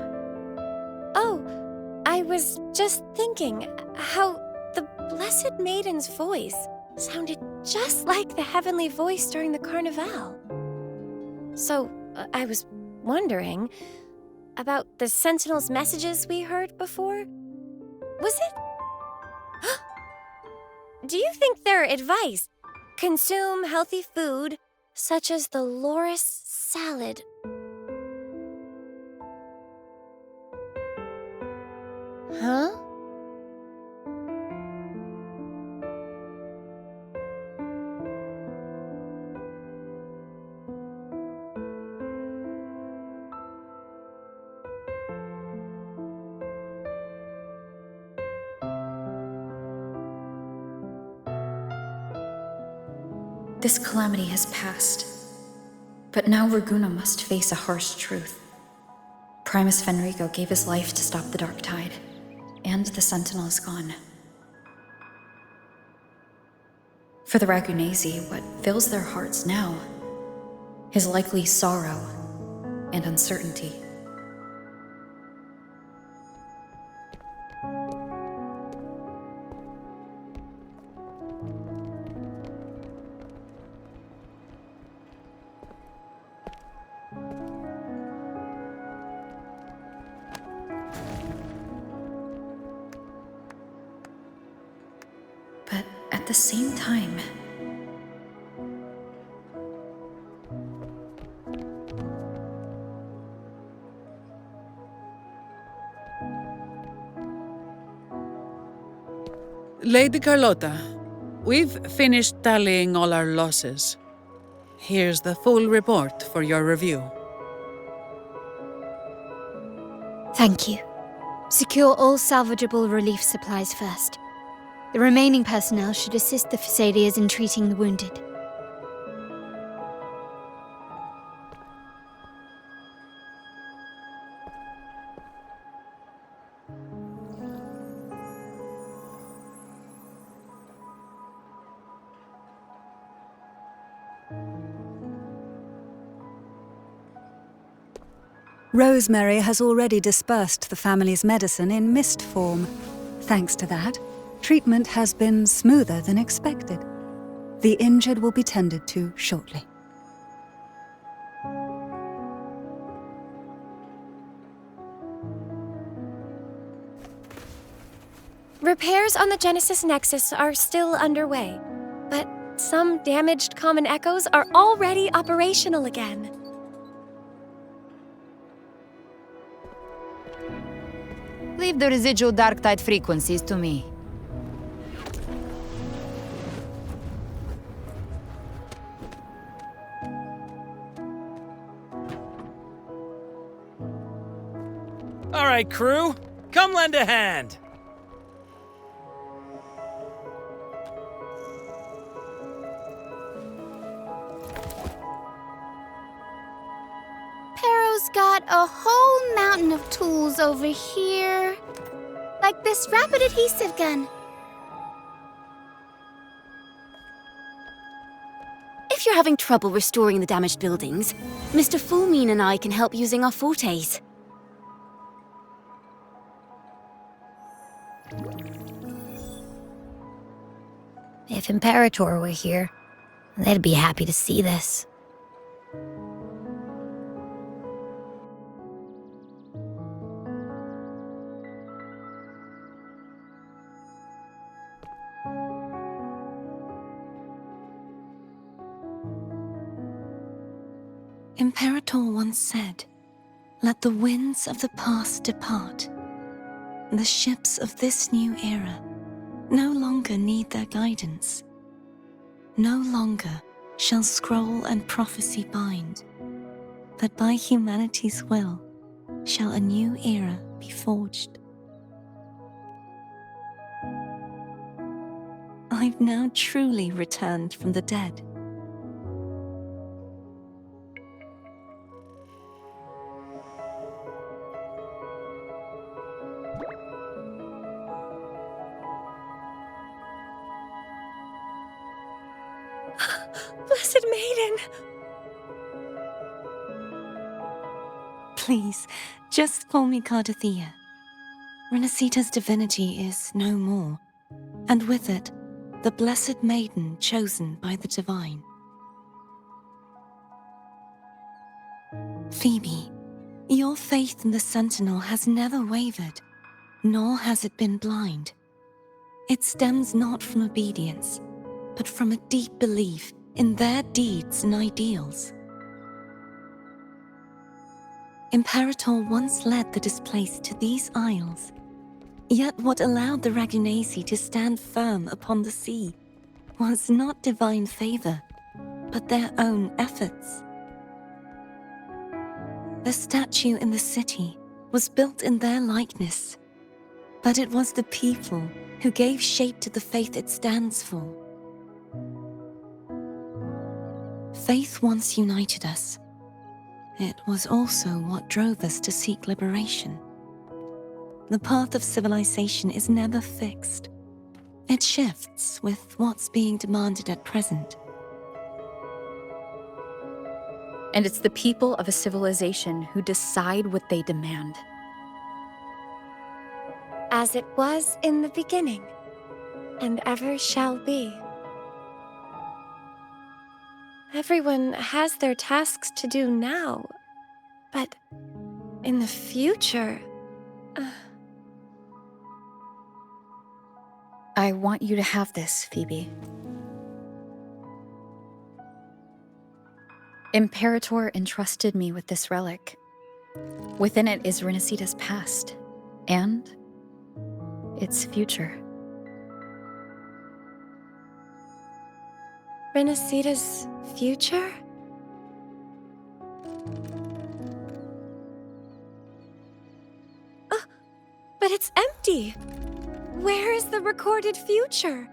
Oh, I was just thinking how the Blessed Maiden's voice sounded just like the heavenly voice during the Carnival. So, I was wondering about the Sentinel's messages we heard before. Was it? Do you think their advice, consume healthy food, such as the loris salad? Huh? This calamity has passed, but now Raguna must face a harsh truth. Primus Fenrico gave his life to stop the Dark Tide, and the Sentinel is gone. For the Ragunesi, what fills their hearts now is likely sorrow and uncertainty. But at the same time, Lady Carlotta, we've finished tallying all our losses. Here's the full report for your review. Thank you. Secure all salvageable relief supplies first. The remaining personnel should assist the Phasaelias in treating the wounded. Rosemary has already dispersed the family's medicine in mist form. Thanks to that, treatment has been smoother than expected. The injured will be tended to shortly. Repairs on the Genesis Nexus are still underway, but some damaged common echoes are already operational again. Leave the residual dark tide frequencies to me. All right, crew, come lend a hand. Pero's got a whole mountain of tools over here. Like this rapid adhesive gun. If if you're having trouble restoring the damaged buildings, Mr. Fullmean and I can help using our fortes. If Imperator were here, they'd be happy to see this. Imperator once said, "Let the winds of the past depart. The ships of this new era no longer need their guidance. No longer shall scroll and prophecy bind, but by humanity's will shall a new era be forged." I've now truly returned from the dead. Blessed Maiden! Please, just call me Cardathea. Renacita's divinity is no more, and with it, the Blessed Maiden chosen by the Divine. Phoebe, your faith in the Sentinel has never wavered, nor has it been blind. It stems not from obedience, but from a deep belief in their deeds and ideals. Imperator once led the displaced to these isles, yet what allowed the Ragunasi to stand firm upon the sea was not divine favor, but their own efforts. The statue in the city was built in their likeness, but it was the people who gave shape to the faith it stands for. Faith once united us. It was also what drove us to seek liberation. The path of civilization is never fixed. It shifts with what's being demanded at present. And it's the people of a civilization who decide what they demand. As it was in the beginning, and ever shall be. Everyone has their tasks to do now, but in the future... I want you to have this, Phoebe. Imperator entrusted me with this relic. Within it is Renacita's past, and its future. Renacita's future? Oh, but it's empty! Where is the recorded future?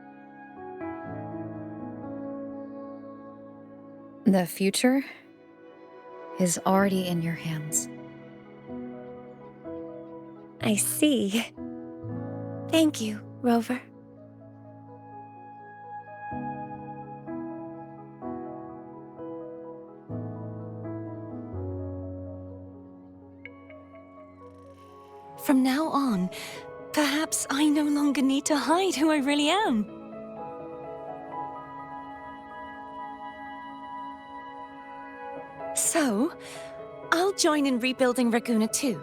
The future is already in your hands. I see. Thank you, Rover. From now on, perhaps I no longer need to hide who I really am. So, I'll join in rebuilding Raguna too.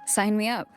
Sign me up.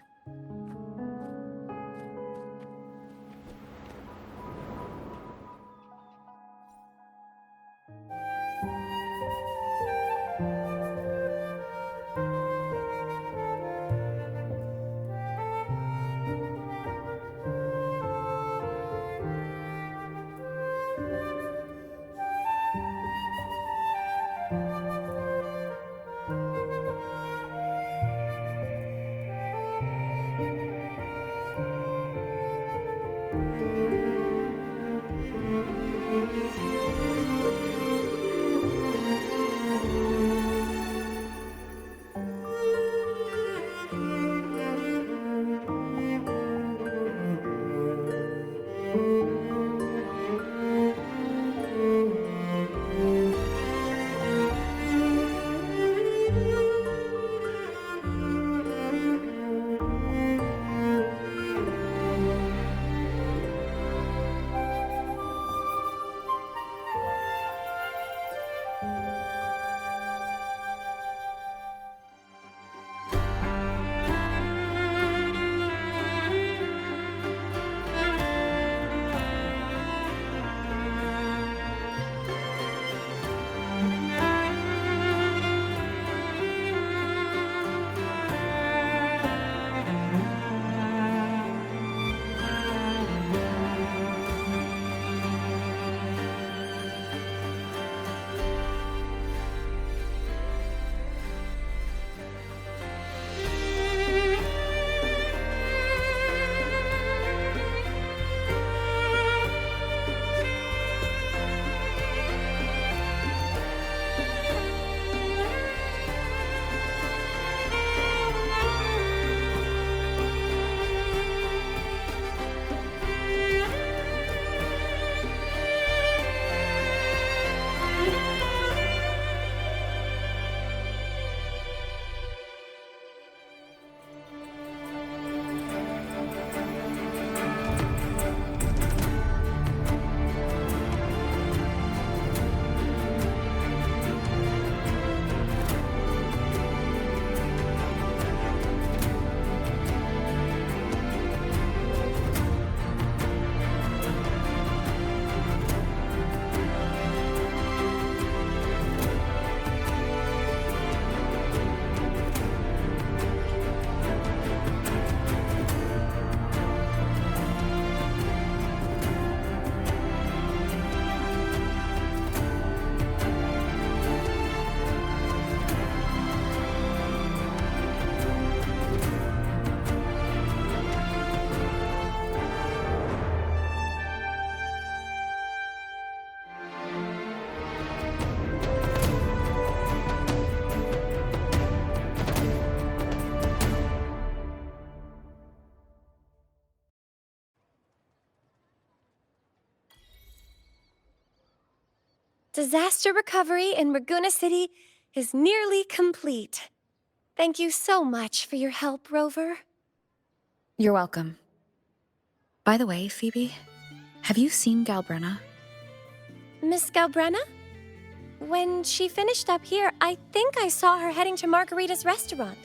Disaster recovery in Bygone City is nearly complete. Thank you so much for your help, Rover. You're welcome. By the way, Phoebe, have you seen Galbrenna? Miss Galbrenna? When she finished up here, I think I saw her heading to Margarita's restaurant.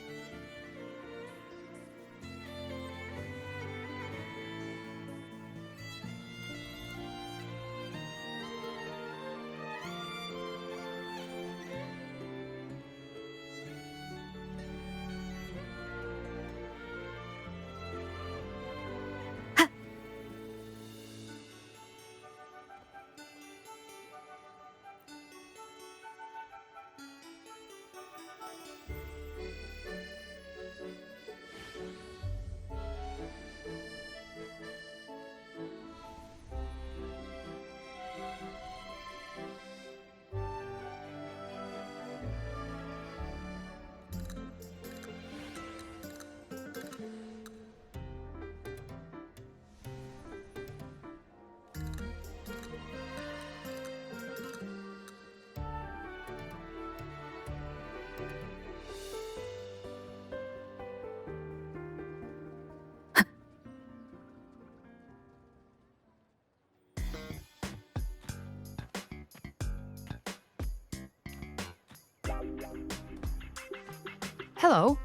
Hello.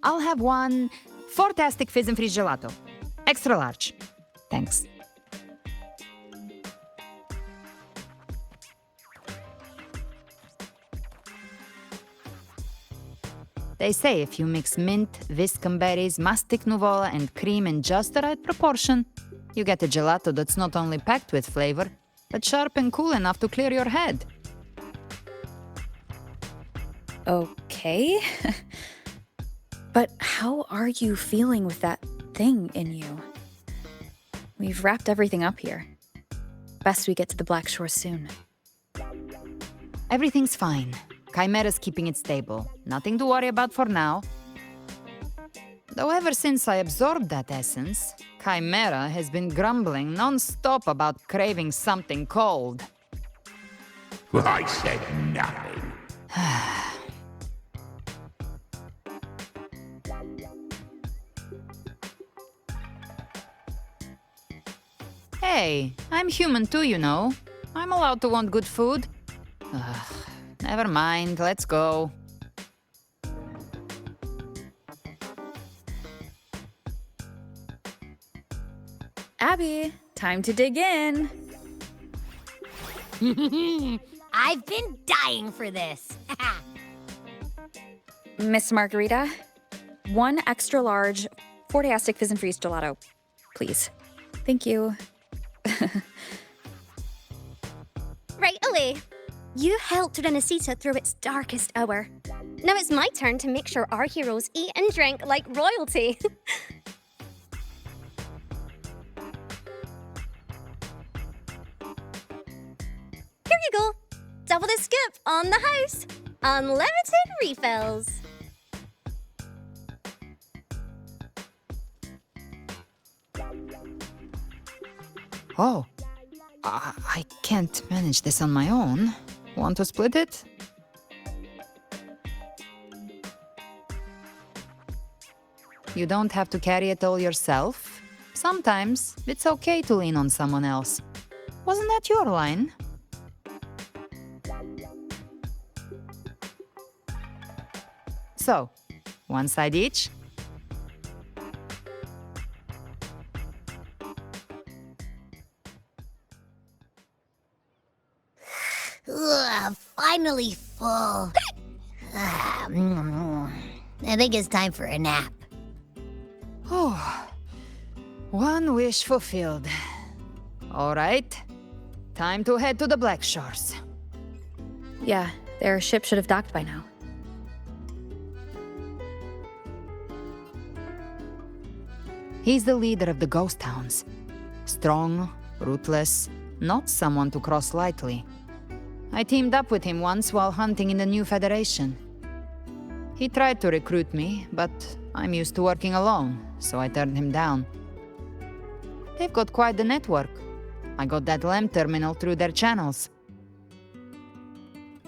I'll have one fantastic fizz and freeze gelato. Extra large. Thanks. They say if you mix mint, viscum berries, mastic nuvola, and cream in just the right proportion, you get a gelato that's not only packed with flavor, but sharp and cool enough to clear your head. Okay. But how are you feeling with that thing in you? We've wrapped everything up here. Best we get to the Black Shore soon. Everything's fine. Chimera's keeping it stable. Nothing to worry about for now. Though ever since I absorbed that essence, Chimera has been grumbling non-stop about craving something cold. I said nothing. Hey, I'm human too, you know. I'm allowed to want good food. Ugh, never mind, let's go. Abby, time to dig in. I've been dying for this. Miss Margarita, one extra large Fortiastic Fizz and Freeze gelato, please. Thank you. Right away. You helped Renesita through its darkest hour. Now it's my turn to make sure our heroes eat and drink like royalty. Here you go. Double the scoop on the house. Unlimited refills. Oh, I can't manage this on my own. Want to split it? You don't have to carry it all yourself. Sometimes it's okay to lean on someone else. Wasn't that your line? So, one side each? Ugh, finally full. I think it's time for a nap. Oh, one wish fulfilled. All right, time to head to the Black Shores. Yeah, their ship should have docked by now. He's the leader of the ghost towns. Strong, ruthless, not someone to cross lightly. I teamed up with him once while hunting in the new Federation. He tried to recruit me, but I'm used to working alone, so I turned him down. They've got quite the network. I got that LEM terminal through their channels.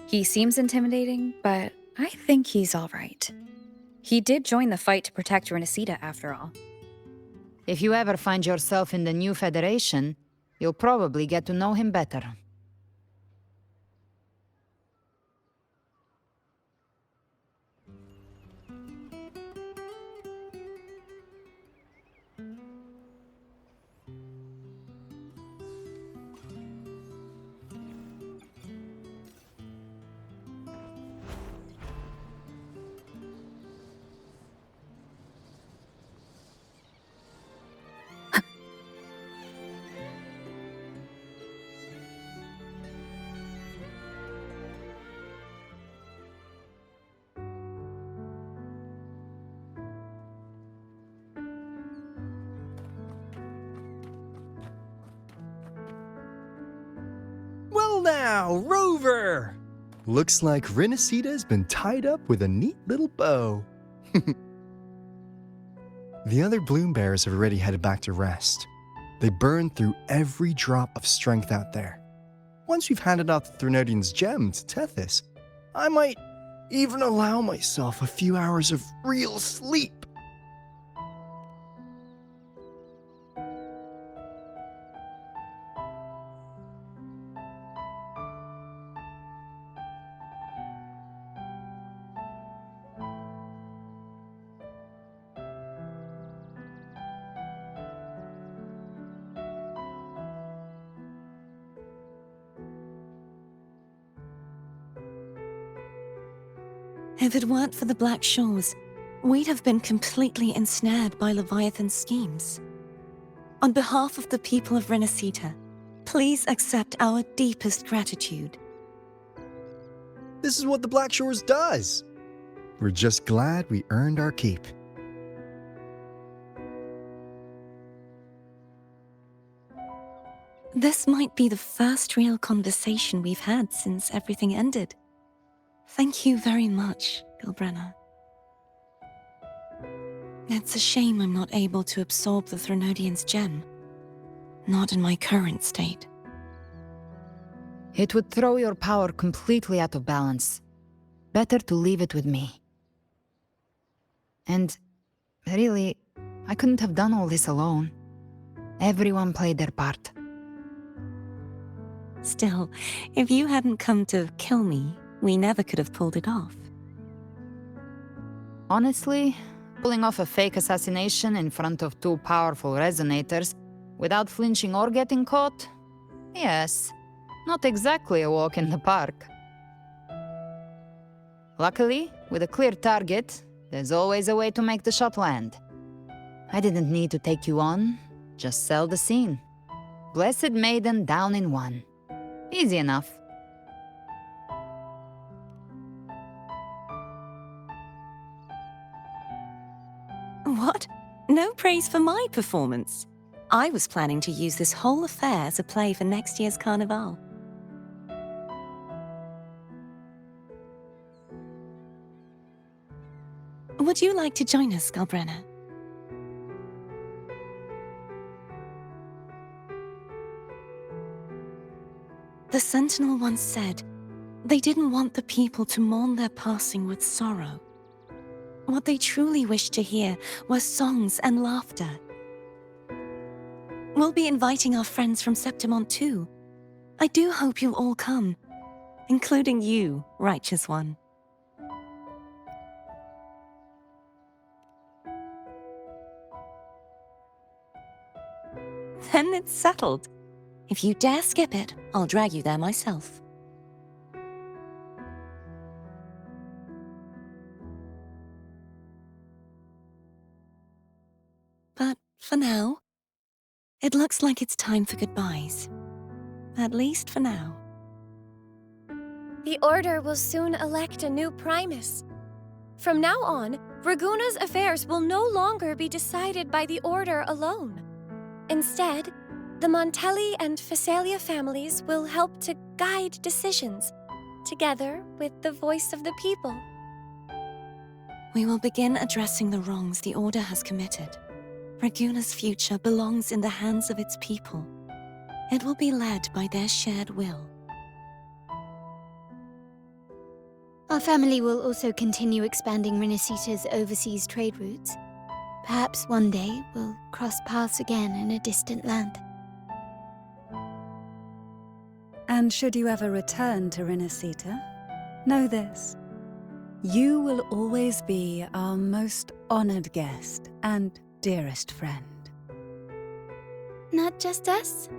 He seems intimidating, but I think he's all right. He did join the fight to protect Renesita, after all. If you ever find yourself in the new Federation, you'll probably get to know him better. Well now, Rover! Looks like Renesita's been tied up with a neat little bow. The other Bloom Bears have already headed back to rest. They burned through every drop of strength out there. Once we've handed out the Threnodian's gem to Tethys, I might even allow myself a few hours of real sleep. If it weren't for the Black Shores, we'd have been completely ensnared by Leviathan's schemes. On behalf of the people of Renesita, please accept our deepest gratitude. This is what the Black Shores does. We're just glad we earned our keep. This might be the first real conversation we've had since everything ended. Thank you very much, Gilbrenna. It's a shame I'm not able to absorb the Threnodian's gem. Not in my current state. It would throw your power completely out of balance. Better to leave it with me. And really, I couldn't have done all this alone. Everyone played their part. Still, if you hadn't come to kill me, we never could have pulled it off. Honestly, pulling off a fake assassination in front of two powerful resonators without flinching or getting caught? Yes, not exactly a walk in the park. Luckily, with a clear target, there's always a way to make the shot land. I didn't need to take you on, just sell the scene. Blessed Maiden down in one. Easy enough. What? No praise for my performance. I was planning to use this whole affair as a play for next year's Carnival. Would you like to join us, Gilbrenna? The Sentinel once said, they didn't want the people to mourn their passing with sorrow. What they truly wished to hear were songs and laughter. We'll be inviting our friends from Septimont too. I do hope you'll all come, including you, Righteous One. Then it's settled. If you dare skip it, I'll drag you there myself. But for now, it looks like it's time for goodbyes. At least for now. The Order will soon elect a new Primus. From now on, Raguna's affairs will no longer be decided by the Order alone. Instead, the Montelli and Phasalia families will help to guide decisions, together with the voice of the people. We will begin addressing the wrongs the Order has committed. Raguna's future belongs in the hands of its people. It will be led by their shared will. Our family will also continue expanding Rinasita's overseas trade routes. Perhaps one day we'll cross paths again in a distant land. And should you ever return to Rinasita, know this. You will always be our most honored guest and dearest friend. Not just us,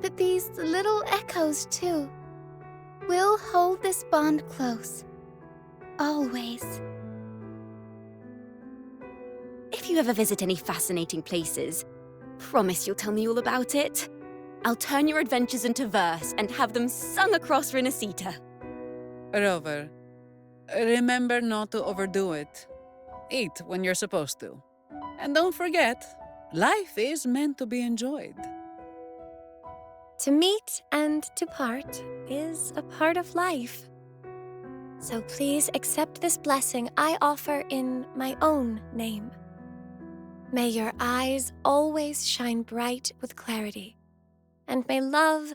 but these little echoes too. We'll hold this bond close. Always. If you ever visit any fascinating places, promise you'll tell me all about it. I'll turn your adventures into verse and have them sung across Rinasita. Rover, remember not to overdo it. Eat when you're supposed to. And don't forget, life is meant to be enjoyed. To meet and to part is a part of life. So please accept this blessing I offer in my own name. May your eyes always shine bright with clarity, and may love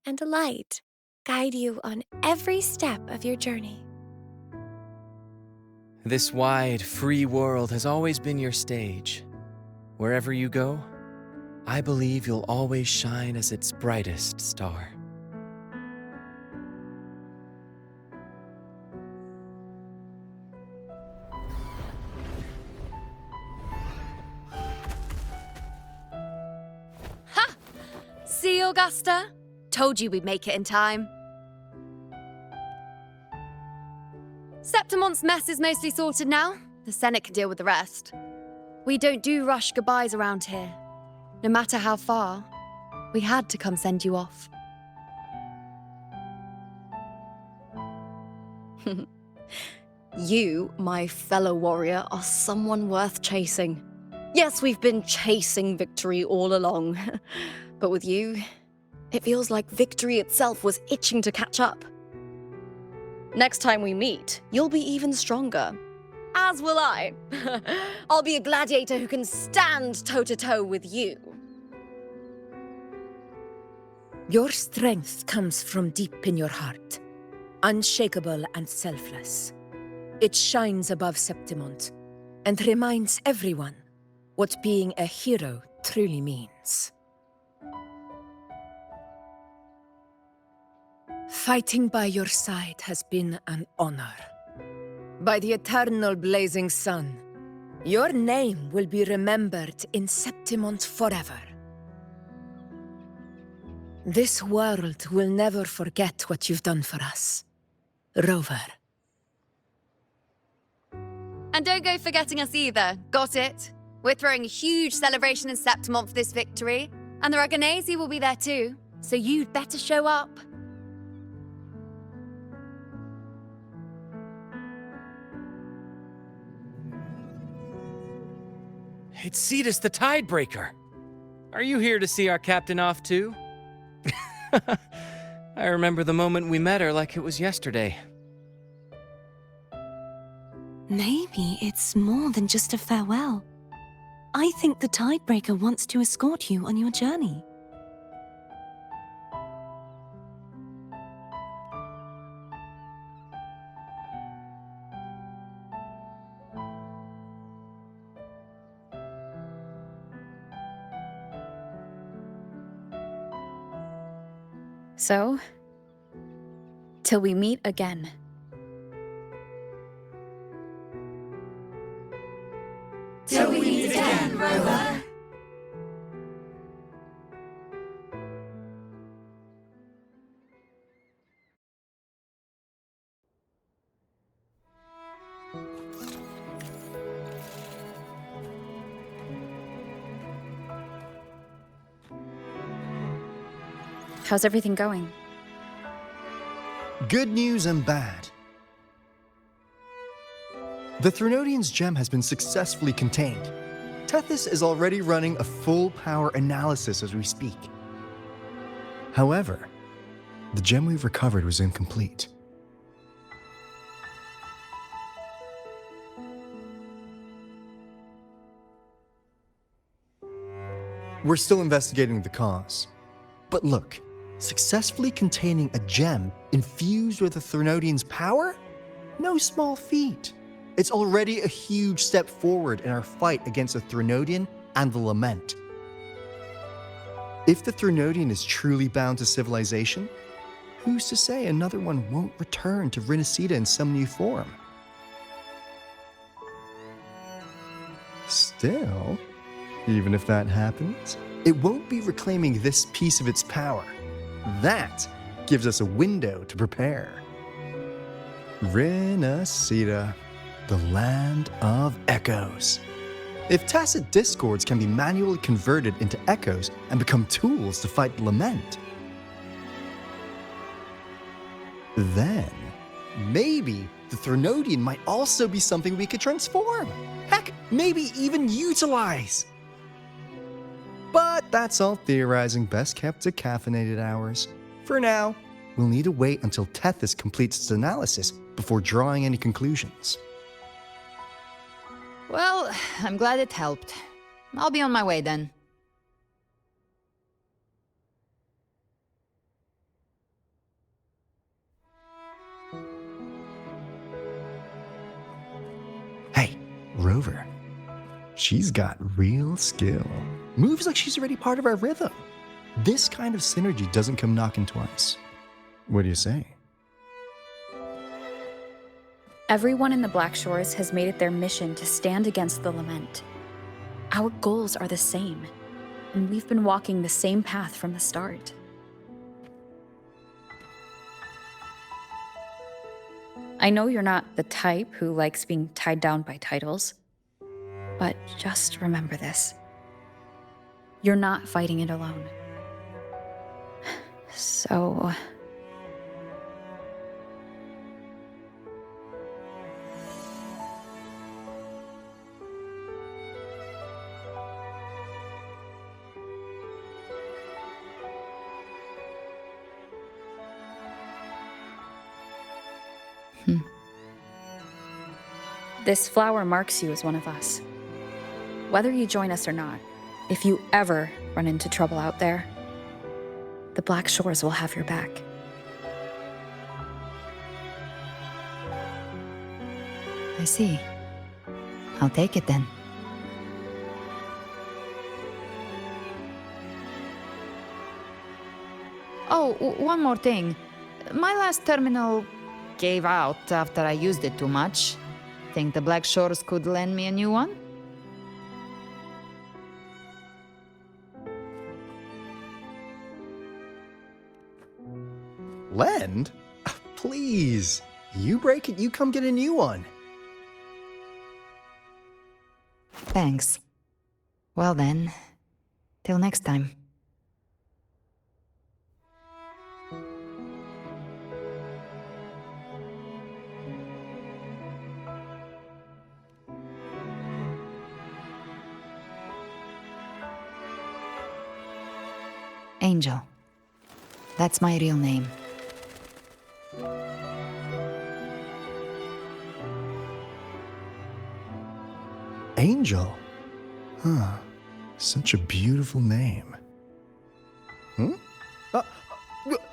and light guide you on every step of your journey. This wide, free world has always been your stage. Wherever you go, I believe you'll always shine as its brightest star. Ha! See, Augusta? Told you we'd make it in time. Septimon's mess is mostly sorted now. The Senate can deal with the rest. We don't do rush goodbyes around here. No matter how far, we had to come send you off. You, my fellow warrior, are someone worth chasing. Yes, we've been chasing victory all along. But with you, it feels like victory itself was itching to catch up. Next time we meet, you'll be even stronger. As will I. I'll be a gladiator who can stand toe-to-toe with you. Your strength comes from deep in your heart, unshakable and selfless. It shines above Septimont and reminds everyone what being a hero truly means. Fighting by your side has been an honor. By the eternal blazing sun, your name will be remembered in Septimont forever. This world will never forget what you've done for us, Rover. And don't go forgetting us either, got it? We're throwing a huge celebration in Septimont for this victory, and the Raganesi will be there too, so you'd better show up. It's Cetus the Tidebreaker. Are you here to see our captain off too? I remember the moment we met her like it was yesterday. Maybe it's more than just a farewell. I think the Tidebreaker wants to escort you on your journey. So, till we meet again. Till we meet again, Rover. How's everything going? Good news and bad. The Threnodian's gem has been successfully contained. Tethys is already running a full power analysis as we speak. However, the gem we've recovered was incomplete. We're still investigating the cause. But look, successfully containing a gem infused with the Threnodian's power? No small feat. It's already a huge step forward in our fight against the Threnodian and the Lament. If the Threnodian is truly bound to civilization, who's to say another one won't return to Rinasida in some new form? Still, even if that happens, it won't be reclaiming this piece of its power. That gives us a window to prepare. Rinasida, the land of echoes. If tacit discords can be manually converted into echoes and become tools to fight the Lament, then maybe the Threnodian might also be something we could transform. Heck, maybe even utilize. But that's all theorizing best kept to caffeinated hours. For now, we'll need to wait until Tethys completes its analysis before drawing any conclusions. Well, I'm glad it helped. I'll be on my way then. Hey, Rover. She's got real skill. Moves like she's already part of our rhythm. This kind of synergy doesn't come knocking twice. What do you say? Everyone in the Black Shores has made it their mission to stand against the Lament. Our goals are the same, and we've been walking the same path from the start. I know you're not the type who likes being tied down by titles, but just remember this. You're not fighting it alone. So... This flower marks you as one of us. Whether you join us or not, if you ever run into trouble out there, the Black Shores will have your back. I see. I'll take it then. Oh, one more thing. My last terminal gave out after I used it too much. Think the Black Shores could lend me a new one? Lend? Please. You break it, you come get a new one. Thanks. Well then, till next time. Angel. That's my real name. Angel? Huh. Such a beautiful name.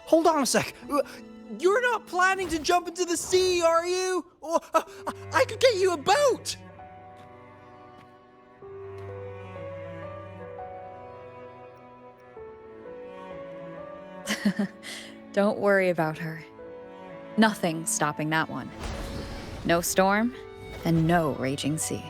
Hold on a sec. You're not planning to jump into the sea, are you? I could get you a boat! Don't worry about her. Nothing's stopping that one. No storm, and no raging sea.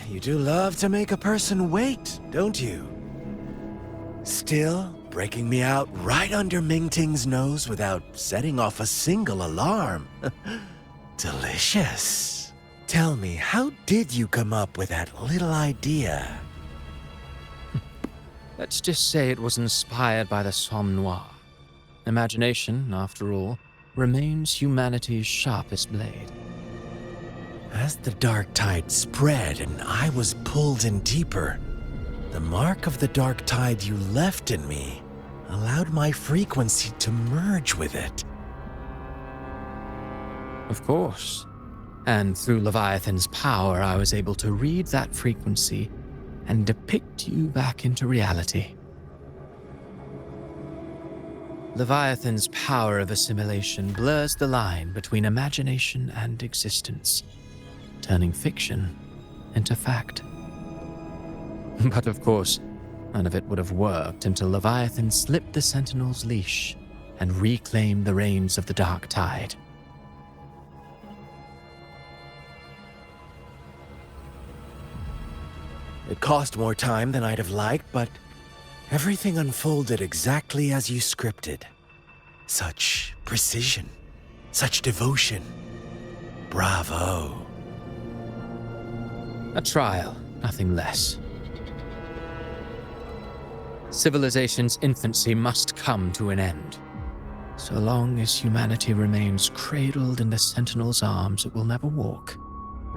You do love to make a person wait, don't you? Still breaking me out right under Mingting's nose without setting off a single alarm. Delicious. Tell me, how did you come up with that little idea? Let's just say it was inspired by the Somme Noir. Imagination, after all. remains humanity's sharpest blade. As the dark tide spread and I was pulled in deeper, the mark of the dark tide you left in me allowed my frequency to merge with it. Of course. And through Leviathan's power, I was able to read that frequency and depict you back into reality. Leviathan's power of assimilation blurs the line between imagination and existence, turning fiction into fact. But of course, none of it would have worked until Leviathan slipped the Sentinel's leash and reclaimed the reins of the dark tide. It cost more time than I'd have liked, but everything unfolded exactly as you scripted. Such precision, such devotion. Bravo. A trial, nothing less. Civilization's infancy must come to an end. So long as humanity remains cradled in the Sentinel's arms, it will never walk,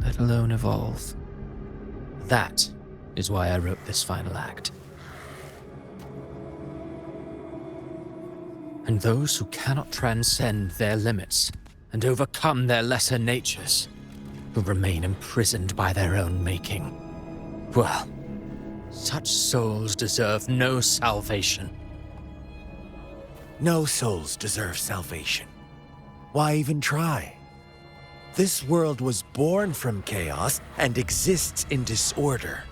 let alone evolve. That is why I wrote this final act. And those who cannot transcend their limits and overcome their lesser natures will remain imprisoned by their own making. Well, such souls deserve no salvation. No souls deserve salvation. Why even try? This world was born from chaos and exists in disorder.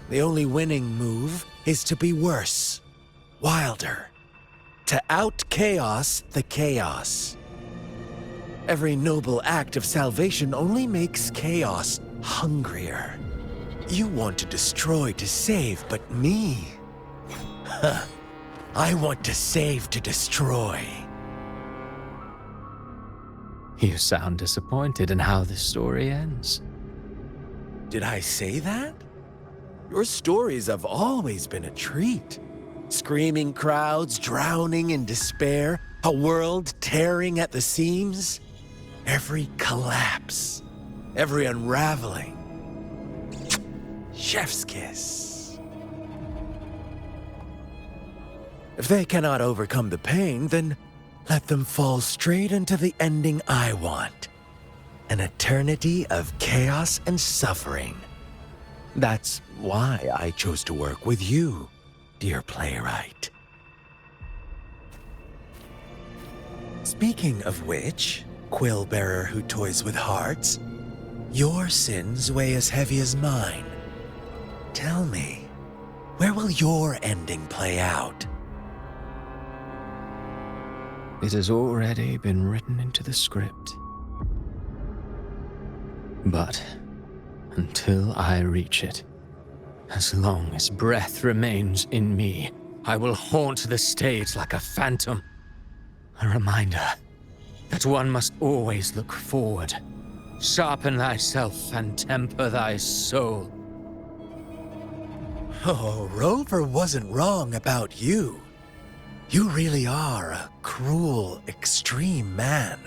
The only winning move is to be worse, wilder, to out-chaos the chaos. Every noble act of salvation only makes chaos hungrier. You want to destroy to save, but me? Huh. I want to save to destroy. You sound disappointed in how this story ends. Did I say that? Your stories have always been a treat. Screaming crowds drowning in despair, a world tearing at the seams. Every collapse, every unraveling. Chef's kiss. If they cannot overcome the pain, then let them fall straight into the ending I want. An eternity of chaos and suffering. That's why I chose to work with you, dear playwright. Speaking of which, quill bearer who toys with hearts, your sins weigh as heavy as mine. Tell me, where will your ending play out? It has already been written into the script. But until I reach it, as long as breath remains in me, I will haunt the stage like a phantom. A reminder that one must always look forward. Sharpen thyself and temper thy soul. Oh, Rover wasn't wrong about you. You really are a cruel, extreme man.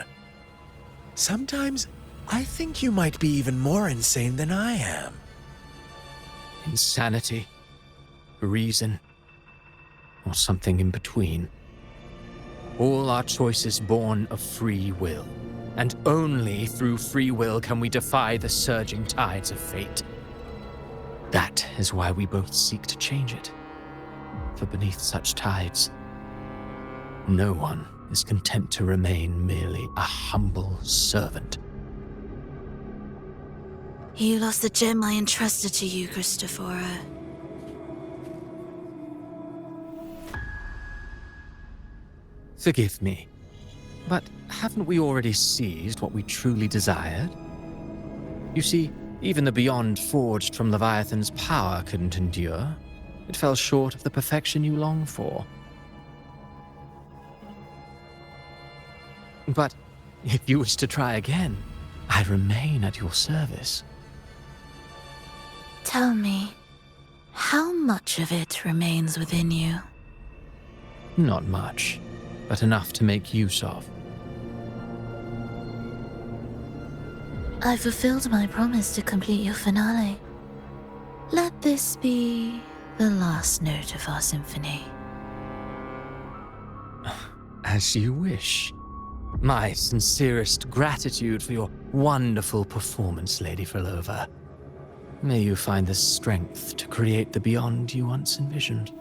Sometimes I think you might be even more insane than I am. Insanity, reason, or something in between. All our choices born of free will, and only through free will can we defy the surging tides of fate. That is why we both seek to change it. For beneath such tides, no one is content to remain merely a humble servant. You lost the gem I entrusted to you, Christophora. Forgive me, but haven't we already seized what we truly desired? You see, even the beyond forged from Leviathan's power couldn't endure. It fell short of the perfection you long for. But if you wish to try again, I remain at your service. Tell me, how much of it remains within you? Not much, but enough to make use of. I fulfilled my promise to complete your finale. Let this be the last note of our symphony. As you wish. My sincerest gratitude for your wonderful performance, Lady Frolova. May you find the strength to create the beyond you once envisioned.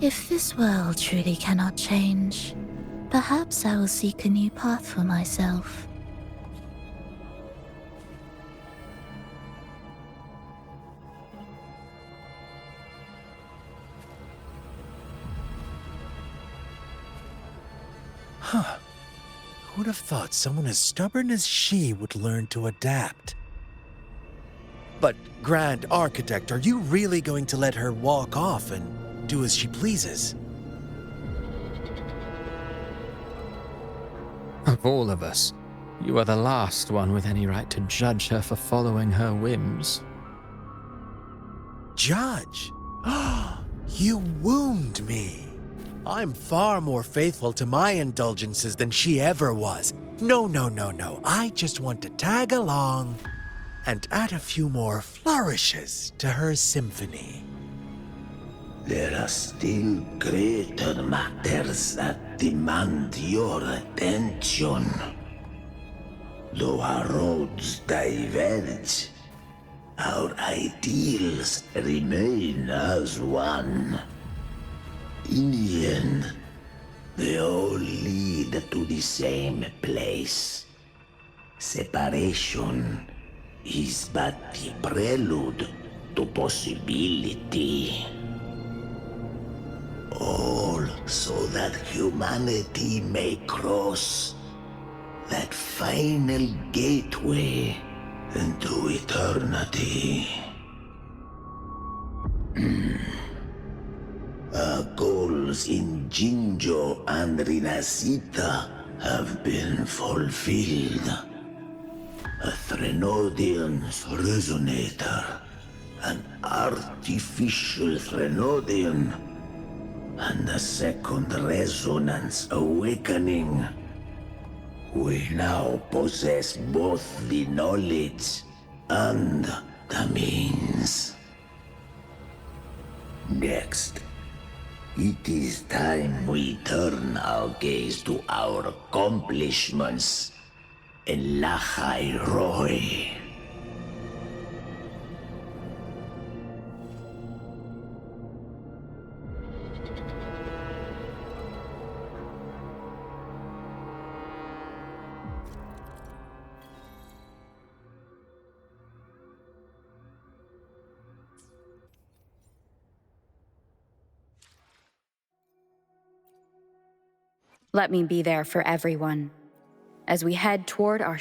If this world truly cannot change, perhaps I will seek a new path for myself. Huh. Who'd have thought someone as stubborn as she would learn to adapt? But, Grand Architect, are you really going to let her walk off and do as she pleases? Of all of us, you are the last one with any right to judge her for following her whims. Judge? You wound me. I'm far more faithful to my indulgences than she ever was. No. I just want to tag along and add a few more flourishes to her symphony. There are still greater matters that demand your attention. Though our roads diverge, our ideals remain as one. In the end, they all lead to the same place. Separation is but the prelude to possibility. All so that humanity may cross that final gateway into eternity. Our goals in Jinjo and Rinasita have been fulfilled. A Threnodian's resonator, an artificial Threnodian, and a second resonance awakening. We now possess both the knowledge and the means. Next, it is time we turn our gaze to our accomplishments in Lahai Roy. Let me be there for everyone as we head toward our